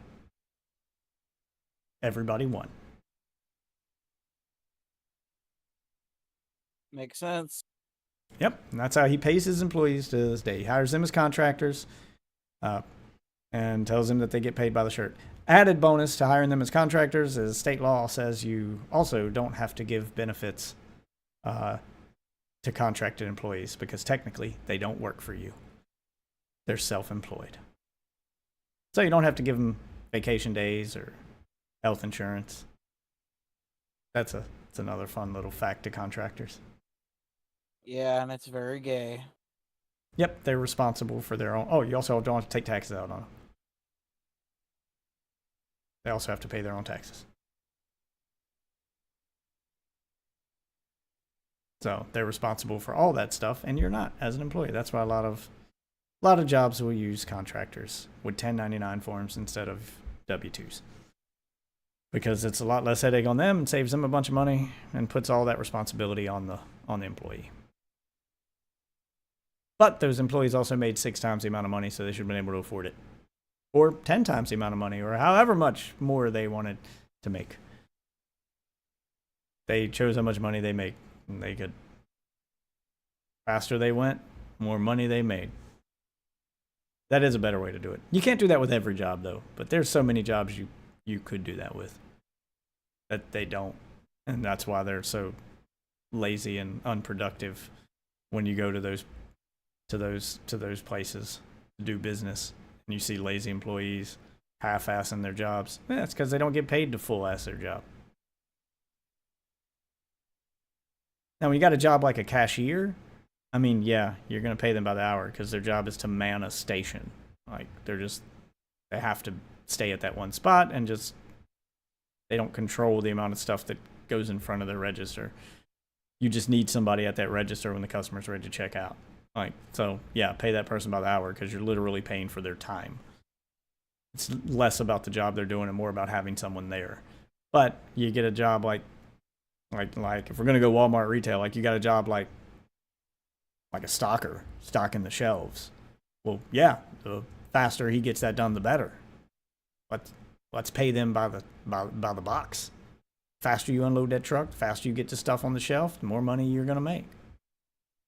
S10: Everybody won.
S17: Makes sense.
S10: Yep, and that's how he pays his employees to this day. He hires them as contractors and tells them that they get paid by the shirt. Added bonus to hiring them as contractors is state law says you also don't have to give benefits to contracted employees because technically they don't work for you. They're self-employed. So you don't have to give them vacation days or health insurance. That's another fun little fact to contractors.
S17: Yeah, and it's very gay.
S10: Yep, they're responsible for their own. Oh, you also don't have to take taxes out on them. They also have to pay their own taxes. So they're responsible for all that stuff, and you're not as an employee. That's why a lot of jobs will use contractors with 1099 forms instead of W-2s. Because it's a lot less headache on them and saves them a bunch of money and puts all that responsibility on the employee. But those employees also made 6 times the amount of money, so they should have been able to afford it. Or 10 times the amount of money, or however much more they wanted to make. They chose how much money they make. And they could, faster they went, more money they made. That is a better way to do it. You can't do that with every job, though. But there's so many jobs you could do that with that they don't. And that's why they're so lazy and unproductive when you go to those places to do business and you see lazy employees half-assing their jobs. Yeah, it's because they don't get paid to full-ass their job. Now, when you got a job like a cashier, I mean, yeah, you're going to pay them by the hour because their job is to man a station. Like, they have to stay at that one spot and they don't control the amount of stuff that goes in front of their register. You just need somebody at that register when the customer's ready to check out. Like, so, yeah, pay that person by the hour because you're literally paying for their time. It's less about the job they're doing and more about having someone there. But you get a job like if we're going to go Walmart retail, like you got a job like a stocker, stocking the shelves. Well, yeah, the faster he gets that done, the better. Let's pay them by the box. Faster you unload that truck, faster you get the stuff on the shelf, the more money you're going to make.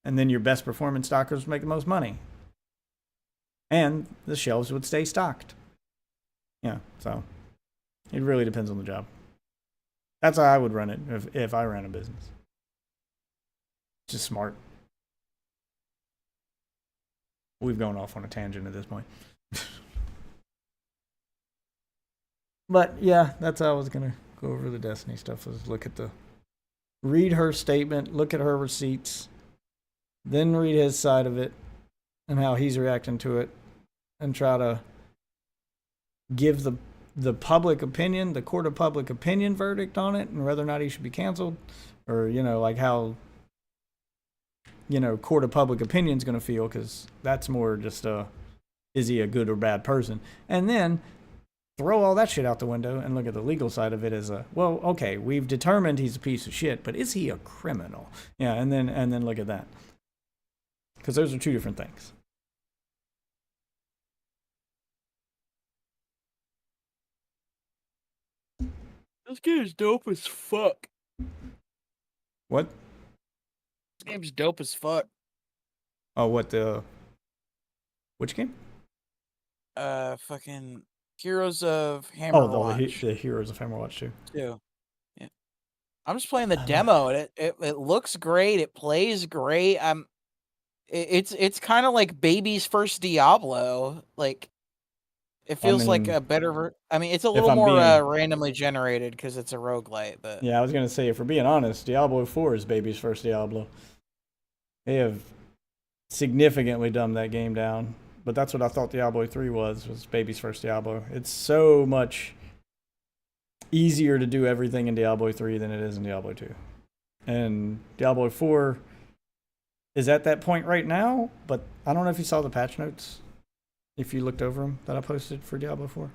S10: And then your best performing stockers make the most money. And the shelves would stay stocked. Yeah, so it really depends on the job. That's how I would run it if I ran a business. Just smart. We've gone off on a tangent at this point. But yeah, that's how I was gonna go over the Destiny stuff. Was read her statement, look at her receipts, then read his side of it and how he's reacting to it, and try to give the public opinion, the court of public opinion verdict on it, and whether or not he should be canceled, or like how court of public opinion is going to feel, because that's more just is he a good or bad person, and then throw all that shit out the window and look at the legal side of it as well, okay, we've determined he's a piece of shit, but is he a criminal? Yeah, and then look at that, because those are two different things.
S17: This game is dope as fuck.
S10: What?
S17: This game's dope as fuck.
S10: Oh, which game?
S17: Fucking Heroes of Hammerwatch.
S10: The Heroes of Hammerwatch 2.
S17: Yeah. I'm just playing the demo, and it looks great. It plays great. It's kind of like baby's first Diablo. Like, it feels like a better. It's a little more randomly generated because it's a roguelite. But
S10: yeah, I was gonna say, if we're being honest, Diablo 4 is baby's first Diablo. They have significantly dumbed that game down, but that's what I thought Diablo 3 was baby's first Diablo. It's so much easier to do everything in Diablo 3 than it is in Diablo 2. And Diablo 4 is at that point right now, but I don't know if you saw the patch notes, if you looked over them that I posted for Diablo 4.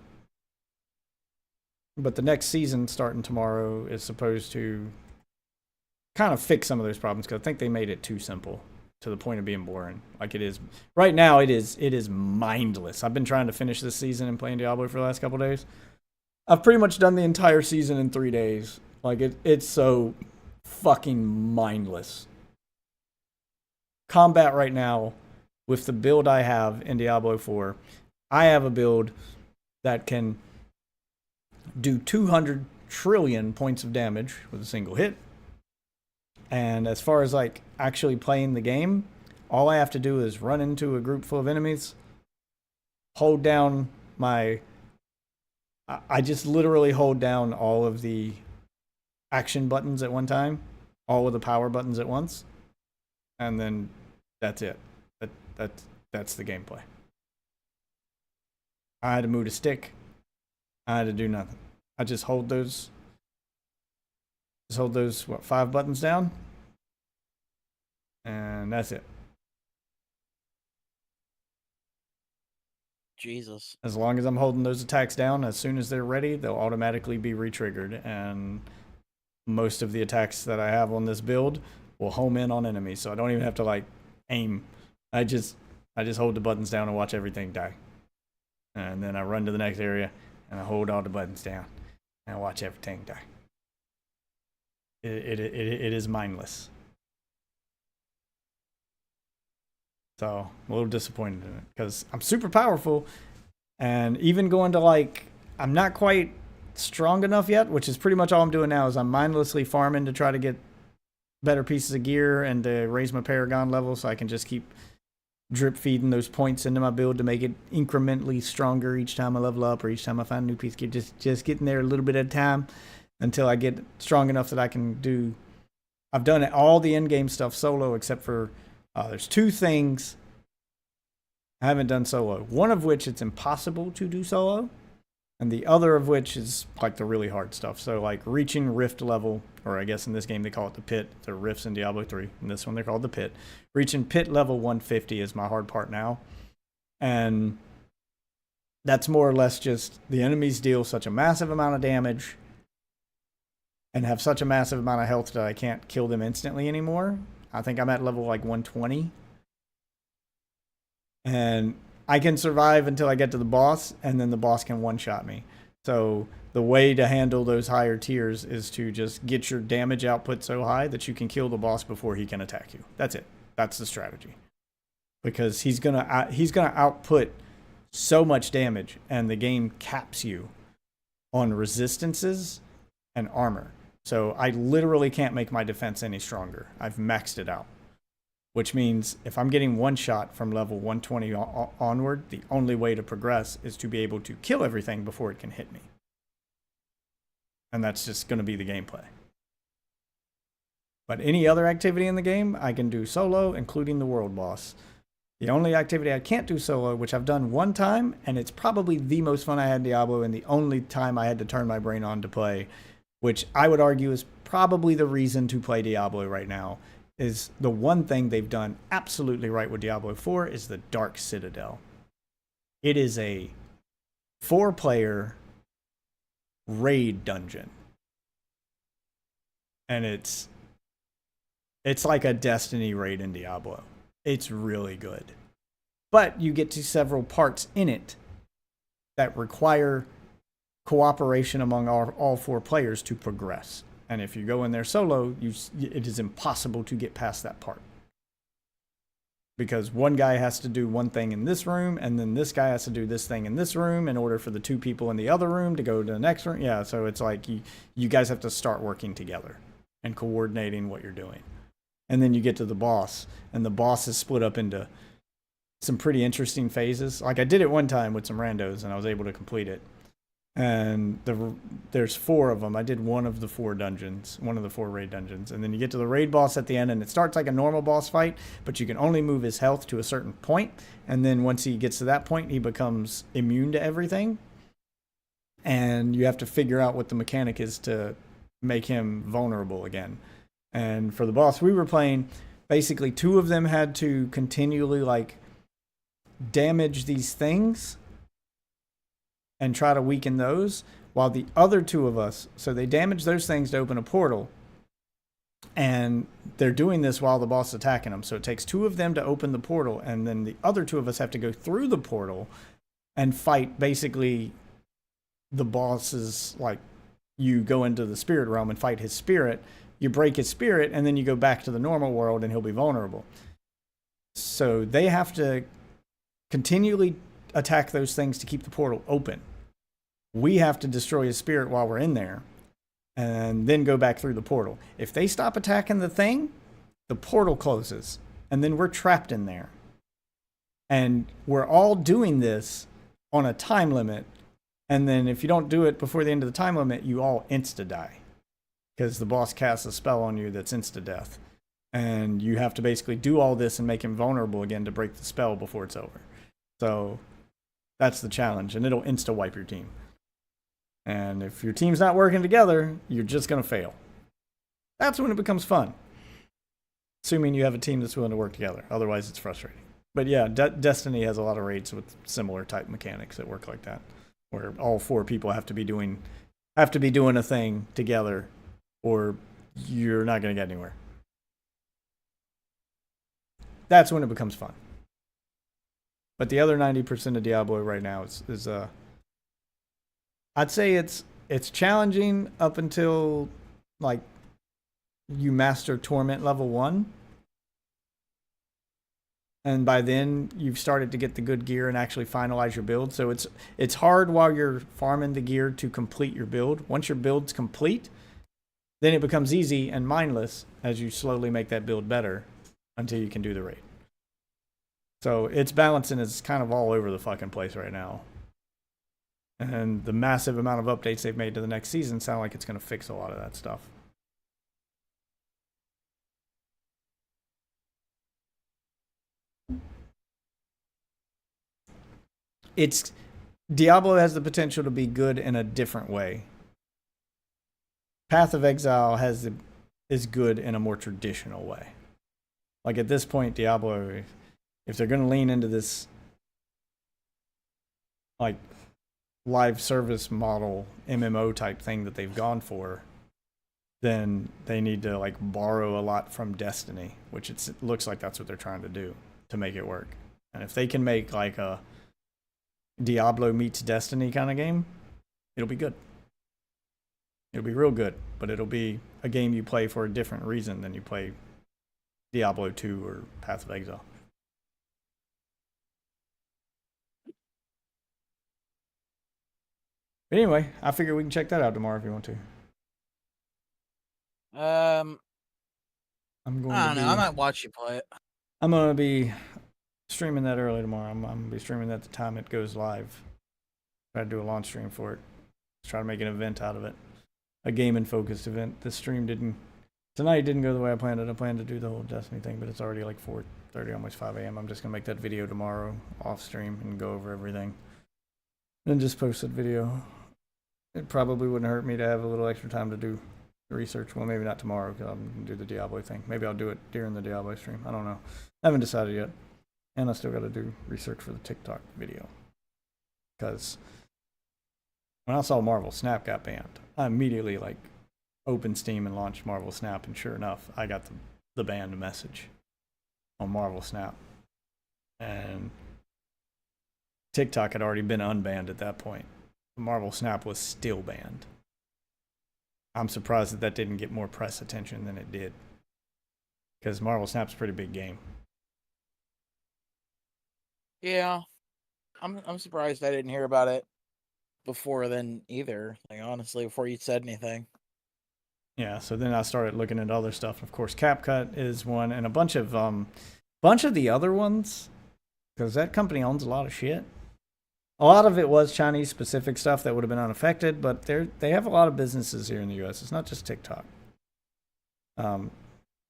S10: But the next season starting tomorrow is supposed to kind of fix some of those problems, because I think they made it too simple to the point of being boring. Like it is right now, it is mindless. I've been trying to finish this season and playing Diablo for the last couple days. I've pretty much done the entire season in 3 days. Like it's so fucking mindless. Combat right now, with the build I have in Diablo 4, I have a build that can do 200 trillion points of damage with a single hit. And as far as like actually playing the game, all I have to do is run into a group full of enemies, hold down I just literally hold down all of the action buttons at one time, all of the power buttons at once, and then that's it. That's the gameplay. I had to move a stick. I had to do nothing. I just hold those. Just hold those 5 buttons down, and that's it.
S17: Jesus.
S10: As long as I'm holding those attacks down, as soon as they're ready, they'll automatically be re-triggered, and most of the attacks that I have on this build will home in on enemies, so I don't even have to like aim. I just hold the buttons down and watch everything die, and then I run to the next area and I hold all the buttons down and I watch everything die. It is mindless. So I'm a little disappointed in it, because I'm super powerful, and even going to like, I'm not quite strong enough yet, which is pretty much all I'm doing now, is I'm mindlessly farming to try to get better pieces of gear and to raise my Paragon level, so I can just keep drip feeding those points into my build to make it incrementally stronger each time I level up, or each time I find a new piece of gear. Just getting there a little bit at a time until I get strong enough that I can do. I've done all the in-game stuff solo, except for there's 2 things I haven't done solo. One of which it's impossible to do solo, and the other of which is like the really hard stuff. So like reaching rift level, or I guess in this game they call it the pit. The rifts in Diablo 3. In this one they're called the pit. Reaching pit level 150 is my hard part now. And that's more or less just the enemies deal such a massive amount of damage and have such a massive amount of health that I can't kill them instantly anymore. I think I'm at level like 120. And I can survive until I get to the boss, and then the boss can one-shot me. So the way to handle those higher tiers is to just get your damage output so high that you can kill the boss before he can attack you. That's it. That's the strategy. Because he's gonna output so much damage, and the game caps you on resistances and armor. So I literally can't make my defense any stronger. I've maxed it out. Which means if I'm getting one shot from level 120 onward, the only way to progress is to be able to kill everything before it can hit me. and that's just going to be the gameplay. But any other activity in the game, I can do solo, including the world boss. The only activity I can't do solo, which I've done one time, and it's probably the most fun I had in Diablo and the only time I had to turn my brain on to play, which I would argue is probably the reason to play Diablo right now, is the one thing they've done absolutely right with Diablo 4 is the Dark Citadel. It is a 4-player raid dungeon. And it's like a Destiny raid in Diablo. It's really good. But you get to several parts in it that require cooperation among all 4 players to progress. And if you go in there solo, it is impossible to get past that part. Because one guy has to do one thing in this room, and then this guy has to do this thing in this room in order for the 2 people in the other room to go to the next room. Yeah, so it's like you guys have to start working together and coordinating what you're doing. And then you get to the boss, and the boss is split up into some pretty interesting phases. Like I did it one time with some randos, and I was able to complete it. And there's 4 of them. I did one of the 4 dungeons, one of the 4 raid dungeons. And then you get to the raid boss at the end, and it starts like a normal boss fight, but you can only move his health to a certain point. And then once he gets to that point, he becomes immune to everything. And you have to figure out what the mechanic is to make him vulnerable again. And for the boss we were playing, basically 2 of them had to continually like damage these things and try to weaken those, while the other 2 of us, so they damage those things to open a portal, and they're doing this while the boss is attacking them. So it takes 2 of them to open the portal, and then the other 2 of us have to go through the portal and fight basically the boss's, like, you go into the spirit realm and fight his spirit, you break his spirit, and then you go back to the normal world and he'll be vulnerable. So they have to continually attack those things to keep the portal open. We have to destroy his spirit while we're in there and then go back through the portal. If they stop attacking the thing, the portal closes and then we're trapped in there. And we're all doing this on a time limit. And then if you don't do it before the end of the time limit, you all insta-die. Because the boss casts a spell on you that's insta-death. And you have to basically do all this and make him vulnerable again to break the spell before it's over. So that's the challenge, and it'll insta-wipe your team. And if your team's not working together, you're just going to fail. That's when it becomes fun. Assuming you have a team that's willing to work together. Otherwise, it's frustrating. But yeah, Destiny has a lot of raids with similar type mechanics that work like that. Where all 4 people have to be doing a thing together, or you're not going to get anywhere. That's when it becomes fun. But the other 90% of Diablo right now is I'd say it's challenging up until like you master Torment level 1. And by then you've started to get the good gear and actually finalize your build. So it's hard while you're farming the gear to complete your build. Once your build's complete, then it becomes easy and mindless as you slowly make that build better until you can do the raid. So its balancing is kind of all over the fucking place right now. And the massive amount of updates they've made to the next season sound like it's going to fix a lot of that stuff. Diablo has the potential to be good in a different way. Path of Exile is good in a more traditional way. Like at this point, Diablo, if they're going to lean into this like live service model MMO type thing that they've gone for, then they need to like borrow a lot from Destiny, which it looks like that's what they're trying to do to make it work. And if they can make like a Diablo meets Destiny kind of game, it'll be good. It'll be real good, but it'll be a game you play for a different reason than you play Diablo 2 or Path of Exile. But anyway, I figure we can check that out tomorrow if you want to.
S17: I don't know. I might watch you play it.
S10: I'm going to be streaming that early tomorrow. I'm going to be streaming that the time it goes live. Try to do a launch stream for it. Try to make an event out of it. a gaming focused event. This stream tonight didn't go the way I planned it. I planned to do the whole Destiny thing, but it's already like 4:30, almost 5 a.m. I'm just gonna make that video tomorrow off stream and go over everything. Then just post that video. It probably wouldn't hurt me to have a little extra time to do the research. Well, maybe not tomorrow because I'm gonna do the Diablo thing. Maybe I'll do it during the Diablo stream. I don't know. I haven't decided yet. And I still got to do research for the TikTok video. Because when I saw Marvel Snap got banned, I immediately like opened Steam and launched Marvel Snap, and sure enough, I got the banned message on Marvel Snap. And TikTok had already been unbanned at that point. Marvel Snap was still banned. I'm surprised that didn't get more press attention than it did. Because Marvel Snap's a pretty big game.
S17: Yeah, I'm surprised I didn't hear about it before then either. Like honestly, before you said anything.
S10: Yeah, so then I started looking at other stuff. Of course, CapCut is one, and a bunch of the other ones, because that company owns a lot of shit. A lot of it was Chinese specific stuff that would have been unaffected, but they have a lot of businesses here in the U.S. It's not just TikTok.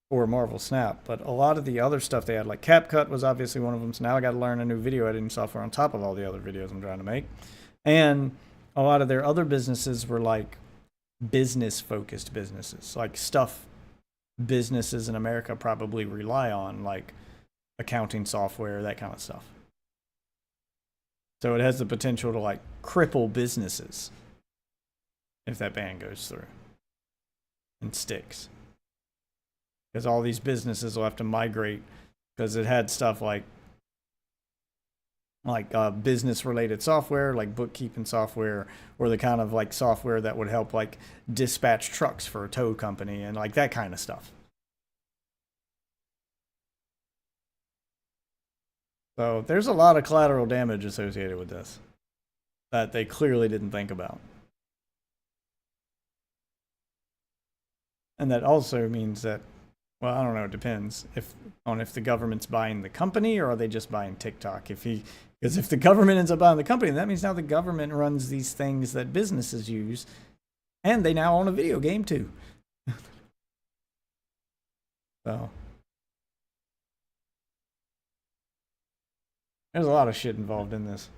S10: Or Marvel Snap, but a lot of the other stuff they had, like CapCut was obviously one of them. So now I got to learn a new video editing software on top of all the other videos I'm trying to make. And a lot of their other businesses were like business-focused businesses, like stuff businesses in America probably rely on, like accounting software, that kind of stuff. So it has the potential to like cripple businesses if that ban goes through and sticks. Because all these businesses will have to migrate, because it had stuff like business-related software, like bookkeeping software, or the kind of like software that would help like dispatch trucks for a tow company and like that kind of stuff. So there's a lot of collateral damage associated with this that they clearly didn't think about. And that also means that, well, I don't know, it depends if the government's buying the company or are they just buying TikTok. Because if the government ends up buying the company, that means now the government runs these things that businesses use, and they now own a video game too. So there's a lot of shit involved in this.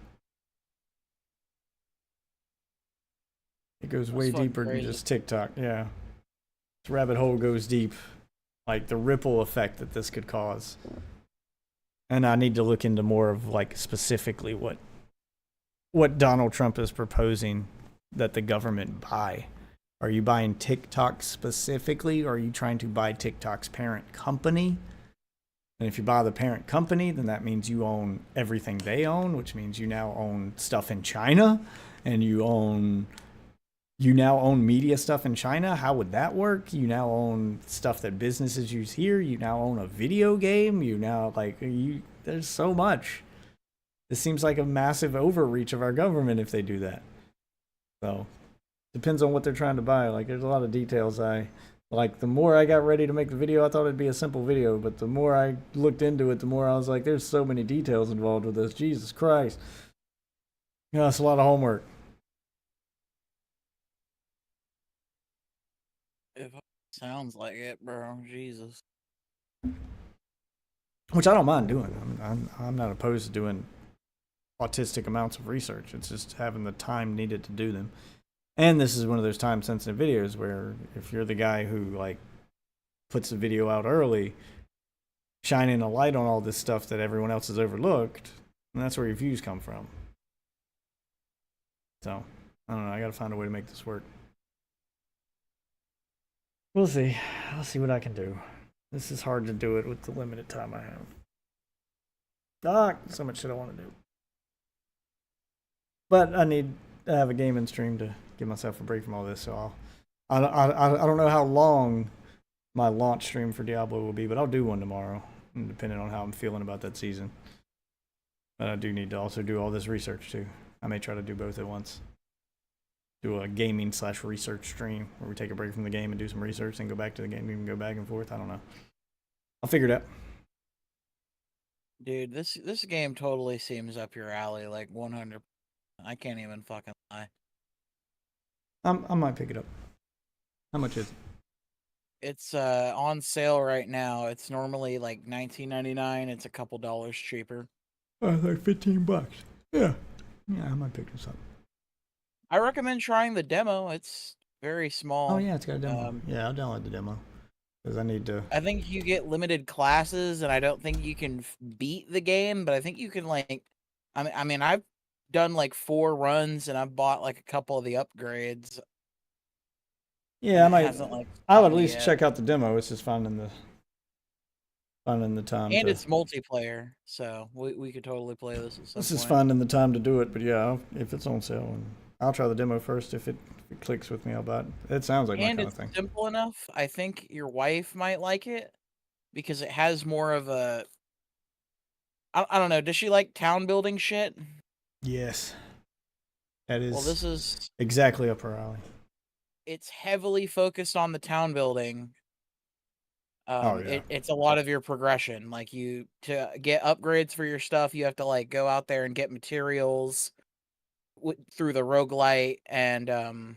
S10: It goes way deeper than just TikTok. Yeah, this rabbit hole goes deep. Like the ripple effect that this could cause. And I need to look into more of like specifically what Donald Trump is proposing that the government buy. Are you buying TikTok specifically, or are you trying to buy TikTok's parent company? And if you buy the parent company, then that means you own everything they own, which means you now own stuff in China, and you now own media stuff in China. How would that work? You now own stuff that businesses use here. You now own a video game. You now there's so much. This seems like a massive overreach of our government if they do that. So depends on what they're trying to buy. Like there's a lot of details. The more I got ready to make the video, I thought it'd be a simple video, but the more I looked into it, the more I was like, there's so many details involved with this. Jesus Christ. Yeah, it's a lot of homework.
S17: It sounds like it, bro. Jesus.
S10: Which I don't mind doing. I'm not opposed to doing autistic amounts of research. It's just having the time needed to do them. And this is one of those time-sensitive videos where if you're the guy who like puts the video out early, shining a light on all this stuff that everyone else has overlooked, and that's where your views come from. So, I don't know. I got to find a way to make this work. We'll see. I'll see what I can do. This is hard to do it with the limited time I have. So much shit I want to do. But I need to have a gaming stream to give myself a break from all this. So I don't know how long my launch stream for Diablo will be, but I'll do one tomorrow, depending on how I'm feeling about that season. But I do need to also do all this research too. I may try to do both at once. Do a gaming/research stream where we take a break from the game and do some research and go back to the game and go back and forth. I don't know. I'll figure it out.
S17: Dude, this game totally seems up your alley, like 100%. I can't even fucking lie.
S10: I might pick it up. How much is it?
S17: It's on sale right now. It's normally like $19.99. It's a couple dollars cheaper.
S10: Oh, like $15. Yeah. Yeah, I might pick this up.
S17: I recommend trying the demo. It's very small.
S10: Oh yeah, it's got a demo. Yeah, I'll download the demo because I need to.
S17: I think you get limited classes, and I don't think you can beat the game, but I think you can like. I mean, I've done like 4 runs, and I've bought like a couple of the upgrades.
S10: Yeah, I might.
S17: Hasn't, like,
S10: I'll at
S17: spawned
S10: least
S17: yet.
S10: check out the demo. It's just finding the time.
S17: And
S10: to,
S17: it's multiplayer, so we could totally play this at some
S10: This is
S17: point.
S10: finding the time to do it. But yeah, if it's on sale, and I'll try the demo first. If it clicks with me, I'll buy it. It sounds like my
S17: And
S10: kind
S17: it's
S10: of thing.
S17: simple enough. I think your wife might like it because it has more of a. I don't know. Does she like town building shit?
S10: Yes, that is.
S17: Well, this is.
S10: exactly up her alley.
S17: It's heavily focused on the town building.
S10: Oh, yeah.
S17: It's a lot of your progression. Like to get upgrades for your stuff, you have to like go out there and get materials through the roguelite, and then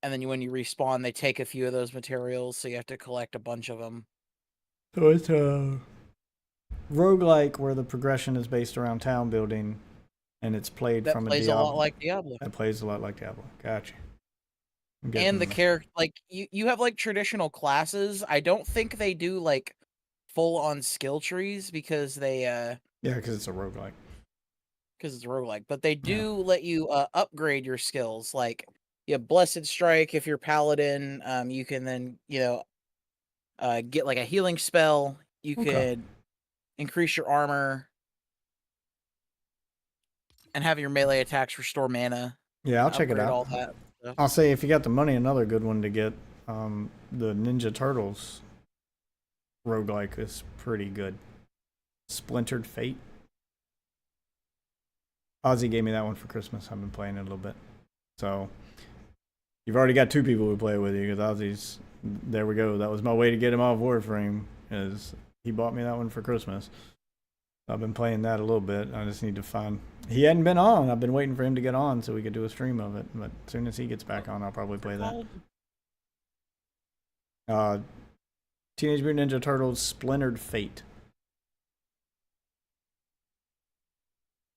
S17: when you respawn, they take a few of those materials, so you have to collect a bunch of them.
S10: So it's a roguelike where the progression is based around town building, and it's played
S17: That
S10: from a
S17: plays
S10: Diablo.
S17: a lot like Diablo.
S10: That plays a lot like Diablo. Gotcha. I'm
S17: And the
S10: getting-
S17: character, like you have like traditional classes. I don't think they do like full on skill trees because they
S10: Yeah, because it's a roguelike.
S17: because it's roguelike, but they do let you upgrade your skills. Like you have Blessed Strike if you're Paladin. You can then get like a healing spell. You
S10: Okay.
S17: could increase your armor and have your melee attacks restore mana.
S10: Yeah, I'll check it
S17: upgrade
S10: out.
S17: all that stuff.
S10: I'll say if you got the money, another good one to get. The Ninja Turtles roguelike is pretty good. Splintered Fate. Ozzy gave me that one for Christmas. I've been playing it a little bit. So you've already got 2 people who play with you because Ozzy's. There we go. That was my way to get him off Warframe. Is he bought me that one for Christmas. I've been playing that a little bit. I just need to find. He hadn't been on. I've been waiting for him to get on so we could do a stream of it. But as soon as he gets back on, I'll probably play that. Teenage Mutant Ninja Turtles Splintered Fate.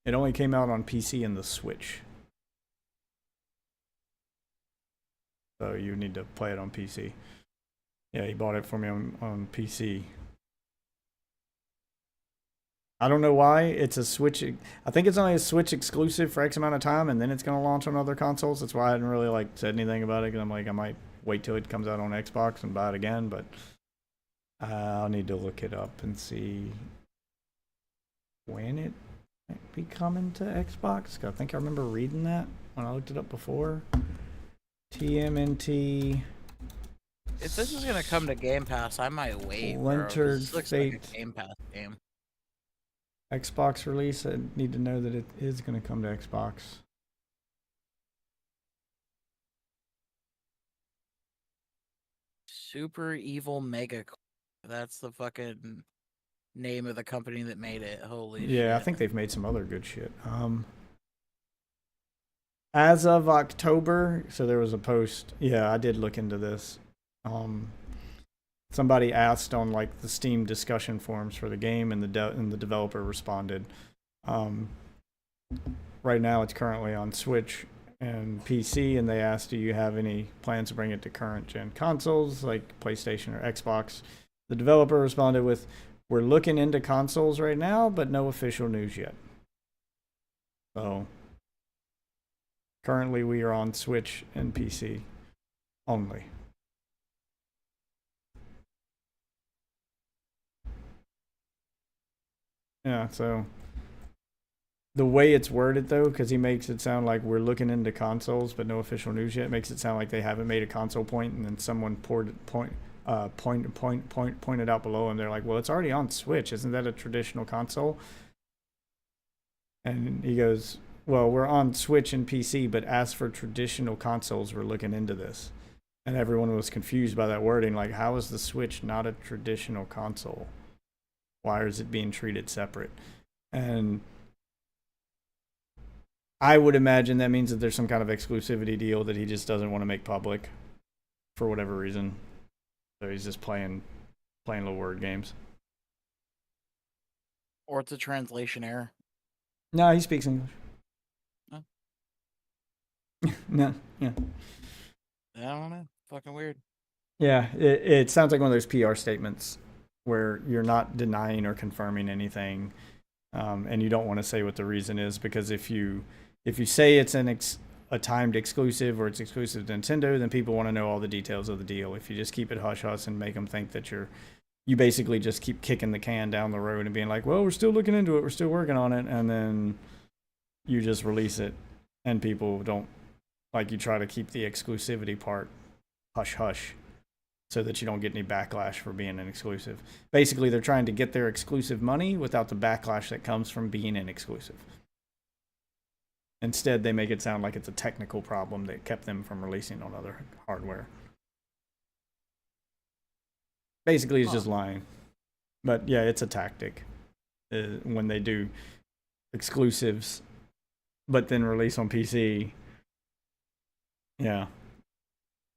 S10: It only came out on PC and the Switch. So you need to play it on PC. Yeah, he bought it for me on PC. I don't know why. It's a Switch. I think it's only a Switch exclusive for X amount of time, and then it's going to launch on other consoles. That's why I hadn't really like said anything about it, because I'm like, I might wait till it comes out on Xbox and buy it again, but I'll need to look it up and see when it might be coming to Xbox. I think I remember reading that when I looked it up before. TMNT.
S17: If this is gonna come to Game Pass, I might wait. Bro, 'cause
S10: Splintered
S17: this looks
S10: Fate.
S17: like a Game Pass game.
S10: Xbox release. I need to know that it is going to come to Xbox.
S17: Super Evil Mega. That's the fucking name of the company that made it. Holy shit.
S10: Yeah, I think they've made some other good shit. As of October, so there was a post. Yeah, I did look into this. Somebody asked on like the Steam discussion forums for the game, and the developer responded. Right now, it's currently on Switch and PC, and they asked, "Do you have any plans to bring it to current gen consoles like PlayStation or Xbox?" The developer responded with, "We're looking into consoles right now, but no official news yet." So currently, we are on Switch and PC only. Yeah, so the way it's worded though, because he makes it sound like we're looking into consoles but no official news yet, makes it sound like they haven't made a console point, and then someone pointed out below, and they're like, "Well, it's already on Switch. Isn't that a traditional console?" And he goes, "Well, we're on Switch and PC, but as for traditional consoles, we're looking into this." And everyone was confused by that wording, like, how is the Switch not a traditional console? Why is it being treated separate? And I would imagine that means that there's some kind of exclusivity deal that he just doesn't want to make public for whatever reason. So he's just playing little word games.
S17: Or it's a translation error.
S10: No, he speaks English.
S17: Oh.
S10: No, yeah.
S17: I don't know. Fucking weird.
S10: Yeah, it sounds like one of those PR statements where you're not denying or confirming anything, and you don't want to say what the reason is, because if you say it's a timed exclusive or it's exclusive to Nintendo, then people want to know all the details of the deal. If you just keep it hush hush and make them think that you basically just keep kicking the can down the road and being like, well, we're still looking into it, we're still working on it, and then you just release it, and people don't, like, you try to keep the exclusivity part hush hush so that you don't get any backlash for being an exclusive. Basically, they're trying to get their exclusive money without the backlash that comes from being an exclusive. Instead, they make it sound like it's a technical problem that kept them from releasing on other hardware. Basically, it's just lying. But yeah, it's a tactic when they do exclusives, but then release on PC. Yeah.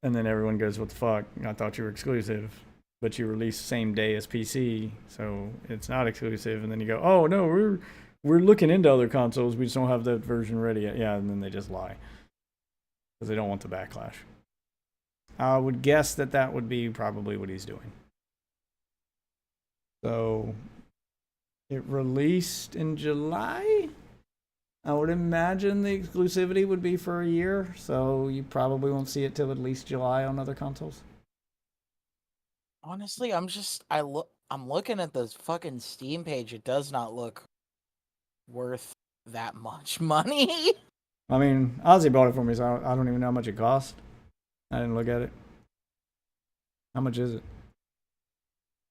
S10: And then everyone goes, what the fuck? I thought you were exclusive, but you released same day as PC, so it's not exclusive. And then you go, oh no, we're looking into other consoles, we just don't have that version ready yet. Yeah, and then they just lie because they don't want the backlash. I would guess that would be probably what he's doing. So it released in July. I would imagine the exclusivity would be for a year, so you probably won't see it till at least July on other consoles.
S17: Honestly, I'm looking at the fucking Steam page. It does not look worth that much money.
S10: I mean, Ozzy bought it for me, so I don't even know how much it cost. I didn't look at it. How much is it?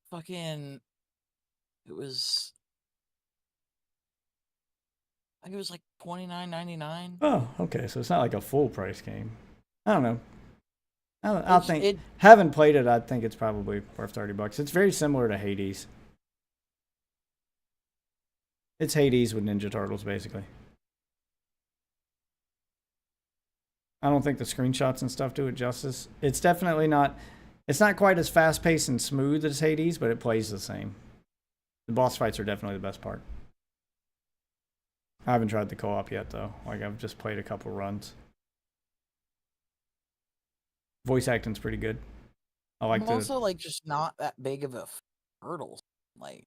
S17: Fucking, it was, I think it was like $29.99.
S10: Oh, okay, so it's not like a full price game. I don't know. I think, haven't played it, I think it's probably worth $30. It's very similar to Hades. It's Hades with Ninja Turtles, basically. I don't think the screenshots and stuff do it justice. It's definitely not, it's not quite as fast-paced and smooth as Hades, but it plays the same. The boss fights are definitely the best part. I haven't tried the co-op yet, though. Like, I've just played a couple runs. Voice acting's pretty good. I like
S17: I'm also, like, just not that big of a turtle. Like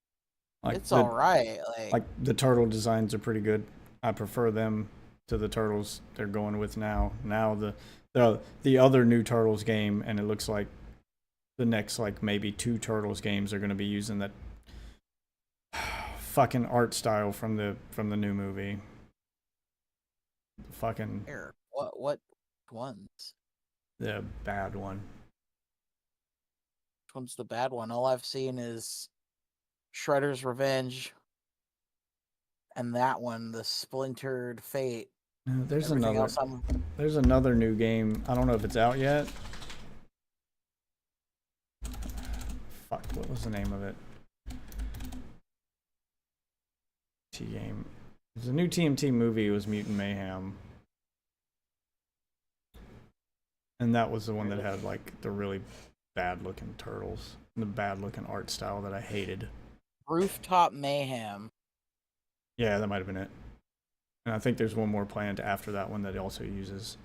S17: it's
S10: the,
S17: alright.
S10: Like, the turtle designs are pretty good. I prefer them to the turtles they're going with now. Now, the other new Turtles game, and it looks like the next, like, maybe 2 Turtles games are going to be using that fucking art style from the new movie. Fucking
S17: what ones?
S10: The bad one.
S17: Which one's the bad one? All I've seen is Shredder's Revenge, and that one, the Splintered Fate.
S10: There's another new game. I don't know if it's out yet. Fuck, what was the name of it? Game. There's a new TMT movie. It was Mutant Mayhem, and that was the one that had like the really bad looking turtles and the bad looking art style that I hated.
S17: Rooftop Mayhem.
S10: Yeah, that might have been it. And I think there's one more planned after that one that also uses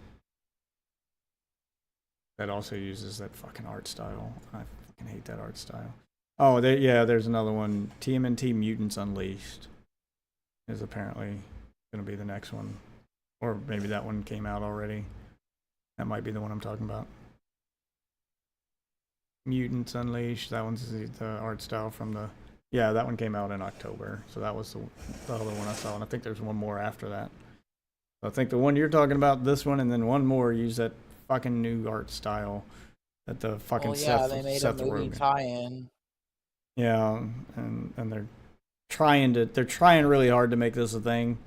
S10: that fucking art style. I fucking hate that art style. Oh, there's another one. TMNT Mutants Unleashed is apparently going to be the next one. Or maybe that one came out already. That might be the one I'm talking about. Mutants Unleashed. That one's the art style from the... Yeah, that one came out in October. So that was the other one I saw. And I think there's one more after that. So I think the one you're talking about, this one, and then one more use that fucking new art style that the fucking
S17: they made
S10: Seth
S17: a movie
S10: Rogen.
S17: tie-in.
S10: Yeah, and they're trying really hard to make this a thing.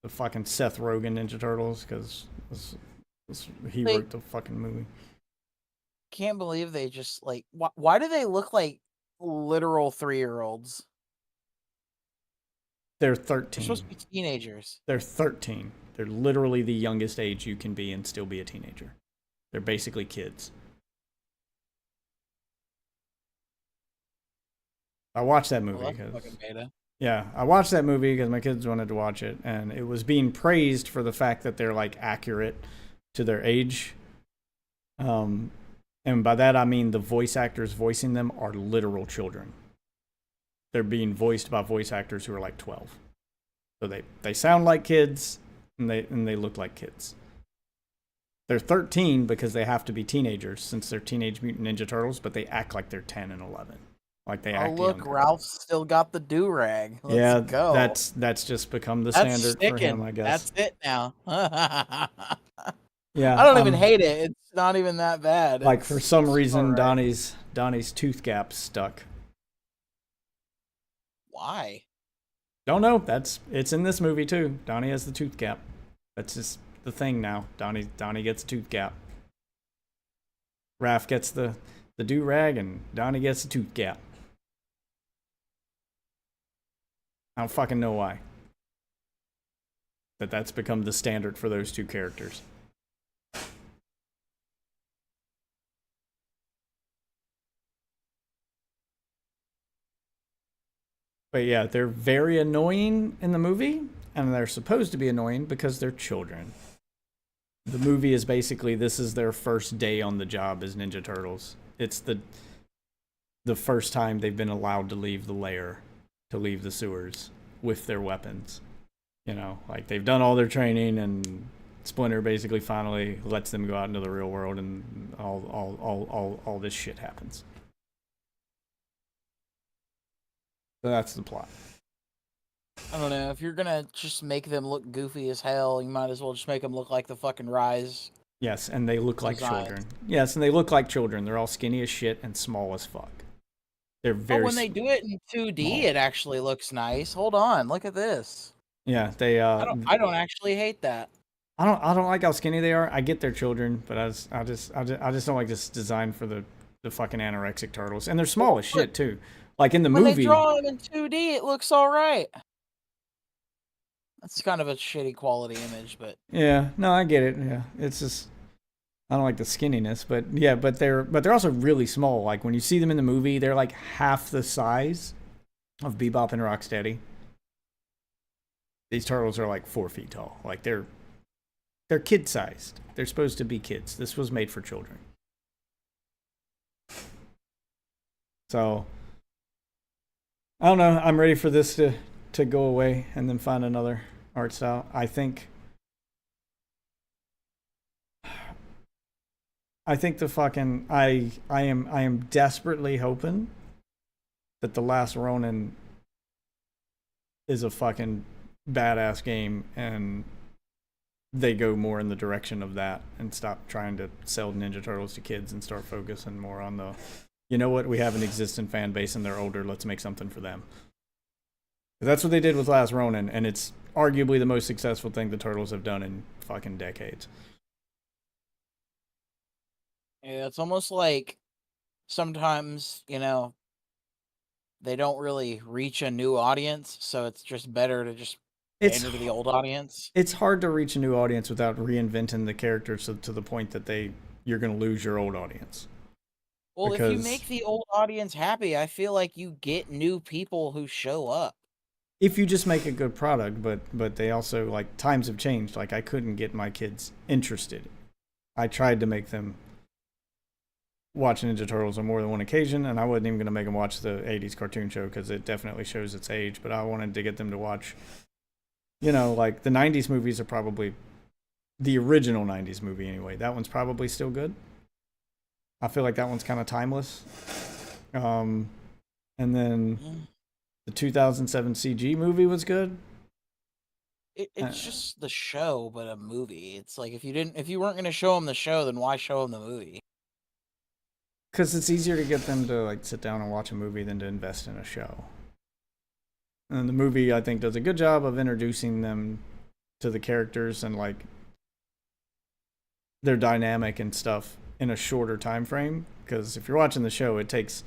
S10: The fucking Seth Rogen Ninja Turtles, because he wrote the fucking movie.
S17: Can't believe they just like. Why do they look like literal 3-year-olds?
S10: They're
S17: They're
S10: 13.
S17: supposed to be teenagers.
S10: They're 13. They're literally the youngest age you can be and still be a teenager. They're basically kids. I watched that movie
S17: Well, that's
S10: because
S17: fucking beta.
S10: yeah, I watched that movie because my kids wanted to watch it, and it was being praised for the fact that they're like accurate to their age. And by that I mean the voice actors voicing them are literal children. They're being voiced by voice actors who are like 12. So they sound like kids and they look like kids. They're 13 because they have to be teenagers since they're Teenage Mutant Ninja Turtles, but they act like they're 10 and 11. Like they
S17: Oh
S10: act
S17: look,
S10: younger.
S17: Ralph's still got the do-rag. Let's
S10: Yeah,
S17: go.
S10: that's just become the
S17: That's
S10: standard for
S17: sticking.
S10: him, I guess.
S17: That's it now.
S10: Yeah,
S17: I don't even hate it. It's not even that bad.
S10: Like for some reason,
S17: alright.
S10: Donnie's tooth gap's stuck.
S17: Why?
S10: Don't know. It's in this movie too. Donnie has the tooth gap. That's just the thing now. Donnie gets a tooth gap. Raph gets the do rag, and Donnie gets the tooth gap. I don't fucking know why. But that's become the standard for those two characters. But yeah, they're very annoying in the movie, and they're supposed to be annoying because they're children. The movie is basically this is their first day on the job as Ninja Turtles. It's the first time they've been allowed to leave the lair, to leave the sewers with their weapons. You know, like they've done all their training, and Splinter basically finally lets them go out into the real world, and all this shit happens. So that's the plot.
S17: I don't know. If you're gonna just make them look goofy as hell, you might as well just make them look like the fucking Rise.
S10: Yes, and they look like
S17: designs.
S10: children. Yes, and they look like children. They're all skinny as shit and small as fuck. They're very.
S17: But when they do it in 2D, it actually looks nice. Hold on, look at this.
S10: Yeah, they.
S17: I don't actually hate that.
S10: I don't like how skinny they are. I get they're children, but I just don't like this design for the fucking anorexic turtles, and they're small as shit too. Like in the
S17: When
S10: movie.
S17: they draw them in 2D, it looks all right. That's kind of a shitty quality image, but
S10: Yeah, no, I get it. Yeah, it's just I don't like the skinniness, but yeah, but they're also really small. Like when you see them in the movie, they're like half the size of Bebop and Rocksteady. These turtles are like 4 feet tall. Like they're kid sized. They're supposed to be kids. This was made for children. So I don't know. I'm ready for this to go away and then find another art style. I think the fucking I am desperately hoping that The Last Ronin is a fucking badass game and they go more in the direction of that and stop trying to sell Ninja Turtles to kids and start focusing more on the, you know what, we have an existing fan base and they're older, let's make something for them. That's what they did with Last Ronin, and it's arguably the most successful thing the Turtles have done in fucking decades.
S17: yeah, it's almost like sometimes, you know, they don't really reach a new audience, so it's just better to just pander to the old audience.
S10: It's hard to reach a new audience without reinventing the characters to the point that you're going to lose your old audience.
S17: Well, if
S10: Because
S17: you make the old audience happy, I feel like you get new people who show up.
S10: if you just make a good product, but they also, like, times have changed. Like, I couldn't get my kids interested. I tried to make them watch Ninja Turtles on more than one occasion, and I wasn't even going to make them watch the 80s cartoon show because it definitely shows its age, but I wanted to get them to watch, you know, like, the 90s movies are probably the original 90s movie anyway. That one's probably still good. I feel like that one's kind of timeless. And then the 2007 CG movie was good.
S17: It's just the show, but a movie. It's like if you weren't going to show them the show, then why show them the movie?
S10: Because it's easier to get them to, like, sit down and watch a movie than to invest in a show. And the movie, I think, does a good job of introducing them to the characters and, like, their dynamic and stuff in a shorter time frame. Because if you're watching the show, it takes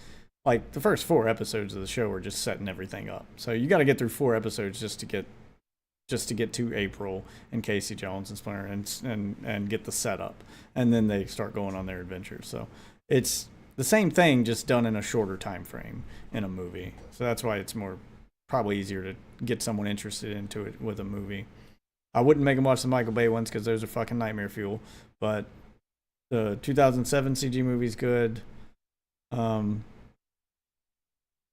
S10: like the first 4 episodes of the show are just setting everything up. So you got to get through 4 episodes just to get to April and Casey Jones and Splinter and get the setup, and then they start going on their adventures. So it's the same thing, just done in a shorter time frame in a movie. So that's why it's probably easier to get someone interested into it with a movie. I wouldn't make them watch the Michael Bay ones because those are fucking nightmare fuel. But the 2007 CG movie's good.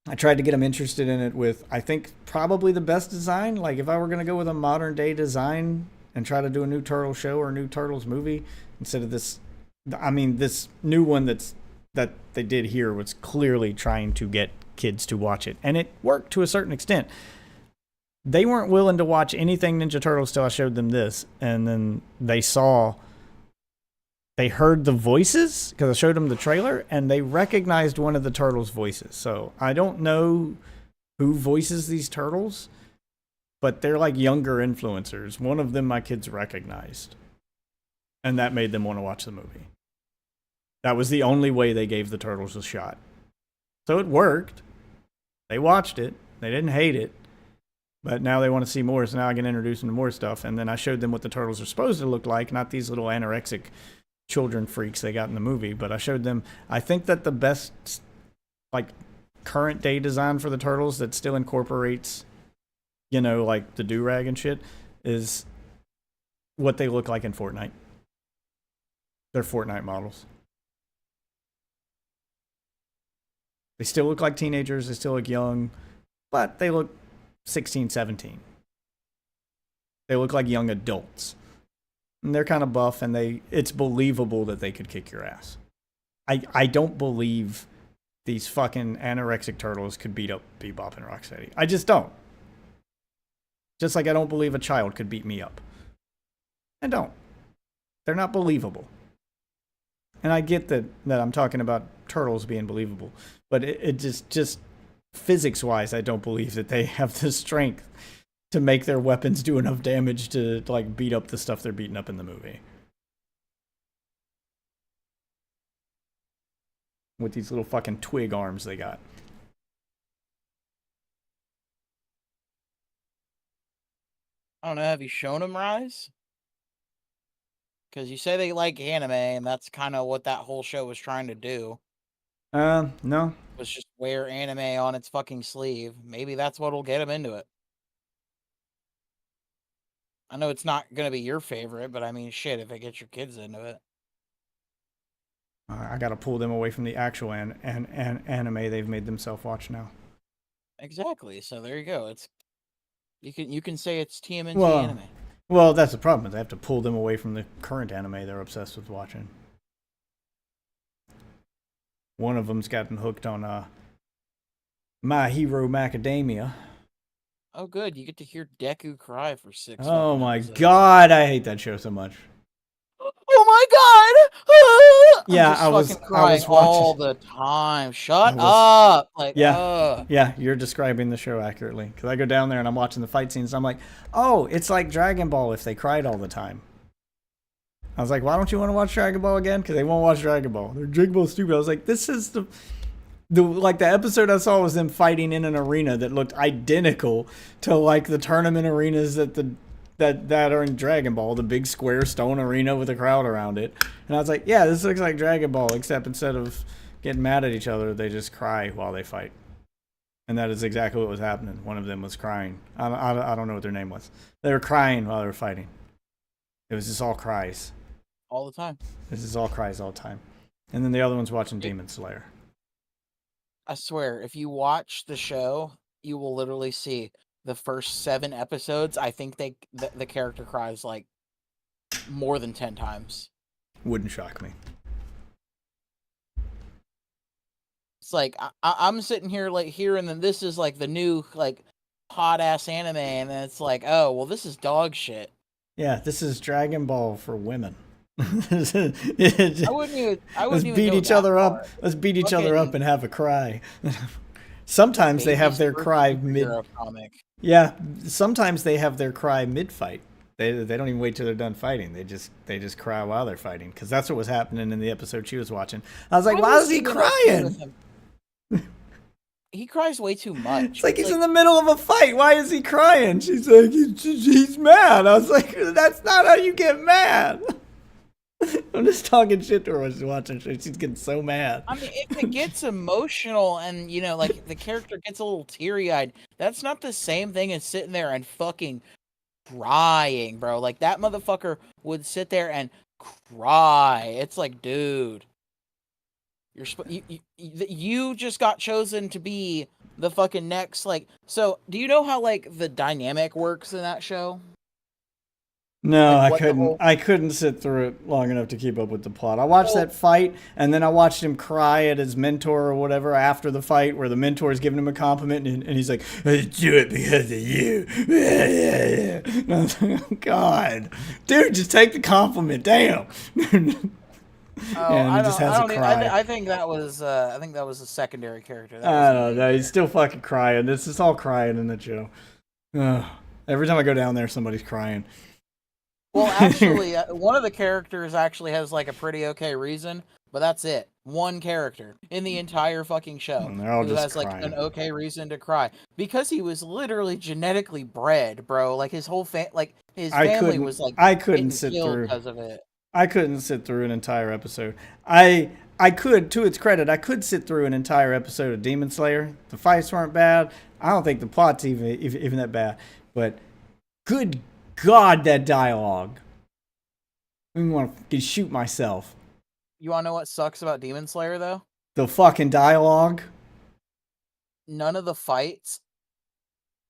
S10: I tried to get them interested in it with, I think, probably the best design. Like, if I were going to go with a modern day design and try to do a new Turtle show or a new Turtles movie, instead of this, I mean, this new one that they did here was clearly trying to get kids to watch it. And it worked to a certain extent. They weren't willing to watch anything Ninja Turtles till I showed them this. And then they heard the voices because I showed them the trailer, and they recognized one of the turtles' voices. So I don't know who voices these turtles, but they're like younger influencers. One of them my kids recognized, and that made them want to watch the movie. That was the only way they gave the turtles a shot. So it worked. They watched it. They didn't hate it. But now they want to see more, so now I can introduce them to more stuff. And then I showed them what the turtles are supposed to look like, not these little anorexic children freaks they got in the movie. But I showed them, I think that the best, like, current day design for the turtles that still incorporates, you know, like the do-rag and shit, is what they look like in Fortnite. They're Fortnite models. They still look like teenagers, they still look young, but they look 16, 17. They look like young adults. And they're kind of buff, and it's believable that they could kick your ass. I don't believe these fucking anorexic turtles could beat up Bebop and Rocksteady. I just don't. Just like I don't believe a child could beat me up. I don't. They're not believable. And I get that I'm talking about turtles being believable, but it just physics-wise, I don't believe that they have the strength to make their weapons do enough damage to like beat up the stuff they're beating up in the movie. With these little fucking twig arms they got.
S17: I don't know. Have you shown them Rise? Because you say they like anime, and that's kind of what that whole show was trying to do.
S10: No.
S17: Was just wear anime on its fucking sleeve. Maybe that's what'll get them into it. I know it's not going to be your favorite, but I mean, shit, if it gets your kids into it.
S10: I gotta pull them away from the actual anime they've made themselves watch now.
S17: Exactly. So there you go. It's you can say it's TMNT anime.
S10: Well, that's the problem. They have to pull them away from the current anime they're obsessed with watching. One of them's gotten hooked on My Hero Macadamia.
S17: Oh, good. You get to hear Deku cry for 6
S10: Oh my
S17: episodes.
S10: god, I hate that show so much.
S17: Oh my god!
S10: Yeah,
S17: I was
S10: watching
S17: all the time. Shut up! Like,
S10: yeah, you're describing the show accurately. Because I go down there and I'm watching the fight scenes. I'm like, oh, it's like Dragon Ball if they cried all the time. I was like, why don't you want to watch Dragon Ball again? Because they won't watch Dragon Ball. They're Dragon Ball stupid. I was like, this is the episode I saw was them fighting in an arena that looked identical to like the tournament arenas that are in Dragon Ball, the big square stone arena with a crowd around it. And I was like, yeah, this looks like Dragon Ball, except instead of getting mad at each other, they just cry while they fight. And that is exactly what was happening. One of them was crying. I don't know what their name was. They were crying while they were fighting. It was just all cries.
S17: all the time.
S10: This is all cries all the time. And then the other one's watching Demon Slayer.
S17: I swear, if you watch the show, you will literally see the first 7 episodes. I think the character cries like more than 10 times.
S10: Wouldn't shock me.
S17: It's like I'm sitting here like here, and then this is like the new like hot ass anime, and then it's like, oh well, this is dog shit.
S10: Yeah, this is Dragon Ball for women.
S17: I wouldn't even.
S10: Let's beat each other up. Let's beat each other up and have a cry. Sometimes they have their cry mid. Yeah, sometimes they have their cry mid-fight. They don't even wait till they're done fighting. They just cry while they're fighting, because that's what was happening in the episode she was watching. I was like, why is he crying?
S17: he cries way too much.
S10: It's like he's in the middle of a fight. Why is he crying? She's like, he's mad. I was like, that's not how you get mad. I'm just talking shit to her when she's watching shit. She's getting so mad.
S17: I mean, if it gets emotional and, you know, like, the character gets a little teary-eyed, that's not the same thing as sitting there and fucking crying, bro. Like, that motherfucker would sit there and cry. It's like, dude, you just got chosen to be the fucking next, like, so, do you know how, like, the dynamic works in that show?
S10: No,
S17: Like,
S10: I couldn't sit through it long enough to keep up with the plot. I watched that fight, and then I watched him cry at his mentor or whatever after the fight, where the mentor is giving him a compliment, and he's like, "I do it because of you." And I was like, oh, God, dude, just take the compliment. Damn.
S17: I
S10: just has a cry.
S17: I think that was a secondary character.
S10: I don't know. He's still fucking crying. This is all crying in the show. Every time I go down there, somebody's crying.
S17: Well, actually, one of the characters actually has like a pretty okay reason, but that's it. One character in the entire fucking show who has like an okay reason to cry because he was literally genetically bred, bro. Like his whole his family was like
S10: I couldn't sit through
S17: because of it.
S10: I couldn't sit through an entire episode. I could, to its credit, I could sit through an entire episode of Demon Slayer. The fights weren't bad. I don't think the plot's even that bad, but good God, that dialogue. I want to shoot myself.
S17: You want to know what sucks about Demon Slayer, though?
S10: The fucking dialogue.
S17: None of the fights,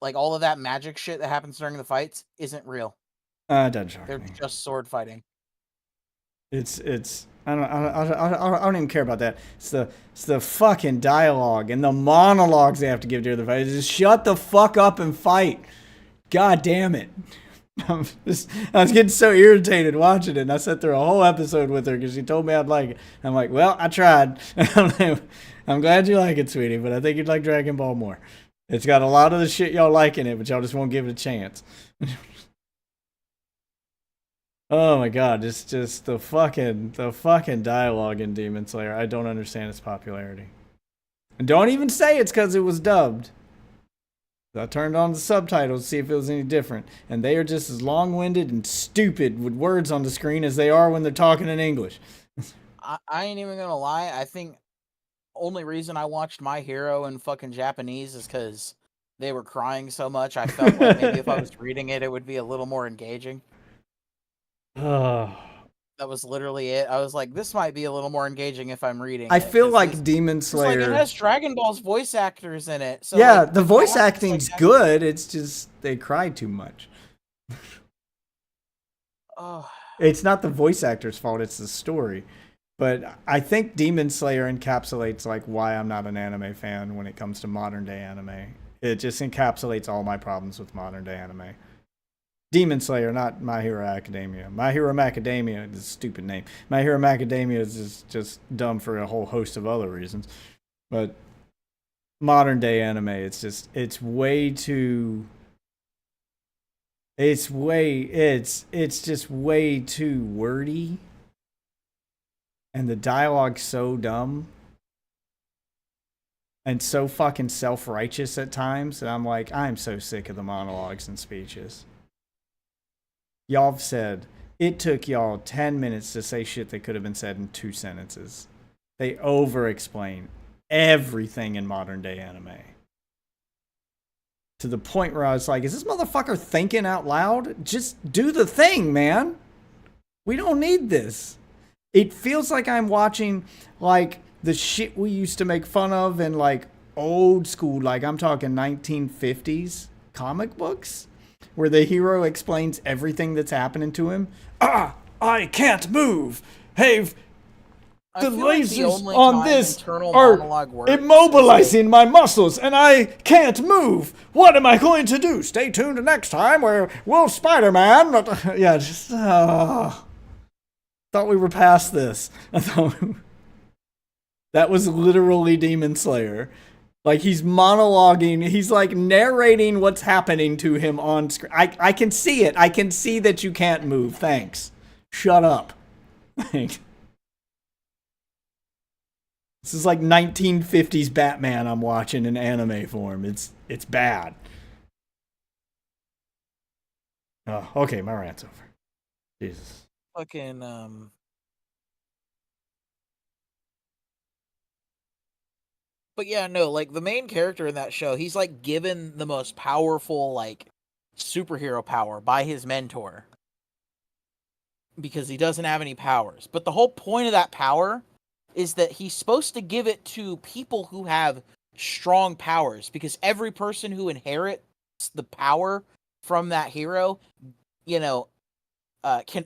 S17: like all of that magic shit that happens during the fights, isn't real.
S10: Doesn't shock me.
S17: They're just sword fighting.
S10: It's I don't even care about that. It's the fucking dialogue and the monologues they have to give to the fight. Just shut the fuck up and fight. God damn it. I was getting so irritated watching it, and I sat through a whole episode with her because she told me I'd like it. I'm like, well, I tried. I'm glad you like it, sweetie, but I think you'd like Dragon Ball more. It's got a lot of the shit y'all like in it, but y'all just won't give it a chance. Oh my God, it's just the fucking dialogue in Demon Slayer. I don't understand its popularity. And don't even say it's because it was dubbed. I turned on the subtitles to see if it was any different, and they are just as long-winded and stupid with words on the screen as they are when they're talking in English.
S17: I ain't even gonna lie. I think only reason I watched My Hero in fucking Japanese is because they were crying so much. I felt like maybe if I was reading it, it would be a little more engaging. That was literally it. I was like, this might be a little more engaging if I'm reading
S10: I
S17: it.
S10: feel like Demon Slayer.
S17: Like it has Dragon Ball's voice actors in it. So
S10: yeah,
S17: like,
S10: the voice acting's good. It's just they cry too much. It's not the voice actor's fault. It's the story. But I think Demon Slayer encapsulates like why I'm not an anime fan when it comes to modern day anime. It just encapsulates all my problems with modern day anime. Demon Slayer, not My Hero Academia. My Hero Macadamia is a stupid name. My Hero Macadamia is just dumb for a whole host of other reasons. But modern day anime, it's just way too just way too wordy. And the dialogue's so dumb. And so fucking self-righteous at times that I'm like, I'm so sick of the monologues and speeches. Y'all have said, it took y'all 10 minutes to say shit that could have been said in 2 sentences. They over-explain everything in modern day anime. To the point where I was like, is this motherfucker thinking out loud? Just do the thing, man. We don't need this. It feels like I'm watching, like, the shit we used to make fun of in, like, old school, like, I'm talking 1950s comic books. Where the hero explains everything that's happening to him. I can't move. Hey, the lasers on this are immobilizing my muscles, and I can't move. What am I going to do? Stay tuned next time where will Spider-Man... Yeah, just... thought we were past this. I thought... That was literally Demon Slayer. Like, he's monologuing. He's, like, narrating what's happening to him on screen. I can see it. I can see that you can't move. Thanks. Shut up. This is like 1950s Batman I'm watching in anime form. It's bad. Oh, okay, my rant's over. Jesus.
S17: Fucking But yeah, no, like the main character in that show, he's like given the most powerful like superhero power by his mentor. Because he doesn't have any powers. But the whole point of that power is that he's supposed to give it to people who have strong powers, because every person who inherits the power from that hero, you know,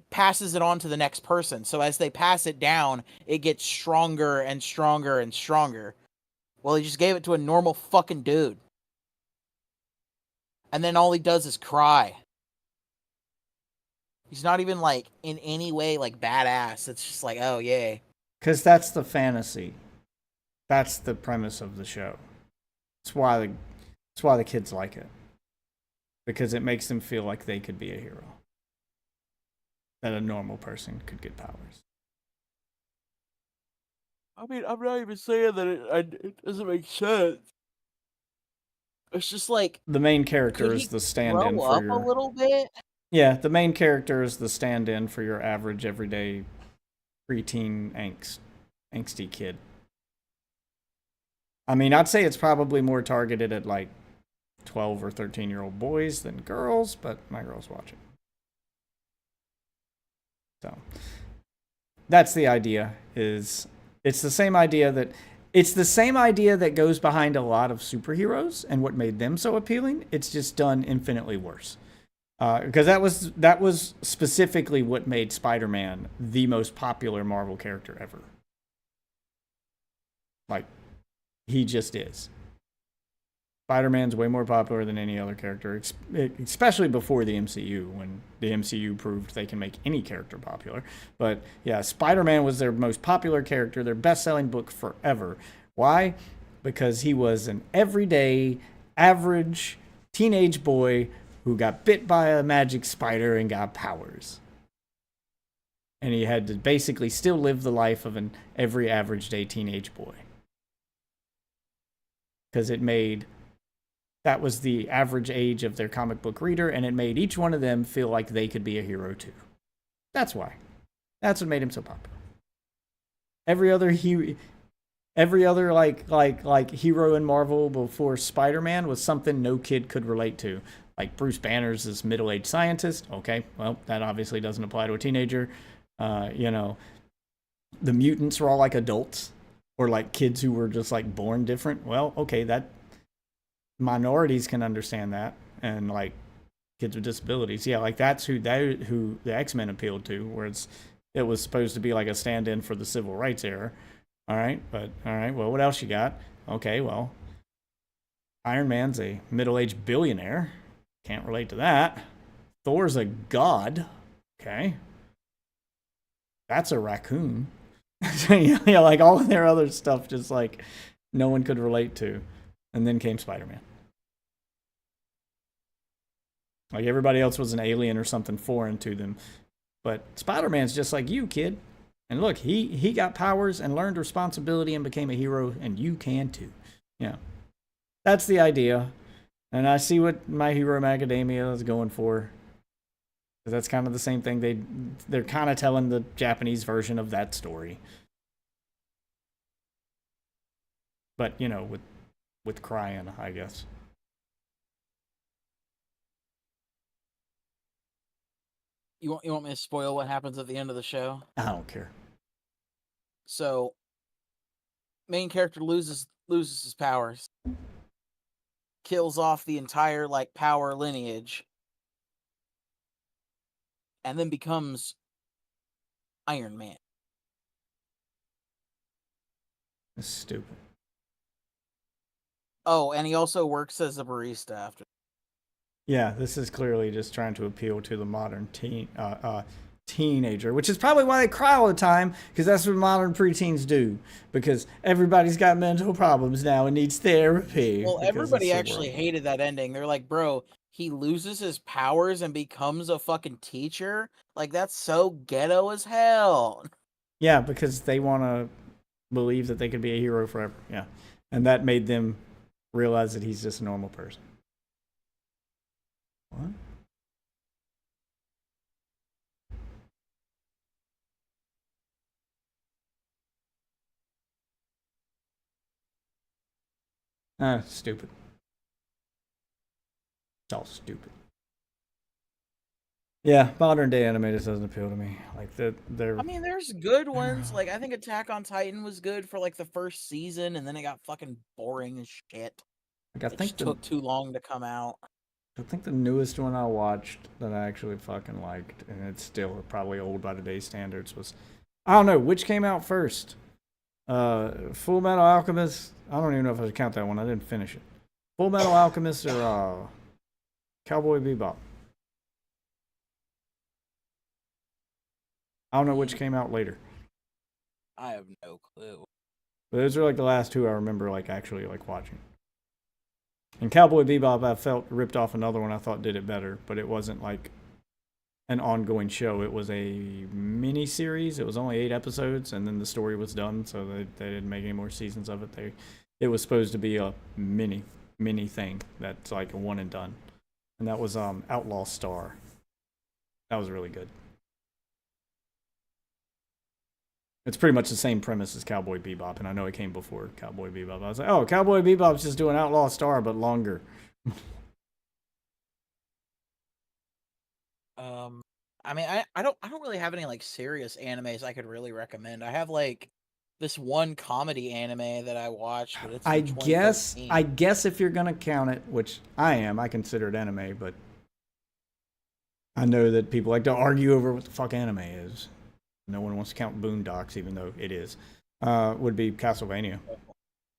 S17: passes it on to the next person. So as they pass it down, it gets stronger and stronger and stronger. Well, he just gave it to a normal fucking dude. And then all he does is cry. He's not even, like, in any way, like, badass. It's just like, oh, yay.
S10: Because that's the fantasy. That's the premise of the show. That's why the kids like it. Because it makes them feel like they could be a hero. That a normal person could get powers.
S17: I mean, I'm not even saying that it doesn't make sense. It's just like...
S10: The main character is the stand-in for your...
S17: a little bit?
S10: Yeah, the main character is the stand-in for your average, everyday, preteen angsty kid. I mean, I'd say it's probably more targeted at, like, 12 or 13-year-old boys than girls, but my girls watch it. So, that's the idea, is... It's the same idea that goes behind a lot of superheroes and what made them so appealing. It's just done infinitely worse. Because that was specifically what made Spider-Man the most popular Marvel character ever. Like, he just is. Spider-Man's way more popular than any other character, especially before the MCU, when the MCU proved they can make any character popular. But yeah, Spider-Man was their most popular character, their best-selling book forever. Why? Because he was an everyday, average, teenage boy who got bit by a magic spider and got powers. And he had to basically still live the life of an every average day teenage boy. Because that was the average age of their comic book reader, and it made each one of them feel like they could be a hero too. That's why. That's what made him so popular. Every other like hero in Marvel before Spider-Man was something no kid could relate to. Like Bruce Banner's this middle-aged scientist. Okay, well, that obviously doesn't apply to a teenager. You know, the mutants were all like adults, or like kids who were just like born different. Well, okay, that minorities can understand that, and like kids with disabilities. Yeah, like that's who the X-Men appealed to, where it was supposed to be like a stand-in for the civil rights era. All right, well, what else you got? Okay, well, Iron Man's a middle-aged billionaire. Can't relate to that. Thor's a god. Okay. That's a raccoon. Yeah, like all of their other stuff just like no one could relate to. And then came Spider-Man. Like everybody else was an alien or something foreign to them. But Spider-Man's just like you, kid. And look, he got powers and learned responsibility and became a hero, and you can too. Yeah. That's the idea. And I see what My Hero Academia is going for. That's kind of the same thing. They're kind of telling the Japanese version of that story. But, you know, with crying, I guess.
S17: You want me to spoil what happens at the end of the show?
S10: I don't care.
S17: So, main character loses his powers. Kills off the entire, like, power lineage. And then becomes Iron Man.
S10: That's stupid.
S17: Oh, and he also works as a barista after.
S10: Yeah, this is clearly just trying to appeal to the modern teenager, which is probably why they cry all the time, because that's what modern preteens do. Because everybody's got mental problems now and needs therapy.
S17: Well, everybody actually hated that ending. They're like, bro, he loses his powers and becomes a fucking teacher? Like, that's so ghetto as hell.
S10: Yeah, because they want to believe that they could be a hero forever. Yeah. And that made them realize that he's just a normal person. What? Stupid. It's all stupid. Yeah, modern day anime just doesn't appeal to me. Like they're
S17: I mean, there's good ones. Like I think Attack on Titan was good for like the first season, and then it got fucking boring as shit.
S10: like I
S17: It
S10: think
S17: just took too long to come out.
S10: I think the newest one I watched that I actually fucking liked, and it's still probably old by today's standards, was I don't know which came out first. Full Metal Alchemist. I don't even know if I should count that one. I didn't finish it. Full Metal Alchemist or Cowboy Bebop. I don't know which came out later.
S17: I have no clue.
S10: But those are like the last two I remember like actually like watching. And Cowboy Bebop, I felt ripped off another one I thought did it better, but it wasn't like an ongoing show. It was a mini series. It was only 8 episodes, and then the story was done, so they didn't make any more seasons of it. It was supposed to be a mini thing that's like a one and done. And that was Outlaw Star. That was really good. It's pretty much the same premise as Cowboy Bebop, and I know it came before Cowboy Bebop. I was like, oh, Cowboy Bebop's just doing Outlaw Star, but longer.
S17: I mean, I don't really have any like serious animes I could really recommend. I have like this one comedy anime that I watched, but it's from
S10: I
S17: 2013.
S10: guess if you're gonna count it, which I consider it anime, but I know that people like to argue over what the fuck anime is. No one wants to count Boondocks, even though it is. Would be Castlevania.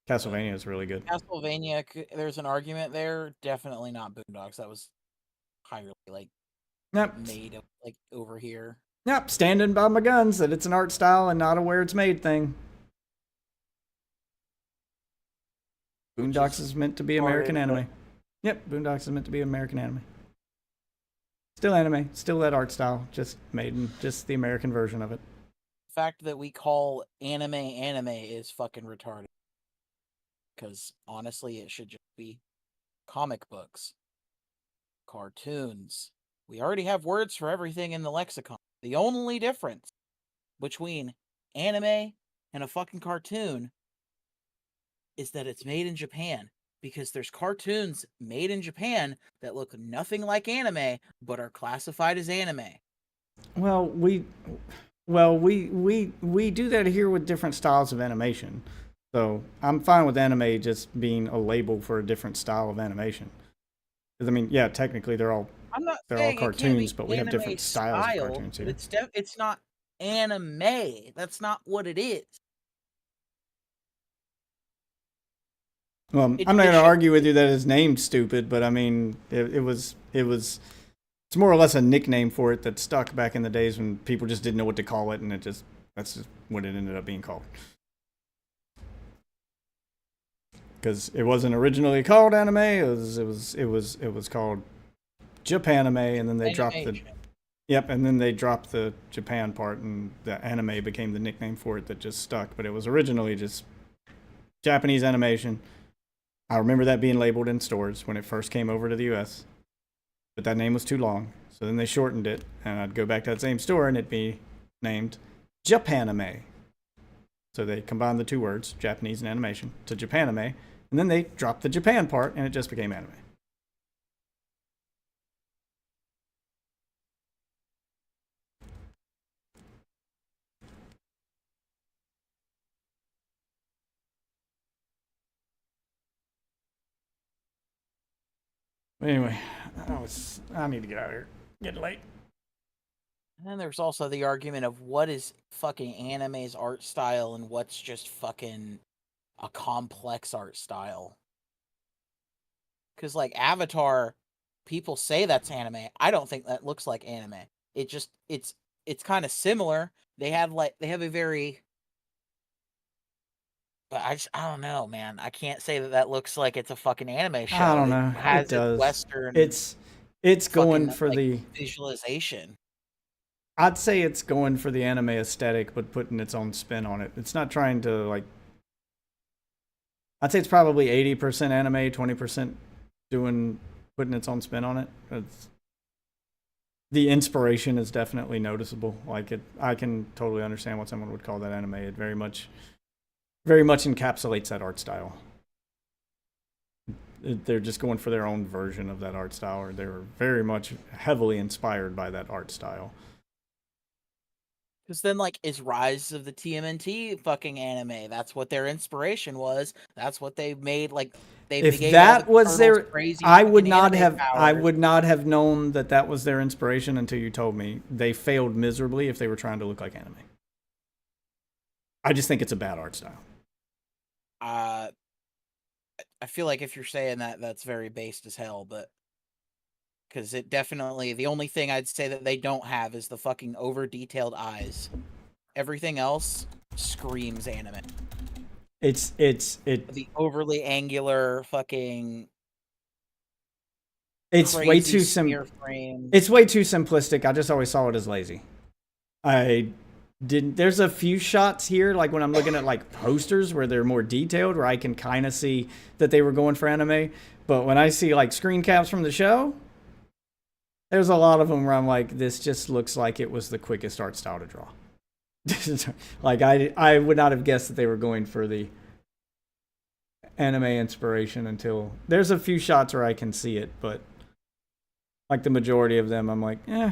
S10: Castlevania is really good.
S17: Castlevania, there's an argument there. Definitely not Boondocks. That was highly like made like over here.
S10: Yep, standing by my guns that it's an art style and not a where it's made thing. Boondocks is meant to be American anime. Yep, Boondocks is meant to be American anime. Still anime, still that art style, just made in just the American version of it.
S17: The fact that we call anime is fucking retarded. Because honestly, it should just be comic books, cartoons. We already have words for everything in the lexicon. The only difference between anime and a fucking cartoon is that it's made in Japan. Because there's cartoons made in Japan that look nothing like anime, but are classified as anime.
S10: Well, we do that here with different styles of animation. So I'm fine with anime just being a label for a different style of animation. Because I mean, yeah, technically they're all cartoons, but we have different styles of cartoons here.
S17: It's not anime. That's not what it is.
S10: Well, I'm not going to argue with you that it's named stupid, but I mean, it's more or less a nickname for it that stuck back in the days when people just didn't know what to call it, and that's just what it ended up being called. Because it wasn't originally called anime, it was called Japanime, and then they dropped the Japan part, and the anime became the nickname for it that just stuck. But it was originally just Japanese animation. I remember that being labeled in stores when it first came over to the US, but that name was too long. So then they shortened it, and I'd go back to that same store and it'd be named Japanime. So they combined the two words, Japanese and animation, to Japanime, and then they dropped the Japan part and it just became anime. Anyway, I need to get out of here. Getting late.
S17: And then there's also the argument of what is fucking anime's art style and what's just fucking a complex art style. Because like Avatar, people say that's anime. I don't think that looks like anime. It's kind of similar. They have a very, but I don't know, man. I can't say that looks like it's a fucking anime show.
S10: I don't know.
S17: It has
S10: it does.
S17: Western.
S10: It's going for
S17: like,
S10: the
S17: visualization.
S10: I'd say it's going for the anime aesthetic, but putting its own spin on it. It's not trying to like. I'd say it's probably 80% anime, 20% putting its own spin on it. The inspiration is definitely noticeable. Like I can totally understand what someone would call that anime. It very much encapsulates that art style. They're just going for their own version of that art style, or they're very much heavily inspired by that art style.
S17: Because then, like, is Rise of the TMNT fucking anime? That's what their inspiration was. That's what they made. Like,
S10: If that was their, I would not have known that was their inspiration until you told me. They failed miserably if they were trying to look like anime. I just think it's a bad art style.
S17: I feel like if you're saying that, that's very based as hell, but because it definitely, the only thing I'd say that they don't have is the fucking over detailed eyes. Everything else screams anime.
S10: It's
S17: the overly angular fucking.
S10: It's way too It's way too simplistic. I just always saw it as lazy. There's a few shots here, like when I'm looking at like posters where they're more detailed, where I can kind of see that they were going for anime. But when I see like screen caps from the show, there's a lot of them where I'm like, this just looks like it was the quickest art style to draw. Like I would not have guessed that they were going for the anime inspiration until there's a few shots where I can see it, but like the majority of them, I'm like, eh.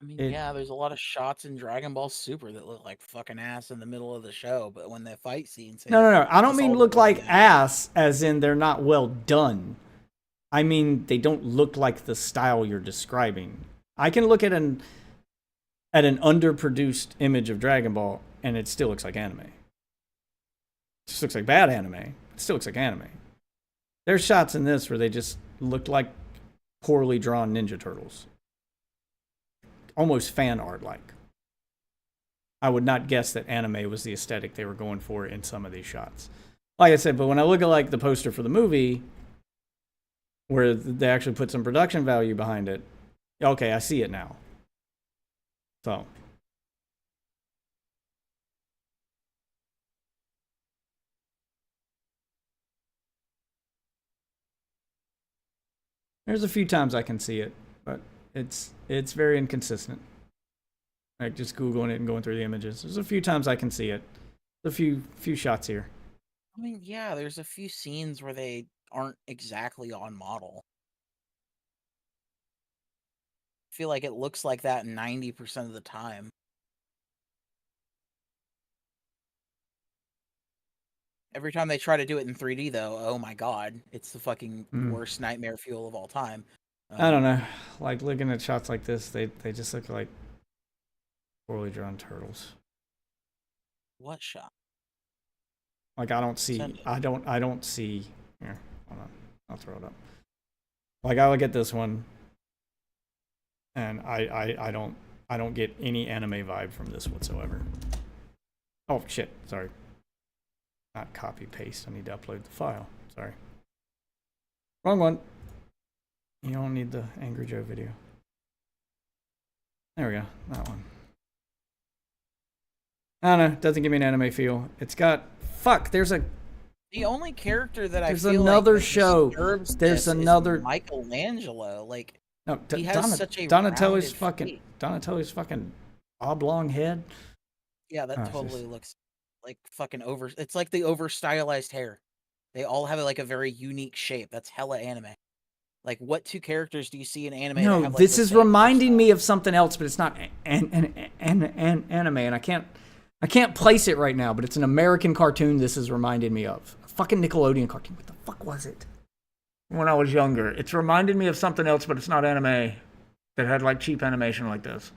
S17: I mean, yeah, there's a lot of shots in Dragon Ball Super that look like fucking ass in the middle of the show, but when the fight scenes,
S10: no, I don't mean look like ass as in they're not well done. I mean they don't look like the style you're describing. I can look at an underproduced image of Dragon Ball and it still looks like anime. It just looks like bad anime. It still looks like anime. There's shots in this where they just look like poorly drawn Ninja Turtles. Almost fan art like. I would not guess that anime was the aesthetic they were going for in some of these shots. Like I said, but when I look at like the poster for the movie, where they actually put some production value behind it, okay, I see it now. So. There's a few times I can see it, but it's very inconsistent. Like just Googling it and going through the images. There's a few times I can see it. A few shots here.
S17: I mean, yeah, there's a few scenes where they aren't exactly on model. I feel like it looks like that 90% of the time. Every time they try to do it in 3D, though, oh my god, it's the fucking worst nightmare fuel of all time.
S10: I don't know. Like looking at shots like this, they just look like poorly drawn turtles.
S17: What shot?
S10: Like I don't see. I don't see. Here, hold on. I'll throw it up. Like I look at this one, and I don't get any anime vibe from this whatsoever. Oh shit! Sorry. Not copy paste. I need to upload the file. Sorry. Wrong one. You don't need the Angry Joe video. There we go. That one. I don't know. Doesn't give me an anime feel. It's got there's a.
S17: The only character that
S10: there's
S17: I feel
S10: another
S17: like
S10: show.
S17: There's
S10: There's another
S17: is Michelangelo. Like
S10: no,
S17: he has such a
S10: Donatello's
S17: rounded
S10: fucking
S17: face.
S10: Donatello's fucking oblong head.
S17: Yeah, that
S10: Oh,
S17: totally
S10: just-
S17: looks like fucking over. It's like the over stylized hair. They all have like a very unique shape. That's hella anime. Like, what two characters do you see in anime? that
S10: No,
S17: have, like,
S10: this
S17: the
S10: is
S17: same
S10: reminding me of something else, but it's not an anime, and I can't place it right now. But it's an American cartoon. This is reminding me of a fucking Nickelodeon cartoon. What the fuck was it? When I was younger, it's reminded me of something else, but it's not anime. That had like cheap animation like this.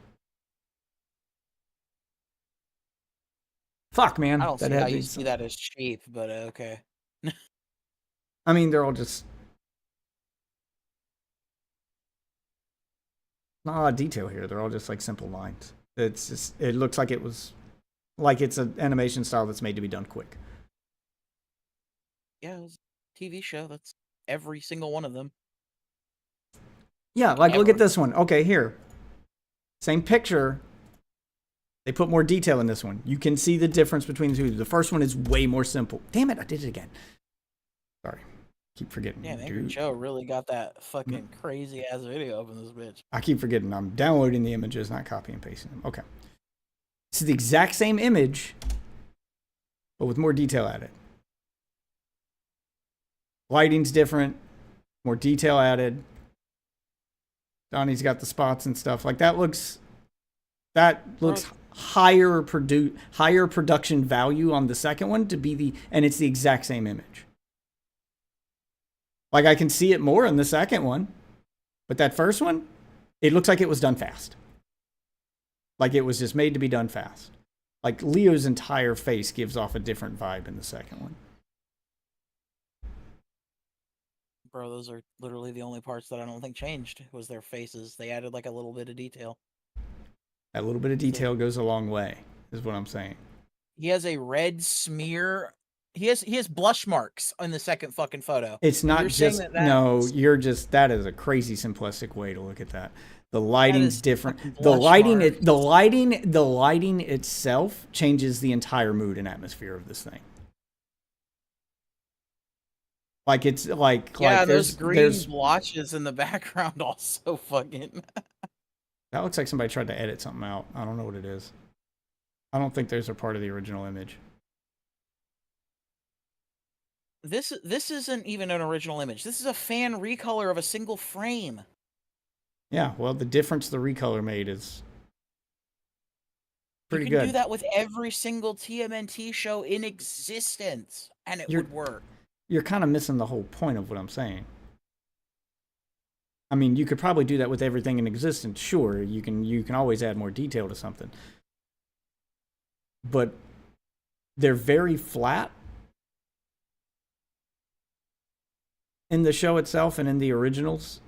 S10: Fuck, man.
S17: I don't see
S10: That had
S17: how you
S10: these-
S17: see that as cheap, but okay.
S10: I mean, they're all just not a lot of detail here. They're all just like simple lines. It's just, it looks like it was like it's an animation style that's made to be done quick.
S17: Yeah, it was a TV show. That's every single one of them.
S10: Yeah, like look
S17: Ever.
S10: at this one. Okay, here. Same picture. They put more detail in this one. You can see the difference between the two. The first one is way more simple. Damn it, I did it again. Sorry. Keep forgetting.
S17: Yeah, Angry
S10: dude.
S17: Joe really got that fucking crazy ass video up in this bitch.
S10: I keep forgetting. I'm downloading the images, not copy and pasting them. Okay. This is the exact same image, but with more detail added. Lighting's different, more detail added. Donnie's got the spots and stuff. Like that looks higher production value on the second one to be and it's the exact same image. Like I can see it more in the second one, but that first one, it looks like it was done fast. Like it was just made to be done fast. Like Leo's entire face gives off a different vibe in the second one.
S17: Bro, those are literally the only parts that I don't think changed was their faces. They added like a little bit of detail.
S10: That little bit of detail goes a long way, is what I'm saying.
S17: He has a red smear. He has blush marks in the second fucking photo.
S10: It's not just that is a crazy simplistic way to look at that. The lighting's different. The lighting itself changes the entire mood and atmosphere of this thing. Like it's like
S17: those green blotches in the background also fucking.
S10: That looks like somebody tried to edit something out. I don't know what it is. I don't think those are part of the original image.
S17: This isn't even an original image. This is a fan recolor of a single frame.
S10: Yeah, well, the difference the recolor made is pretty good.
S17: You can do that with every single TMNT show in existence, and it would work.
S10: You're kind of missing the whole point of what I'm saying. I mean, you could probably do that with everything in existence. Sure, you can always add more detail to something. But they're very flat in the show itself and in the originals.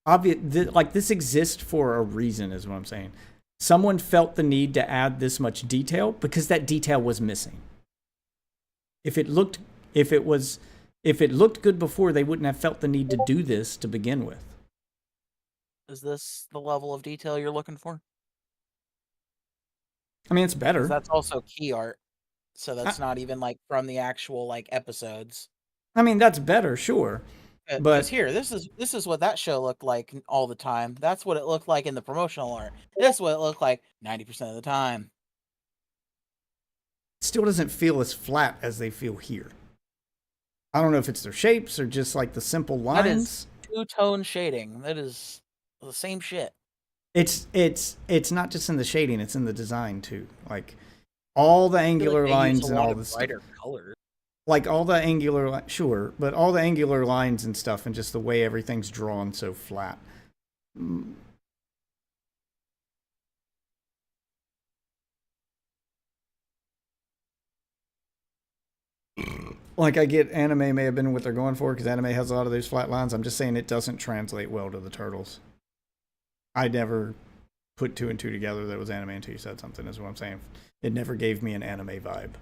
S10: Like this exists for a reason is what I'm saying. Someone felt the need to add this much detail because that detail was missing. If it looked good before, they wouldn't have felt the need to do this to begin with.
S17: Is this the level of detail you're looking for?
S10: I mean, it's better.
S17: That's also key art, so that's not even like from the actual like episodes.
S10: I mean, that's better, sure. But
S17: here, this is what that show looked like all the time. That's what it looked like in the promotional art. This is what it looked like 90% of the time.
S10: It still doesn't feel as flat as they feel here. I don't know if it's their shapes or just like the simple lines.
S17: That is two-tone shading. That is the same shit.
S10: It's not just in the shading; it's in the design too. Like all the angular lines and all the stuff.
S17: Colors.
S10: Like all the angular, sure, but all the angular lines and stuff, and just the way everything's drawn so flat. Like I get anime may have been what they're going for because anime has a lot of those flat lines. I'm just saying it doesn't translate well to the turtles. I never put two and two together that it was anime until you said something, is what I'm saying. It never gave me an anime vibe.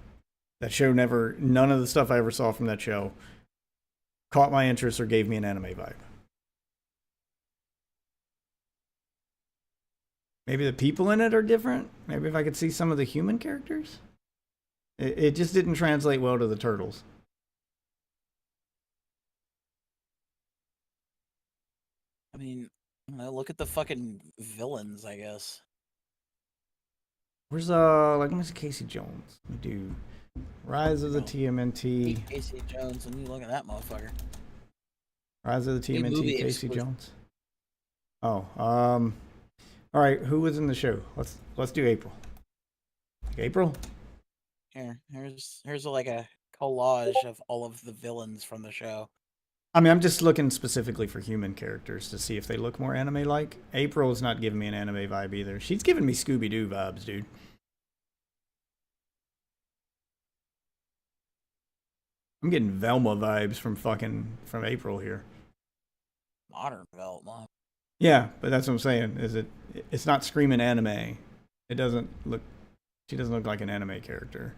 S10: That show none of the stuff I ever saw from that show caught my interest or gave me an anime vibe. Maybe the people in it are different. Maybe if I could see some of the human characters. It just didn't translate well to the turtles.
S17: I mean, look at the fucking villains, I guess.
S10: Where's let me see Casey Jones. Let me do Rise of the TMNT.
S17: Casey Jones, and you look at that motherfucker.
S10: Rise of the TMNT, Casey Jones. Oh, all right. Who was in the show? Let's do April. April.
S17: Here's like a collage of all of the villains from the show.
S10: I mean, I'm just looking specifically for human characters to see if they look more anime-like. April is not giving me an anime vibe either. She's giving me Scooby-Doo vibes, dude. I'm getting Velma vibes from April here.
S17: Modern Velma.
S10: Yeah, but that's what I'm saying. It's not screaming anime. She doesn't look like an anime character.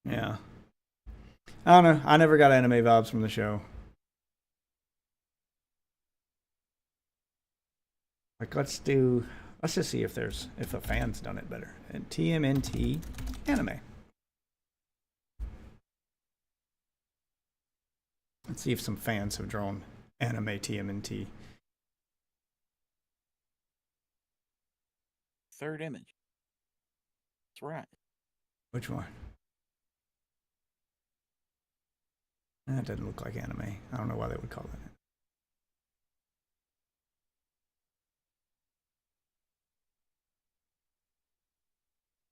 S10: Yeah. I don't know. I never got anime vibes from the show. Like, let's just see if a fan's done it better. And TMNT anime. Let's see if some fans have drawn anime TMNT.
S17: Third image. That's right.
S10: Which one? That doesn't look like anime. I don't know why they would call it.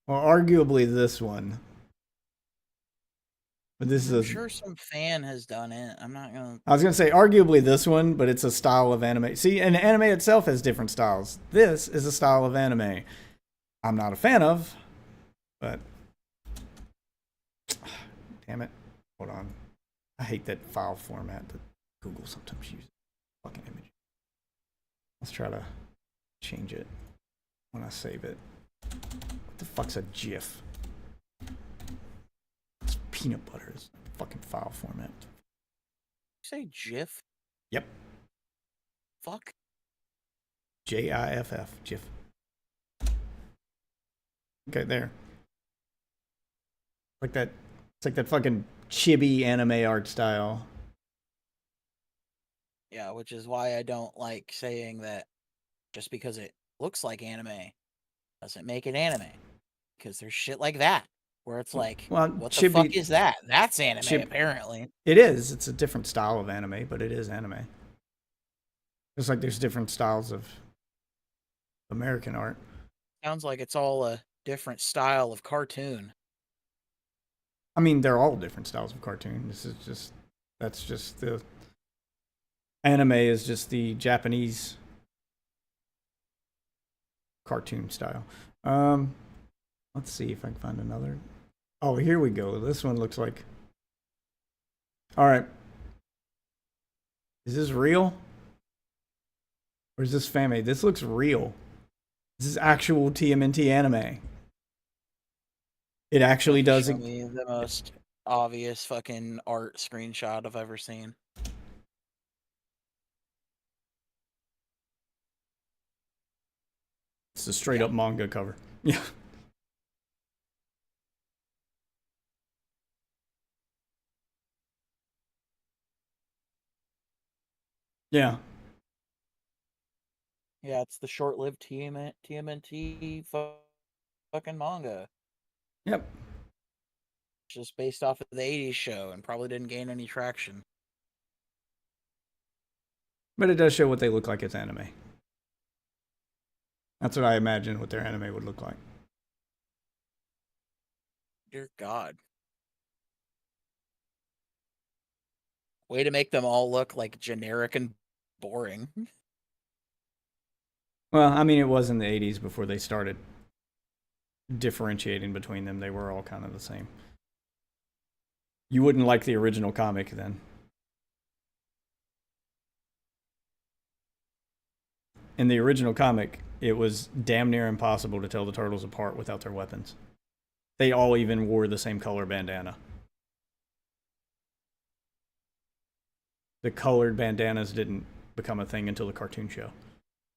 S10: Well, arguably this one. But this
S17: I'm
S10: is
S17: sure some fan has done it. I'm not gonna.
S10: I was gonna say arguably this one, but it's a style of anime. See, and anime itself has different styles. This is a style of anime I'm not a fan of, but damn it. Hold on. I hate that file format that Google sometimes uses. Fucking image. Let's try to change it when I save it. What the fuck's a GIF? It's peanut butter. It's fucking file format.
S17: Say GIF?
S10: Yep.
S17: Fuck.
S10: GIFF. GIF. Okay, there. Like that. It's like that fucking chibi anime art style.
S17: Yeah, which is why I don't like saying that just because it looks like anime doesn't make it anime. Because there's shit like that where it's like,
S10: well,
S17: what
S10: chibi,
S17: the fuck is that? That's anime, apparently.
S10: It is. It's a different style of anime, but it is anime. Just like there's different styles of American art.
S17: Sounds like it's all a different style of cartoon.
S10: I mean, they're all different styles of cartoon. That's just the anime is just the Japanese cartoon style. Let's see if I can find another. Oh, here we go. This one looks like. All right. Is this real? Or is this fan-made? This looks real. This is actual TMNT anime. It actually does.
S17: Show me the most obvious fucking art screenshot I've ever seen.
S10: It's a straight up manga cover. Yeah. Yeah.
S17: Yeah, it's the short-lived TMNT fucking manga.
S10: Yep.
S17: Just based off of the 80s show and probably didn't gain any traction.
S10: But it does show what they look like as anime. That's what I imagine what their anime would look like.
S17: Dear God. Way to make them all look like generic and boring.
S10: Well, I mean, it was in the 80s before they started differentiating between them. They were all kind of the same. You wouldn't like the original comic then. In the original comic, it was damn near impossible to tell the turtles apart without their weapons. They all even wore the same color bandana. The colored bandanas didn't become a thing until the cartoon show.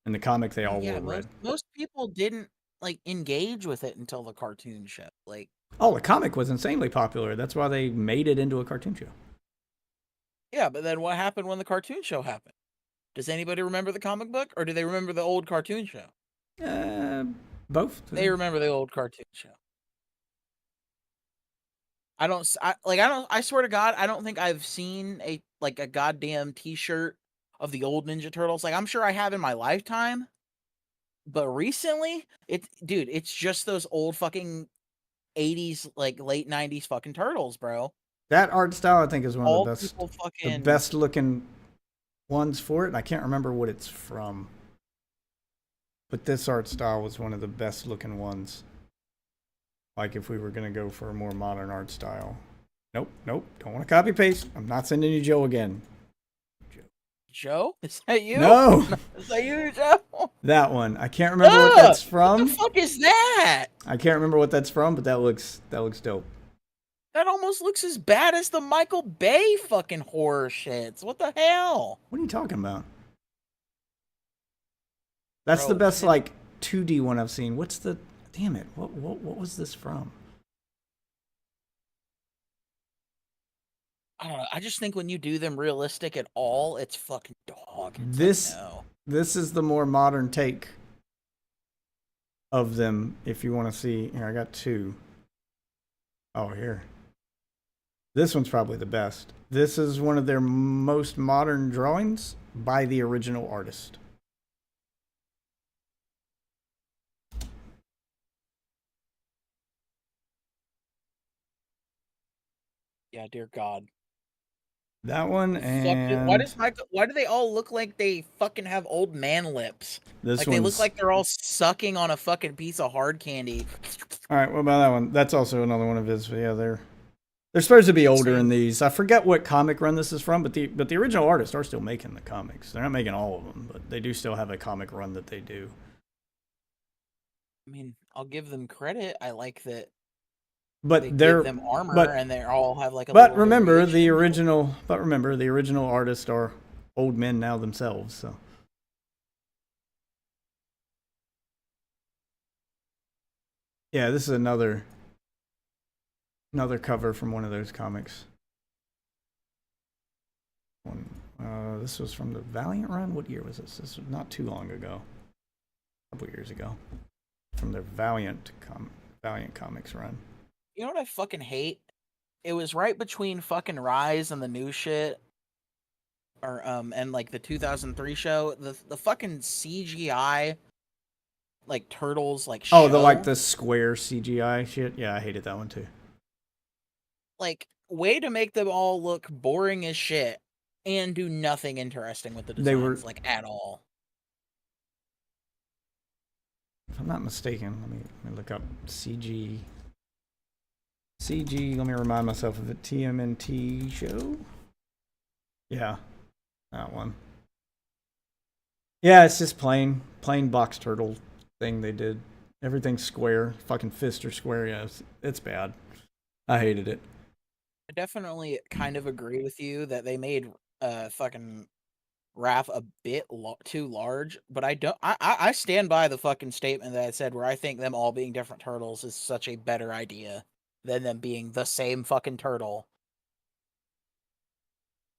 S10: In the comic, they all wore red.
S17: Most people didn't like engage with it until the cartoon show. Like,
S10: oh, the comic was insanely popular. That's why they made it into a cartoon show.
S17: yeah, but then what happened when the cartoon show happened? Does anybody remember the comic book, or do they remember the old cartoon show?
S10: Both.
S17: They remember the old cartoon show. I swear to God, I don't think I've seen a goddamn t-shirt of the old Ninja Turtles. Like, I'm sure I have in my lifetime, but recently, it's just those old fucking 80s, like late 90s fucking turtles, bro.
S10: That art style, I think, is one of the best,
S17: fucking...
S10: the best looking ones for it. And I can't remember what it's from, but this art style was one of the best looking ones. Like if we were going to go for a more modern art style. Nope. Don't want to copy paste. I'm not sending you Joe again.
S17: Joe? Is that you?
S10: No.
S17: Is that you, Joe?
S10: That one. I can't remember what that's from.
S17: What the fuck is that?
S10: I can't remember what that's from, but that looks dope.
S17: That almost looks as bad as the Michael Bay fucking horror shits. What the hell?
S10: What are you talking about? That's
S17: Bro,
S10: the best like 2D one I've seen. What's the? Damn it! What was this from?
S17: I don't know. I just think when you do them realistic at all, it's fucking dog. It's
S10: This
S17: like, no.
S10: this is the more modern take of them. If you want to see, here I got two. Oh, here. This one's probably the best. This is one of their most modern drawings by the original artist.
S17: Yeah, dear God.
S10: That one and
S17: Why do they all look like they fucking have old man lips?
S10: This
S17: Like they look
S10: one's-
S17: like they're all sucking on a fucking piece of hard candy.
S10: All right, what about that one? That's also another one of his. Yeah, they're supposed to be older in these. I forget what comic run this is from, but the original artists are still making the comics. They're not making all of them, but they do still have a comic run that they do.
S17: I mean, I'll give them credit. I like that.
S10: But
S17: They
S10: they're
S17: give them armor
S10: but,
S17: and they all have like a.
S10: But
S17: little
S10: remember
S17: variation.
S10: the original artists are old men now themselves. So yeah, this is another cover from one of those comics. This was from the Valiant run. What year was this? This was not too long ago. A couple years ago. From their Valiant Comics run.
S17: You know what I fucking hate? It was right between fucking Rise and the new shit, or and like the 2003 show. The fucking CGI, like turtles, like
S10: Oh,
S17: show,
S10: the square CGI shit. Yeah, I hated that one too.
S17: like way to make them all look boring as shit and do nothing interesting with the designs,
S10: They were-
S17: like at all.
S10: If I'm not mistaken, let me look up CG. Let me remind myself of it. TMNT show. Yeah, that one. Yeah, it's just plain box turtle thing they did. Everything's square. Fucking fists are square. Yeah, it's bad. I hated it.
S17: I definitely kind of agree with you that they made fucking Raph a bit too large, but I stand by the fucking statement that I said where I think them all being different turtles is such a better idea than them being the same fucking turtle.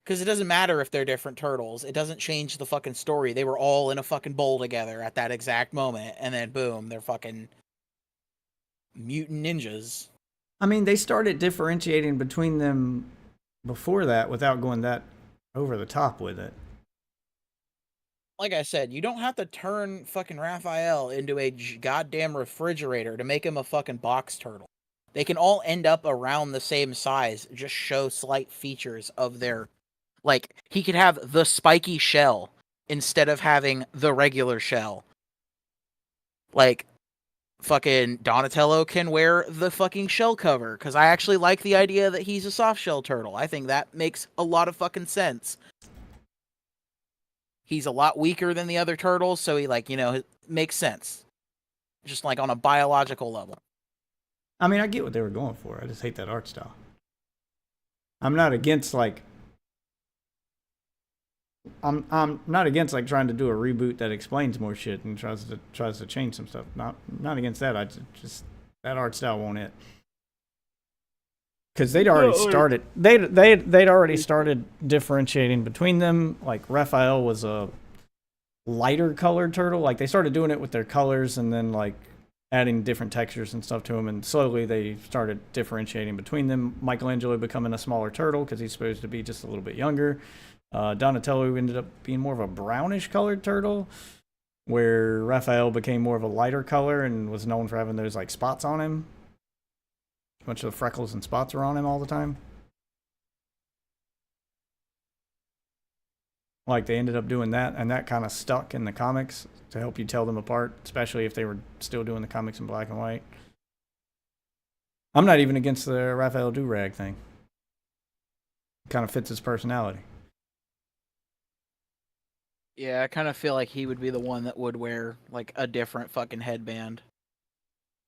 S17: Because it doesn't matter if they're different turtles. It doesn't change the fucking story. They were all in a fucking bowl together at that exact moment, and then boom, they're fucking mutant ninjas.
S10: I mean, they started differentiating between them before that without going that over the top with it.
S17: Like I said, you don't have to turn fucking Raphael into a goddamn refrigerator to make him a fucking box turtle. They can all end up around the same size, just show slight features of their... Like, he could have the spiky shell instead of having the regular shell. Like, fucking Donatello can wear the fucking shell cover, because I actually like the idea that he's a soft shell turtle. I think that makes a lot of fucking sense. He's a lot weaker than the other turtles, so he, like, you know, it makes sense. Just, like, on a biological level.
S10: I mean, I get what they were going for. I just hate that art style. I'm not against, like... I'm not against, like, trying to do a reboot that explains more shit and tries to change some stuff. Not against that. I just that art style won't it. Because they'd already started. They'd already started differentiating between them. Like Raphael was a lighter colored turtle. Like they started doing it with their colors and then like adding different textures and stuff to them. And slowly they started differentiating between them. Michelangelo becoming a smaller turtle because he's supposed to be just a little bit younger. Donatello ended up being more of a brownish colored turtle, where Raphael became more of a lighter color and was known for having those like spots on him. A bunch of freckles and spots were on him all the time. Like they ended up doing that, and that kind of stuck in the comics to help you tell them apart, especially if they were still doing the comics in black and white. I'm not even against the Raphael do-rag thing. Kind of fits his personality.
S17: Yeah, I kind of feel like he would be the one that would wear, like, a different fucking headband.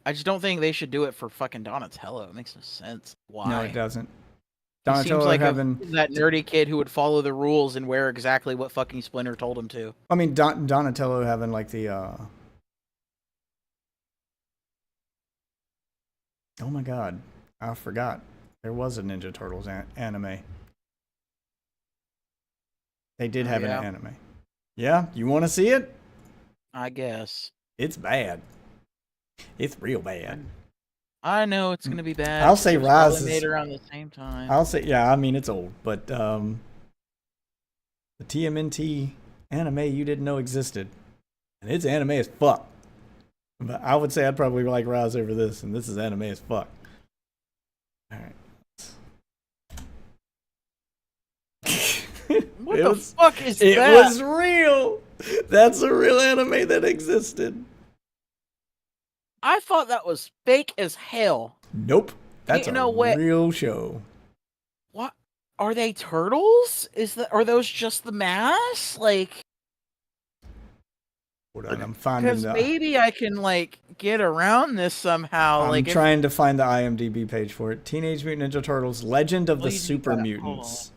S17: I just don't think they should do it for fucking Donatello. It makes no sense. Why?
S10: No, it doesn't.
S17: He seems
S10: Donatello
S17: like
S10: having
S17: that nerdy kid who would follow the rules and wear exactly what fucking Splinter told him to.
S10: I mean, Donatello having like the oh my god, I forgot. There was a Ninja Turtles anime. They did have an anime. Yeah, you want to see it?
S17: I guess.
S10: It's bad. It's real bad.
S17: I know it's gonna be bad.
S10: I'll say
S17: It was
S10: Rise
S17: probably
S10: is-
S17: made around the same time.
S10: I'll say, yeah, I mean, it's old, but the TMNT anime you didn't know existed. And it's anime as fuck. But I would say I'd probably like Rise over this, and this is anime as fuck. Alright.
S17: What the fuck is
S10: it
S17: that?
S10: It was real! That's a real anime that existed.
S17: I thought that was fake as hell.
S10: Nope. That's
S17: Ain't no
S10: a
S17: way.
S10: real show.
S17: What? Are they turtles? Are those just the mass? Like,
S10: Hold on, I'm finding
S17: because
S10: the...
S17: maybe I can like get around this somehow.
S10: I'm
S17: like,
S10: trying to find the IMDb page for it. Teenage Mutant Ninja Turtles: Legend of
S17: Well,
S10: the
S17: you do
S10: Super
S17: gotta-
S10: Mutants.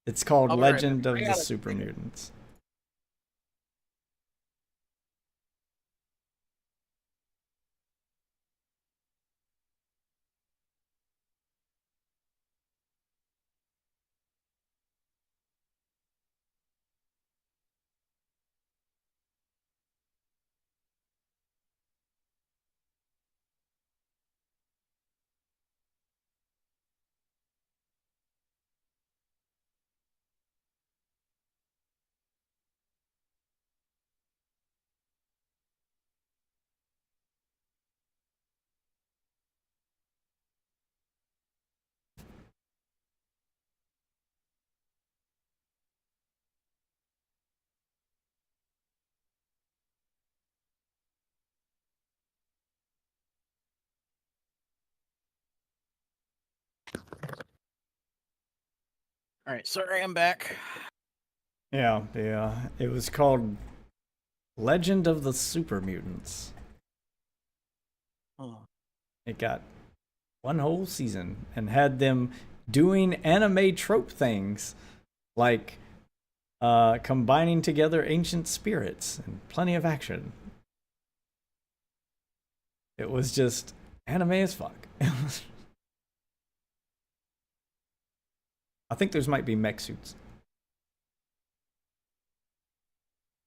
S10: It's called
S17: I'll be right
S10: Legend
S17: back.
S10: of
S17: I
S10: the
S17: gotta
S10: Super
S17: figure-
S10: Mutants.
S17: All right, sorry, I'm back.
S10: Yeah, it was called Legend of the Super Mutants.
S17: Oh.
S10: It got one whole season and had them doing anime trope things like combining together ancient spirits and plenty of action. It was just anime as fuck. I think those might be mech suits.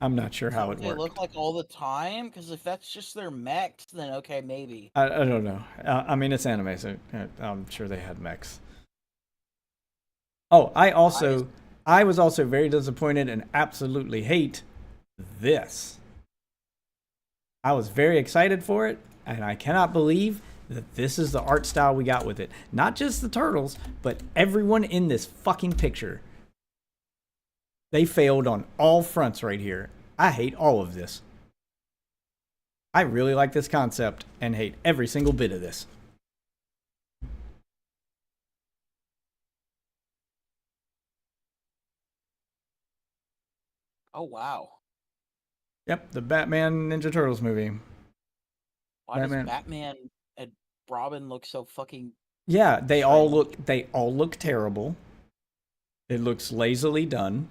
S10: I'm not sure how it
S17: They
S10: worked.
S17: look like all the time? Because if that's just their mechs, then okay, maybe.
S10: I don't know. I mean, it's anime, so I'm sure they had mechs. Oh, I was also very disappointed and absolutely hate this. I was very excited for it, and I cannot believe that this is the art style we got with it. Not just the turtles, but everyone in this fucking picture. They failed on all fronts right here. I hate all of this. I really like this concept and hate every single bit of this.
S17: Oh, wow.
S10: Yep, the Batman Ninja Turtles movie.
S17: Why
S10: Batman.
S17: does Batman and Robin look so fucking...
S10: Yeah, they all look terrible. It looks lazily done.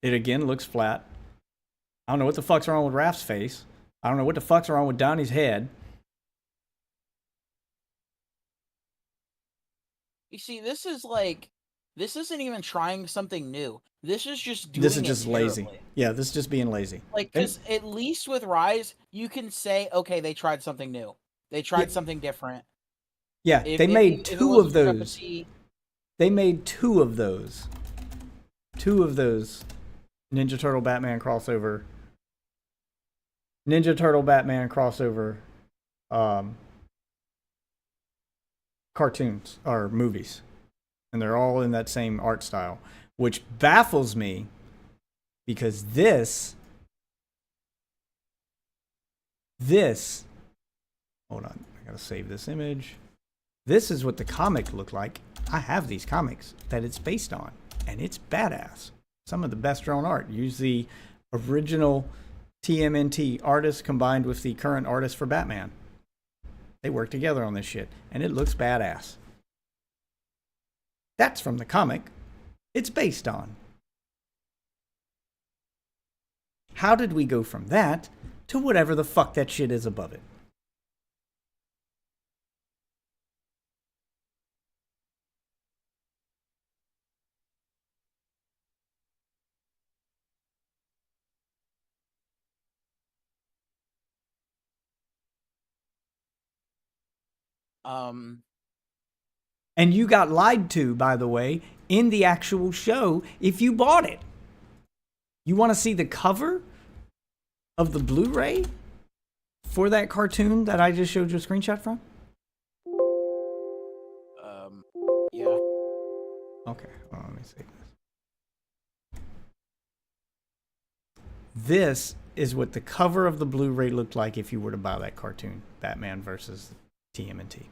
S10: It again looks flat. I don't know what the fuck's wrong with Raph's face. I don't know what the fuck's wrong with Donnie's head.
S17: You see, this is like... This isn't even trying something new. This is just doing
S10: This is
S17: it
S10: just lazy.
S17: terribly.
S10: Yeah, this is just being lazy.
S17: Like, because at least with Rise, you can say, okay, they tried something new. They tried something different.
S10: Yeah,
S17: If-
S10: they
S17: if-
S10: made
S17: if it
S10: two
S17: wasn't
S10: of
S17: your cup
S10: those.
S17: tea-
S10: They made two of those. Two of those Ninja Turtle Batman crossover. Ninja Turtle Batman crossover cartoons or movies. And they're all in that same art style, which baffles me because this, hold on, I gotta save this image. This is what the comic looked like. I have these comics that it's based on, and it's badass. Some of the best drawn art. Use the original TMNT artist combined with the current artist for Batman. They work together on this shit, and it looks badass. That's from the comic it's based on. How did we go from that to whatever the fuck that shit is above it? And you got lied to, by the way, in the actual show if you bought it. You want to see the cover of the Blu-ray for that cartoon that I just showed you a screenshot from?
S17: Yeah.
S10: Okay, well, let me see this. This is what the cover of the Blu-ray looked like if you were to buy that cartoon, Batman versus TMNT.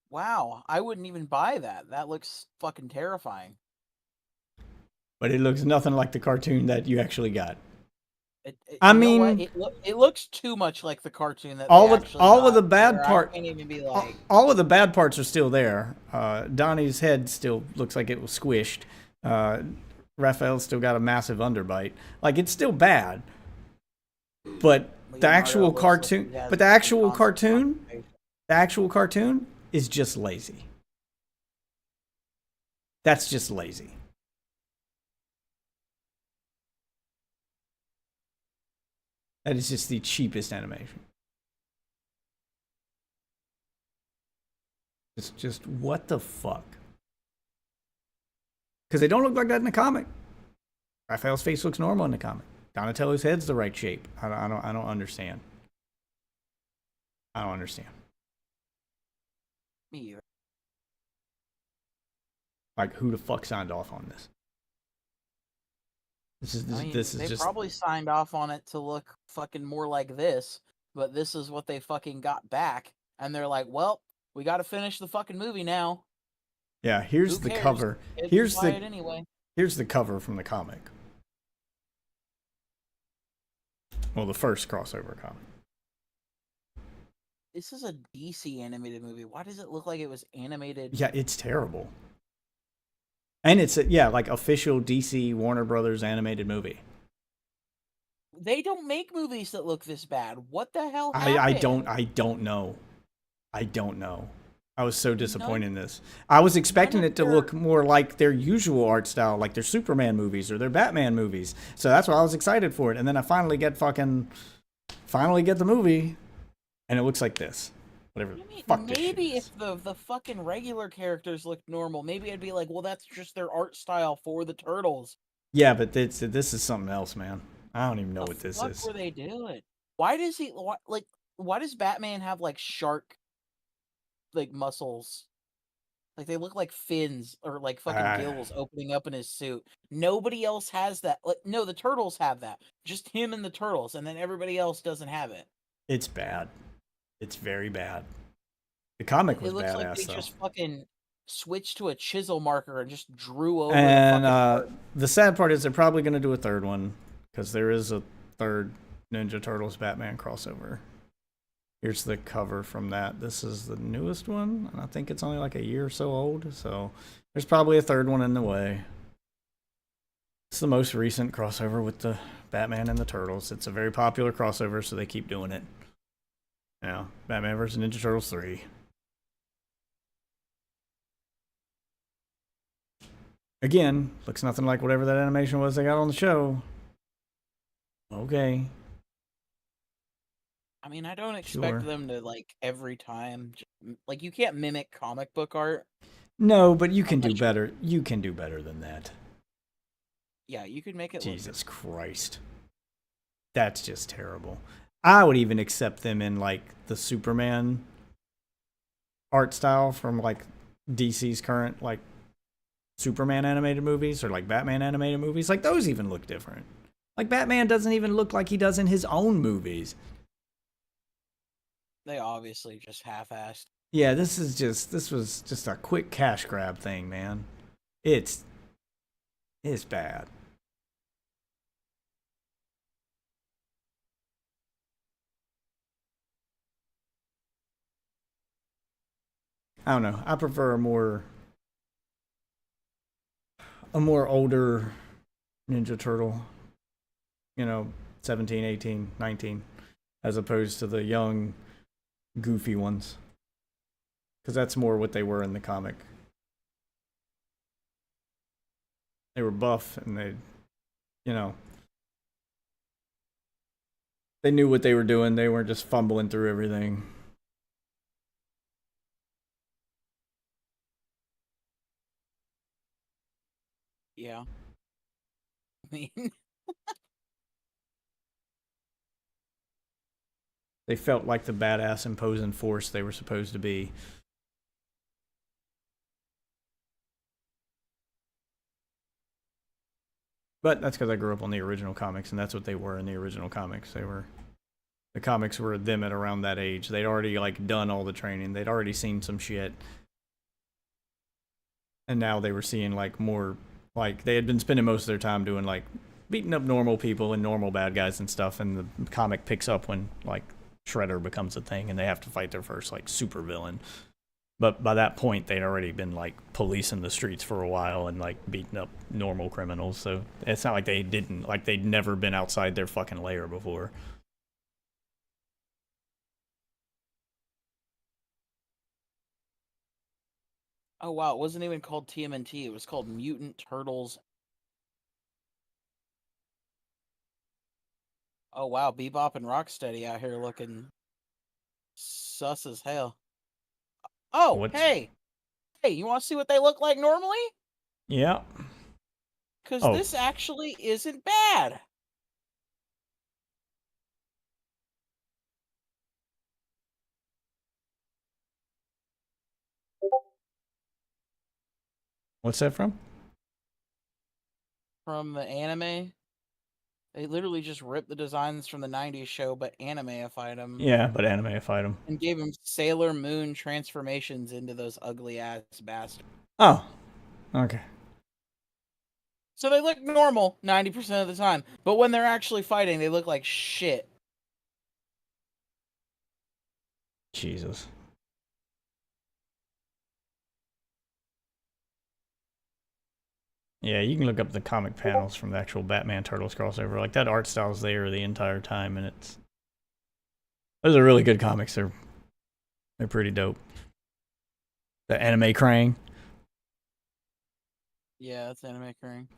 S17: Wow, I wouldn't even buy that. That looks fucking terrifying.
S10: But it looks nothing like the cartoon that you actually got.
S17: I mean, it looks too much like the cartoon that
S10: all
S17: of
S10: the bad
S17: part. Can't even be like
S10: all of the bad parts are still there. Donnie's head still looks like it was squished. Raphael's still got a massive underbite. Like, it's still bad. But the actual cartoon, the actual cartoon is just lazy. That's just lazy. That is just the cheapest animation. It's just, what the fuck? Because they don't look like that in the comic. Raphael's face looks normal in the comic. Donatello's head's the right shape. I don't understand. I don't understand.
S17: Me either.
S10: Like, who the fuck signed off on this?
S17: They probably signed off on it to look fucking more like this, but this is what they fucking got back, and they're like, well, we got to finish the fucking movie now.
S10: Yeah, here's the cover. Here's the cover from the comic. Well, the first crossover comic.
S17: This is a DC animated movie. Why does it look like it was animated?
S10: Yeah, it's terrible. And it's like official DC Warner Brothers animated movie.
S17: They don't make movies that look this bad. What the hell happened?
S10: I don't know. I don't know. I was so disappointed in this. I was expecting it to look more like their usual art style, like their Superman movies or their Batman movies. So that's why I was excited for it. And then I finally get the movie, and it looks like this. Whatever.
S17: Maybe if the fucking regular characters looked normal, maybe I'd be like, well, that's just their art style for the Turtles.
S10: Yeah, but this is something else, man. I don't even know what this is.
S17: What were they doing? Why does Batman have like shark like muscles? Like, they look like fins or like fucking gills opening up in his suit. Nobody else has that. Like, no, the Turtles have that. Just him and the Turtles, and then everybody else doesn't have it.
S10: It's bad. It's very bad. The comic was badass,
S17: It looks like they
S10: though.
S17: just fucking switched to a chisel marker and just drew over.
S10: And the sad part is they're probably going to do a third one, because there is a third Ninja Turtles Batman crossover. Here's the cover from that. This is the newest one, and I think it's only like a year or so old, so there's probably a third one in the way. It's the most recent crossover with the Batman and the Turtles. It's a very popular crossover, so they keep doing it. Yeah, Batman vs. Ninja Turtles 3. Again, looks nothing like whatever that animation was they got on the show. Okay.
S17: I mean, I don't expect them to, like, every time. Like, you can't mimic comic book art.
S10: No, but you can do better. You can do better than that.
S17: Yeah, you could make it
S10: Jesus Christ. That's just terrible. I would even accept them in, like, the Superman art style from, like, DC's current, like, Superman animated movies or, like, Batman animated movies. Like, those even look different. Like, Batman doesn't even look like he does in his own movies.
S17: They obviously just half-assed.
S10: Yeah, this was just a quick cash grab thing, man. It's bad. I don't know. I prefer a more older Ninja Turtle. 17, 18, 19, as opposed to the young, goofy ones. Because that's more what they were in the comic. They were buff and they knew what they were doing. They weren't just fumbling through everything.
S17: Yeah. I mean,
S10: They felt like the badass imposing force they were supposed to be. But that's because I grew up on the original comics, and that's what they were in the original comics. The comics were them at around that age. They'd already done all the training. They'd already seen some shit. And now they were seeing more, they had been spending most of their time doing beating up normal people and normal bad guys and stuff, and the comic picks up when Shredder becomes a thing and they have to fight their first super villain. But by that point they'd already been policing the streets for a while and beating up normal criminals, so it's not like they didn't they'd never been outside their fucking lair before.
S17: oh wow, it wasn't even called TMNT, it was called Mutant Turtles. Oh wow, Bebop and Rocksteady out here looking sus as hell. Oh, hey, you want to see what they look like normally?
S10: Yeah.
S17: Because this actually isn't bad.
S10: What's that from?
S17: From the anime. They literally just ripped the designs from the 90s show, but anime-ified them.
S10: Yeah, but anime-ified them.
S17: And gave them Sailor Moon transformations into those ugly-ass bastards.
S10: Oh, okay.
S17: So they look normal 90% of the time, but when they're actually fighting, they look like shit.
S10: Jesus. Yeah, you can look up the comic panels from the actual Batman Turtles crossover. That art style's there the entire time, and those are really good comics. They're pretty dope. The anime Krang.
S17: Yeah, that's anime Krang.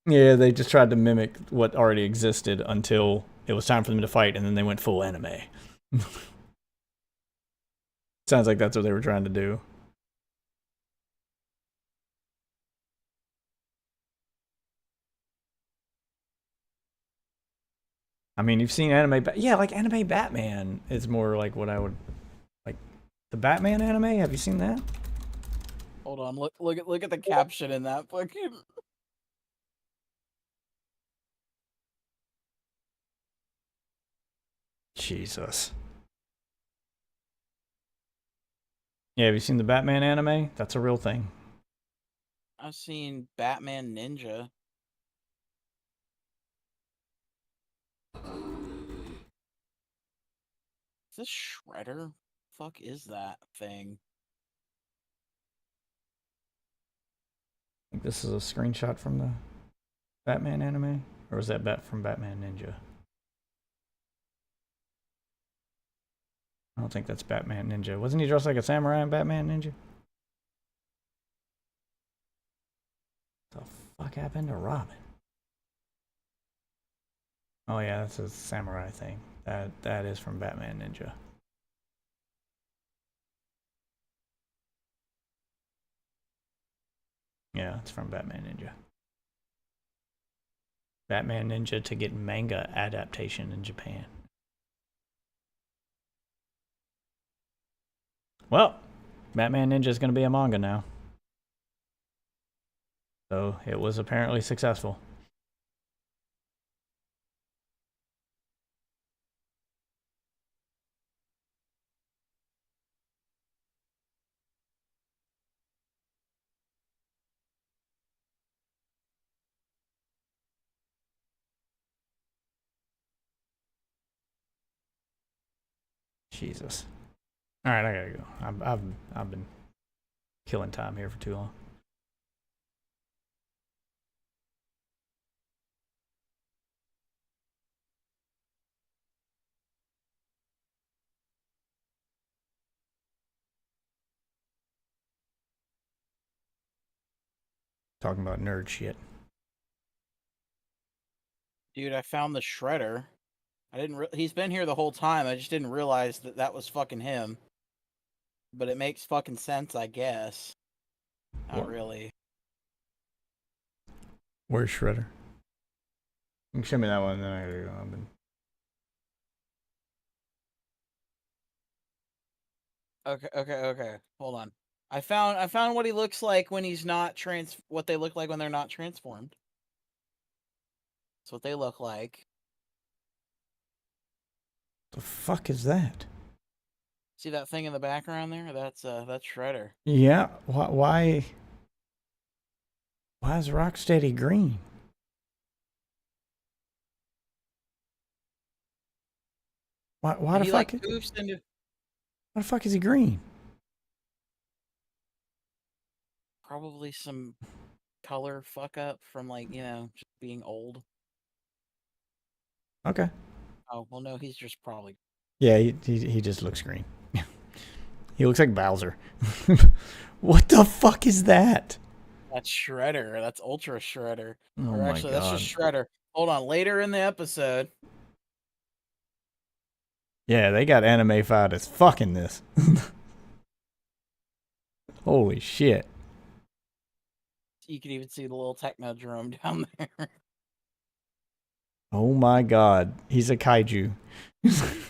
S10: Yeah, they just tried to mimic what already existed until it was time for them to fight, and then they went full anime. Sounds like that's what they were trying to do. I mean, you've seen anime, yeah, anime Batman is more what I would the Batman anime. Have you seen that?
S17: Hold on, look at the caption in that fucking.
S10: Jesus. Yeah, have you seen the Batman anime? That's a real thing.
S17: I've seen Batman Ninja. Is this Shredder? Fuck is that thing?
S10: I think this is a screenshot from the Batman anime, or was that from Batman Ninja? I don't think that's Batman Ninja. Wasn't he dressed like a samurai in Batman Ninja? What the fuck happened to Robin? Oh yeah, that's a samurai thing. That is from Batman Ninja. Yeah, it's from Batman Ninja. Batman Ninja to get manga adaptation in Japan. Well, Batman Ninja is going to be a manga now. So it was apparently successful. Jesus. All right, I gotta go. I've been killing time here for too long. Talking about nerd shit.
S17: Dude, I found the shredder. I didn't. He's been here the whole time. I just didn't realize that that was fucking him. But it makes fucking sense, I guess. Not really.
S10: Where's Shredder? You can show me that one, then I gotta go. I've been...
S17: Okay. Hold on. I found what he looks like when he's not what they look like when they're not transformed. That's what they look like.
S10: The fuck is that?
S17: See that thing in the background there? That's Shredder.
S10: Yeah. Why is Rocksteady green? Why the fuck? Why the fuck is he green?
S17: Probably some color fuck up from just being old.
S10: Okay.
S17: Oh well, no, he's just probably.
S10: Yeah, he just looks green. He looks like Bowser. What the fuck is that?
S17: That's Shredder. That's Ultra Shredder.
S10: Oh
S17: Or actually, that's just Shredder. Hold on. Later in the episode.
S10: Yeah, they got anime fied as fucking this. Holy shit.
S17: You can even see the little Technodrome down there.
S10: Oh my god. He's a kaiju.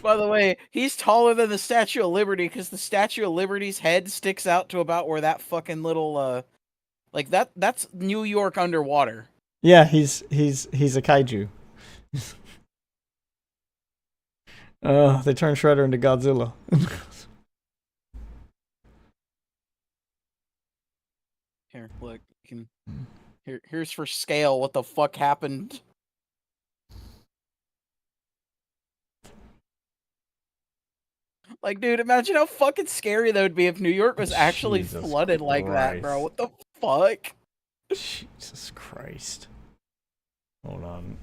S17: By the way, he's taller than the Statue of Liberty because the Statue of Liberty's head sticks out to about where that fucking little that's New York underwater.
S10: Yeah, he's a kaiju. They turned Shredder into Godzilla.
S17: Here, look, you can here's for scale what the fuck happened. Like, dude, imagine how fucking scary that would be if New York was actually
S10: Jesus
S17: flooded like that, bro. What the fuck?
S10: Jesus Christ. Hold on.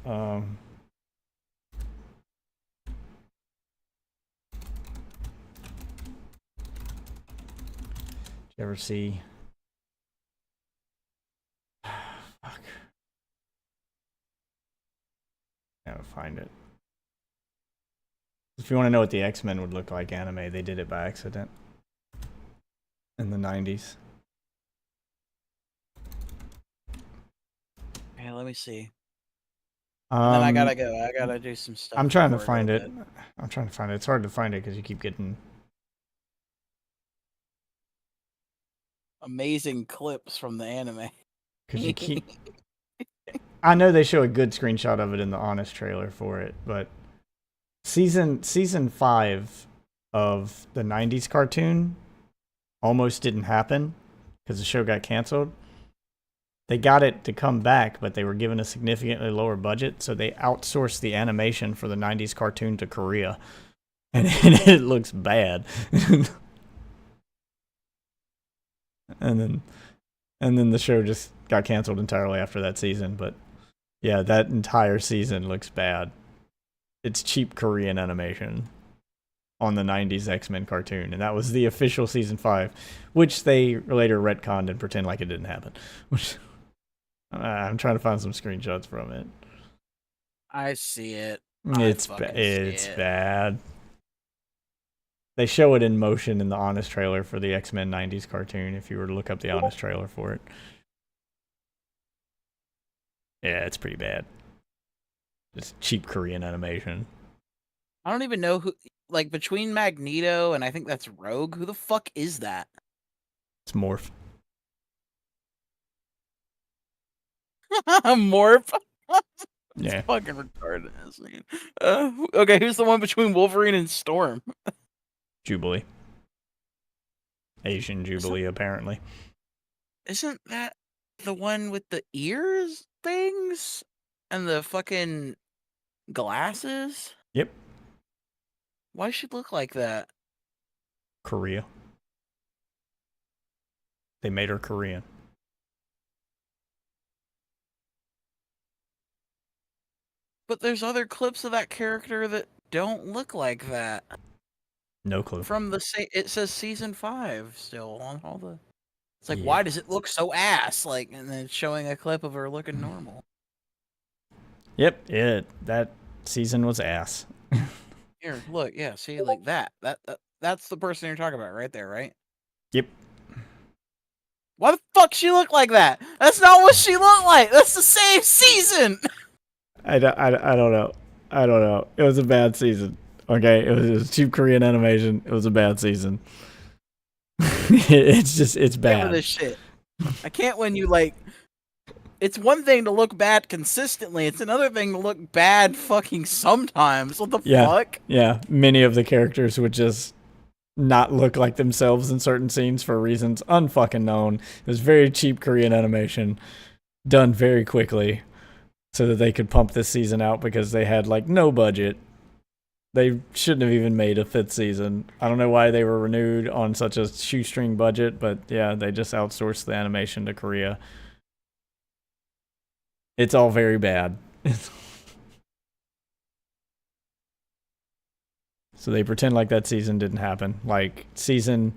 S10: Did you ever see... Fuck. I gotta find it. If you want to know what the X-Men would look like anime, they did it by accident. In the 90s.
S17: Okay, let me see. And then I gotta go. I gotta do some stuff.
S10: I'm trying to find it. I'm trying to find it. It's hard to find it because you keep getting...
S17: amazing clips from the anime.
S10: Because you keep... I know they show a good screenshot of it in the Honest trailer for it, but... Season 5 of the 90s cartoon almost didn't happen because the show got canceled. They got it to come back, but they were given a significantly lower budget, so they outsourced the animation for the 90s cartoon to Korea. And it looks bad. and then the show just got canceled entirely after that season, but yeah, that entire season looks bad. It's cheap Korean animation on the 90s X-Men cartoon, and that was the official season 5, which they later retconned and pretend like it didn't happen. Which I'm trying to find some screenshots from it.
S17: I see it.
S10: It's bad. They show it in motion in the Honest trailer for the X-Men 90s cartoon if you were to look up the Honest trailer for it. Yeah, it's pretty bad. Just cheap Korean animation.
S17: I don't even know who, like, between Magneto and I think that's Rogue, who the fuck is that?
S10: It's Morph.
S17: Morph?
S10: Yeah.
S17: It's fucking retarded. Okay, who's the one between Wolverine and Storm?
S10: Jubilee. Asian Jubilee, apparently.
S17: Isn't that the one with the ears things? And the fucking glasses?
S10: Yep.
S17: Why does she look like that?
S10: Korea. They made her Korean.
S17: But there's other clips of that character that don't look like that.
S10: No clue.
S17: From the it says season 5 still on all the. It's like,
S10: Yeah.
S17: why does it look so ass? Like, and then showing a clip of her looking normal.
S10: Yep, that season was ass.
S17: Here, look, yeah, see, like that's the person you're talking about right there, right?
S10: Yep.
S17: Why the fuck she look like that? That's not what she looked like. That's the same season.
S10: I don't know. I don't know. It was a bad season. Okay, it was cheap Korean animation. It was a bad season. It's bad.
S17: This shit. I can't when you like. It's one thing to look bad consistently. It's another thing to look bad fucking sometimes. What the fuck?
S10: Yeah, many of the characters would just not look like themselves in certain scenes for reasons unfucking known. It was very cheap Korean animation, done very quickly, so that they could pump this season out because they had like no budget. They shouldn't have even made a 5th season. I don't know why they were renewed on such a shoestring budget, but yeah, they just outsourced the animation to Korea. It's all very bad. So they pretend like that season didn't happen. Like the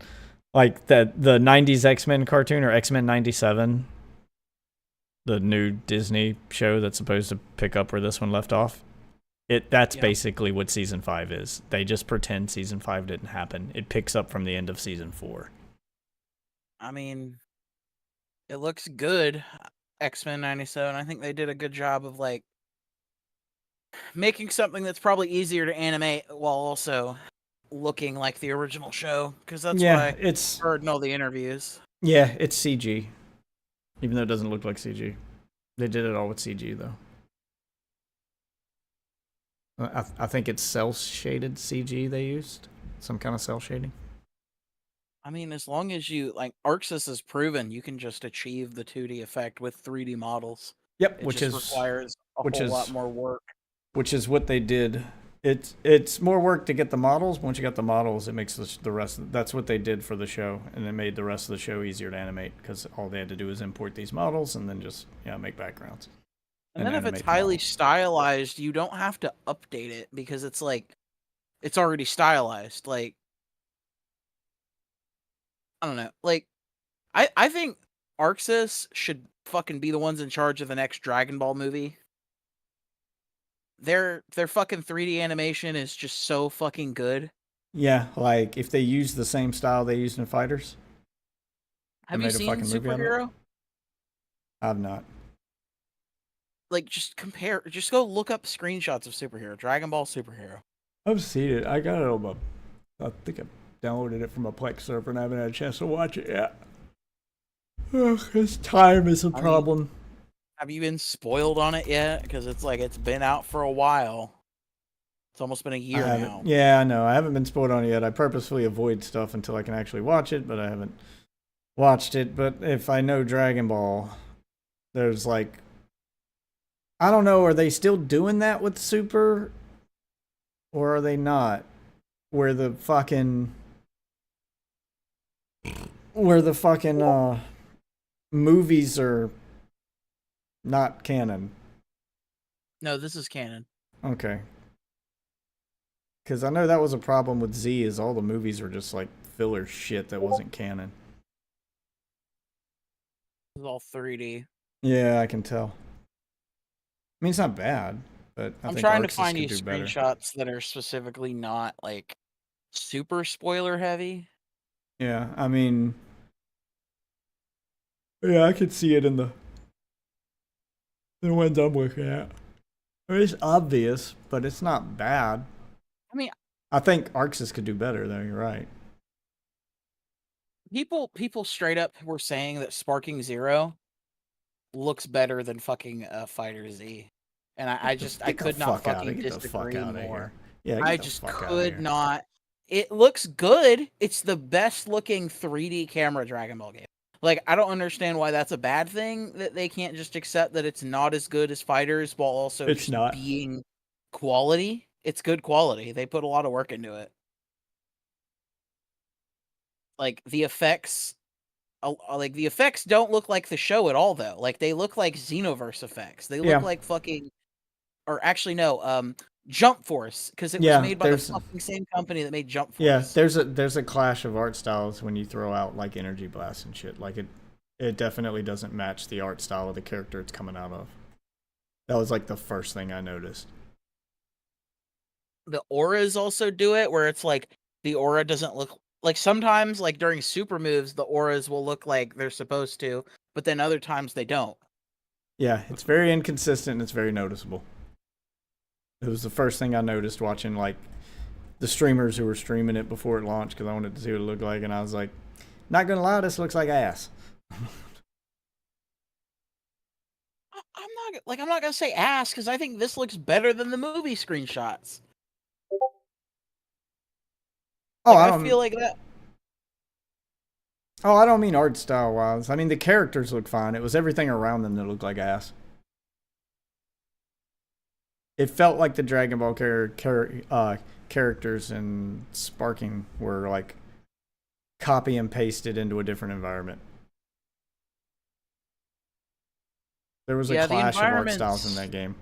S10: 90s X-Men cartoon, or X-Men 97, the new Disney show that's supposed to pick up where this one left off. That's basically what season 5 is. They just pretend season 5 didn't happen. It picks up from the end of season 4.
S17: I mean, it looks good. X-Men 97. I think they did a good job of like making something that's probably easier to animate while also looking like the original show, because that's what I heard in all the interviews.
S10: Yeah, it's CG, even though it doesn't look like CG. They did it all with CG though. I think it's cell shaded CG they used, some kind of cell shading.
S17: I mean, as long as you like, ArcSys has proven you can just achieve the 2D effect with 3D models.
S10: Yep,
S17: it
S10: which
S17: just requires a whole lot more work.
S10: Which is what they did. It's more work to get the models. Once you got the models, it makes the rest. That's what they did for the show, and it made the rest of the show easier to animate because all they had to do was import these models and then just make backgrounds.
S17: And then if it's highly stylized, you don't have to update it because it's like it's already stylized. Like, I don't know. Like, I think ArcSys should fucking be the ones in charge of the next Dragon Ball movie. Their fucking 3D animation is just so fucking good.
S10: Yeah, like if they use the same style they used in Fighters.
S17: Have you seen Superhero?
S10: I've not.
S17: Like, just go look up screenshots of Superhero, Dragon Ball Superhero.
S10: I've seen it. I got it on I think I downloaded it from a Plex server and I haven't had a chance to watch it yet. Because time is a problem.
S17: Have you been spoiled on it yet? Because it's like it's been out for a while. It's almost been a year now.
S10: Yeah, I know. I haven't been spoiled on it yet. I purposefully avoid stuff until I can actually watch it, but I haven't watched it. But if I know Dragon Ball, there's like, I don't know, are they still doing that with Super? Or are they not? Where the fucking movies are not canon.
S17: No, this is canon.
S10: Okay. Because I know that was a problem with Z, is all the movies were just like filler shit that wasn't canon.
S17: It's all 3D.
S10: Yeah, I can tell. I mean, it's not bad, but I'm
S17: trying to find you screenshots that are specifically not like super spoiler heavy.
S10: Yeah, I mean, yeah, I could see it in the ones I'm looking at. It's obvious, but it's not bad.
S17: I mean,
S10: I think ArcSys could do better, though. You're right.
S17: People straight up were saying that Sparking Zero looks better than fucking Fighter Z, and I could not fucking disagree more.
S10: Yeah,
S17: I just could not. It looks good. It's the best looking 3D camera Dragon Ball game. Like, I don't understand why that's a bad thing, that they can't just accept that it's not as good as Fighters while also being quality. It's good quality. They put a lot of work into it. like the effects, like the effects don't look like the show at all though. Like they look like Xenoverse effects. They look
S10: Yeah.
S17: like fucking, or actually no, Jump Force, because it was
S10: Yeah,
S17: made by the
S10: there's-
S17: fucking same company that made Jump Force.
S10: Yeah, there's a clash of art styles when you throw out like energy blasts and shit. Like it definitely doesn't match the art style of the character it's coming out of. That was like the first thing I noticed.
S17: The auras also do it, where it's like the aura doesn't look like, sometimes like during super moves the auras will look like they're supposed to, but then other times they don't.
S10: Yeah, it's very inconsistent and it's very noticeable. It was the first thing I noticed watching like the streamers who were streaming it before it launched because I wanted to see what it looked like, and I was like, not gonna lie, this looks like ass.
S17: I'm not gonna say ass, because I think this looks better than the movie screenshots.
S10: Oh,
S17: Like,
S10: I don't
S17: feel like that.
S10: Oh, I don't mean art style wise. I mean the characters look fine. It was everything around them that looked like ass. It felt like the Dragon Ball characters in Sparking were like copy and pasted into a different environment. There was a
S17: Yeah, the
S10: clash of art styles in
S17: environments
S10: that game.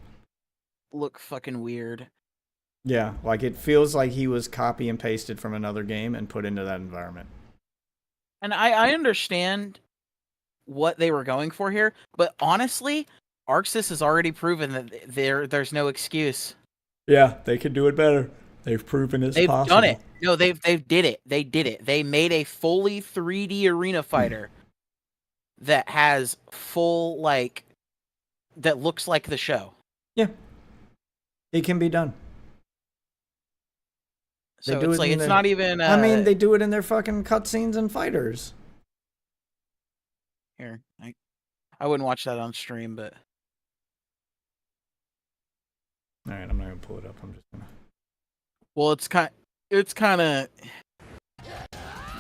S17: look fucking weird.
S10: Yeah, like it feels like he was copy and pasted from another game and put into that environment.
S17: And I understand what they were going for here, but honestly, ArcSys has already proven that there's no excuse.
S10: Yeah, they could do it better. They've proven it's
S17: They've
S10: possible.
S17: done it. No, they did it. They did it. They made a fully 3D arena fighter that has full like that looks like the show.
S10: Yeah, it can be done.
S17: So
S10: They do
S17: it's
S10: it
S17: like
S10: in
S17: it's
S10: their-
S17: not even.
S10: I mean, they do it in their fucking cutscenes and fighters.
S17: Here, I wouldn't watch that on stream, but
S10: All right, I'm not gonna pull it up. I'm just gonna.
S17: well, it's kind of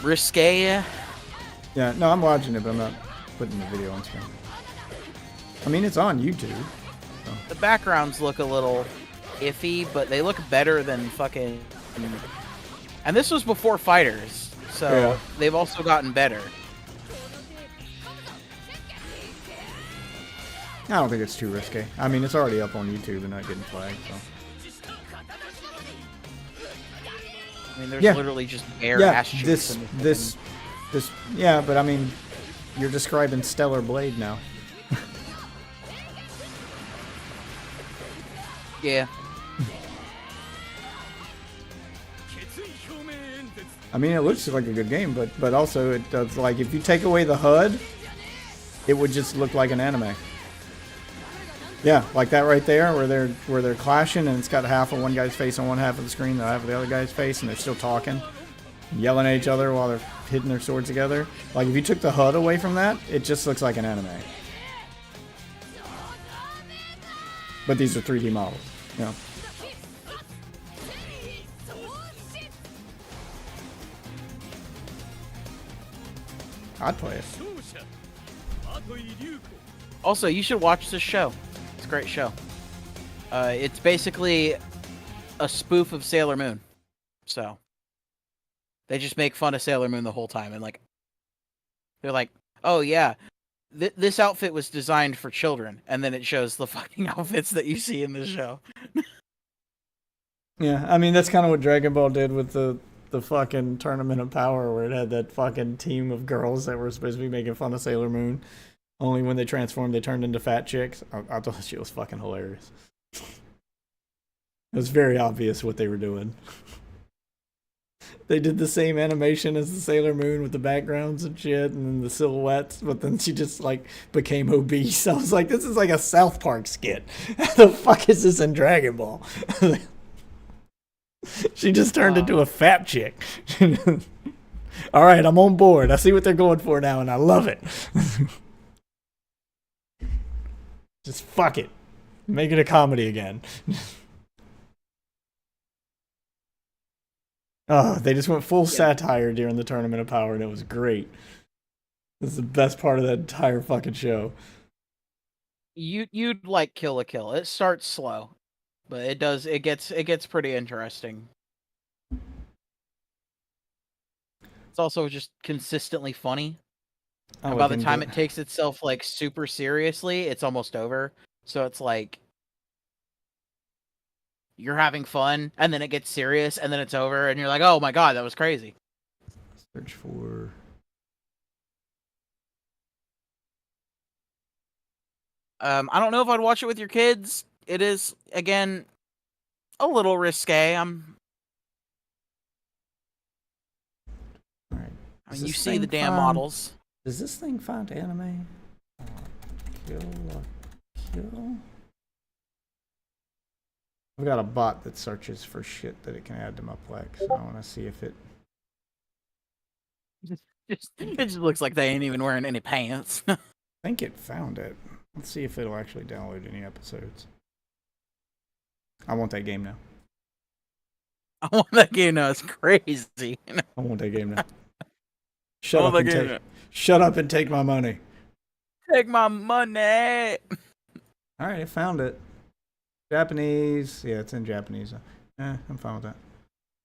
S17: risque.
S10: Yeah, no, I'm watching it, but I'm not putting the video on screen. I mean, it's on YouTube. So.
S17: The backgrounds look a little iffy, but they look better than fucking. And this was before Fighters, so
S10: Yeah.
S17: they've also gotten better.
S10: I don't think it's too risky. I mean, it's already up on YouTube and not getting flagged. So.
S17: I mean, there's literally just bare
S10: Yeah,
S17: ass cheeks
S10: this. Yeah, but I mean, you're describing Stellar Blade now.
S17: Yeah.
S10: I mean, it looks like a good game, but also it does, like, if you take away the HUD, it would just look like an anime. Yeah, like that right there, where they're clashing, and it's got half of one guy's face on one half of the screen, the half of the other guy's face, and they're still talking, yelling at each other while they're hitting their swords together. Like, if you took the HUD away from that, it just looks like an anime. But these are 3D models, you know. I'd play it.
S17: Also, you should watch this show. It's a great show. It's basically a spoof of Sailor Moon. So they just make fun of Sailor Moon the whole time, and like they're like, "Oh yeah, this outfit was designed for children," and then it shows the fucking outfits that you see in the show.
S10: Yeah, I mean, that's kind of what Dragon Ball did with the fucking Tournament of Power, where it had that fucking team of girls that were supposed to be making fun of Sailor Moon. Only when they transformed, they turned into fat chicks. I thought she was fucking hilarious. It was very obvious what they were doing. They did the same animation as the Sailor Moon with the backgrounds and shit and then the silhouettes, but then she just like became obese. I was like, this is like a South Park skit. How the fuck is this in Dragon Ball? She just turned into a fat chick. All right, I'm on board. I see what they're going for now, and I love it. Just fuck it. Make it a comedy again. Oh, they just went full satire during the Tournament of Power, and it was great. This is the best part of that entire fucking show.
S17: You'd like Kill la Kill. It starts slow, but it gets pretty interesting. It's It's also just consistently funny.
S10: I'll
S17: And by
S10: look
S17: the
S10: into
S17: time
S10: it.
S17: it takes itself like super seriously, it's almost over. So it's like you're having fun, and then it gets serious, and then it's over, and you're like, oh my god, that was crazy.
S10: Search for.
S17: I don't know if I'd watch it with your kids. It is, again, a little risque. I mean,
S10: Does
S17: you
S10: this
S17: see the
S10: thing
S17: damn
S10: find-
S17: models.
S10: Does this thing find anime? Kill. I've got a bot that searches for shit that it can add to my Plex. I want to see if it.
S17: It just looks like they ain't even wearing any pants.
S10: I think it found it. Let's see if it'll actually download any episodes. I want that game now.
S17: I want that game now. It's crazy.
S10: I want that game now. Shut
S17: I
S10: up
S17: want
S10: and
S17: that game
S10: take. Shut up and take my money.
S17: Take my money.
S10: All right, it found it. Japanese. Yeah, it's in Japanese. I'm fine with that.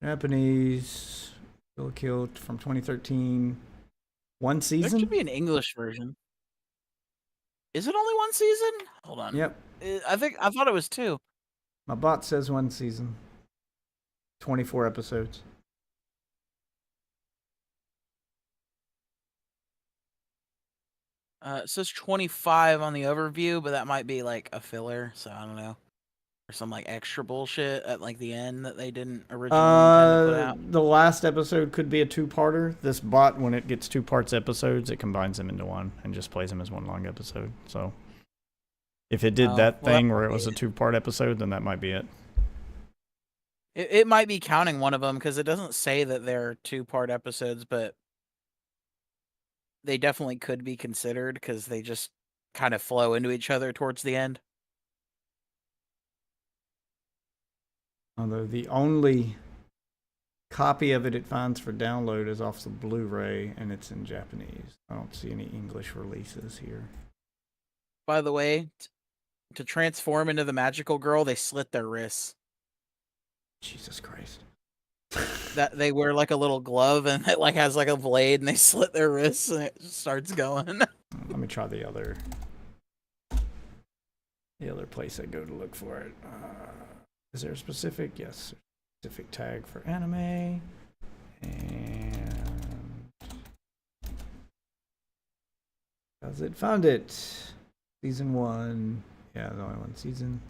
S10: Japanese. Kill Kill from 2013. One
S17: There
S10: season?
S17: should be an English version. Is it only one season? Hold on.
S10: Yep.
S17: I thought it was 2.
S10: My bot says one season. 24 episodes.
S17: It says 25 on the overview, but that might be like a filler, so I don't know. Or some like extra bullshit at like the end that they didn't originally intend to put out.
S10: The last episode could be a two-parter. This bot, when it gets 2 parts episodes, it combines them into one and just plays them as one long episode. So if it did that thing where it was a 2-part episode, then that might be it.
S17: It might be counting one of them because it doesn't say that they're 2-part episodes, but they definitely could be considered because they just kind of flow into each other towards the end.
S10: Although the only copy of it finds for download is off the Blu-ray, and it's in Japanese. I don't see any English releases here.
S17: By the way, to transform into the magical girl, they slit their wrists.
S10: Jesus Christ.
S17: That they wear like a little glove and it like has like a blade and they slit their wrists and it just starts going.
S10: Let me try the other place I go to look for it. Is there a specific? Yes, specific tag for anime. And does it found it? Season 1. Yeah, there's only one season.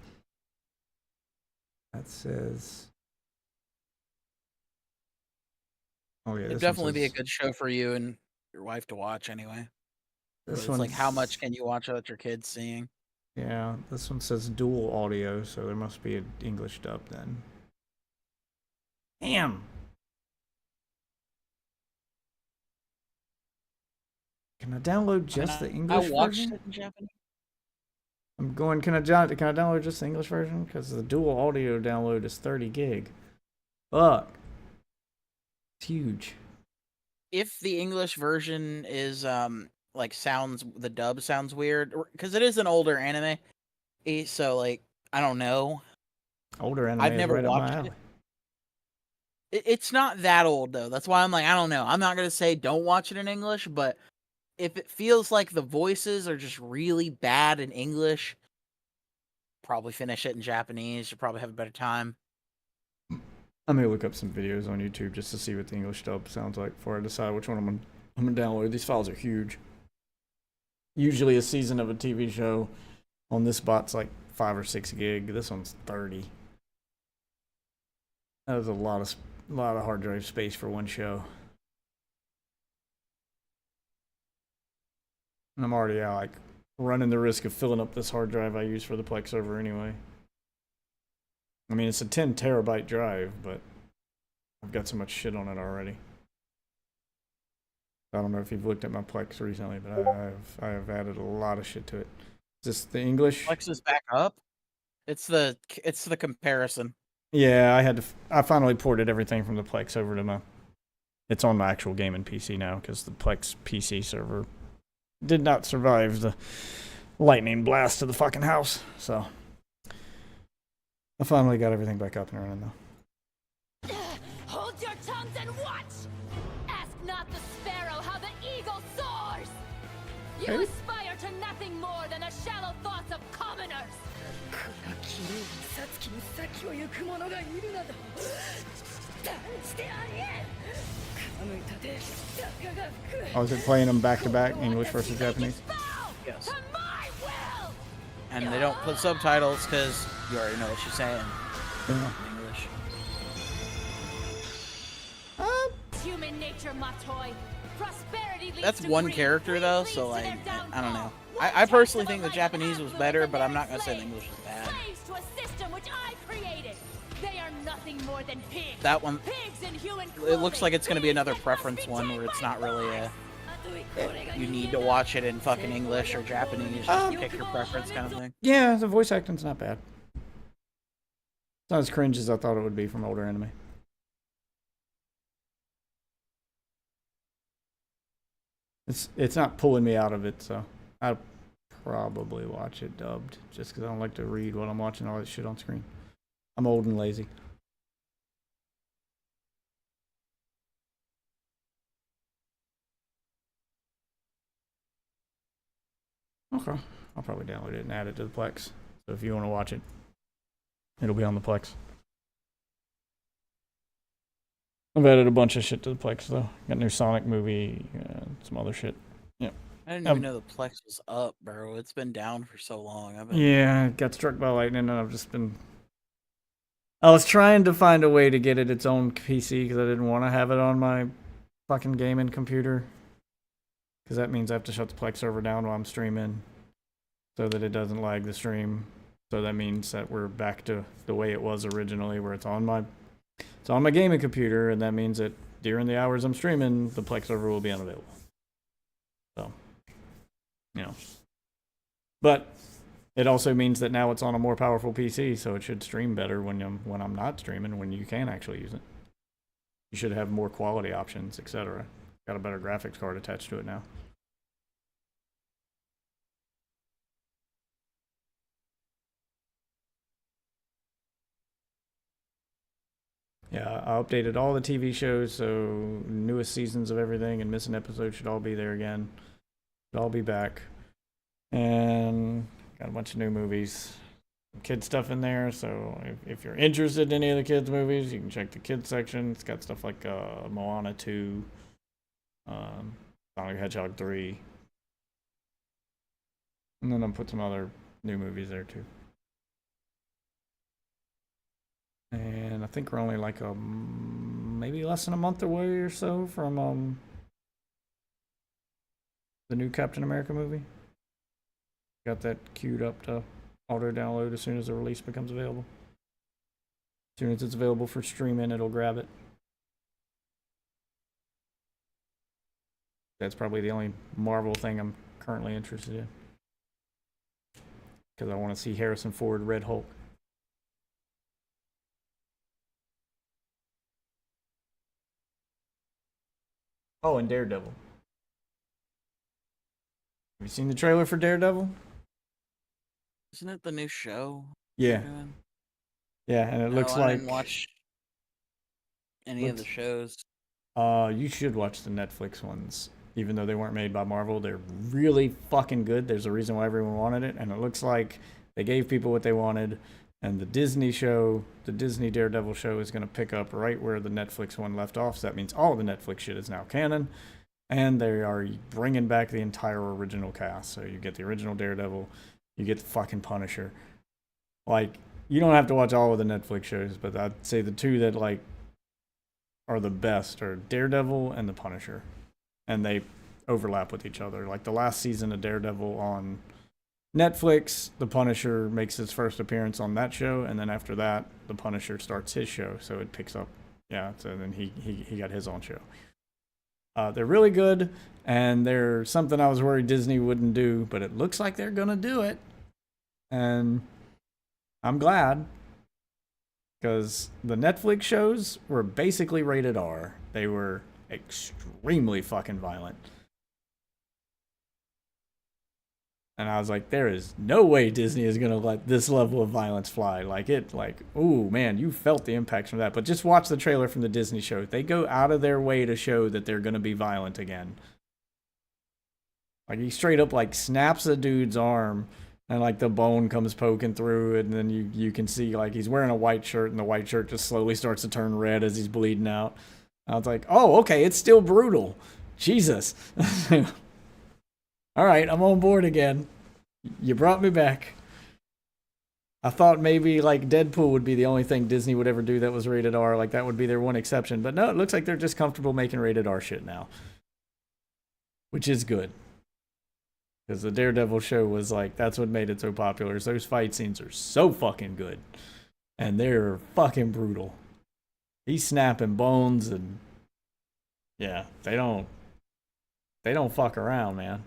S10: That says. Oh yeah,
S17: It'd definitely be a good show for you and your wife to watch anyway.
S10: This
S17: It's like how
S10: one's-
S17: much can you watch without your kids seeing?
S10: Yeah, this one says dual audio, so there must be an English dub then. Damn. Can I download just the English
S17: I watched
S10: version?
S17: it in Japanese.
S10: I'm going. Can I download just the English version? Because the dual audio download is 30 gig. Fuck. It's huge.
S17: If the English version is like the dub sounds weird because it is an older anime, so like I don't know.
S10: Older anime.
S17: I've
S10: is
S17: never
S10: right up my
S17: watched
S10: alley.
S17: It's not that old though. That's why I'm like I don't know. I'm not gonna say don't watch it in English, but if it feels like the voices are just really bad in English, probably finish it in Japanese. You'll probably have a better time.
S10: I may look up some videos on YouTube just to see what the English dub sounds like before I decide which one I'm gonna download. These files are huge. Usually a season of a TV show on this bot's like 5 or 6 gig. This one's 30. That was a lot of hard drive space for one show. And I'm already like running the risk of filling up this hard drive I use for the Plex server anyway. I mean, it's a 10 terabyte drive, but I've got so much shit on it already. I don't know if you've looked at my Plex recently, but I have added a lot of shit to it. Is this the English?
S17: Plex is back up. It's the comparison.
S10: Yeah, I finally ported everything from the Plex over to it's on my actual gaming PC now because the Plex PC server did not survive the lightning blast to the fucking house. So I finally got everything back up and running though.
S18: Hold your tongues and watch! Ask not the
S10: Okay.
S18: aspire to nothing more than the shallow thoughts of commoners.
S10: Oh, is it playing them back to back, English versus Japanese?
S17: Yes. And they don't put subtitles because you already know what she's saying in English.
S18: Human nature, my toy. Prosperity leads
S17: That's
S18: to
S17: one
S18: greed,
S17: character
S18: greed
S17: though,
S18: leads
S17: so
S18: to
S17: like
S18: their
S17: I don't know.
S18: downfall.
S17: I personally think the Japanese was better, but I'm not gonna say the English was bad.
S18: Slaves to a system which I created. They are nothing more than pigs.
S17: That one,
S18: Pigs in human
S17: it looks like it's gonna be another preference one where it's not really a. You need to watch it in fucking English or Japanese, just pick your preference kind of thing.
S10: Yeah, the voice acting's not bad. It's not as cringe as I thought it would be from older anime. It's not pulling me out of it, so I'll probably watch it dubbed, just because I don't like to read while I'm watching all that shit on screen. I'm old and lazy. Okay, I'll probably download it and add it to the Plex. So if you want to watch it, it'll be on the Plex. I've added a bunch of shit to the Plex though. Got a new Sonic movie, some other shit. Yeah.
S17: I didn't even know the Plex was up, bro. It's been down for so long.
S10: Yeah, it got struck by lightning, and I've just been. I was trying to find a way to get it its own PC because I didn't want to have it on my fucking gaming computer. Because that means I have to shut the Plex server down while I'm streaming, so that it doesn't lag the stream. So that means that we're back to the way it was originally, where it's on my gaming computer, and that means that during the hours I'm streaming, the Plex server will be unavailable. So, you know. But it also means that now it's on a more powerful PC, so it should stream better when I'm not streaming, when you can actually use it. You should have more quality options, etc. Got a better graphics card attached to it now. Yeah, I updated all the TV shows, so newest seasons of everything and missing episodes should all be there again. Should all be back. And got a bunch of new movies. Some kid stuff in there, so if you're interested in any of the kids' movies, you can check the kids section. It's got stuff like Moana 2, Sonic the Hedgehog 3. And then I'll put some other new movies there too. And I think we're only like maybe less than a month away or so from the new Captain America movie. Got that queued up to auto download as soon as the release becomes available. As soon as it's available for streaming, it'll grab it. That's probably the only Marvel thing I'm currently interested in. Because I want to see Harrison Ford Red Hulk. Oh, and Daredevil. Have you seen the trailer for Daredevil?
S17: Isn't it the new show?
S10: Yeah. Yeah, and it looks
S17: I
S10: like.
S17: didn't watch any of the shows.
S10: You should watch the Netflix ones, even though they weren't made by Marvel. They're really fucking good. There's a reason why everyone wanted it, and it looks like they gave people what they wanted. And the Disney show, the Disney Daredevil show, is going to pick up right where the Netflix one left off. So that means all the Netflix shit is now canon. And they are bringing back the entire original cast. So you get the original Daredevil, you get the fucking Punisher. Like, you don't have to watch all of the Netflix shows, but I'd say the two that, like, are the best are Daredevil and the Punisher. And they overlap with each other. Like, the last season of Daredevil on Netflix, the Punisher makes his first appearance on that show, and then after that, the Punisher starts his show, so it picks up. Yeah, so then he got his own show. They're really good, and they're something I was worried Disney wouldn't do, but it looks like they're gonna do it, and I'm glad, because the Netflix shows were basically rated R. They were extremely fucking violent. And I was like, there is no way Disney is going to let this level of violence fly. Ooh, man, you felt the impacts from that. But just watch the trailer from the Disney show. They go out of their way to show that they're going to be violent again. Like he straight up like snaps a dude's arm, and like the bone comes poking through it, and then you can see like he's wearing a white shirt, and the white shirt just slowly starts to turn red as he's bleeding out. I was like, oh, okay, it's still brutal. Jesus. All right, I'm on board again. You brought me back. I thought maybe like Deadpool would be the only thing Disney would ever do that was rated R. Like that would be their one exception. But no, it looks like they're just comfortable making rated R shit now. Which is good. Because the Daredevil show was like, that's what made it so popular. Is those fight scenes are so fucking good. And they're fucking brutal. He's snapping bones and yeah, they don't fuck around, man.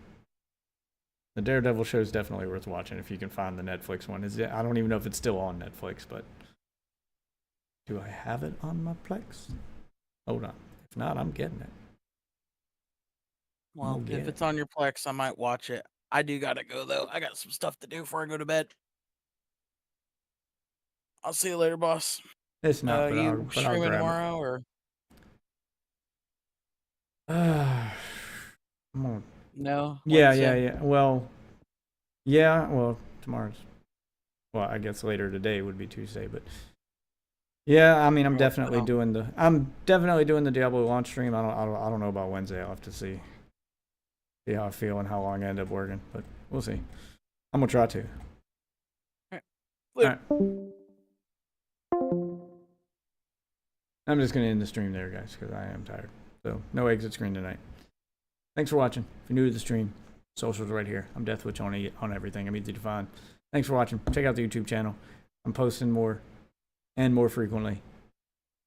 S10: The Daredevil show is definitely worth watching if you can find the Netflix one. I don't even know if it's still on Netflix, but do I have it on my Plex? Hold on. If not, I'm getting it.
S17: Well, if it's on your Plex, I might watch it. I do gotta go though. I got some stuff to do before I go to bed. I'll see you later, boss.
S10: It's not. But
S17: you
S10: I'll
S17: streaming
S10: grab
S17: tomorrow or?
S10: Come on.
S17: No.
S10: Yeah. Well, tomorrow's. Well, I guess later today would be Tuesday, but yeah, I mean, I'm definitely doing the Diablo launch stream. I don't know about Wednesday. I'll have to see how I feel and how long I end up working, but we'll see. I'm gonna try to.
S17: All
S10: right. I'm just gonna end the stream there, guys, because I am tired. So no exit screen tonight. Thanks for watching. If you're new to the stream, socials right here. I'm Deathwitch on everything. I'm easy to find. Thanks for watching. Check out the YouTube channel. I'm posting more and more frequently.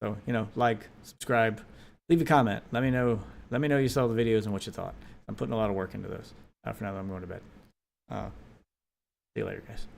S10: So, like, subscribe, leave a comment. Let me know you saw the videos and what you thought. I'm putting a lot of work into those. For now, I'm going to bed. See you later, guys.